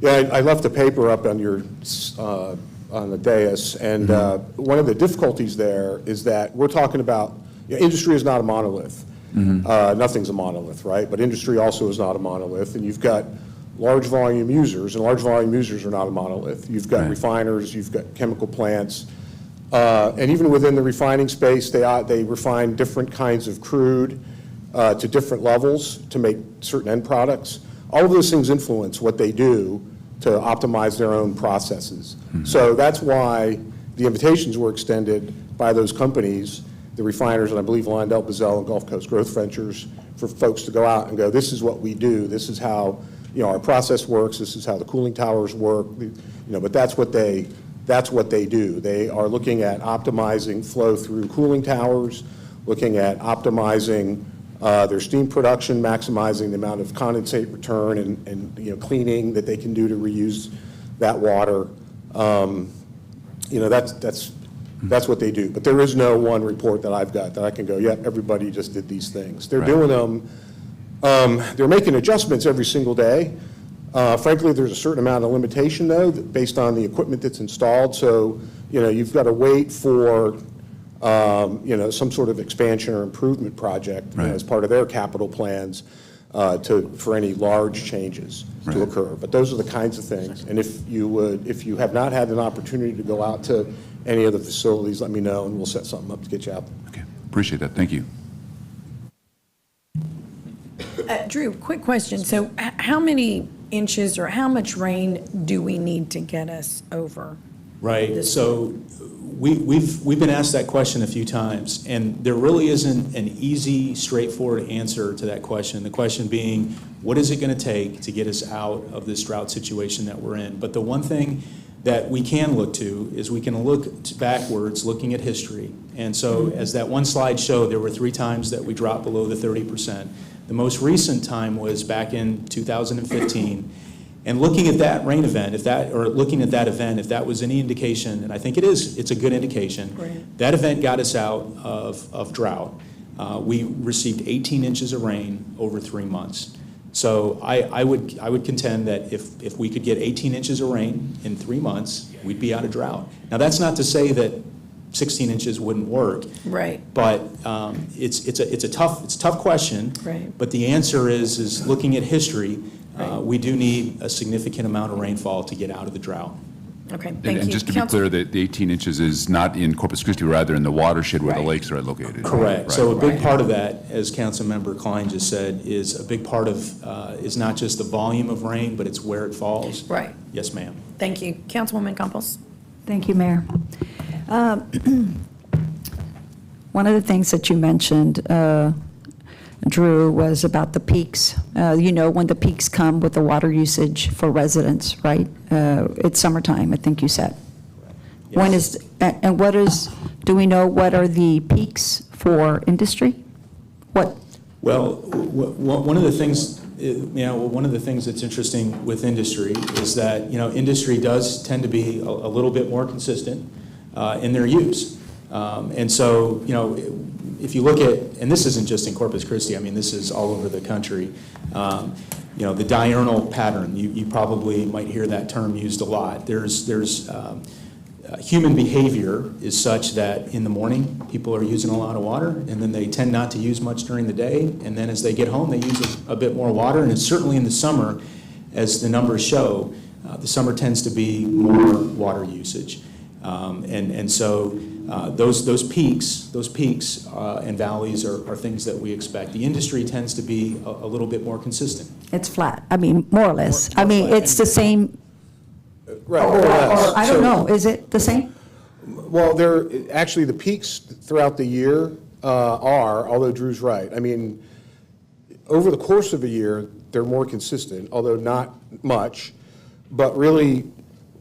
yeah, I left a paper up on your on the dais, and one of the difficulties there is that we're talking about, industry is not a monolith. Nothing's a monolith, right? But industry also is not a monolith, and you've got large volume users, and large volume users are not a monolith. You've got refiners, you've got chemical plants, and even within the refining space, they refine different kinds of crude to different levels to make certain end products. All of those things influence what they do to optimize their own processes. So that's why the invitations were extended by those companies, the refiners, and I believe LyondellBasell and Gulf Coast Growth Ventures, for folks to go out and go, this is what we do, this is how our process works, this is how the cooling towers work, but that's what they do. They are looking at optimizing flow through cooling towers, looking at optimizing their steam production, maximizing the amount of condensate return and cleaning that they can do to reuse that water. That's what they do. But there is no one report that I've got that I can go, yep, everybody just did these things. They're doing them. They're making adjustments every single day. Frankly, there's a certain amount of limitation, though, based on the equipment that's installed. So, you've got to wait for some sort of expansion or improvement project as part of their capital plans for any large changes to occur. But those are the kinds of things. And if you have not had an opportunity to go out to any of the facilities, let me know, and we'll set something up to get you out. Okay, appreciate that. Thank you. Drew, quick question. So how many inches or how much rain do we need to get us over? Right. So we've been asked that question a few times, and there really isn't an easy, straightforward answer to that question. The question being, what is it going to take to get us out of this drought situation that we're in? But the one thing that we can look to is we can look backwards, looking at history. And so as that one slide showed, there were 3 times that we dropped below the 30%. The most recent time was back in 2015. And looking at that rain event, if that was any indication, and I think it's a good indication, that event got us out of drought. We received 18 inches of rain over 3 months. So I would contend that if we could get 18 inches of rain in 3 months, we'd be out of drought. Now, that's not to say that 16 inches wouldn't work. Right. But it's a tough question. Right. But the answer is looking at history, we do need a significant amount of rainfall to get out of the drought. Okay, thank And you. just to be clear, the 18 inches is not in Corpus Christi, rather in the watershed where the lakes are located. Correct. Right. So a big part of that, as Councilmember Klein just said, is a big part of, is not just the volume of rain, but it's where it falls. Right. Yes, ma'am. Thank you. Councilwoman Campos. Thank you, Mayor. One of the things that you mentioned, Drew, was about the peaks. When the peaks come with the water usage for residents, right? It's summertime, I think you said. Yes. Do we know what are the peaks for industry? What? Well, one of the things, one of the things that's interesting with industry is that, industry does tend to be a little bit more consistent in their use. And so, if you look at, and this isn't just in Corpus Christi, I mean, this is all over the country, the diurnal pattern, you probably might hear that term used a lot. There's human behavior is such that in the morning, people are using a lot of water, and then they tend not to use much during the day, and then as they get home, they use a bit more water, and it's certainly in the summer, as the numbers show, the summer tends to be more water usage. And so those peaks and valleys are things that we expect. The industry tends to be a little bit more consistent. It's flat, I mean, more or less. I mean, it's the same, Right, or more or less. I don't So- know, is it the same? Well, actually, the peaks throughout the year are, although Drew's right. I mean, over the course of a year, they're more consistent, although not much. But really,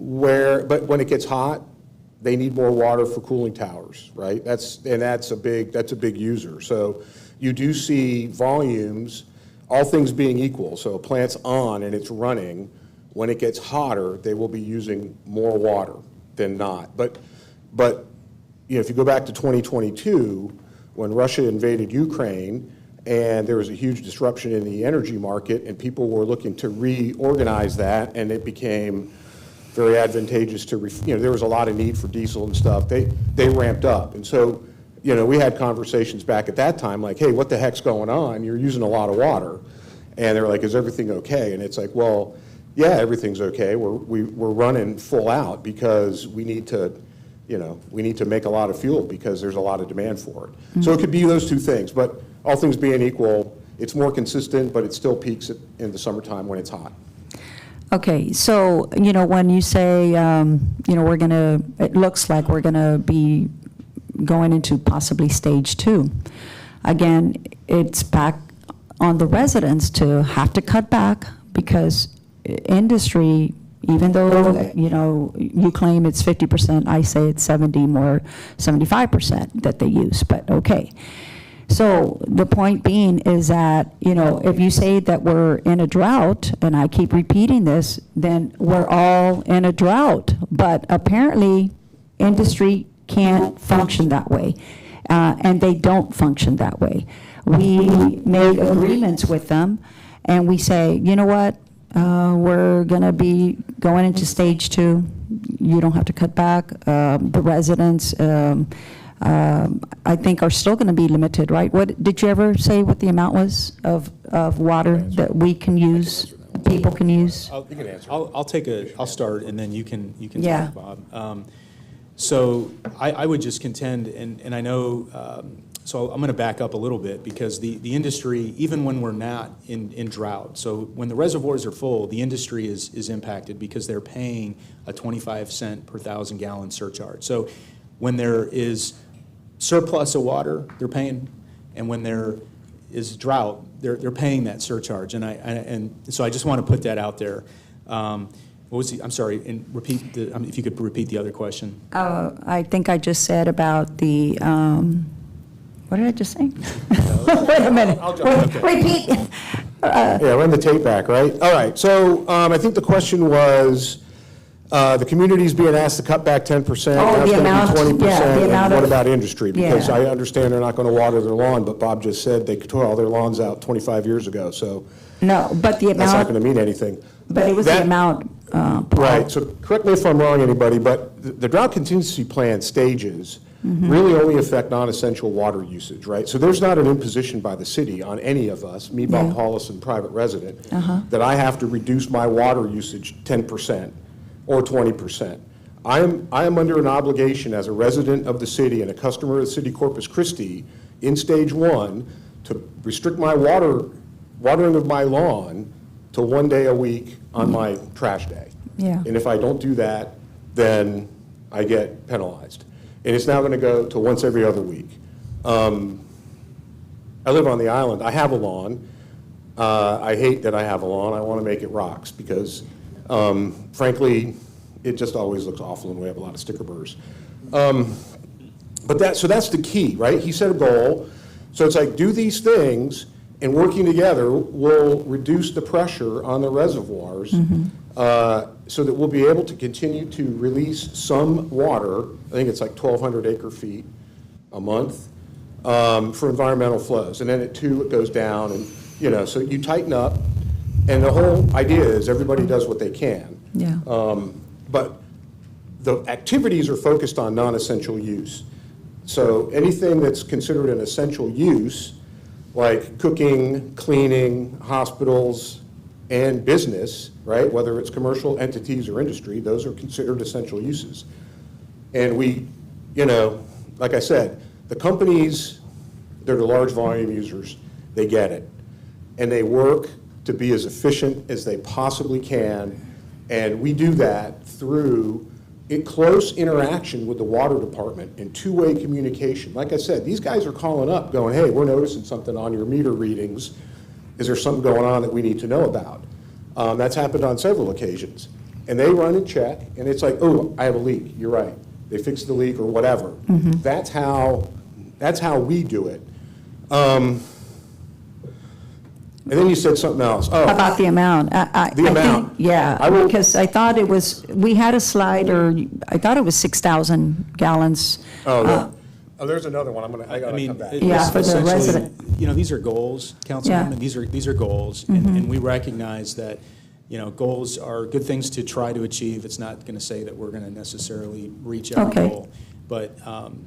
but when it gets hot, they need more water for cooling towers, right? That's a big user. So you do see volumes, all things being equal. So a plant's on and it's running. When it gets hotter, they will be using more water than not. But you know, if you go back to 2022, when Russia invaded Ukraine, and there was a huge disruption in the energy market, and people were looking to reorganize that, and it became very advantageous to, you know, there was a lot of need for diesel and stuff. They ramped up. And so, you know, we had conversations back at that time like, hey, what the heck's going on? You're using a lot of water. And they're like, is everything okay? And it's like, well, yeah, everything's okay. We're running full out because we need to, you know, we need to make a lot of fuel because there's a lot of demand for it. So it could be those two things, but all things being equal, it's more consistent, but it still peaks in the summertime when it's hot. Okay, so, you know, when you say, you know, it looks like we're gonna be going into possibly stage 2. Again, it's back on the residents to have to cut back because industry, even though, you know, you claim it's 50%, I say it's 75% that they use, but okay. So the point being is that, you know, if you say that we're in a drought, and I keep repeating this, then we're all in a drought. But apparently, industry can't function that way, and they don't function that way. We make agreements with them, and we say, you know what, we're going to be going into stage 2. You don't have to cut back. The residents, I think, are still going to be limited, right? What did you ever say what the amount was of water that we can use, people can use? I'll start, and then you can Yeah. talk, Bob. So I would just contend, and I know, so I'm going to back up a little bit because the industry, even when we're not in drought, so when the reservoirs are full, the industry is impacted because they're paying a 25-cent per 1,000 gallon surcharge. So when there is surplus of water, they're paying, and when there is drought, they're paying that surcharge. And so I just want to put that out there. What was I'm sorry, and repeat if you could repeat the other question. I think I just said about the, what did I just say? Wait a minute. Repeat. Yeah, run the tape back, right? All right, so I think the question was, the community's being asked to cut back 10%, that's the going amount, to be 20%, yeah, the and amount what of- about industry? Because yeah. I understand they're not going to water their lawn, but Bob just said they tore all their lawns out 25 years ago, so No, but the that's not amount, going to mean anything. but it was the That- amount, Paul. Right, so correct me if I'm wrong, anybody, but the drought contingency plan stages really only affect non-essential water usage, right? So there's not an imposition by the city on any of us, me, Bob Yeah. Paulus, private resident, that I have to reduce my water usage 10% or 20%. I am under an obligation as a resident of the city and a customer of the city Corpus Christi in stage 1 to restrict my watering of my lawn to 1 day a week on my trash day. Yeah. And if I don't do that, then I get penalized. And it's now going to go to once every other week. I live on the island. I have a lawn. I hate that I have a lawn. I want to make it rocks because, frankly, it just always looks awful and we have a lot of sticker burrs. So that's the key, right? He set a goal. So it's like, do these things, and working together will reduce the pressure on the reservoirs so that we'll be able to continue to release some water, I think it's like 1,200 acre feet a month, for environmental flows. And then at 2, it goes down, and, you know, so you tighten up, and the whole idea is everybody does what they can. Yeah. But the activities are focused on non-essential use. So anything that's considered an essential use, like cooking, cleaning, hospitals, and business, right, whether it's commercial entities or industry, those are considered essential uses. And we, you know, like I said, the companies, they're the large volume users, they get it. And they work to be as efficient as they possibly can. And we do that through close interaction with the water department and two-way communication. Like I said, these guys are calling up going, hey, we're noticing something on your meter readings. Is there something going on that we need to know about? That's happened on several occasions. And they run and check, and it's like, oh, I have a leak. You're right. They fixed the leak or whatever. Mm-hmm. That's how we do it. And then you said something else. Oh, About the amount. I amount. think, yeah, because I thought it was, we had a slide, or I thought it was 6,000 gallons. There's another one. I gotta come back. Yeah, for the resident. You know, these are goals, Councilwoman. Yeah. These are goals, and we recognize that, you know, goals are good things to try to achieve. It's not going to say that we're going to necessarily reach our goal. But,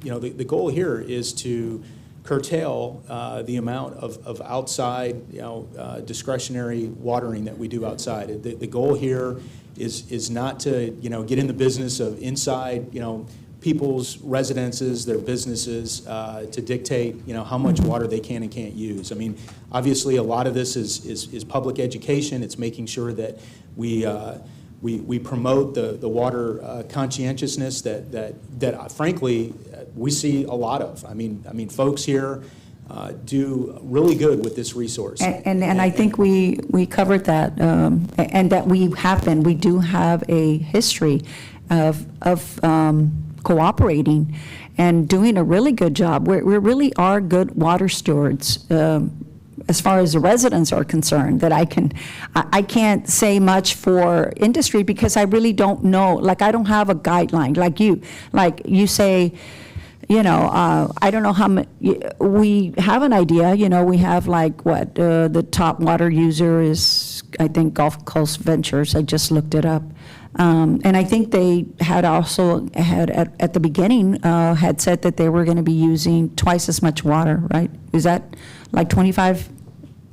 you know, the goal here is to curtail the amount of outside, you know, discretionary watering that we do outside. The goal here is not to, you know, get in the business of inside, you know, people's residences, their businesses, to dictate, you know, how much water they can and can't use. I mean, obviously, a lot of this is public education. It's making sure that we promote the water conscientiousness that frankly we see a lot of. I mean, folks here do really good with this resource. And I think we covered that, and that we do have a history of cooperating and doing a really good job. We really are good water stewards. As far as the residents are concerned, that I can't say much for industry because I really don't know. Like, I don't have a guideline like you say, you know, I don't know how much, we have an idea, you know, we have like what, the top water user is, I think, Gulf Coast Ventures. I just looked it up. And I think they had also at the beginning, had said that they were going to be using twice as much water, right? Is that like 25,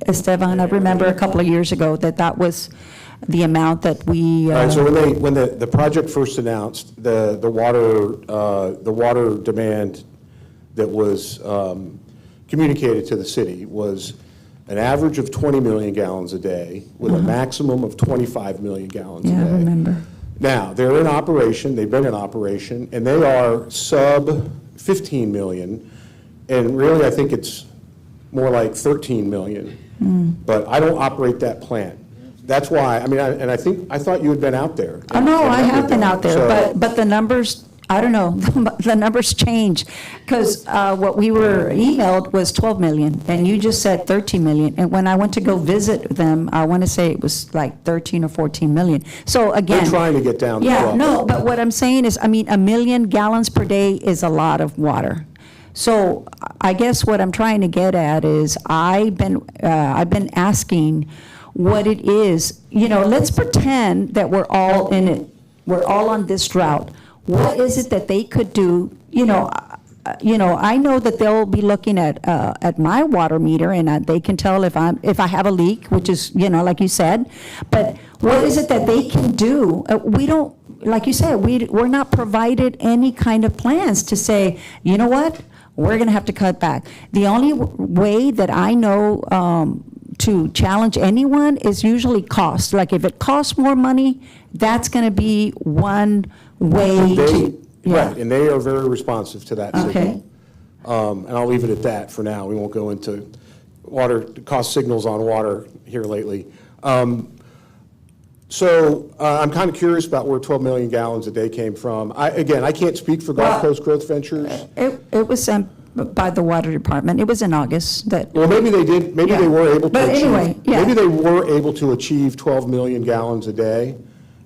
Esteban? I remember a couple of years ago that was the amount that we. All right, so when the project first announced, the water demand that was communicated to the city was an average of 20 million gallons a day with a maximum of 25 million gallons a day. Yeah, I remember. Now, they're in operation, they've been in operation, and they are sub 15 million, and really I think it's more like 13 million. But I don't operate that plant. That's why, I mean, I thought you had been out there. Oh, no, I have been out there, but the numbers, I don't know, the numbers change, because what we were emailed was 12 million, and you just said 13 million, and when I went to go visit them, I want to say it was like 13 or 14 million. So again. They're trying to get down to 12. Yeah, no, but what I'm saying is, I mean, 1 million gallons per day is a lot of water. So I guess what I'm trying to get at is I've been asking what it is. You know, let's pretend that we're all in it. We're all on this drought. What is it that they could do? You know, I know that they'll be looking at my water meter, and they can tell if I have a leak, which is, you know, like you said. But what is it that they can do? We don't, like you said, we're not provided any kind of plans to say, you know what, we're going to have to cut back. The only way that I know to challenge anyone is usually cost. Like, if it costs more money, that's going to be one way to. Yeah. Right, and they are very responsive to that signal. Okay. And I'll leave it at that for now. We won't go into cost signals on water here lately. So I'm kind of curious about where 12 million gallons a day came from. Again, I can't speak for Gulf Coast Growth Ventures. It was sent by the water department. It was in August that. Well, maybe they did. Maybe they were able to. But anyway, yeah. Maybe they were able to achieve 12 million gallons a day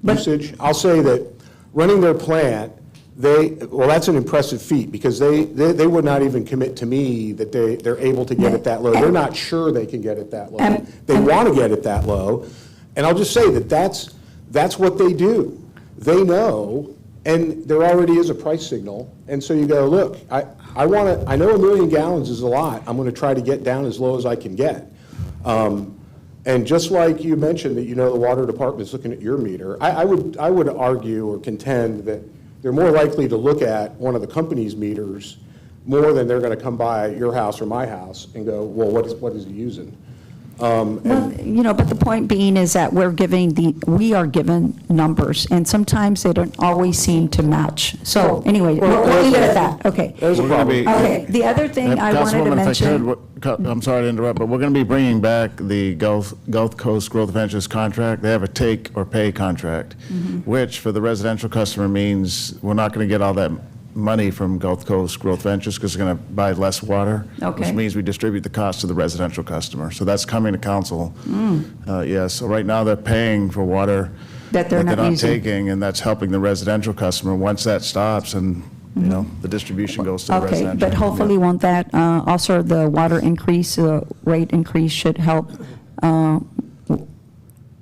usage. I'll say that running their plant, that's an impressive feat, because they would not even commit to me that they're able to get it that low. They're not sure they can get it that low. They want to get it that low. And I'll just say that that's what they do. They know, and there already is a price signal. And so you go, look, I know 1 million gallons is a lot. I'm going to try to get down as low as I can get. And just like you mentioned that, you know, the water department is looking at your meter, I would argue or contend that they're more likely to look at one of the company's meters more than they're going to come by your house or my house and go, well, what is he using? Well, but the point being is that we are given numbers, and sometimes they don't always seem to match. So anyway, we'll leave it at that. Okay. There's a problem. Okay, the other thing I wanted to mention. I'm sorry to interrupt, but we're going to be bringing back the Gulf Coast Growth Ventures contract. They have a take or pay contract, which for the residential customer means we're not going to get all that money from Gulf Coast Growth Ventures because they're going to buy less water, which means we distribute the cost to the residential customer. So that's coming to council. Yes, so right now they're paying for water that they're not taking, and that's helping the residential customer. Once that stops, and the distribution goes to the residential. Okay, but hopefully won't that, also the water increase, rate increase should help, more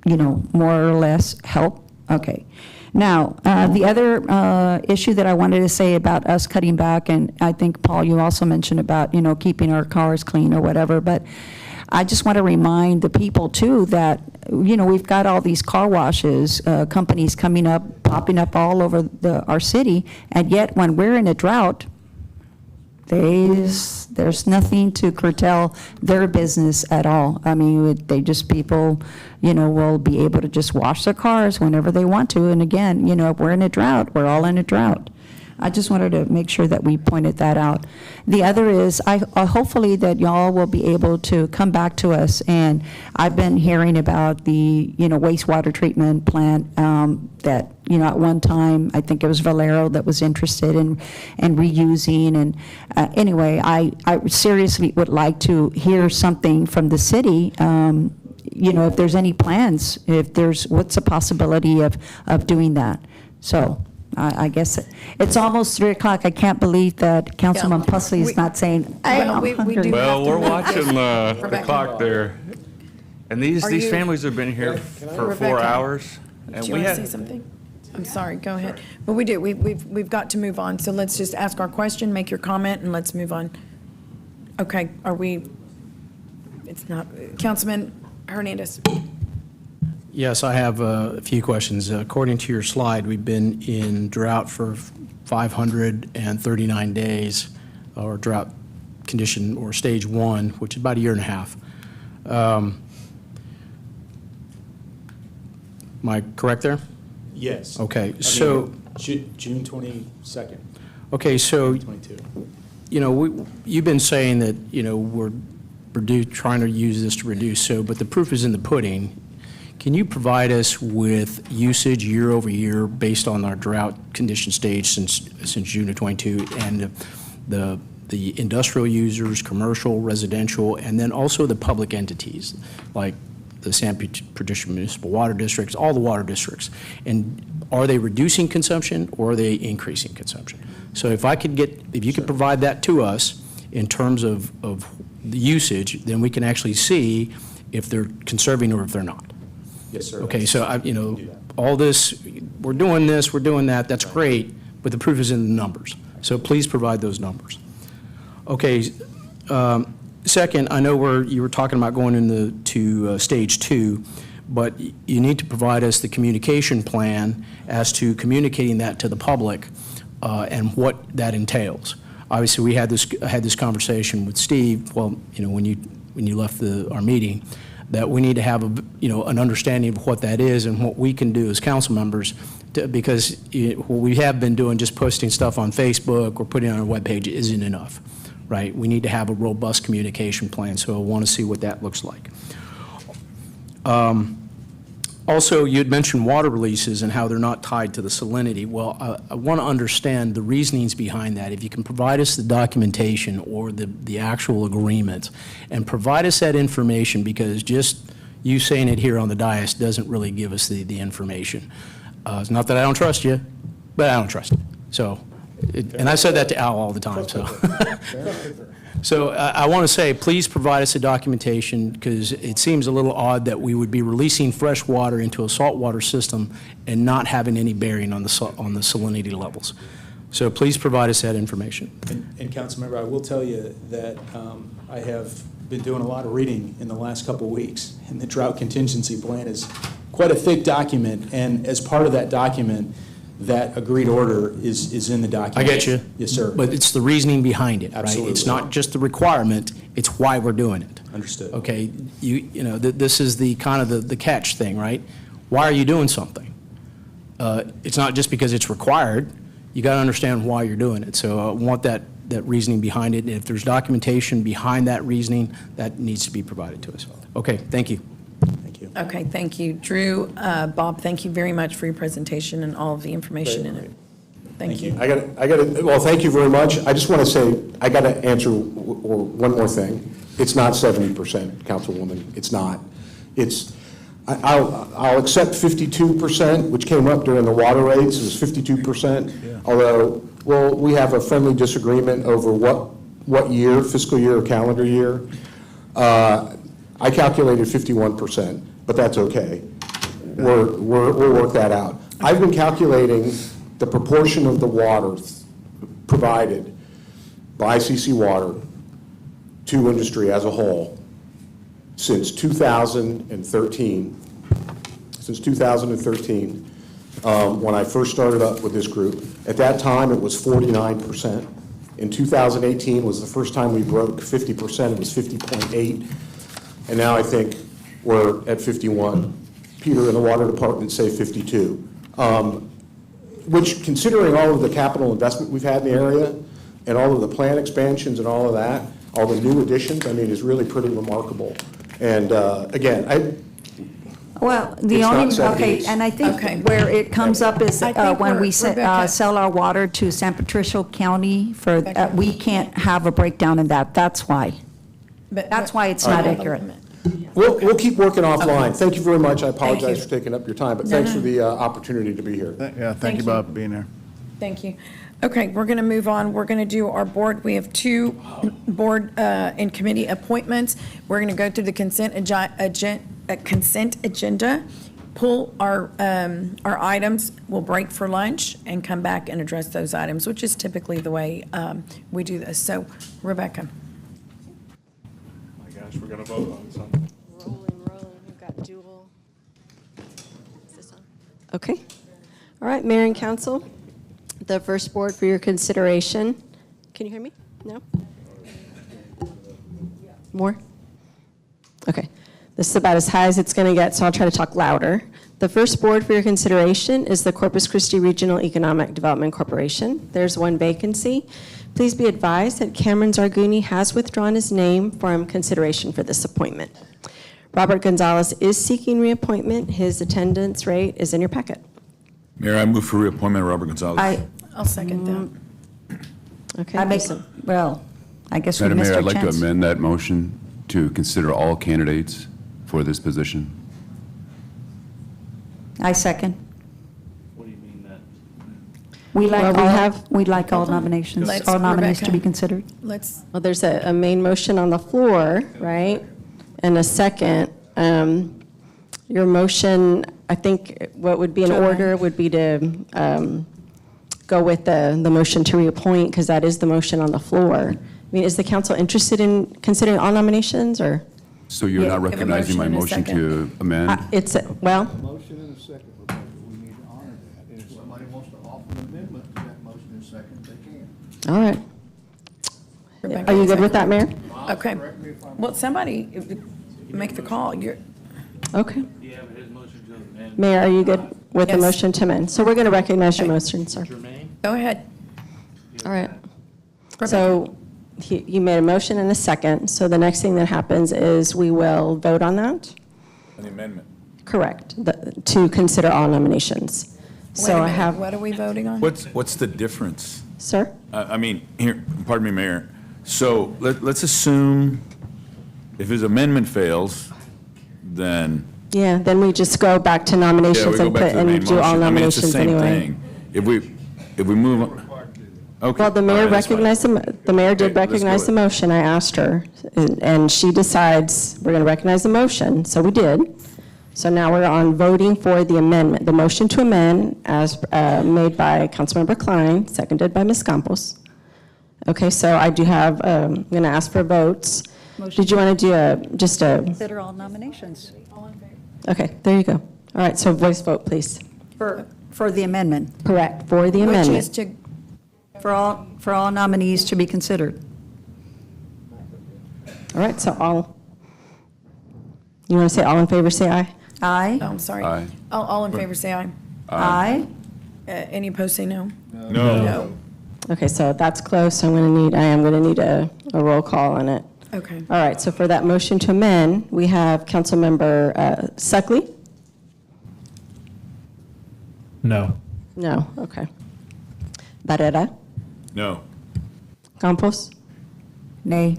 or less help? Okay. Now, the other issue that I wanted to say about us cutting back, and I think, Paul, you also mentioned about, keeping our cars clean or whatever, but I just want to remind the people, too, that, we've got all these car washes, companies popping up all over our city, and yet when we're in a drought, there's nothing to curtail their business at all. I mean, people, will be able to just wash their cars whenever they want to. And again, if we're in a drought, we're all in a drought. I just wanted to make sure that we pointed that out. The other is, hopefully that y'all will be able to come back to us, and I've been hearing about the, wastewater treatment plant that, at one time, I think it was Valero that was interested in reusing, and anyway, I seriously would like to hear something from the city, if there's any plans, what's the possibility of doing that. So I guess it's almost 3 o'clock. I can't believe that Councilman Pusley is not saying, Well, we're watching the clock there. And these families have been here for 4 hours. And Do you want to say something? I'm sorry, go ahead. But we do, we've got to move on, so let's just ask our question, make your comment, and let's move on. Okay, it's not, Councilman Hernandez. Yes, I have a few questions. According to your slide, we've been in drought for 539 days, or drought condition, or stage 1, which is about a year and a half. Am I correct there? Yes. Okay, June 22nd. Okay, so, 2022. you've been saying that, we're trying to use this to reduce, but the proof is in the pudding. Can you provide us with usage year over year based on our drought condition stage since June of 22, and the industrial users, commercial, residential, and then also the public entities like the San Patricio Municipal Water Districts, all the water districts? And are they reducing consumption or are they increasing consumption? So if you could provide that to us in terms of the usage, then we can actually see if they're conserving or if they're not. Yes, sir. Okay, so all this, we're doing that, that's great, but the proof is in the numbers. So please provide those numbers. Okay, second, I know you were talking about going into stage 2, but you need to provide us the communication plan as to communicating that to the public and what that entails. Obviously, we had this conversation with Steve, when you left our meeting, that we need to have an understanding of what that is and what we can do as council members, because what we have been doing, just posting stuff on Facebook or putting it on our webpage, isn't enough, right? We need to have a robust communication plan, so I want to see what that looks like. Also, you had mentioned water releases and how they're not tied to the salinity. Well, I want to understand the reasonings behind that. If you can provide us the documentation or the actual agreement, and provide us that information, because just you saying it here on the dais doesn't really give us the information. It's not that I don't trust you, but I don't trust you. So, and I said that to Al all the time. So. So I want to say, please provide us the documentation, because it seems a little odd that we would be releasing fresh water into a saltwater system and not having any bearing on the salinity levels. So please provide us that information. And Councilmember, I will tell you that I have been doing a lot of reading in the last couple of weeks, and the drought contingency plan is quite a thick document, and as part of that document, that agreed order is in the I document. get you. Yes, sir. But it's the reasoning behind it, right? Absolutely. It's not just the requirement, it's why we're doing it. Understood. Okay, you know, this is the kind of the catch thing, right? Why are you doing something? It's not just because it's required, you got to understand why you're doing it. So I want that reasoning behind it, and if there's documentation behind that reasoning, that needs to be provided to us. Okay, thank you. Thank you. Okay, thank you. Drew, Bob, thank you very much for your presentation and all of the information in it. Thank you. Well, thank you very much. I just want to say, I got to answer one more thing. It's not 70%, Councilwoman. It's not. I'll accept 52%, which came up during the water rates. It was 52%. Although, well, we have a friendly disagreement over what year, fiscal year or calendar year. I calculated 51%, but that's okay. We'll work that out. I've been calculating the proportion of the water provided by ICC Water to industry as a whole since 2013. Since 2013, when I first started up with this group. At that time, it was 49%. In 2018 was the first time we broke 50%. It was 50.8. And now I think we're at 51. Peter and the water department say 52. Which, considering all of the capital investment we've had in the area and all of the plant expansions and all of that, all the new additions, I mean, is really pretty remarkable. And again, Well, the It's not only, 70. okay, and I think Okay. where it comes up is I think when we're- we Rebecca- sell our water to San Patricio County for, we can't have a breakdown in that, that's why. That's why it's not accurate. we'll keep working offline. Thank you very much. I you. apologize for taking up your time, but No, thanks no. for the opportunity to be here. Yeah, thank you, Bob, for being here. Thank you. Okay, we're going to move on. We're going to do our board. We have two board and committee appointments. We're going to go through the consent agenda, pull our items, we'll break for lunch, and come back and address those items, which is typically the way we do this. So, Rebecca. My gosh, we're going to vote on something. Rolling, we've got dual. Is this on? Okay. All right, Mayor and Council, the first board for your consideration. Can you hear me? No? More? Okay. This is about as high as it's going to get, so I'll try to talk louder. The first board for your consideration is the Corpus Christi Regional Economic Development Corporation. There's one vacancy. Please be advised that Cameron Zarguni has withdrawn his name from consideration for this appointment. Robert Gonzalez is seeking reappointment. His attendance rate is in your packet. Mayor, I move for reappointment of Robert Gonzalez. I'll second that. Okay. I make, well, I guess we Madam missed Mayor, our I'd like to chance. amend that motion to consider all candidates for this position. I second. What do you mean that? We'd like Well, we'd like all nominations, Let's- all nominees to Rebecca. be considered. Let's, Well, there's a main motion on the floor, right? And a second. Your motion, I think what would be in Joanne. order would be to go with the motion to reappoint, because that is the motion on the floor. I mean, is the council interested in considering all nominations, or? So you're Yeah, not give a recognizing my motion motion and a to amend? It's, well, Motion and a second, Rebecca, we need to honor that. And if somebody wants to offer an amendment to that motion and second, they can. all right. Rebecca, Are you good with that, Mayor? Okay. Well, somebody make the call. Okay. Yeah, but his motion to amend. Mayor, are you good with the Yes. motion to amend? So we're going to recognize your Okay. motion, sir. Go ahead. All right. So you made a motion and a second. So the next thing that happens is we will vote on that. On the amendment. Correct. To consider all nominations. Wait a So I minute, have, what are we voting on? What's the difference? sir? I mean, here, pardon me, Mayor. So let's assume if his amendment fails, then. Yeah, then we just go back to Yeah, we nominations go and back put to the and main do all motion. I mean, it's the nominations same anyway. thing. If we move on. Okay. Well, the all mayor right, that's fine. recognized, the mayor did Okay, let's go recognize the with- motion. I asked her, and she decides we're going to recognize the motion, so we did. So now we're on voting for the amendment, the motion to amend as made by Councilmember Klein, seconded by Ms. Campos. Okay, so I do have, I'm going to ask for votes. Motion. Did you want to do just a, Consider all nominations. okay, there you go. All right, so voice vote, please. For the amendment. Correct, for the Which amendment. is to, For all nominees to be considered. All right, so you want to say all in favor, say aye? Aye. oh, I'm sorry. Aye. All in favor, say aye. Aye. Any opposed, say no. No. Okay, so that's close. I am going to need a roll call on it. Okay. All right, so for that motion to amend, we have Councilmember Suckley? No. No, okay. Barrera? No. Campos? Nay.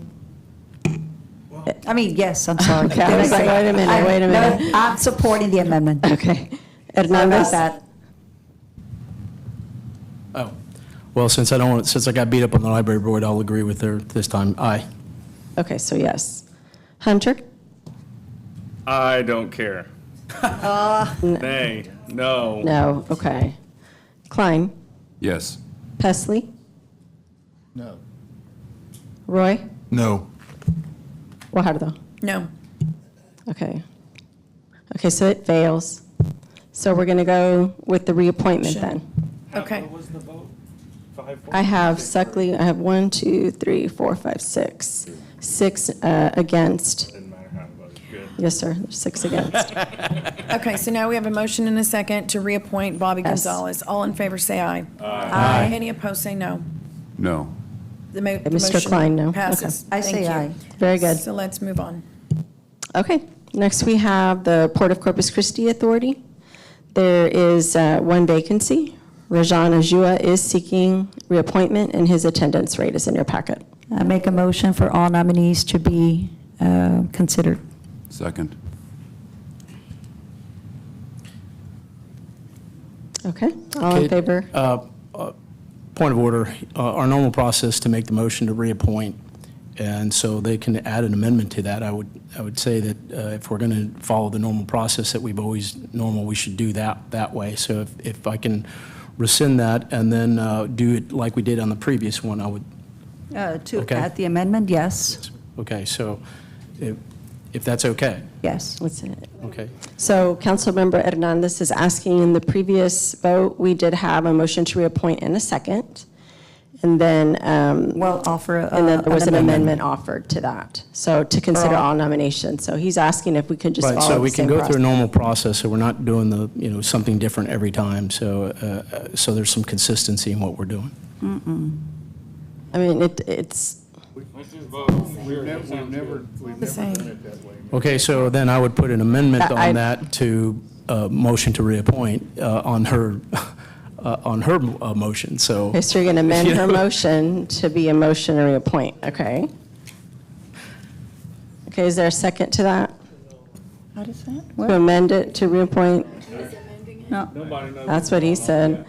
I mean, yes, I'm sorry. Okay, I was like, wait a minute. No, I'm supporting the amendment. Okay. Sorry Hernandez? about that. Oh, well, since I got beat up on the library board, I'll agree with her this time. Aye. Okay, so yes. Hunter? I don't care. Nay, no. No, okay. Klein? Yes. Pesley? No. Roy? No. Guajardo? No. Okay. Okay, so it fails. So we're going to go with the reappointment then. Okay. What was the vote? 5-4? I have Suckley, I have 1, 2, 3, 4, 5, 6. 6 against. Didn't matter how it was, good. Yes, sir, there's 6 against. Okay, so now we have a motion and a second to reappoint Bobby Yes. Gonzalez. All in favor, say aye. Aye. Any opposed, say no. No. The Mr. motion Klein, no. passes. I Thank say you. aye. Very good. So let's move on. Okay, next we have the Port of Corpus Christi Authority. There is 1 vacancy. Rajan Ajua is seeking reappointment, and his attendance rate is in your packet. I make a motion for all nominees to be considered. Second. Okay, all in Okay, favor? Point of order, our normal process to make the motion to reappoint, and so they can add an amendment to that. I would say that if we're going to follow the normal process that we've always we should do that way. So if I can rescind that and then do it like we did on the previous one, I would. To Okay. add the amendment, yes. Okay, so if that's okay. Yes. What's it? Okay. So Councilmember Hernandez is asking, in the previous vote, we did have a motion to reappoint in a second. And then, Well, offer and then there was an amendment. amendment offered to that. So to consider all nominations. So he's asking if we could just Right, follow so the we can same go through a process. normal process, so we're not doing something different every time. So there's some consistency in what we're doing. I mean, it's, We've never The same. done it that way. Okay, so then I would put an amendment I- on that to motion to reappoint on her motion, so. okay, so you're going to amend You her know. motion to be a motion to reappoint, okay? Okay, is there a second to that? How does that To work? amend it to reappoint? No. That's what he said.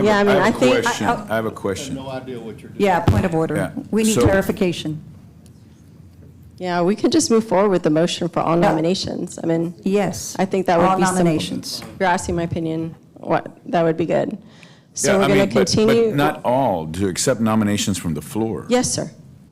Yeah, I mean, I think, I have a question. No idea what you're doing. Yeah, point of order. Yeah, We need so- clarification. yeah, we can just move forward with the motion for all nominations. I mean, Yes. I think that would All be simple. nominations. If you're asking my opinion, that would be good. So Yeah, we're I going mean, to but continue. not all, to accept nominations from the floor. Yes, sir,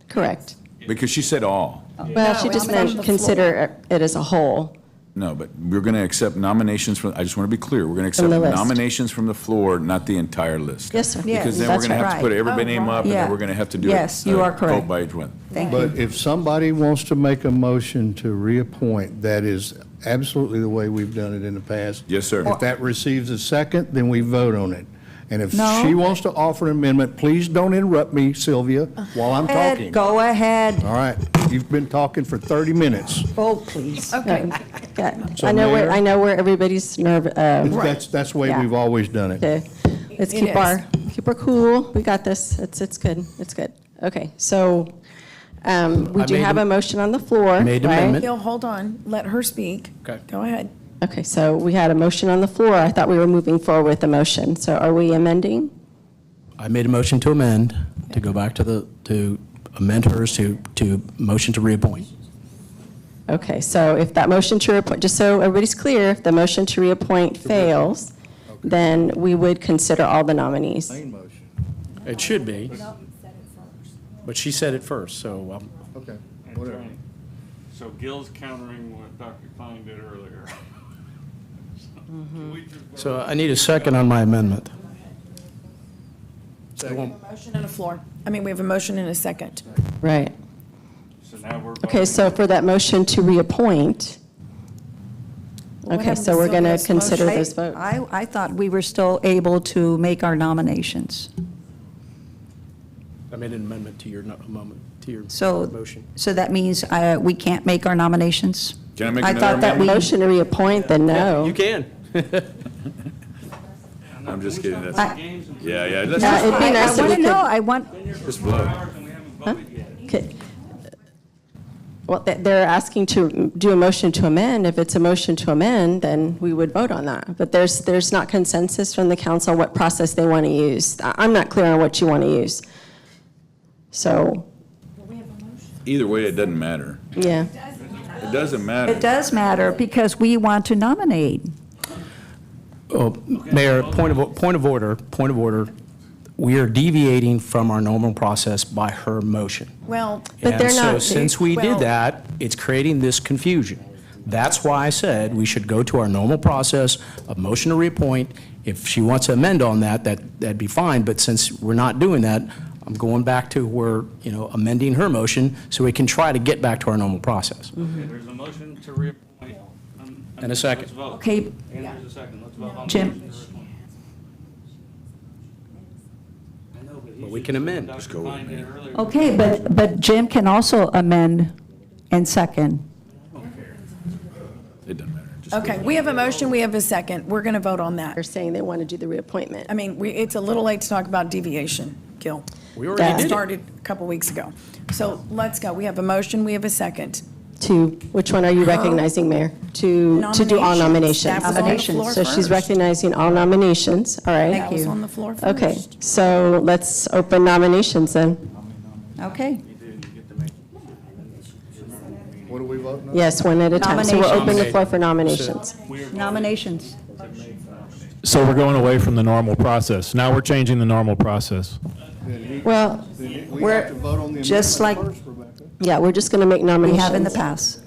correct. Because she said all. Well, she No, just it's from meant the consider it as a whole. No, but we're going to accept nominations from, I just want to be clear, we're going to From accept the list. nominations from the floor, not the entire list. Yes, sir. Yes, Because then we're that's going to have to put right. every Oh, name right. up, and then Yeah. we're going to have to do it. Yes, you are correct. Vote by each one. Thank you. But if somebody wants to make a motion to reappoint, that is absolutely the way we've done it in the past. Yes, sir. If that receives a second, then we vote on it. And if No. she wants to offer an amendment, please don't interrupt me, Sylvia, while I'm talking. Go ahead. All right, you've been talking for 30 minutes. Vote, please. Okay. Yeah, So, I Mayor? know where everybody's nervous. That's the way Yeah. we've always done it. Okay, let's It keep our cool. We got this. It's good. It's good. Okay, so we I do made have a- a motion on the floor, Made right? amendment. Gil, hold on. Let her speak. Okay. Go ahead. Okay, so we had a motion on the floor. I thought we were moving forward with the motion. So are we amending? I made a motion to amend, to go back to amend hers to motion to reappoint. Okay, so if that motion to reappoint, just so everybody's clear, if the motion to reappoint fails, then we would consider all the nominees. Main motion. It should be. But she said it first, so Okay, whatever. So Gil's countering what Dr. Klein did earlier. So I need a second on my amendment. We have a motion and a floor. I mean, we have a motion and a second. Right. So now we're Okay, so for that motion to reappoint, What okay, happened so to we're going to Sylvia's consider motion? those votes. I thought we were still able to make our nominations. I made an amendment to your So, motion. so that means we can't make our nominations? Can I make I another thought that amendment? Motion to reappoint, then no. You can. I'm just kidding. That's, I- yeah. Let's Yeah, it'd be I nice if want we to know, could. I want, just vote. Okay. Well, they're asking to do a motion to amend. If it's a motion to amend, then we would vote on that. But there's not consensus from the council what process they want to use. I'm not clear on what you want to use. So, Either way, it doesn't matter. yeah. It doesn't matter. it does matter because we want to nominate. Oh, Mayor, point of order. We are deviating from our normal process by her motion. Well, But they're And so not- since we well- did that, it's creating this confusion. That's why I said we should go to our normal process of motion to reappoint. If she wants to amend on that, that'd be fine, but since we're not doing that, I'm going back to where, amending her motion so we can try to get back to our normal process. Okay, there's a motion to reappoint. And a second. Let's vote. Okay, And there's a second. Let's vote on the Jim. motion to reappoint. I know, but he But we should can have amend. Dr. Just go with Klein it, did Mayor. earlier. okay, but Jim can also amend and second. It doesn't matter. Just okay, we have a motion, we have a second. We're going to vote on that. They're saying they want to do the reappointment. I mean, it's a little late to talk about deviation, Gil. We already That did it. started a couple weeks ago. So let's go. We have a motion, we have a second. Which one are you recognizing, Mayor? To do all Nominations. nominations. That was on the Okay. floor So she's first. recognizing all nominations, all right? That was on the floor first. Okay, so let's open nominations then. Okay. What are we voting on? Yes, one at a time. So we'll open the Nominations. floor for nominations. Nominations. So we're going away from the normal process. Now we're changing the normal process. Well, We We're have to vote on the just amendment like- first, Rebecca. yeah, we're just going to make We nominations. have in the past.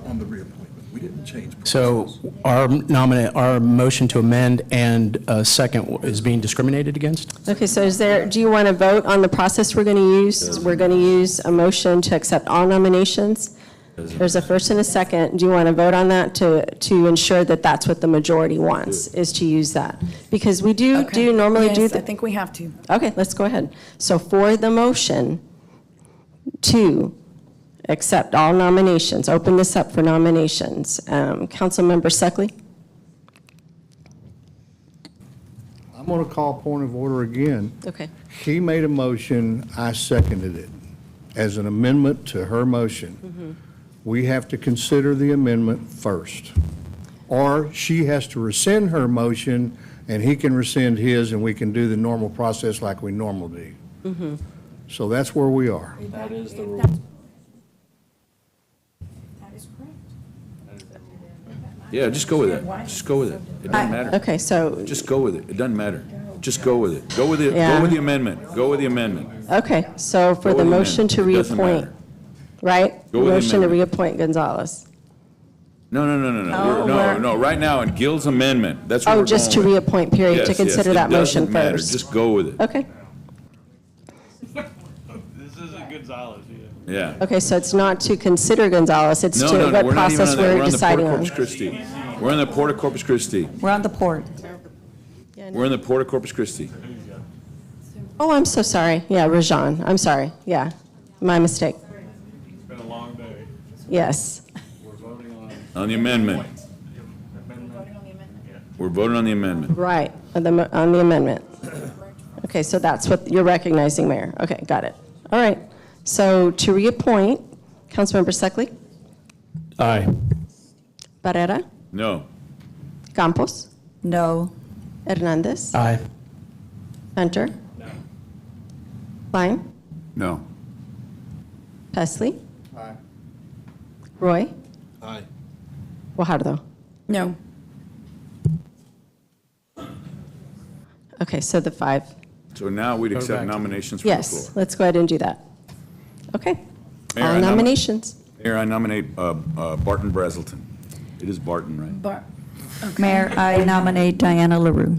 On the reappointment, we didn't change. So our motion to amend and second is being discriminated against? Okay, so do you want to vote on the process we're going to use? We're going to use a motion to accept all nominations. There's a first and a second. Do you want to vote on that to ensure that that's what the majority wants, is to use that? Because we do normally do Yes, I the. think we have to. Okay, let's go ahead. So for the motion to accept all nominations, open this up for nominations. Councilmember Suckley? I'm going to call point of order again. Okay. He made a motion, I seconded it as an amendment to her motion. We have to consider the amendment first. Or she has to rescind her motion, and he can rescind his, and we can do the normal process like we normally do. So that's where we are. That is the rule. That is correct. Yeah, just go with it. Just go with it. It doesn't matter. Okay, so, Just go with it. It doesn't matter. Just go with it. Go with it. Yeah. Go with the amendment. Go with the amendment. okay, so for Go the with the motion to amendment. It doesn't reappoint, matter. right? Go with the Motion to amendment. reappoint Gonzalez. No. No. Right now, in Gil's amendment, that's what Oh, we're just to going with. reappoint, period, to Yes, consider yes, that it doesn't motion matter. first. Just go with it. Okay, This isn't Gonzalez, Yeah. okay, so it's not to consider Gonzalez, it's No, to no, what we're not even process on that. We're we're on the Port deciding of on. Corpus Christi. We're on the Port of Corpus Christi. We're on the port. We're in the Port of Corpus Christi. Oh, I'm so sorry. Yeah, Rajan, I'm sorry. Yeah, my mistake. It's been a long day. Yes. We're voting On the amendment. We're voting on the amendment. Right, on the amendment. Okay, so that's what you're recognizing, Mayor. Okay, got it. All right, so to reappoint, Councilmember Suckley, Aye. Barrera, No. Campos, No. Hernandez, Aye. Hunter, Klein, No. Pesley, Aye. Roy, Aye. Guajardo. No. Okay, so the five. So now we'd Go accept back to- nominations from the floor. Yes, let's go ahead and do that. Okay. Mayor, All I nominations. Mayor, I nominate Barton Brazelton. It is Barton, right? Mayor, I nominate Diana LaRue.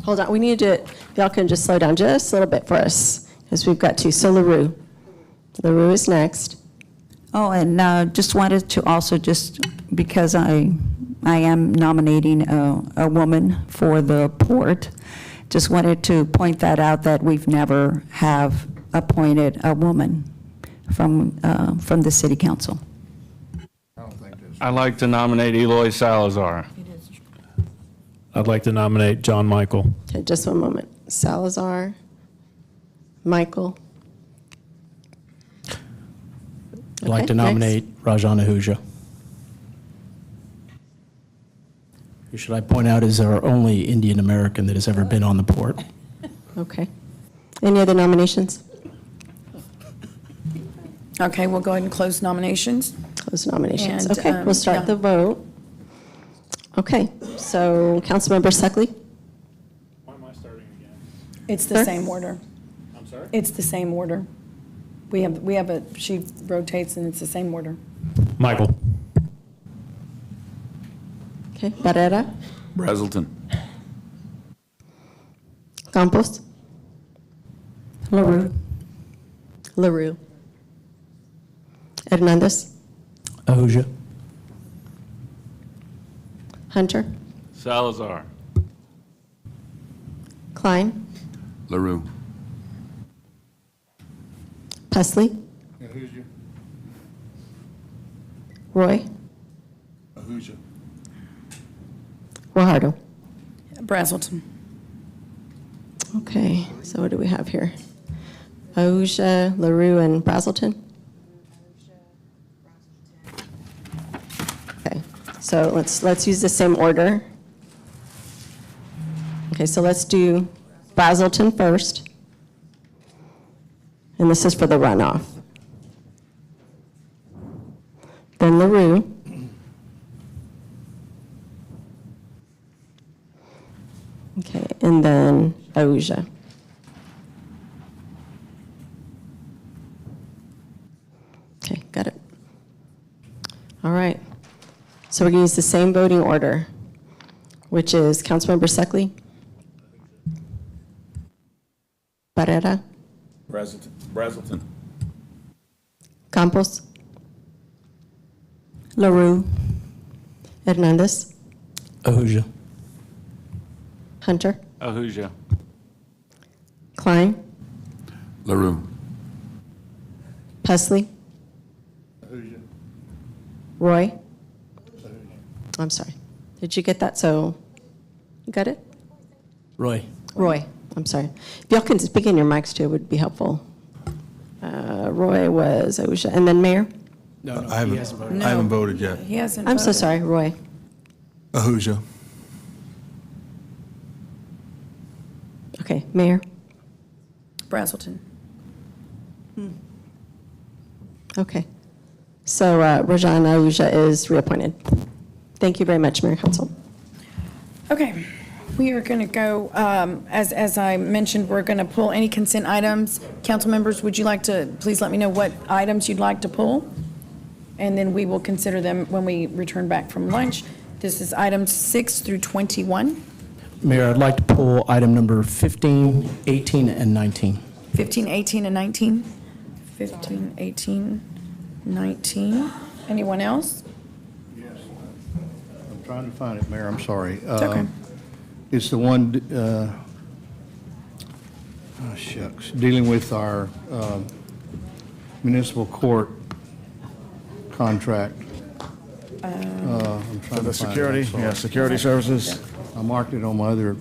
Hold on, we need to, if y'all can just slow down just a little bit for us, because we've got two. So LaRue. LaRue is next. Oh, and just wanted to also, just because I am nominating a woman for the port, just wanted to point that out, that we've never have appointed a woman from the city council. I'd like to nominate Eloy Salazar. I'd like to nominate John Michael. Okay, just one moment. Salazar, Michael. I'd like Okay, to next. nominate Rajan Ahuja, who, should I point out, is our only Indian American that has ever been on the port. Okay. Any other nominations? Okay, we'll go ahead and close nominations. Close nominations. And, Okay, we'll start yeah. the vote. Okay, so Councilmember Suckley? It's the Sir? same order. I'm sorry? It's the same order. We have a, she rotates and it's the same order. Michael. Okay, Barrera? Brazelton. Campos? LaRue. LaRue? Hernandez? Ahuja. Hunter? Salazar. Klein? LaRue. Pesley? Ahuja. Roy? Ahuja. Guajardo? Brazelton. Okay, so what do we have here? Ahuja, LaRue, and Brazelton? Okay, so let's use the same order. Okay, so let's do Brazelton first. And this is for the runoff. Then LaRue. Okay, and then Ahuja. Okay, got it. All right. So we're going to use the same voting order, which is Councilmember Suckley, Barrera, Brazelton. Campos, LaRue. Hernandez, Ahuja. Hunter, Ahuja. Klein, LaRue. Pesley, Ahuja. Roy. I'm sorry. Did you get that? So, you got it? Roy. Roy, I'm sorry. If y'all can speak in your mics too, it would be helpful. Roy was Ahuja. And then Mayor? No, I haven't, he hasn't voted. I haven't voted yet. He hasn't I'm so voted. sorry, Roy. Ahuja. Okay, Mayor? Brazelton. Okay. So Rajan Ahuja is reappointed. Thank you very much, Mayor Council. Okay, we are going to go, as I mentioned, we're going to pull any consent items. Council members, would you like to, please let me know what items you'd like to pull? And then we will consider them when we return back from lunch. This is items 6 through 21. Mayor, I'd like to pull item number 15, 18, and 19. 15, 18, and 19. 15, 18, 19. Anyone else? I'm trying to find it, Mayor, I'm sorry. It's okay. It's the one, shucks, dealing with our municipal court contract. I'm trying For to find the it, security, I'm sorry. yeah, security services. I marked it on my other,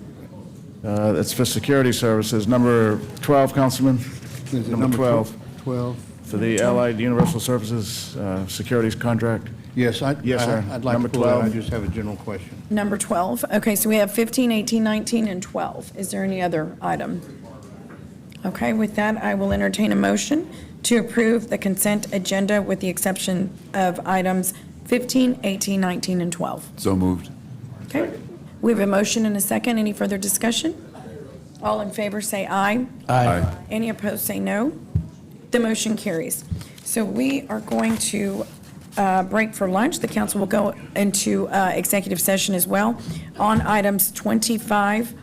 It's for security services. Number 12, Councilman. is it Number 12. 12? For the Allied Universal Services Securities Contract. Yes, Yes, sir. I'd like to Number pull that, I 12. just have a general question. Number 12. Okay, so we have 15, 18, 19, and 12. Is there any other item? Okay, with that, I will entertain a motion to approve the consent agenda with the exception of items 15, 18, 19, and 12. So moved. Okay, we have a motion and a second. Any further discussion? All in favor say aye. Aye. Any opposed say no. The motion carries. So we are going to break for lunch. The council will go into executive session as well on items 25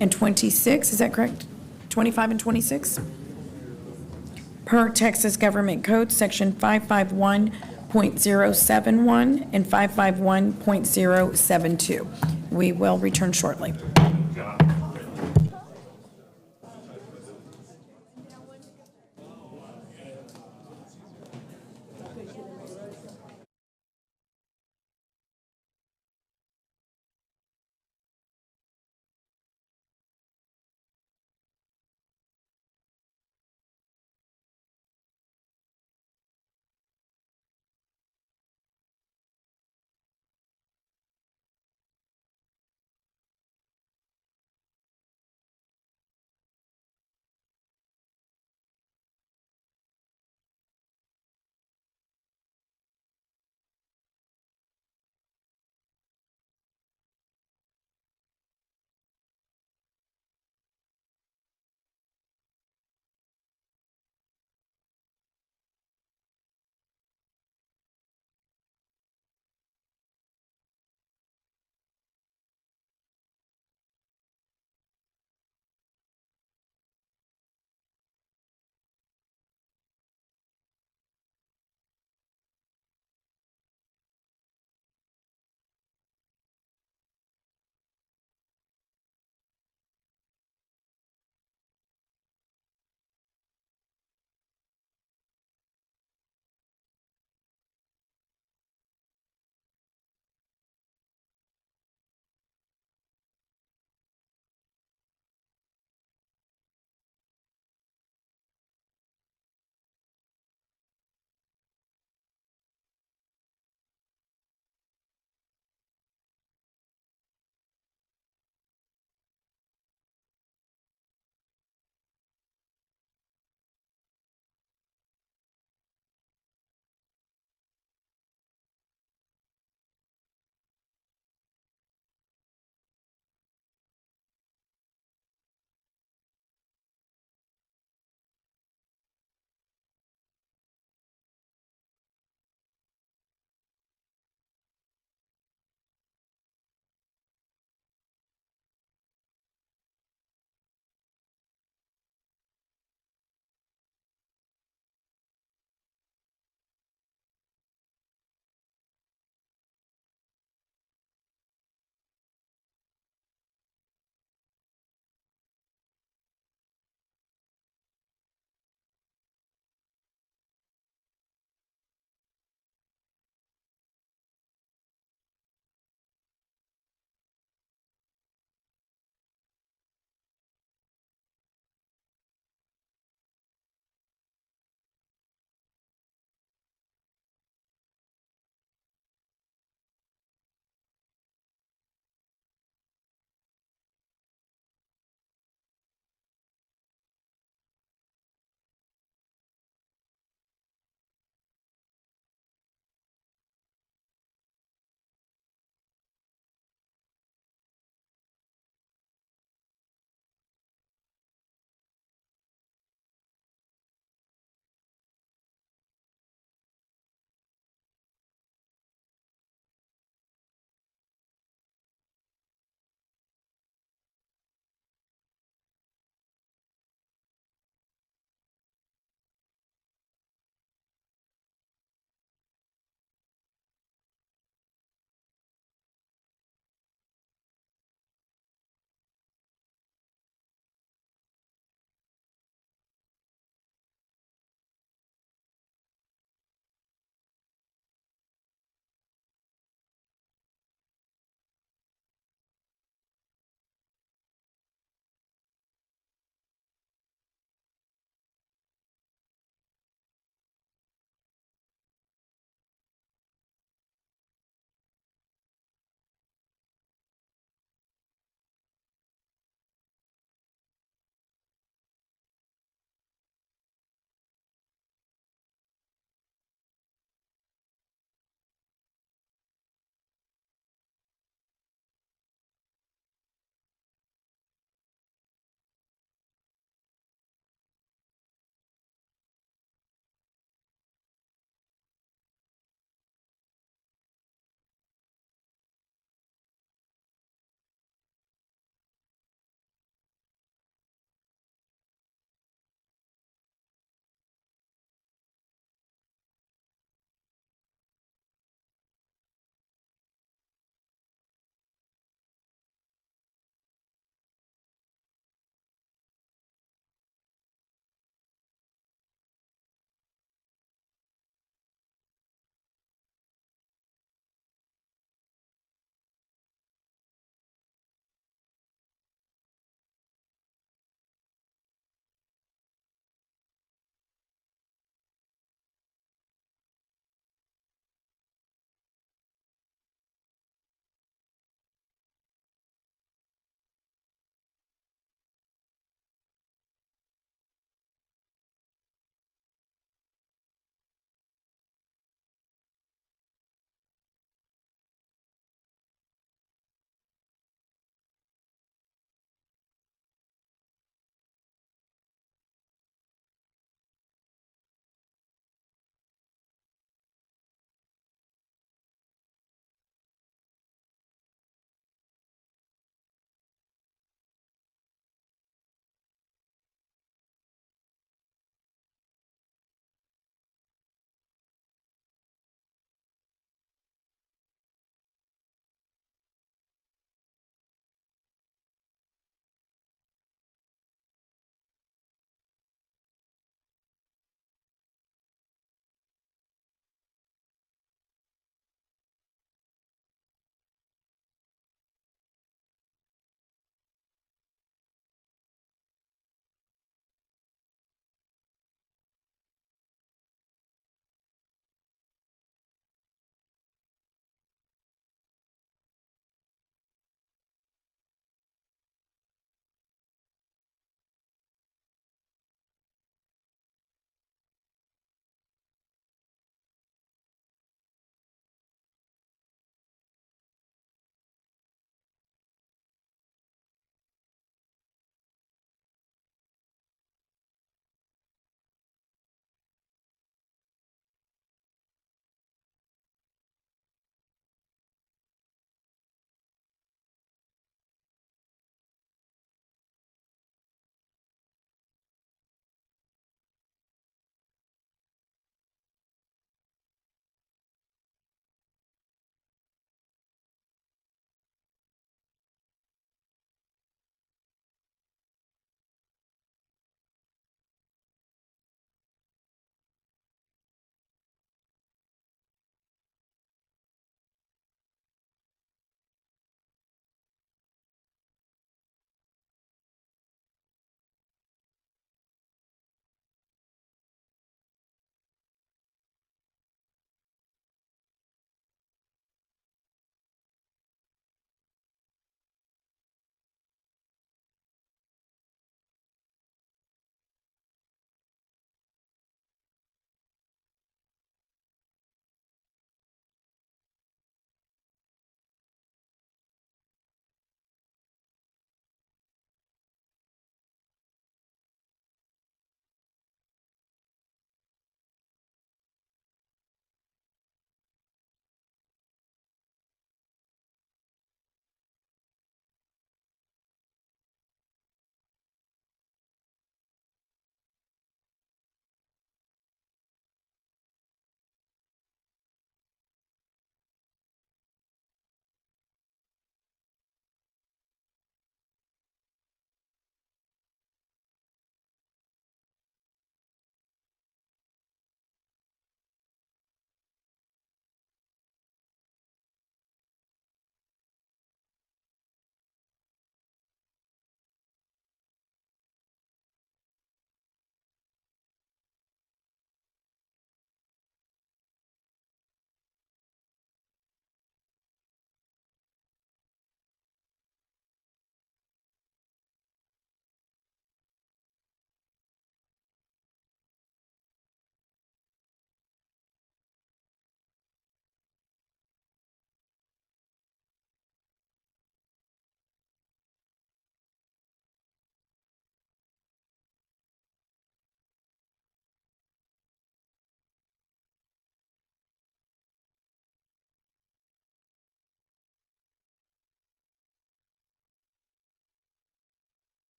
and 26. Is that correct? 25 and 26? Per Texas Government Code, Section 551.071 and 551.072. We will return shortly.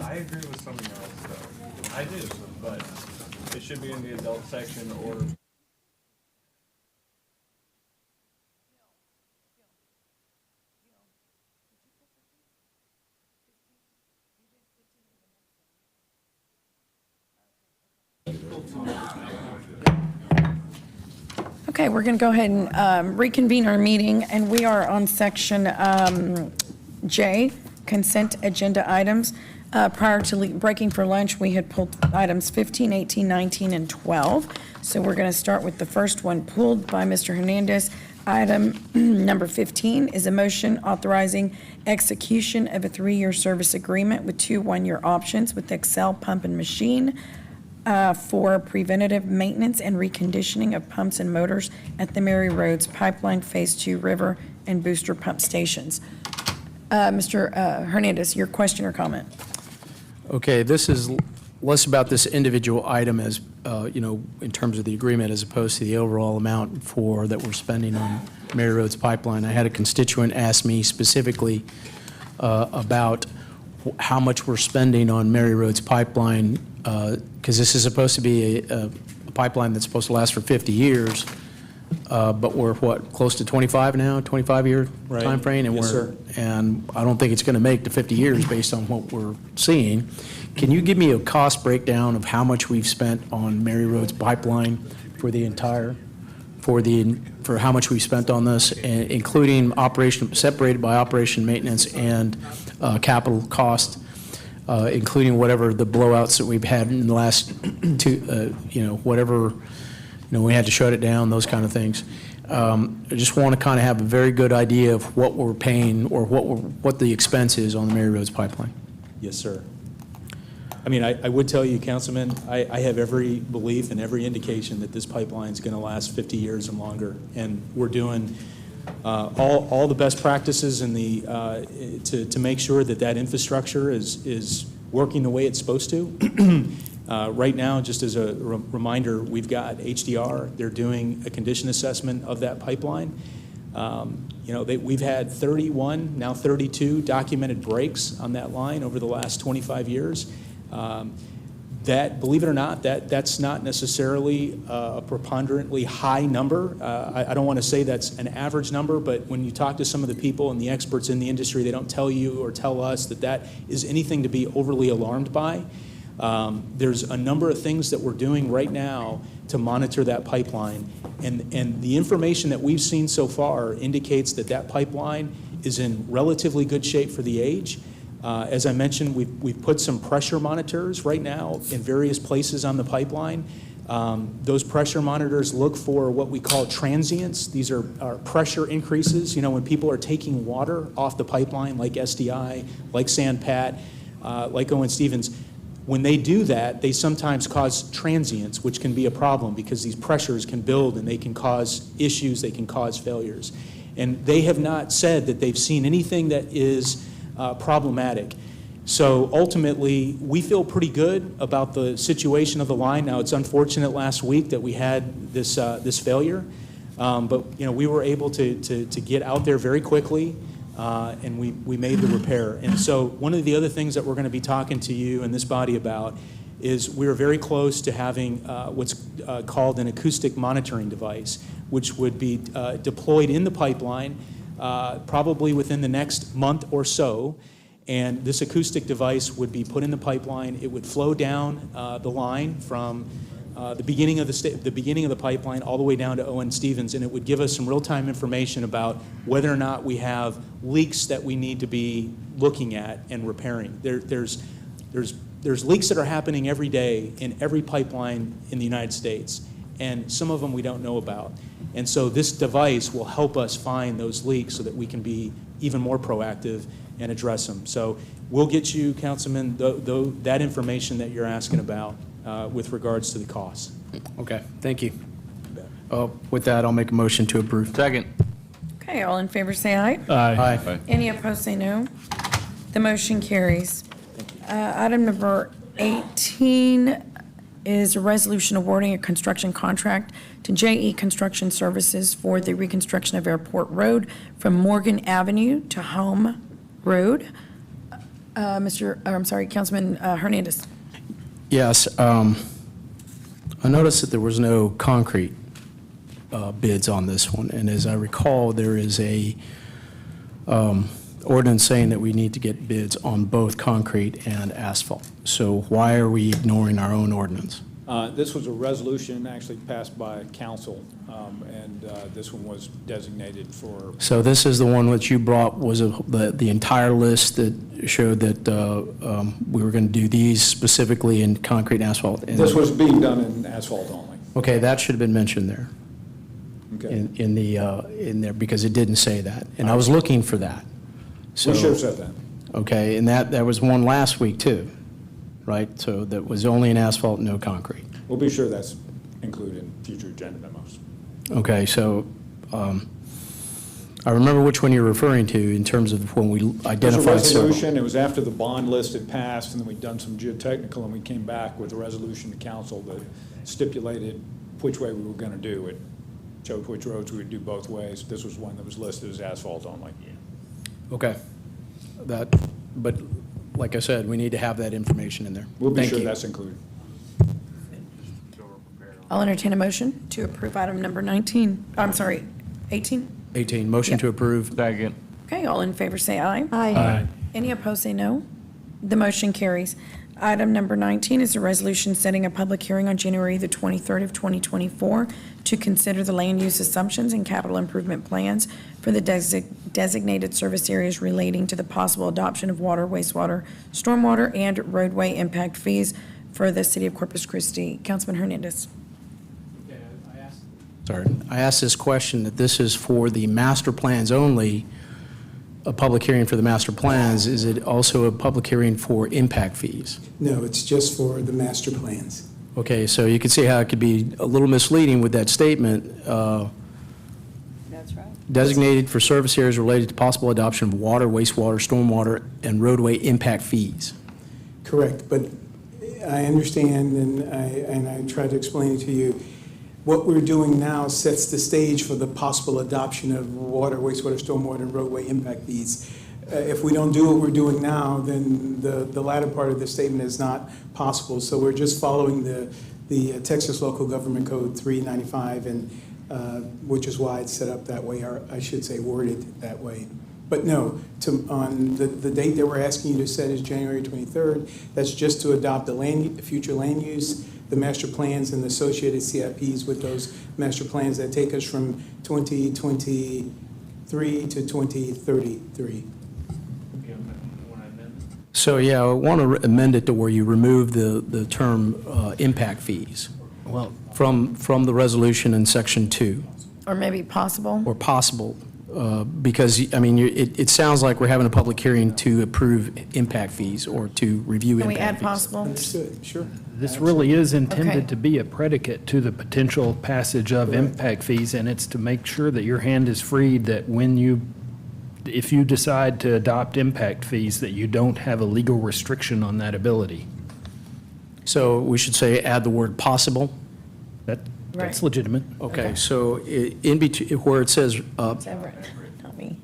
I agree with something else, though. I do, but it should be in the adult section or. Okay, we're going to go ahead and reconvene our meeting, and we are on section J, consent agenda items. Prior to breaking for lunch, we had pulled items 15, 18, 19, and 12. So we're going to start with the first one pulled by Mr. Hernandez. Item number 15 is a motion authorizing execution of a 3-year service agreement with 2 one-year options with Excel Pump and Machine for preventative maintenance and reconditioning of pumps and motors at the Mary Roads Pipeline Phase 2 River and Booster Pump Stations. Mr. Hernandez, your question or comment? Okay, this is less about this individual item as, in terms of the agreement as opposed to the overall amount that we're spending on Mary Roads Pipeline. I had a constituent ask me specifically about how much we're spending on Mary Roads Pipeline, because this is supposed to be a pipeline that's supposed to last for 50 years, but we're, close to 25 now, 25-year Right. timeframe? And Yes, sir. And I don't think it's going to make the 50 years based on what we're seeing. Can you give me a cost breakdown of how much we've spent on Mary Roads Pipeline for the entire, for how much we spent on this, including operation, separated by operation, maintenance, and capital cost, including whatever the blowouts that we've had in the last whatever, we had to shut it down, those kind of things. I just want to kind of have a very good idea of what we're paying or what the expense is on the Mary Roads Pipeline. Yes, sir. I mean, I would tell you, Councilman, I have every belief and every indication that this pipeline is going to last 50 years and longer. And we're doing all the best practices in to make sure that infrastructure is working the way it's supposed to. Right now, just as a reminder, we've got HDR. They're doing a condition assessment of that pipeline. We've had 31, now 32 documented breaks on that line over the last 25 years. That, believe it or not, that's not necessarily a preponderantly high number. I don't want to say that's an average number, but when you talk to some of the people and the experts in the industry, they don't tell you or tell us that is anything to be overly alarmed by. There's a number of things that we're doing right now to monitor that pipeline, and the information that we've seen so far indicates that pipeline is in relatively good shape for the age. As I mentioned, we've put some pressure monitors right now in various places on the pipeline. Those pressure monitors look for what we call transients. These are pressure increases. When people are taking water off the pipeline, like SDI, like San Pat, like Owen Stevens, when they do that, they sometimes cause transients, which can be a problem because these pressures can build and they can cause issues, they can cause failures. And they have not said that they've seen anything that is problematic. So ultimately, we feel pretty good about the situation of the line. Now, it's unfortunate last week that we had this failure, but we were able to get out there very quickly, and we made the repair. And so one of the other things that we're going to be talking to you and this body about is we're very close to having what's called an acoustic monitoring device, which would be deployed in the pipeline probably within the next month or so. And this acoustic device would be put in the pipeline. It would flow down the line from the beginning of the pipeline all the way down to Owen Stevens, and it would give us some real-time information about whether or not we have leaks that we need to be looking at and repairing. There's leaks that are happening every day in every pipeline in the United States, and some of them we don't know about. And so this device will help us find those leaks so that we can be even more proactive and address them. So we'll get you, Councilman, that information that you're asking about with regards to the costs. Okay, thank you. With that, I'll make a motion to approve. Second. Okay, all in favor say aye. Aye. Aye. Any opposed say no. The motion carries. Item number 18 is a resolution awarding a construction contract to JE Construction Services for the reconstruction of Airport Road from Morgan Avenue to Home Road. Councilman Hernandez. Yes, I noticed that there was no concrete bids on this one, and as I recall, there is a ordinance saying that we need to get bids on both concrete and asphalt. So why are we ignoring our own ordinance? This was a resolution actually passed by council, and this one was designated for. So this is the one that you brought, was the entire list that showed that we were going to do these specifically in concrete and asphalt? This was being done in asphalt only. Okay, that should have been mentioned there. Okay. In there, because it didn't say that. And I was looking for that. So, We should have said that. okay, and that was one last week too, right? So that was only in asphalt, no concrete. We'll be sure that's included in future agenda memos. Okay, so I remember which one you're referring to in terms of when we It was a identified several. resolution, it was after the bond list had passed, and then we'd done some geotechnical, and we came back with a resolution to council that stipulated which way we were gonna do it, showed which roads we would do both ways. This was one that was listed as asphalt only. Okay. But like I said, we need to have that information in there. We'll be Thank sure you. that's included. I'll entertain a motion to approve item number 19. I'm sorry, 18? 18, motion to approve. Second. Okay, all in favor say aye. Aye. Any opposed say no. The motion carries. Item number 19 is a resolution setting a public hearing on January the 23rd of 2024 to consider the land use assumptions and capital improvement plans for the designated service areas relating to the possible adoption of water, wastewater, stormwater, and roadway impact fees for the city of Corpus Christi. Councilman Hernandez. Sorry, I asked this question, that this is for the master plans only, a public hearing for the master plans. Is it also a public hearing for impact fees? No, it's just for the master plans. Okay, so you can see how it could be a little misleading with that statement. That's right. Designated for service areas related to possible adoption of water, wastewater, stormwater, and roadway impact fees. Correct, but I understand, and I tried to explain it to you. What we're doing now sets the stage for the possible adoption of water, wastewater, stormwater, and roadway impact fees. If we don't do what we're doing now, then the latter part of the statement is not possible. So we're just following the Texas Local Government Code 395, and which is why it's set up that way, or I should say worded that way. But no, on the date that we're asking you to set is January 23rd. That's just to adopt the future land use, the master plans, and the associated CIPs with those master plans that take us from 2023 to 2033. So, yeah, I want to amend it to where you remove the term impact fees from the resolution in section 2. Or maybe possible? Or possible, because, I mean, it sounds like we're having a public hearing to approve impact fees or to review Can we impact add fees. possible? Understood, sure. This really is Okay. intended to be a predicate to the potential passage of impact fees, and it's to make sure that your hand is freed, that if you decide to adopt impact fees, that you don't have a legal restriction on that ability. So we should say, add the word possible? That's Right. legitimate. Okay, so in between, where it says, It's Everett, not me.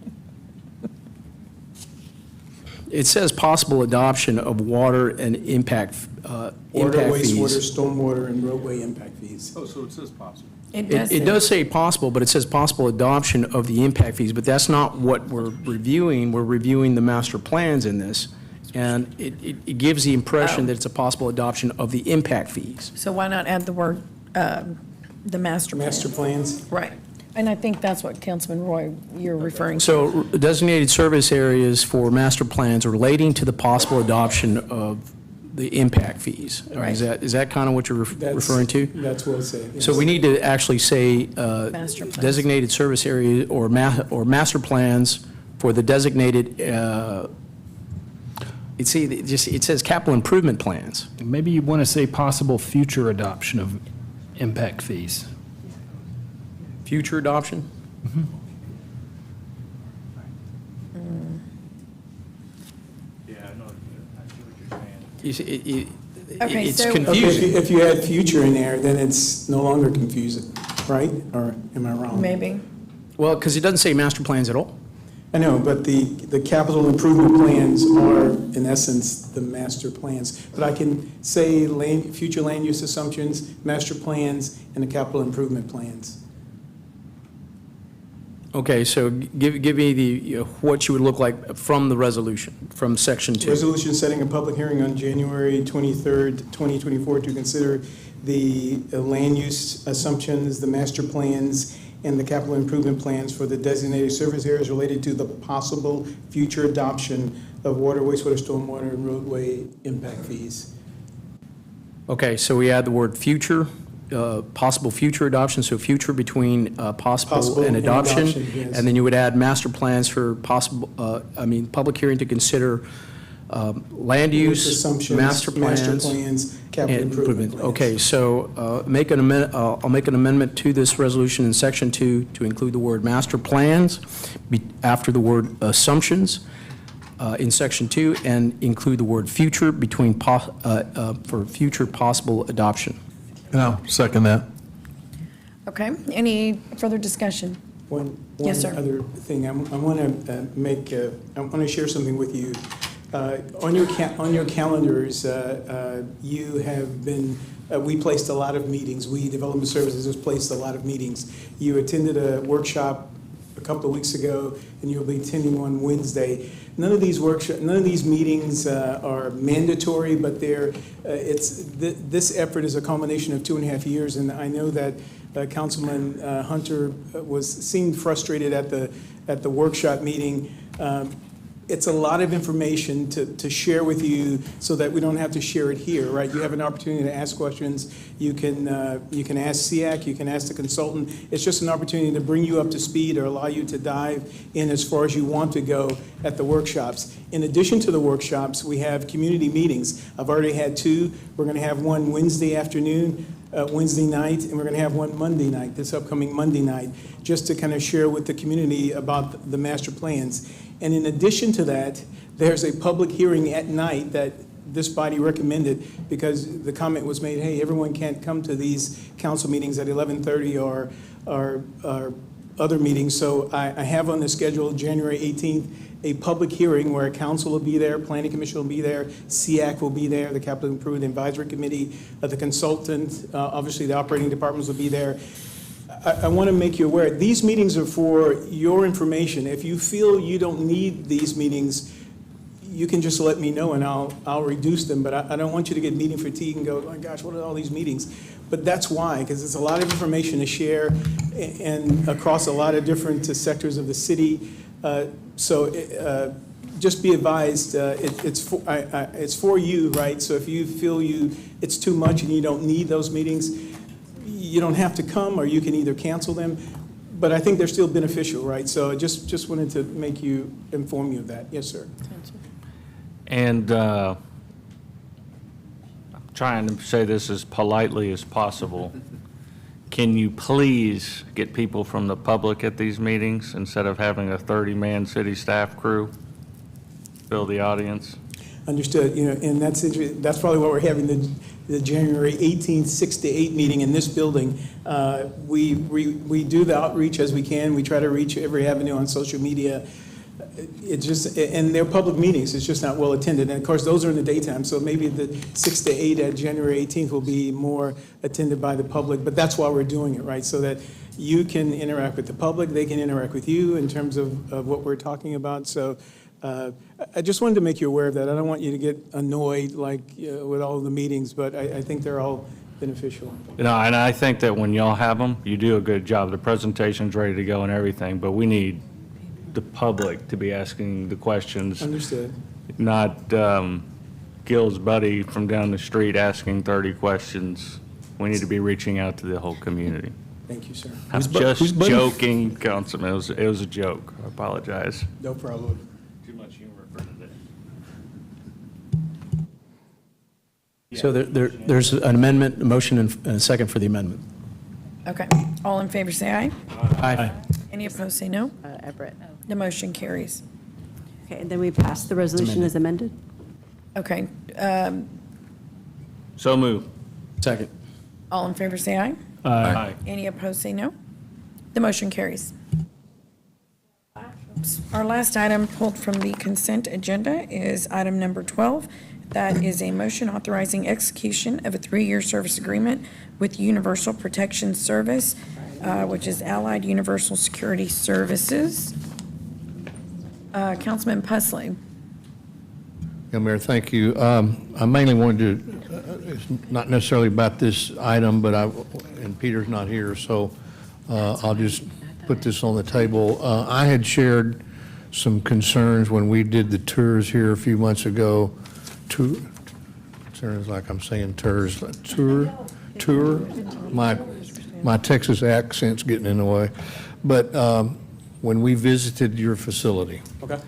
it says possible adoption of water and impact Water, impact wastewater, fees. stormwater, and roadway impact fees. Oh, so it says possible. It does say possible, but it says possible adoption of the impact fees, but that's not what we're reviewing. We're reviewing the master plans in this, and it gives the impression that it's a possible adoption of the impact fees. So why not add the word, the master plan? Master plans? Right. And I think that's what Councilman Roy, you're referring to. So designated service areas for master plans relating to the possible adoption of the impact fees. Right. Is that kind of what you're referring to? That's what it said, yes. So we need to actually say Master plans. designated service area or master plans for the designated, it says capital improvement plans. Maybe you want to say possible future adoption of impact fees. Future adoption? You see, Okay, it's so- confusing. Okay, if you add future in there, then it's no longer confusing, right? Or am I wrong? Maybe. Well, because it doesn't say master plans at all. I know, but the capital improvement plans are, in essence, the master plans. But I can say future land use assumptions, master plans, and the capital improvement plans. Okay, so give me the, what you would look like from the resolution, from section 2. Resolution setting a public hearing on January 23rd, 2024 to consider the land use assumptions, the master plans, and the capital improvement plans for the designated service areas related to the possible future adoption of water, wastewater, stormwater, and roadway impact fees. Okay, so we add the word future, possible future adoption, so future between possible and adoption. Yes. And then you would add master plans for possible, public hearing to consider land use, Assumptions, master plans, capital and improvement plans. Okay, so I'll make an amendment to this resolution in section 2 to include the word master plans after the word assumptions in section 2, and include the word future between for future possible adoption. And I'll second that. Okay, any further discussion? One Yes, sir. other thing, I want to share something with you. On your calendars, you have been, we placed a lot of meetings. We, Development Services, has placed a lot of meetings. You attended a workshop a couple of weeks ago, and you'll be attending one Wednesday. None of these meetings are mandatory, but this effort is a culmination of 2.5 years, and I know that Councilman Hunter seemed frustrated at the workshop meeting. It's a lot of information to share with you so that we don't have to share it here, right? You have an opportunity to ask questions. You can ask SEAC, you can ask the consultant. It's just an opportunity to bring you up to speed or allow you to dive in as far as you want to go at the workshops. In addition to the workshops, we have community meetings. I've already had 2. We're going to have one Wednesday afternoon, Wednesday night, and we're going to have one Monday night, this upcoming Monday night, just to kind of share with the community about the master plans. And in addition to that, there's a public hearing at night that this body recommended because the comment was made, hey, everyone can't come to these council meetings at 11:30 or other meetings. So I have on the schedule January 18th a public hearing where council will be there, planning commission will be there, SEAC will be there, the capital improvement advisory committee, the consultant, obviously the operating departments will be there. I want to make you aware, these meetings are for your information. If you feel you don't need these meetings, you can just let me know and I'll reduce them, but I don't want you to get meeting fatigue and go, oh my gosh, what are all these meetings? But that's why, because it's a lot of information to share and across a lot of different sectors of the city. Just be advised, it's for you, right? So if you feel it's too much and you don't need those meetings, you don't have to come, or you can either cancel them. But I think they're still beneficial, right? So just wanted to inform you of that. Yes, sir. And I'm trying to say this as politely as possible. Can you please get people from the public at these meetings instead of having a 30-man city staff crew fill the audience? Understood. And that's probably why we're having the January 18th, 6 to 8 meeting in this building. We do the outreach as we can. We try to reach every avenue on social media. And they're public meetings. It's just not well attended. And of course, those are in the daytime. So maybe the 6 to 8 at January 18th will be more attended by the public. But that's why we're doing it, right? So that you can interact with the public. They can interact with you in terms of what we're talking about. So I just wanted to make you aware of that. I don't want you to get annoyed with all of the meetings, but I think they're all beneficial. And I think that when y'all have them, you do a good job. The presentation's ready to go and everything, but we need the public to be asking the questions. Understood. Not Gil's buddy from down the street asking 30 questions. We need to be reaching out to the whole community. Thank you, sir. I'm just joking, Councilman. It was a joke. I apologize. No problem. Too much humor for today. So there's an amendment, a motion, and a second for the amendment. Okay, all in favor say aye. Aye. Any opposed say no. Everett. The motion carries. Okay, and then we pass the resolution as amended? Okay, So move. Second. all in favor say aye. Aye. Any opposed say no. The motion carries. Our last item pulled from the consent agenda is item number 12. That is a motion authorizing execution of a 3-year service agreement with Universal Protection Service, which is Allied Universal Security Services. Councilman Pusley. Yeah, Mayor, thank you. I mainly wanted to, it's not necessarily about this item, but and Peter's not here, so I'll just put this on the table. I had shared some concerns when we did the tours here a few months ago. Sounds like I'm saying tours. Tour. My Texas accent's getting in the way. But when we visited your facility. Okay.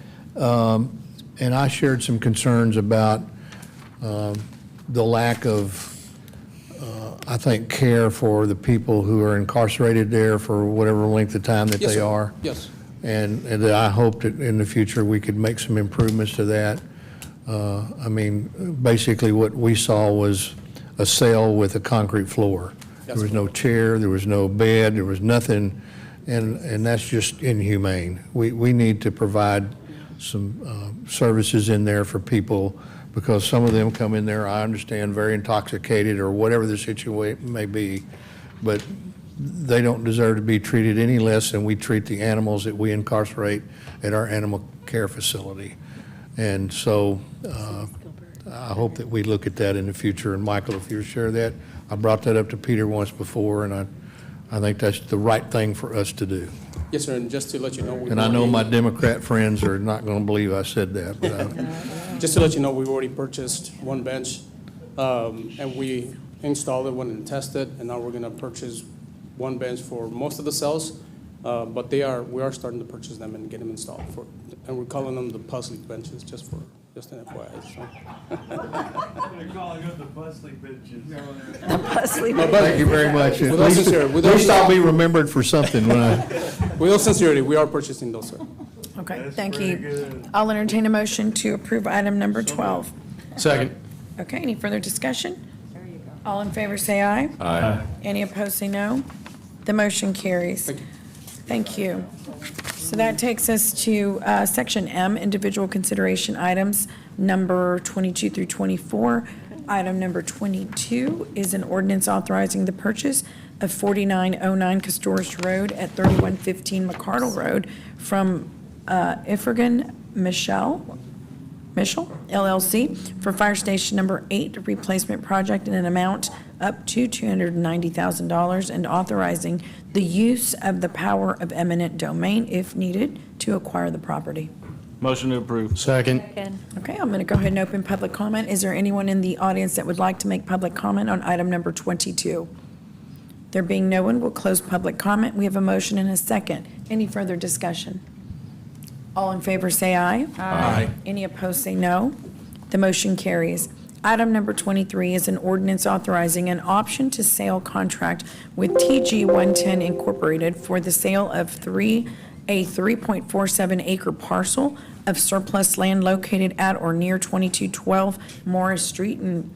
And I shared some concerns about the lack of, I think, care for the people who are incarcerated there for whatever length of time that Yes, they sir. are. Yes. And that I hope that in the future we could make some improvements to that. I mean, basically what we saw was a cell with a concrete floor. There was no chair, there was no bed, there was nothing, and that's just inhumane. We need to provide some services in there for people, because some of them come in there, I understand, very intoxicated or whatever the situation may be, but they don't deserve to be treated any less than we treat the animals that we incarcerate at our animal care facility. And so I hope that we look at that in the future. And Michael, if you share that, I brought that up to Peter once before, and I think that's the right thing for us to do. Yes, sir, and just to let you know. And I know my Democrat friends are not going to believe I said that, but Just to let you know, we've already purchased one bench, and we installed it, went and tested, and now we're going to purchase one bench for most of the cells, but we are starting to purchase them and get them installed, and we're calling them the Pusley benches, just an FYI. So. They're calling them the Pusley benches. The Pusley thank you very much. With all sincerity, At least I'll be remembered for something when I. With all sincerity, we are purchasing those, sir. Okay, thank you. I'll entertain a motion to approve item number 12. Second. Okay, any further discussion? All in favor say aye. Aye. Any opposed say no. The motion carries. Thank you. So that takes us to Section M, individual consideration items, number 22 through 24. Item number 22 is an ordinance authorizing the purchase of 4909 Castorus Road at 3115 McCardle Road from Ifrigan Michelle LLC for Fire Station Number 8 replacement project in an amount up to $290,000 and authorizing the use of the power of eminent domain if needed to acquire the property. Motion to approve. Second. Okay, I'm going to go ahead and open public comment. Is there anyone in the audience that would like to make public comment on item number 22? There being no one, we'll close public comment. We have a motion and a second. Any further discussion? All in favor say aye. Aye. Any opposed say no. The motion carries. Item number 23 is an ordinance authorizing an option to sale contract with TG 110 Incorporated for the sale of a 3.47 acre parcel of surplus land located at or near 2212 Morris Street in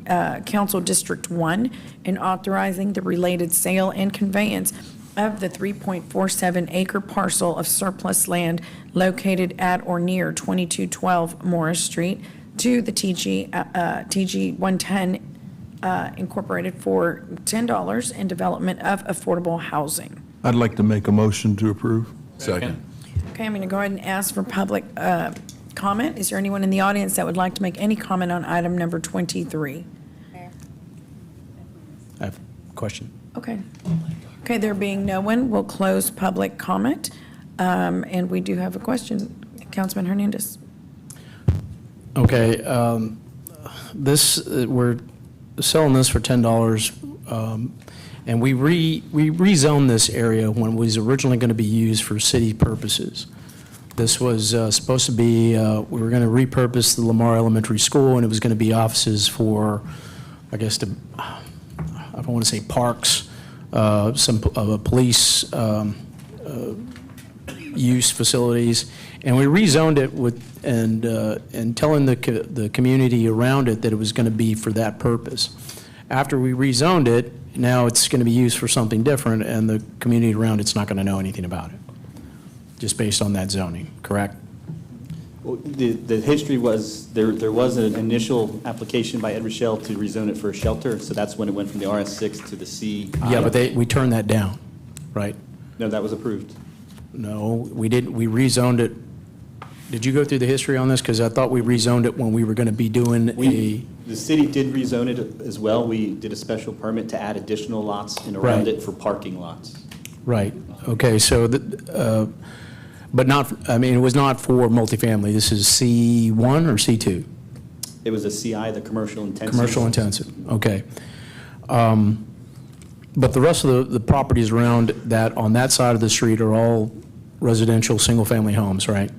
Council District 1, and authorizing the related sale and conveyance of the 3.47 acre parcel of surplus land located at or near 2212 Morris Street to the TG 110 Incorporated for $10 in development of affordable housing. I'd like to make a motion to approve. Second. Okay, I'm going to go ahead and ask for public comment. Is there anyone in the audience that would like to make any comment on item number 23? I have a question. Okay. Okay, there being no one, we'll close public comment. And we do have a question. Councilman Hernandez. Okay, we're selling this for $10, and we rezoned this area when it was originally going to be used for city purposes. This was supposed to be, we were going to repurpose the Lamar Elementary School, and it was going to be offices for, I guess, I don't want to say parks, some police use facilities, and we rezoned it and telling the community around it that it was going to be for that purpose. After we rezoned it, now it's going to be used for something different, and the community around it's not going to know anything about it. just based on that zoning, correct? Well, the history was, there was an initial application by Ed Rochelle to rezone it for a shelter, so that's when it went from the RS6 to the C. Yeah, but we turned that down, right? No, that was approved. No, we didn't, we rezoned it. Did you go through the history on this? Because I thought we rezoned it when we were going to be doing The city did rezone it as well. We did a special permit to add additional lots and around Right. it for parking lots. Right, okay, so, but not, I mean, it was not for multifamily. This is C1 or C2? It was a CI, the commercial intensive. Commercial intensive, okay. But the rest of the properties around that, on that side of the street are all residential, single-family homes, right?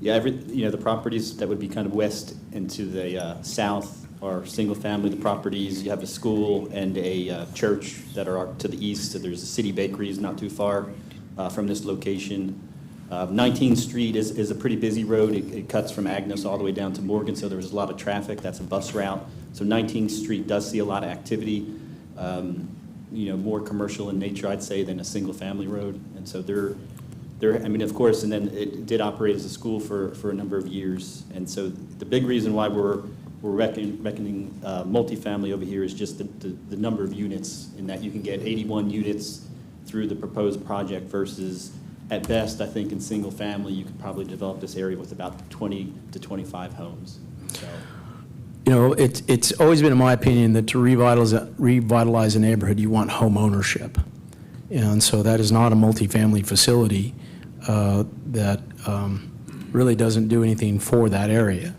Yeah, the properties that would be kind of west into the south are single-family. The properties, you have a school and a church that are to the east. So there's a city bakeries not too far from this location. 19th Street is a pretty busy road. It cuts from Agnes all the way down to Morgan, so there was a lot of traffic. That's a bus route. So 19th Street does see a lot of activity, more commercial in nature, I'd say, than a single-family road. And so I mean, of course, and then it did operate as a school for a number of years. And so the big reason why we're reckoning multifamily over here is just the number of units, in that you can get 81 units through the proposed project versus, at best, I think in single family, you could probably develop this area with about 20 to 25 homes. So. You know, it's always been, in my opinion, that to revitalize a neighborhood, you want home ownership. And so that is not a multifamily facility that really doesn't do anything for that area.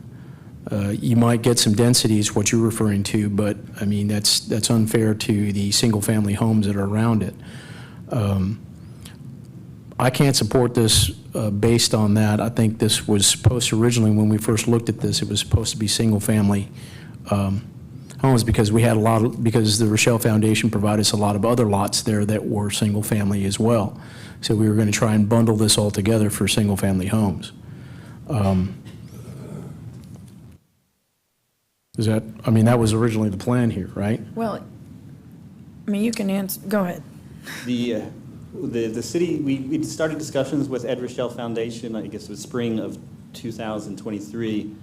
You might get some densities, what you're referring to, but I mean, that's unfair to the single-family homes that are around it. I can't support this based on that. I think this was supposed to, originally, when we first looked at this, it was supposed to be single-family homes because because the Rochelle Foundation provided us a lot of other lots there that were single-family as well. So we were going to try and bundle this all together for single-family homes. I mean, that was originally the plan here, right? Well, I mean, you can answer, go ahead. The city, we started discussions with Ed Rochelle Foundation, I guess it was spring of 2023,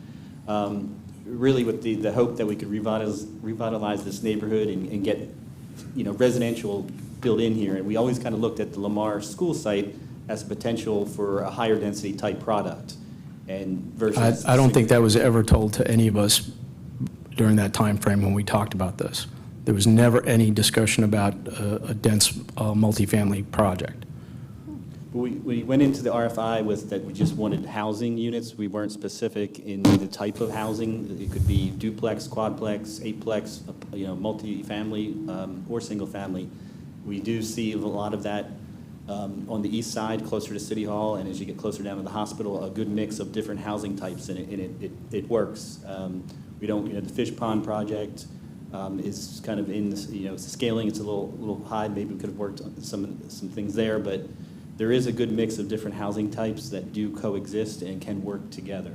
really with the hope that we could revitalize this neighborhood and get, residential built in here. And we always kind of looked at the Lamar school site as a potential for a higher density type product. And versus I don't think that was ever told to any of us during that time frame when we talked about this. There was never any discussion about a dense multifamily project. We went into the RFI with that we just wanted housing units. We weren't specific in the type of housing. It could be duplex, quadplex, eightplex, multifamily or single family. We do see a lot of that on the east side, closer to City Hall, and as you get closer down to the hospital, a good mix of different housing types, and it works. We don't, the Fish Pond project is kind of in this, scaling. It's a little high. Maybe we could have worked on some things there, but there is a good mix of different housing types that do coexist and can work together.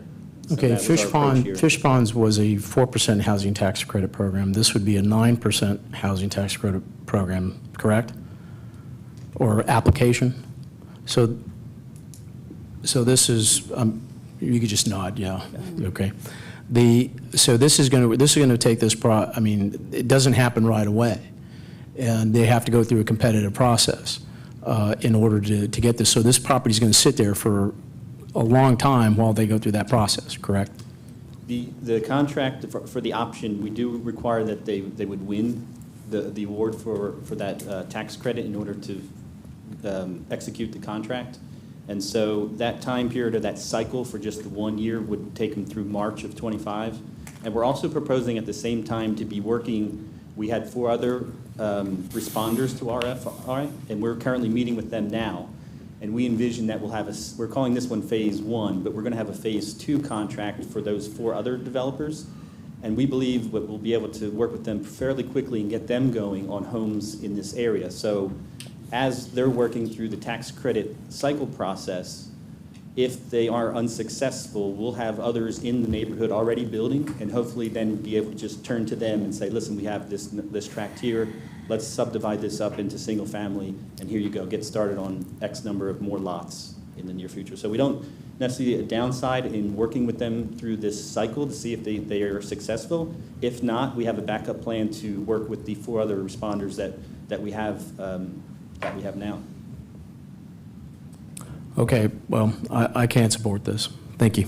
So Okay, that was our approach here. Fish Ponds was a 4% housing tax credit program. This would be a 9% housing tax credit program, correct? Or application? So this is, you could just nod, yeah, okay. So this is going to take this, I mean, it doesn't happen right away. And they have to go through a competitive process in order to get this. So this property is going to sit there for a long time while they go through that process, correct? The contract for the option, we do require that they would win the award for that tax credit in order to execute the contract. And so that time period or that cycle for just the 1 year would take them through March of 25. And we're also proposing at the same time to be working, we had 4 other responders to RFI, and we're currently meeting with them now. And we envision that we'll have we're calling this one phase 1, but we're going to have a phase 2 contract for those 4 other developers. And we believe that we'll be able to work with them fairly quickly and get them going on homes in this area. So as they're working through the tax credit cycle process, if they are unsuccessful, we'll have others in the neighborhood already building, and hopefully then be able to just turn to them and say, listen, we have this tract here, let's subdivide this up into single family, and here you go, get started on X number of more lots. in the near future. So we don't necessarily a downside in working with them through this cycle to see if they are successful. If not, we have a backup plan to work with the 4 other responders that we have now. Okay, well, I can't support this. Thank you.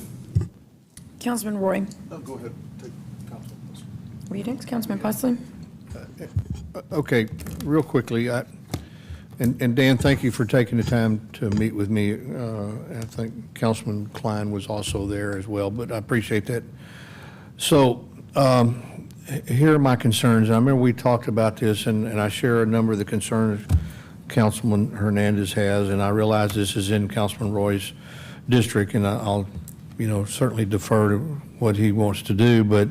Councilman Roy. Go ahead. Take Councilman. Were you next? Councilman Pusley? Okay, real quickly, and Dan, thank you for taking the time to meet with me. I think Councilman Klein was also there as well, but I appreciate that. So here are my concerns. I remember we talked about this, and I share a number of the concerns Councilman Hernandez has, and I realize this is in Councilman Roy's district, and I'll, certainly defer to what he wants to do, but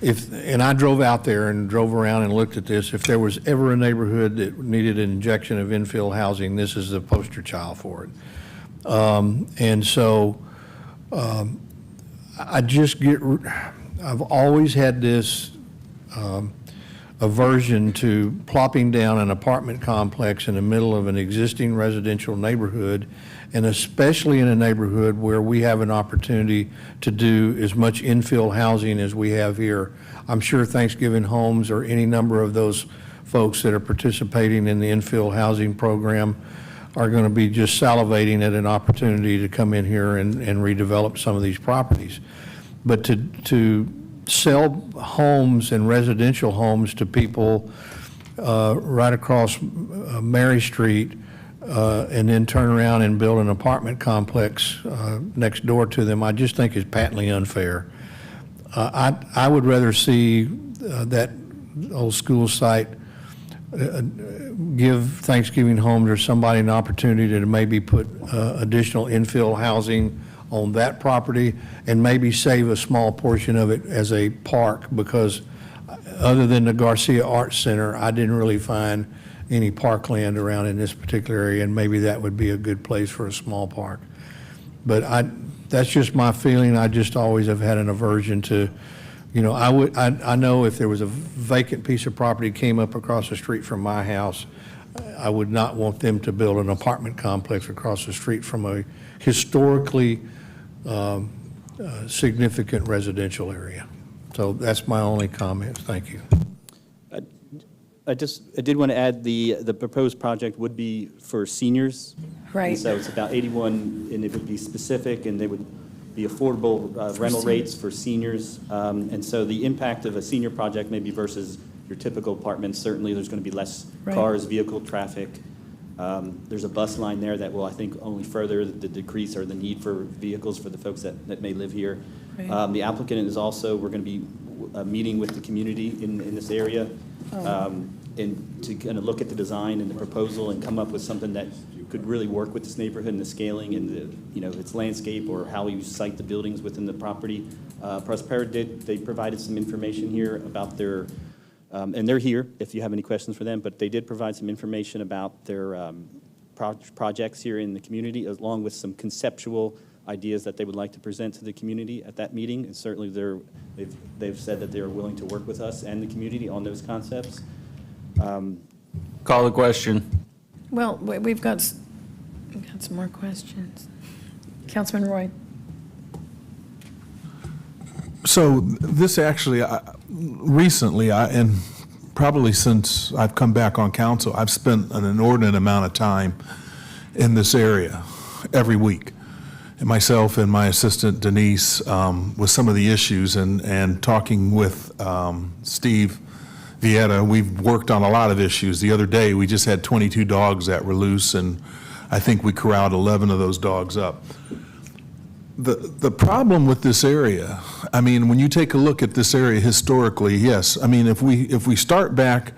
and I drove out there and drove around and looked at this. If there was ever a neighborhood that needed an injection of infill housing, this is the poster child for it. And so I've always had this aversion to plopping down an apartment complex in the middle of an existing residential neighborhood, and especially in a neighborhood where we have an opportunity to do as much infill housing as we have here. I'm sure Thanksgiving Homes or any number of those folks that are participating in the infill housing program are going to be just salivating at an opportunity to come in here and redevelop some of these properties. But to sell homes and residential homes to people right across Mary Street and then turn around and build an apartment complex next door to them, I just think is patently unfair. I would rather see that old school site give Thanksgiving Homes or somebody an opportunity to maybe put additional infill housing on that property and maybe save a small portion of it as a park, because other than the Garcia Arts Center, I didn't really find any parkland around in this particular area, and maybe that would be a good place for a small park. But that's just my feeling. I just always have had an aversion to, I know if there was a vacant piece of property came up across the street from my house, I would not want them to build an apartment complex across the street from a historically significant residential area. So that's my only comment. Thank you. I did want to add the proposed project would be for seniors. Right. And so it's about 81, and it would be specific, and they would be affordable rental rates for seniors. And so the impact of a senior project maybe versus your typical apartment, certainly there's going to be less cars, vehicle traffic. There's a bus line there that will, I think, only further the decrease or the need for vehicles for the folks that may live here. Right. The applicant is also, we're going to be meeting with the community in this area and to kind of look at the design and the proposal and come up with something that could really work with this neighborhood and the scaling and its landscape or how you site the buildings within the property. Prosperity they provided some information here about their and they're here if you have any questions for them, but they did provide some information about their projects here in the community, along with some conceptual ideas that they would like to present to the community at that meeting. And certainly they've said that they are willing to work with us and the community on those concepts. Call the question. Well, we've got some more questions. Councilman Roy. So this actually, recently, and probably since I've come back on council, I've spent an inordinate amount of time in this area every week. And myself and my assistant Denise with some of the issues and talking with Steve Vieta, we've worked on a lot of issues. The other day, we just had 22 dogs that were loose, and I think we corralled 11 of those dogs up. The problem with this area, I mean, when you take a look at this area historically, yes, I mean, if we start back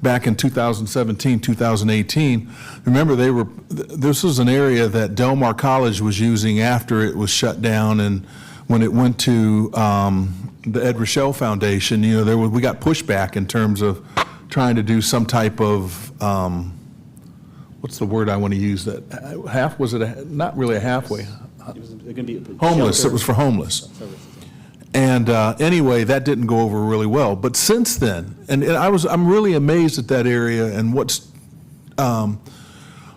in 2017, 2018, remember this was an area that Del Mar College was using after it was shut down, and when it went to the Ed Rochelle Foundation, we got pushback in terms of trying to do some type of, what's the word I want to use, that was it not really a halfway? It was going to be homeless. shelter. It was for homeless. And anyway, that didn't go over really well. But since then, and I'm really amazed at that area and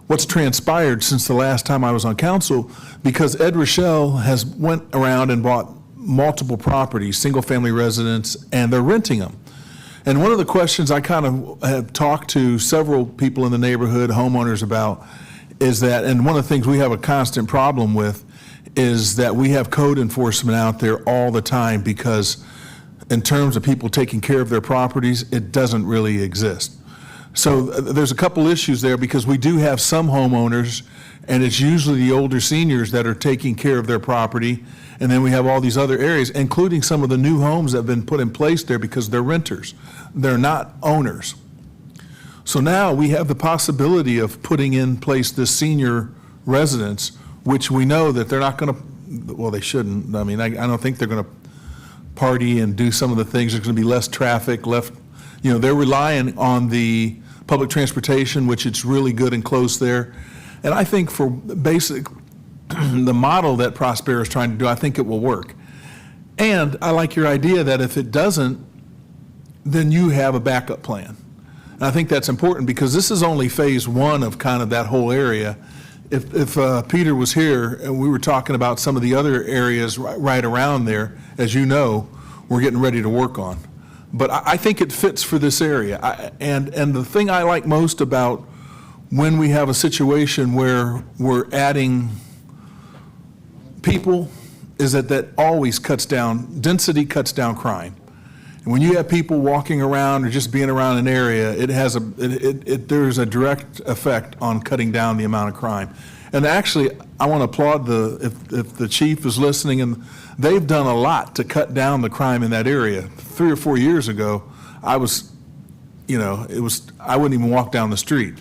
what's transpired since the last time I was on council, because Ed Rochelle has went around and bought multiple properties, single-family residents, and they're renting them. And one of the questions I kind of have talked to several people in the neighborhood, homeowners, about is that, and one of the things we have a constant problem with is that we have code enforcement out there all the time, because in terms of people taking care of their properties, it doesn't really exist. So there's a couple issues there, because we do have some homeowners, and it's usually the older seniors that are taking care of their property. And then we have all these other areas, including some of the new homes that have been put in place there because they're renters. They're not owners. So now we have the possibility of putting in place this senior residence, which we know that they're not going to, well, they shouldn't. I mean, I don't think they're going to party and do some of the things. There's going to be less traffic, they're relying on the public transportation, which it's really good and close there. And I think for basic, the model that Prospera is trying to do, I think it will work. And I like your idea that if it doesn't, then you have a backup plan. And I think that's important, because this is only phase one of kind of that whole area. If Peter was here and we were talking about some of the other areas right around there, as you know, we're getting ready to work on. But I think it fits for this area. And the thing I like most about when we have a situation where we're adding people is that always density cuts down crime. And when you have people walking around or just being around an area, there's a direct effect on cutting down the amount of crime. And actually, I want to applaud if the chief is listening, and they've done a lot to cut down the crime in that area. 3 or 4 years ago, I wouldn't even walk down the street.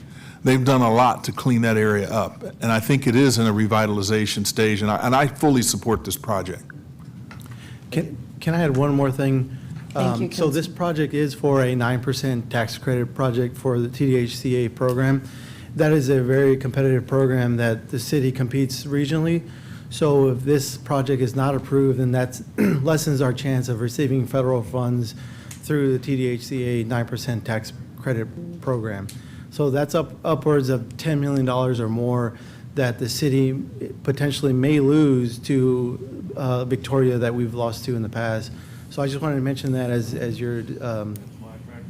They've done a lot to clean that area up, and I think it is in a revitalization stage, and I fully support this project. Can I add one more thing? Thank you, So this project is for a 9% tax credit project for the TDHCA program. That is a very competitive program that the city competes regionally. So if this project is not approved, then that lessens our chance of receiving federal funds through the TDHCA 9% tax credit program. So that's upwards of $10 million or more that the city potentially may lose to Victoria that we've lost to in the past. So I just wanted to mention that as you're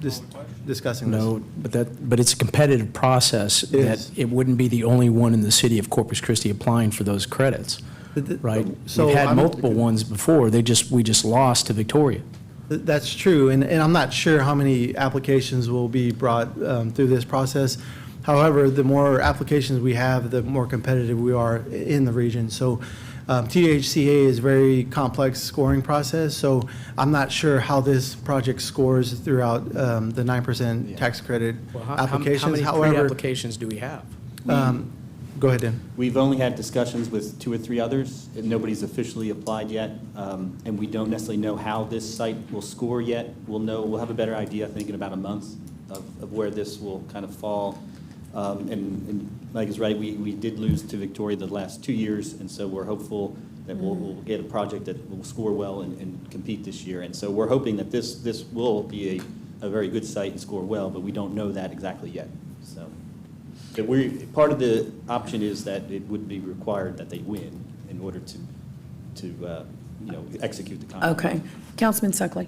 discussing this. No, but it's a competitive process. It wouldn't be the only one in the city of Corpus Christi applying for those credits, right? So We've had multiple ones before. We just lost to Victoria. That's true, and I'm not sure how many applications will be brought through this process. However, the more applications we have, the more competitive we are in the region. So TDHCA is a very complex scoring process, so I'm not sure how this project scores throughout the 9% tax credit applications. How many pre-applications do we have? Go ahead, Dan. We've only had discussions with 2 or 3 others, and nobody's officially applied yet, and we don't necessarily know how this site will score yet. We'll have a better idea, I think, in about a month of where this will kind of fall. And Mike is right, we did lose to Victoria the last 2 years, and so we're hopeful that we'll get a project that will score well and compete this year. And so we're hoping that this will be a very good site and score well, but we don't know that exactly yet. So part of the option is that it would be required that they win in order to execute the contract. Okay. Councilman Suckley.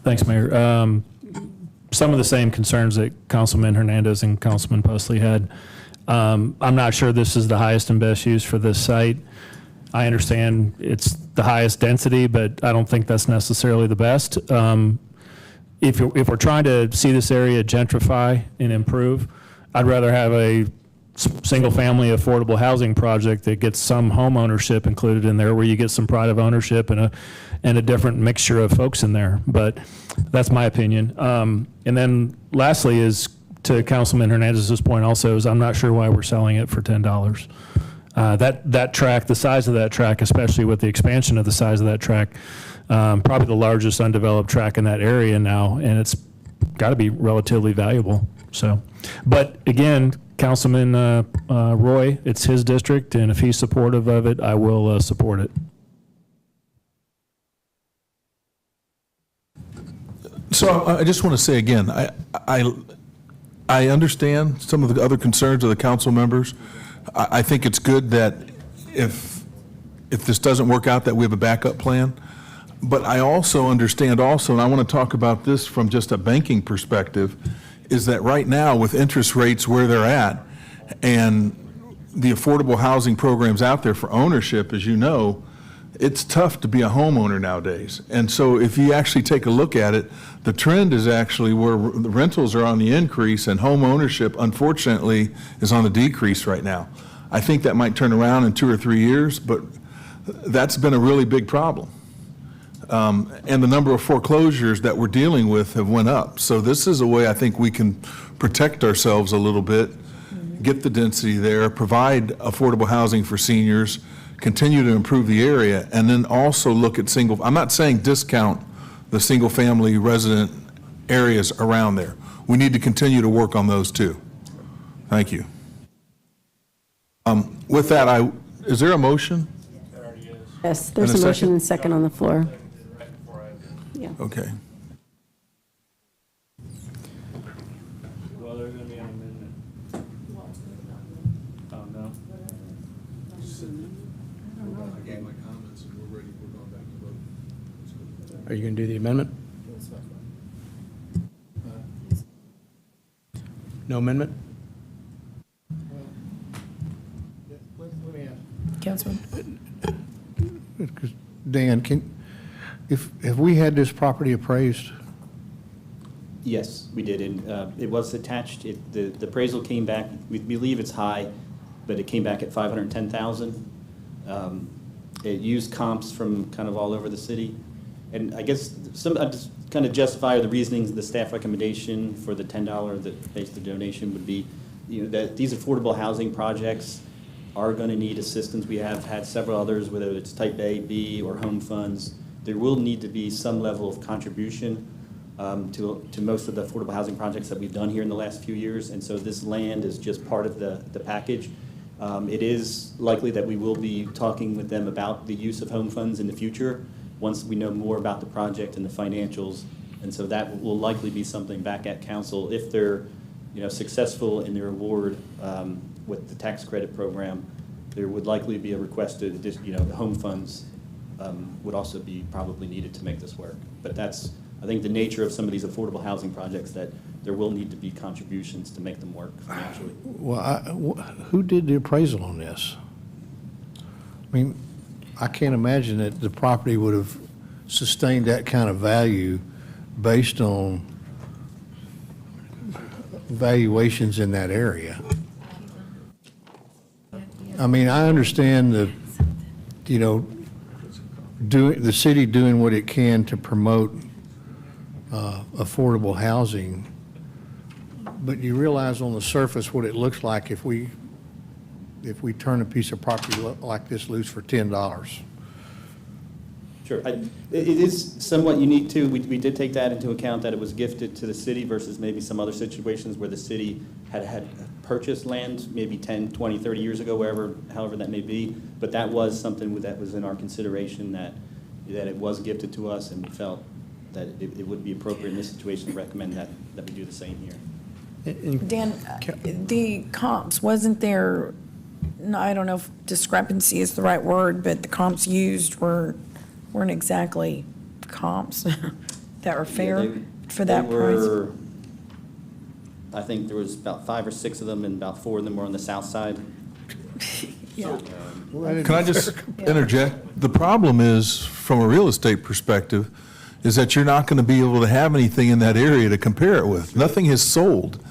Thanks, Mayor. Some of the same concerns that Councilman Hernandez and Councilman Pusley had. I'm not sure this is the highest and best use for this site. I understand it's the highest density, but I don't think that's necessarily the best. If we're trying to see this area gentrify and improve, I'd rather have a single-family affordable housing project that gets some home ownership included in there, where you get some pride of ownership and a different mixture of folks in there. But that's my opinion. And then lastly is, to Councilman Hernandez's point also, is I'm not sure why we're selling it for $10. That track, the size of that track, especially with the expansion of the size of that track, probably the largest undeveloped track in that area now, and it's got to be relatively valuable. So, but again, Councilman Roy, it's his district, and if he's supportive of it, I will support it. So I just want to say again, I understand some of the other concerns of the council members. I think it's good that if this doesn't work out, that we have a backup plan. But I also understand also, and I want to talk about this from just a banking perspective, is that right now with interest rates where they're at and the affordable housing programs out there for ownership, as you know, it's tough to be a homeowner nowadays. And so if you actually take a look at it, the trend is actually where the rentals are on the increase and home ownership, unfortunately, is on the decrease right now. I think that might turn around in 2 or 3 years, but that's been a really big problem. And the number of foreclosures that we're dealing with have went up. So this is a way I think we can protect ourselves a little bit, get the density there, provide affordable housing for seniors, continue to improve the area, and then also look at I'm not saying discount the single-family resident areas around there. We need to continue to work on those too. Thank you. With that, is there a motion? Yes, there's And a a motion second? and second on the floor. Yeah. Okay. Well, there's going to be an amendment. Oh, no? I gave my comments and we're ready, we're going back to vote. Are you going to do the amendment? No amendment? Councilman? Dan, have we had this property appraised? Yes, we did, and it was attached. The appraisal came back, we believe it's high, but it came back at 510,000. It used comps from kind of all over the city. And I guess I just kind of justify the reasonings, the staff recommendation for the $10 that pays the donation would be, that these affordable housing projects are going to need assistance. We have had several others, whether it's type A, B, or home funds. There will need to be some level of contribution to most of the affordable housing projects that we've done here in the last few years. And so this land is just part of the package. It is likely that we will be talking with them about the use of home funds in the future once we know more about the project and the financials. And so that will likely be something back at council if they're successful in their award with the tax credit program. There would likely be a request to, the home funds would also be probably needed to make this work. But that's, I think, the nature of some of these affordable housing projects, that there will need to be contributions to make them work financially. Well, who did the appraisal on this? I mean, I can't imagine that the property would have sustained that kind of value based on valuations in that area. I mean, I understand the city doing what it can to promote affordable housing, but you realize on the surface what it looks like if we turn a piece of property like this loose for $10. Sure. It is somewhat unique, too. We did take that into account, that it was gifted to the city versus maybe some other situations where the city had purchased land maybe 10, 20, 30 years ago, however that may be. But that was something that was in our consideration, that it was gifted to us, and we felt that it would be appropriate in this situation to recommend that we do the same here. Dan, the comps, wasn't there, I don't know if discrepancy is the right word, but the comps used weren't exactly comps that were fair for that price? I think there was about 5 or 6 of them, and about 4 of them were on the south side. Yeah. Can I just interject? The problem is, from a real estate perspective, is that you're not going to be able to have anything in that area to compare it with. Nothing has sold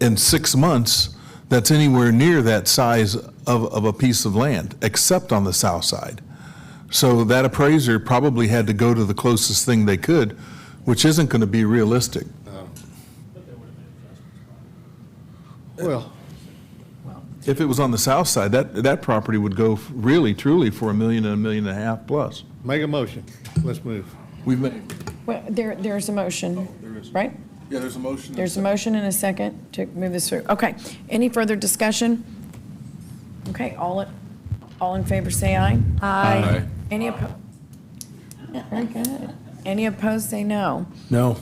in 6 months that's anywhere near that size of a piece of land, except on the south side. So that appraiser probably had to go to the closest thing they could, which isn't going to be realistic. Well, if it was on the south side, that property would go really, truly for $1 million and $1.5 million plus. Make a motion. Let's move. We've made. Well, there's a motion, right? Yeah, there's a motion. There's a motion and a second to move this through. Okay, any further discussion? Okay, all in favor, say aye. Aye. Any opposed? Very good. Any opposed, say no. No.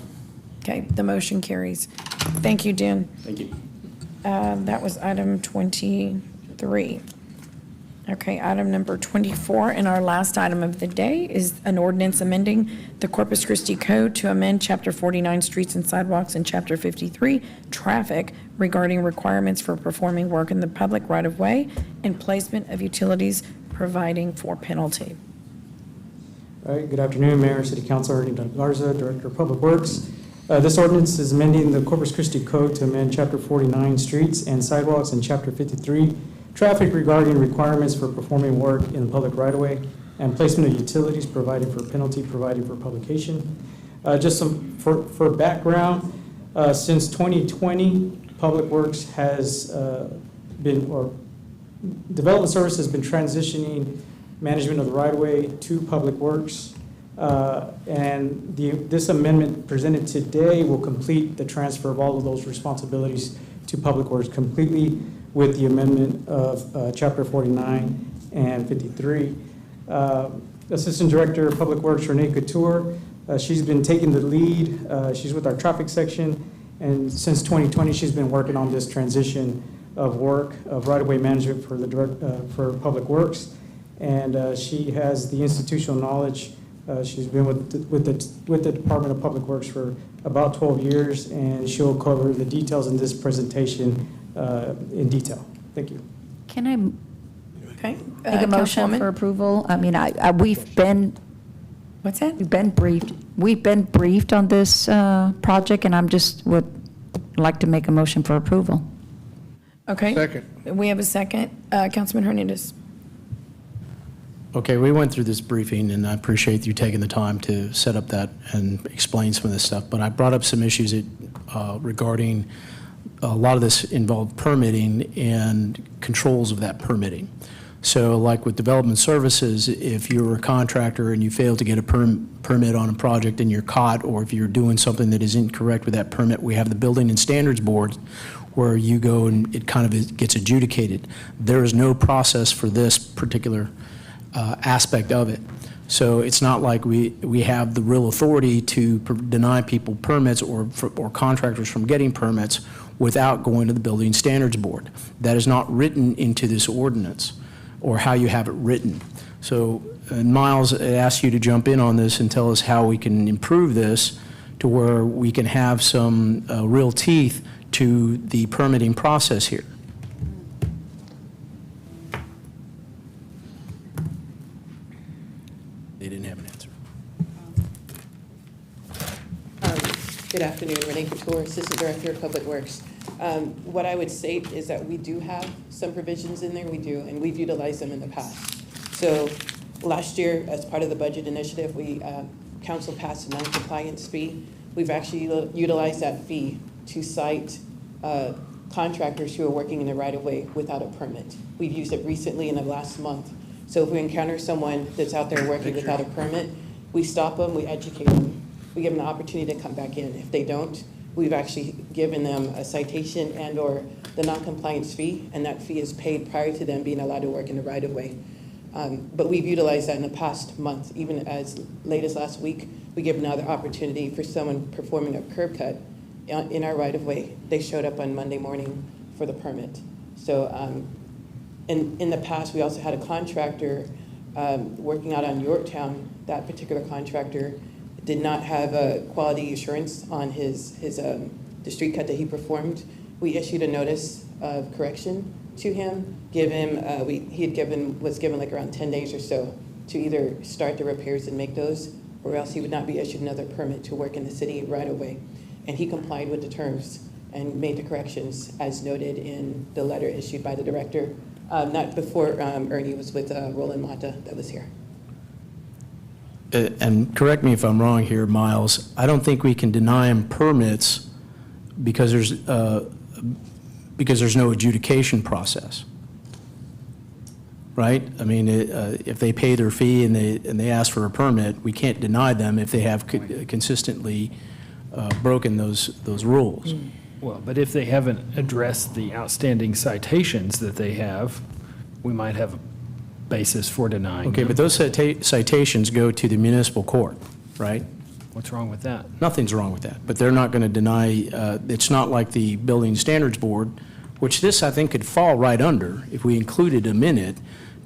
Okay, the motion carries. Thank you, Dan. Thank you. That was item 23. Okay, item number 24, and our last item of the day is an ordinance amending the Corpus Christi Code to amend Chapter 49 Streets and Sidewalks and Chapter 53 Traffic regarding requirements for performing work in the public right-of-way and placement of utilities providing for penalty. All right, good afternoon, Mayor, City Council, Ernie Garza, Director of Public Works. This ordinance is amending the Corpus Christi Code to amend Chapter 49 Streets and Sidewalks and Chapter 53 Traffic regarding requirements for performing work in the public right-of-way and placement of utilities provided for penalty provided for publication. Just some for background, since 2020, Public Works has Development Service has been transitioning management of the right-of-way to Public Works. And this amendment presented today will complete the transfer of all of those responsibilities to Public Works completely with the amendment of Chapter 49 and 53. Assistant Director of Public Works, Renee Couture, she's been taking the lead. She's with our traffic section, and since 2020, she's been working on this transition of work of right-of-way management for Public Works, and she has the institutional knowledge. She's been with the Department of Public Works for about 12 years, and she'll cover the details in this presentation in detail. Thank you. Can I Okay. make a motion for approval? I mean, we've been. What's that? We've been briefed. We've been briefed on this project, and would like to make a motion for approval. Okay. Second. We have a second. Councilman Hernandez. Okay, we went through this briefing, and I appreciate you taking the time to set up that and explain some of this stuff, but I brought up some issues regarding a lot of this involved permitting and controls of that permitting. So like with development services, if you're a contractor and you fail to get a permit on a project and you're caught, or if you're doing something that is incorrect with that permit, we have the Building and Standards Board where you go and it kind of gets adjudicated. There is no process for this particular aspect of it. So it's not like we have the real authority to deny people permits or contractors from getting permits without going to the Building Standards Board. That is not written into this ordinance or how you have it written. So Miles, I asked you to jump in on this and tell us how we can improve this to where we can have some real teeth to the permitting process here. They didn't have an answer. Good afternoon, Renee Couture, Assistant Director of Public Works. What I would state is that we do have some provisions in there, we do, and we've utilized them in the past. So last year, as part of the budget initiative, council passed a non-compliance fee. We've actually utilized that fee to cite contractors who are working in the right-of-way without a permit. We've used it recently in the last month. So if we encounter someone that's out there working without a permit, we stop them, we educate them, we give them the opportunity to come back in. If they don't, we've actually given them a citation and/or the non-compliance fee, and that fee is paid prior to them being allowed to work in the right-of-way. But we've utilized that in the past month, even as late as last week. We give another opportunity for someone performing a curb cut in our right-of-way. They showed up on Monday morning for the permit. So in the past, we also had a contractor working out on Yorktown. That particular contractor did not have a quality assurance on the street cut that he performed. We issued a notice of correction to him. Was given like around 10 days or so to either start the repairs and make those, or else he would not be issued another permit to work in the city right away. And he complied with the terms and made the corrections as noted in the letter issued by the director. Not before Ernie was with Roland Mata that was here. And correct me if I'm wrong here, Miles, I don't think we can deny him permits because there's no adjudication process, right? I mean, if they pay their fee and they ask for a permit, we can't deny them if they have consistently broken those rules. Well, but if they haven't addressed the outstanding citations that they have, we might have a basis for denying Okay, them. but those citations go to the municipal court, right? What's wrong with that? Nothing's wrong with that, but they're not going to deny, it's not like the Building Standards Board, which this, I think, could fall right under if we included them in it,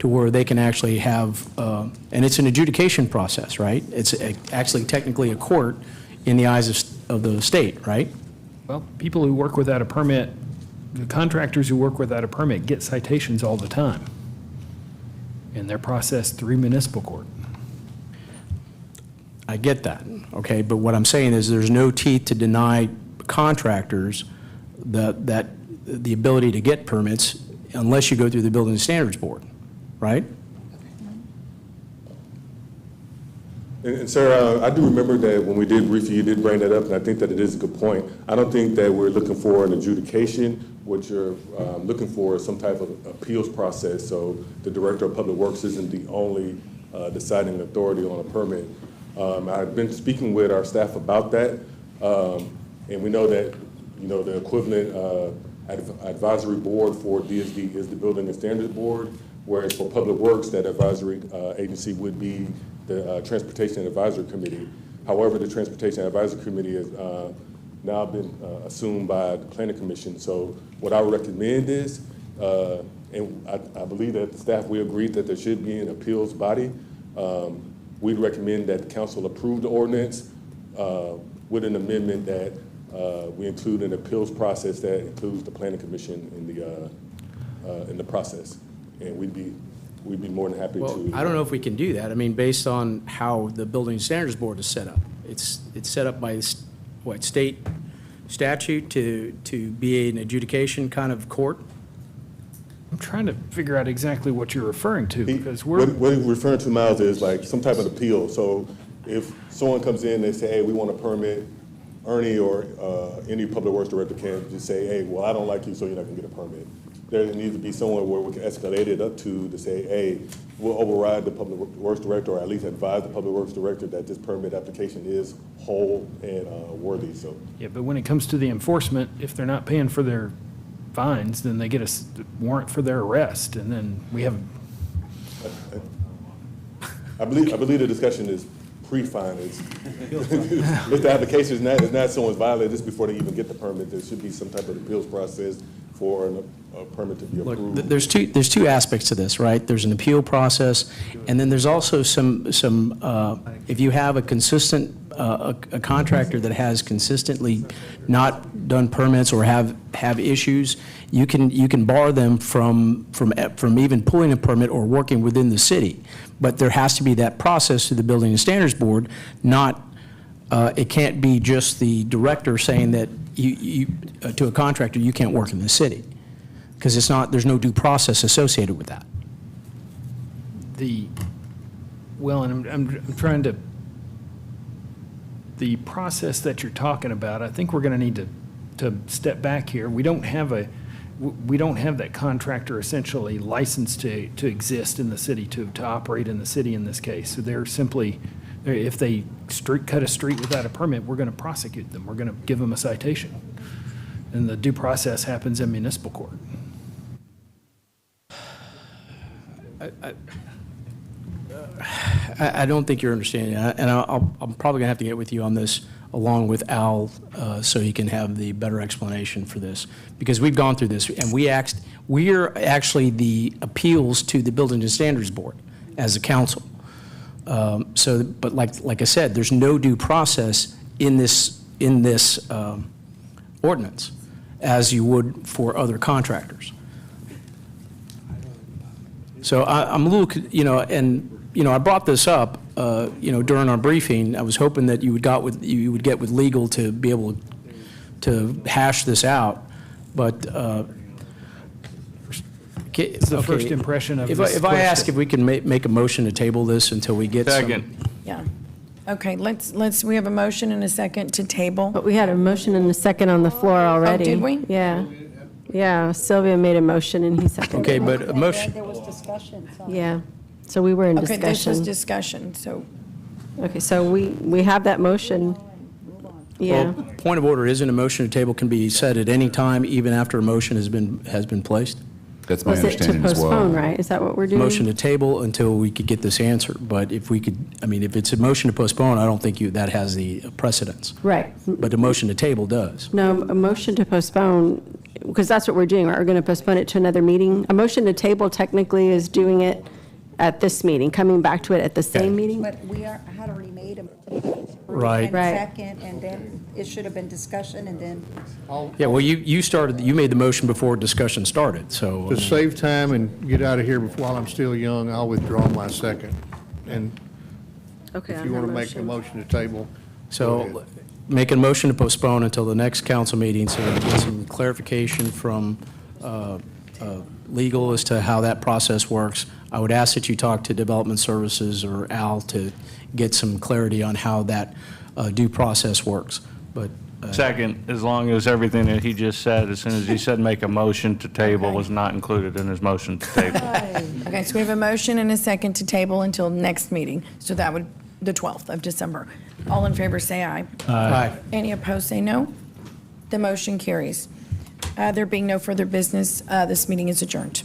to where they can actually have, and it's an adjudication process, right? It's actually technically a court in the eyes of the state, right? Well, people who work without a permit, the contractors who work without a permit get citations all the time. And they're processed through municipal court. I get that, okay? But what I'm saying is there's no teeth to deny contractors the ability to get permits unless you go through the Building Standards Board, right? And sir, I do remember that when we did brief you did bring that up, and I think that it is a good point. I don't think that we're looking for an adjudication. What you're looking for is some type of appeals process, so the Director of Public Works isn't the only deciding authority on a permit. I've been speaking with our staff about that, and we know that, you know, the equivalent advisory board for DSD is the Building and Standards Board, whereas for Public Works, that advisory agency would be the Transportation Advisory Committee. However, the Transportation Advisory Committee has now been assumed by the Planning Commission. So what I would recommend is, and I believe that the staff, we agreed that there should be an appeals body. We'd recommend that the council approve the ordinance with an amendment that we include an appeals process that includes the Planning Commission in the process. And we'd be more than happy Well, to. I don't know if we can do that. I mean, based on how the Building Standards Board is set up. It's set up by, what, state statute to be an adjudication kind of court? I'm trying to figure out exactly what you're referring to, because we're... What he's referring to, Miles, is like some type of appeal. So if someone comes in and they say, hey, we want a permit, Ernie or any public works director can just say, hey, well, I don't like you, so you're not gonna get a permit. There needs to be somewhere where we can escalate it up to say, hey, we'll override the public works director, or at least advise the public works director that this permit application is whole and worthy, so. Yeah, but when it comes to the enforcement, if they're not paying for their fines, then they get a warrant for their arrest, and then we have... I believe the discussion is pre-fine. If the application is not someone's violated just before they even get the permit, there should be some type of appeals process for a permit to be approved. Look, there's two aspects to this, right? There's an appeal process, and then there's also some if you have a consistent, a contractor that has consistently not done permits or have issues, you can bar them from even pulling a permit or working within the city. But there has to be that process through the Building and Standards Board, not, it can't be just the director saying that to a contractor, you can't work in the city, because there's no due process associated with that. Well, and I'm trying to, the process that you're talking about, I think we're going to need to step back here. We don't have that contractor essentially licensed to exist in the city, to operate in the city in this case. So they're simply, if they cut a street without a permit, we're going to prosecute them. We're going to give them a citation. And the due process happens in municipal court. I don't think you're understanding, and I'm probably going to have to get with you on this along with Al, so he can have the better explanation for this, because we've gone through this, and we're actually the appeals to the Building and Standards Board as a council. But like I said, there's no due process in this ordinance as you would for other contractors. So I'm a little, I brought this up, during our briefing. I was hoping that you would get with legal to be able to hash this out, but. It's the first impression of this If I ask question. if we can make a motion to table this until we get some. Second. Yeah. Okay, we have a motion and a second to table. But we had a motion and a second on the floor already. did we? Yeah. Yeah, Sylvia made a motion and he seconded. Okay, but a motion. There was discussion. So. Yeah, so we were in Okay, discussion. this was discussion, so. Okay, so we have that motion. Yeah. Well, point of order, isn't a motion to table can be said at any time, even after a motion has been placed? That's my Was it to understanding as well. postpone, right? Is that what we're doing? Motion to table until we could get this answer. But if we could, I mean, if it's a motion to postpone, I don't think that has the precedence. Right. But a motion to table does. No, a motion to postpone, because that's what we're doing, right? We're going to postpone it to another meeting. A motion to table technically is doing it at this meeting, coming back to it at the same meeting. But we had already made a Right. Right. second, and then it should have been discussion, and then Yeah, well, you made the motion before discussion started, so. To save time and get out of here while I'm still young, I'll withdraw my second. And Okay. if you want to make a motion to table. So make a motion to postpone until the next council meeting so we can get some clarification from legal as to how that process works. I would ask that you talk to Development Services or Al to get some clarity on how that due process works. But Second, as long as everything that he just said, as soon as he said make a motion to table, was not included in his motion to table. Okay, so we have a motion and a second to table until next meeting. So that would, the 12th of December. All in favor, say aye. Aye. Any opposed, say no. The motion carries. There being no further business, this meeting is adjourned.